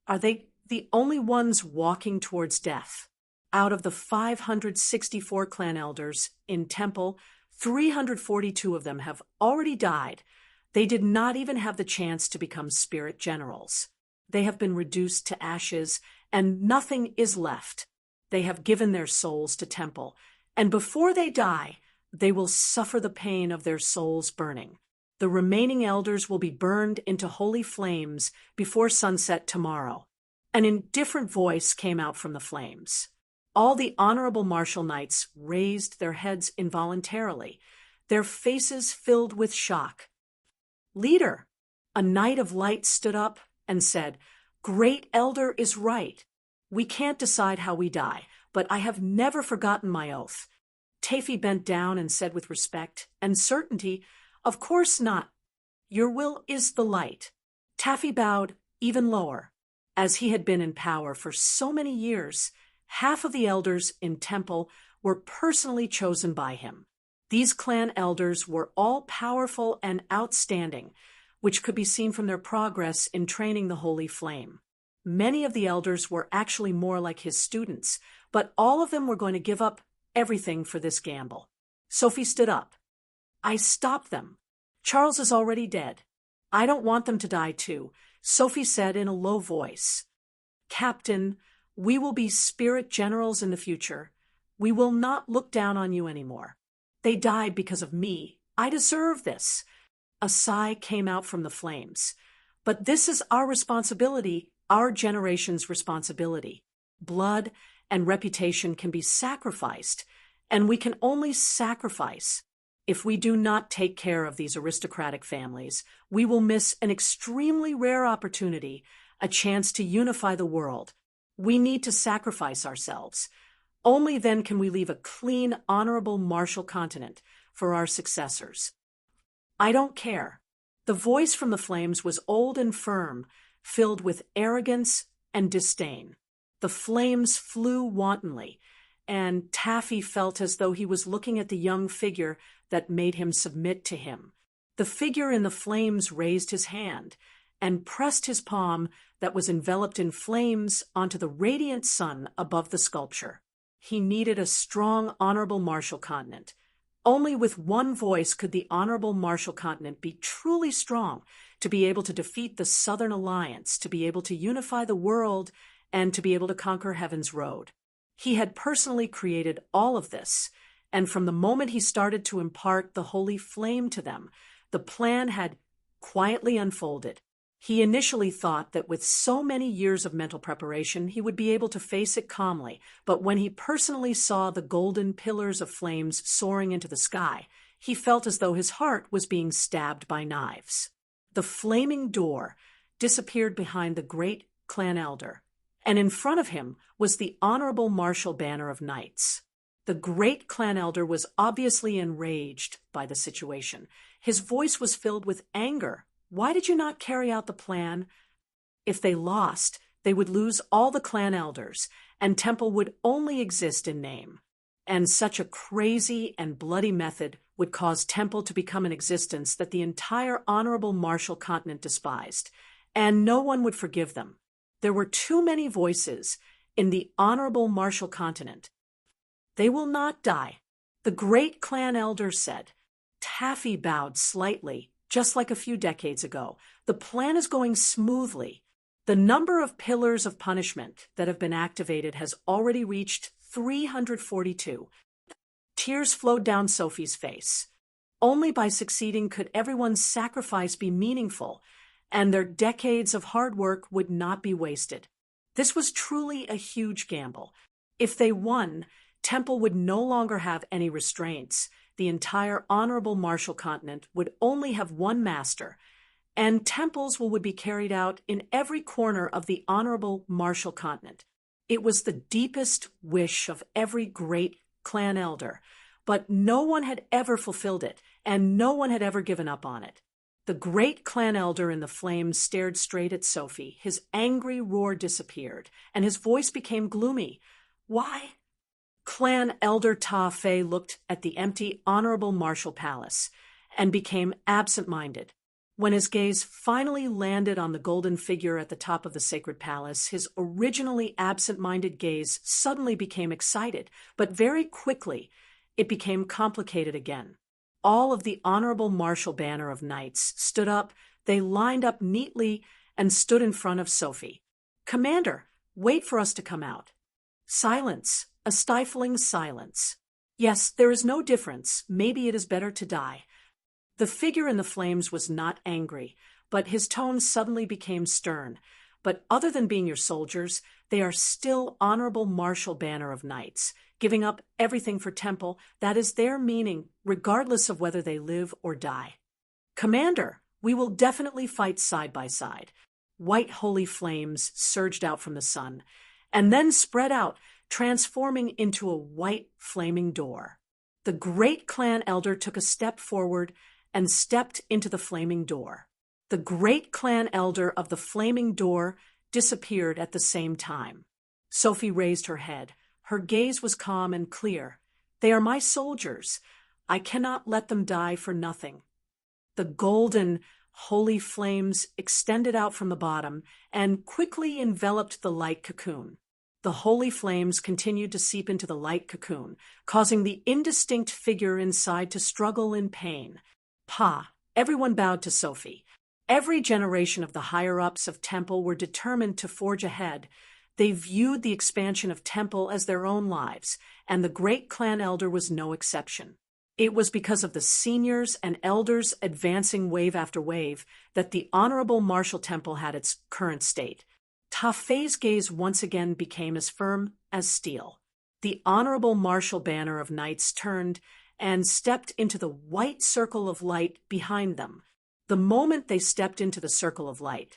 Are they the only ones walking towards death? Out of the 564 clan elders in Temple, 342 of them have already died. They did not even have the chance to become spirit generals. They have been reduced to ashes, and nothing is left. They have given their souls to Temple, and before they die, they will suffer the pain of their souls burning. The remaining elders will be burned into holy flames before sunset tomorrow. An indifferent voice came out from the flames. All the honorable martial knights raised their heads involuntarily, their faces filled with shock. "Leader," a knight of light stood up and said, "Great elder is right. We can't decide how we die, but I have never forgotten my oath." Taffy bent down and said with respect and certainty, "Of course not. Your will is the light." Taffy bowed even lower. As he had been in power for so many years, half of the elders in Temple were personally chosen by him. These clan elders were all powerful and outstanding, which could be seen from their progress in training the holy flame. Many of the elders were actually more like his students, but all of them were going to give up everything for this gamble. Sophie stood up. "I stopped them. Charles is already dead. I don't want them to die too," Sophie said in a low voice. "Captain, we will be spirit generals in the future. We will not look down on you anymore. They died because of me. I deserve this." A sigh came out from the flames. "But this is our responsibility, our generation's responsibility. Blood and reputation can be sacrificed, and we can only sacrifice. If we do not take care of these aristocratic families, we will miss an extremely rare opportunity, a chance to unify the world. We need to sacrifice ourselves. Only then can we leave a clean, honorable martial continent for our successors." "I don't care." The voice from the flames was old and firm, filled with arrogance and disdain. The flames flew wantonly, and Taffy felt as though he was looking at the young figure that made him submit to him. The figure in the flames raised his hand and pressed his palm that was enveloped in flames onto the radiant sun above the sculpture. He needed a strong, honorable martial continent. Only with one voice could the honorable martial continent be truly strong, to be able to defeat the Southern Alliance, to be able to unify the world, and to be able to conquer Heaven's Road. He had personally created all of this, and from the moment he started to impart the holy flame to them, the plan had quietly unfolded. He initially thought that with so many years of mental preparation, he would be able to face it calmly, but when he personally saw the golden pillars of flames soaring into the sky, he felt as though his heart was being stabbed by knives. The flaming door disappeared behind the great clan elder, and in front of him was the honorable martial banner of knights. The great clan elder was obviously enraged by the situation. His voice was filled with anger. "Why did you not carry out the plan? If they lost, they would lose all the clan elders, and Temple would only exist in name. And such a crazy and bloody method would cause Temple to become an existence that the entire honorable martial continent despised, and no one would forgive them. There were too many voices in the honorable martial continent. They will not die," the great clan elder said. Taffy bowed slightly, just like a few decades ago. "The plan is going smoothly. The number of pillars of punishment that have been activated has already reached 342. Tears flowed down Sophie's face. Only by succeeding could everyone's sacrifice be meaningful, and their decades of hard work would not be wasted. This was truly a huge gamble. If they won, Temple would no longer have any restraints. The entire honorable martial continent would only have one master, and temples would be carried out in every corner of the honorable martial continent. It was the deepest wish of every great clan elder, but no one had ever fulfilled it, and no one had ever given up on it. The great clan elder in the flames stared straight at Sophie. His angry roar disappeared, and his voice became gloomy. "Why?" Clan elder Ta Fei looked at the empty honorable martial palace and became absent-minded. When his gaze finally landed on the golden figure at the top of the sacred palace, his originally absent-minded gaze suddenly became excited, but very quickly it became complicated again. All of the honorable martial banner of knights stood up. They lined up neatly and stood in front of Sophie. "Commander, wait for us to come out." Silence, a stifling silence. "Yes, there is no difference. Maybe it is better to die." The figure in the flames was not angry, but his tone suddenly became stern. "But other than being your soldiers, they are still honorable martial banner of knights, giving up everything for Temple. That is their meaning, regardless of whether they live or die." "Commander, we will definitely fight side by side." White holy flames surged out from the sun, and then spread out, transforming into a white flaming door. The great clan elder took a step forward and stepped into the flaming door. The great clan elder of the flaming door disappeared at the same time. Sophie raised her head. Her gaze was calm and clear. "They are my soldiers. I cannot let them die for nothing." The golden, holy flames extended out from the bottom and quickly enveloped the light cocoon. The holy flames continued to seep into the light cocoon, causing the indistinct figure inside to struggle in pain. "Pa!" Everyone bowed to Sophie. Every generation of the higher-ups of Temple were determined to forge ahead. They viewed the expansion of Temple as their own lives, and the great clan elder was no exception. It was because of the seniors and elders advancing wave after wave that the Honorable Marshal Temple had its current state. Ta Fei's gaze once again became as firm as steel. The Honorable Marshal banner of knights turned and stepped into the white circle of light behind them. The moment they stepped into the circle of light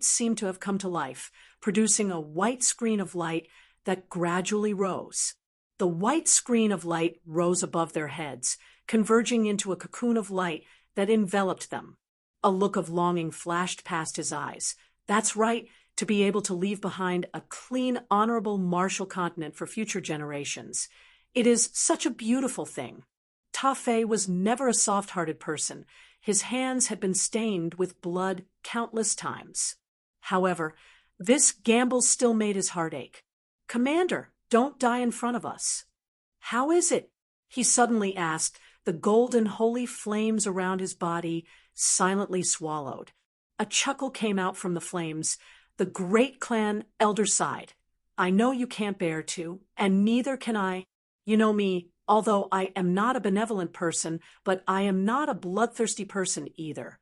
seemed to have come to life, producing a white screen of light that gradually rose. The white screen of light rose above their heads, converging into a cocoon of light that enveloped them. A look of longing flashed past his eyes. That's right, to be able to leave behind a clean, honorable martial continent for future generations. It is such a beautiful thing. Ta Fei was never a soft-hearted person. His hands had been stained with blood countless times. However, this gamble still made his heart ache. "Commander, don't die in front of us." "How is it?" he suddenly asked, the golden holy flames around his body silently swallowed. A chuckle came out from the flames. The great clan elder sighed. "I know you can't bear to, and neither can I. You know me, although I am not a benevolent person, but I am not a bloodthirsty person either.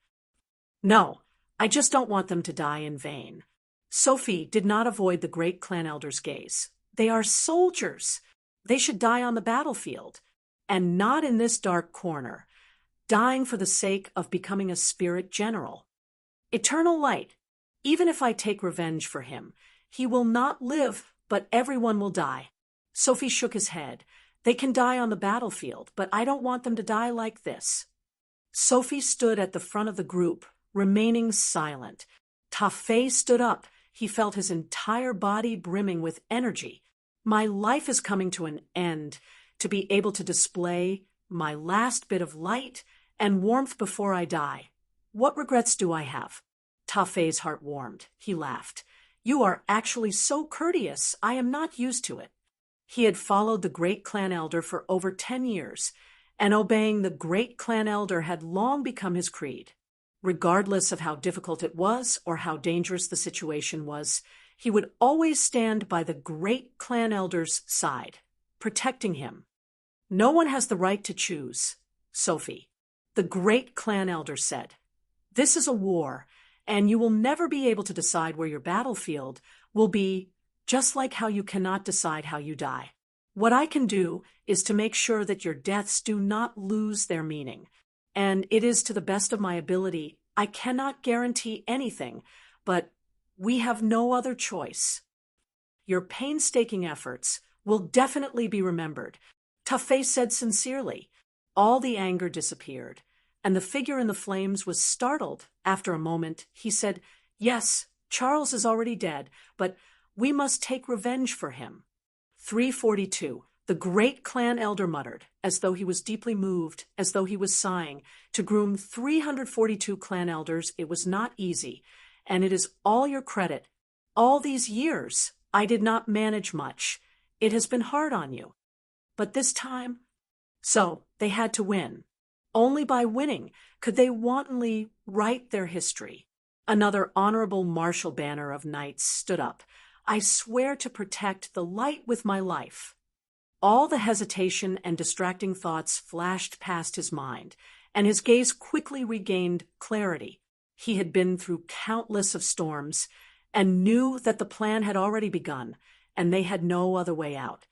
No, I just don't want them to die in vain." Sophie did not avoid the great clan elder's gaze. "They are soldiers. They should die on the battlefield, and not in this dark corner, dying for the sake of becoming a spirit general. Eternal light. Even if I take revenge for him, he will not live, but everyone will die." Sophie shook his head. "They can die on the battlefield, but I don't want them to die like this." Sophie stood at the front of the group, remaining silent. Ta Fei stood up. He felt his entire body brimming with energy. "My life is coming to an end. To be able to display my last bit of light and warmth before I die. What regrets do I have?" Ta Fei's heart warmed. He laughed. "You are actually so courteous. I am not used to it." He had followed the great clan elder for over 10 years, and obeying the great clan elder had long become his creed. Regardless of how difficult it was or how dangerous the situation was, he would always stand by the great clan elder's side, protecting him. "No one has the right to choose, Sophie," the great clan elder said. "This is a war, and you will never be able to decide where your battlefield will be, just like how you cannot decide how you die. What I can do is to make sure that your deaths do not lose their meaning, and it is to the best of my ability. I cannot guarantee anything, but we have no other choice. Your painstaking efforts will definitely be remembered," Ta Fei said sincerely. All the anger disappeared, and the figure in the flames was startled. After a moment, he said, "Yes, Charles is already dead, but we must take revenge for him." 342. The great clan elder muttered, as though he was deeply moved, as though he was sighing. To groom 342 clan elders, it was not easy, and it is all your credit. All these years, I did not manage much. It has been hard on you. But this time... So, they had to win. Only by winning could they wantonly write their history. Another honorable martial banner of knights stood up. "I swear to protect the light with my life." All the hesitation and distracting thoughts flashed past his mind, and his gaze quickly regained clarity. He had been through countless of storms and knew that the plan had already begun, and they had no other way out.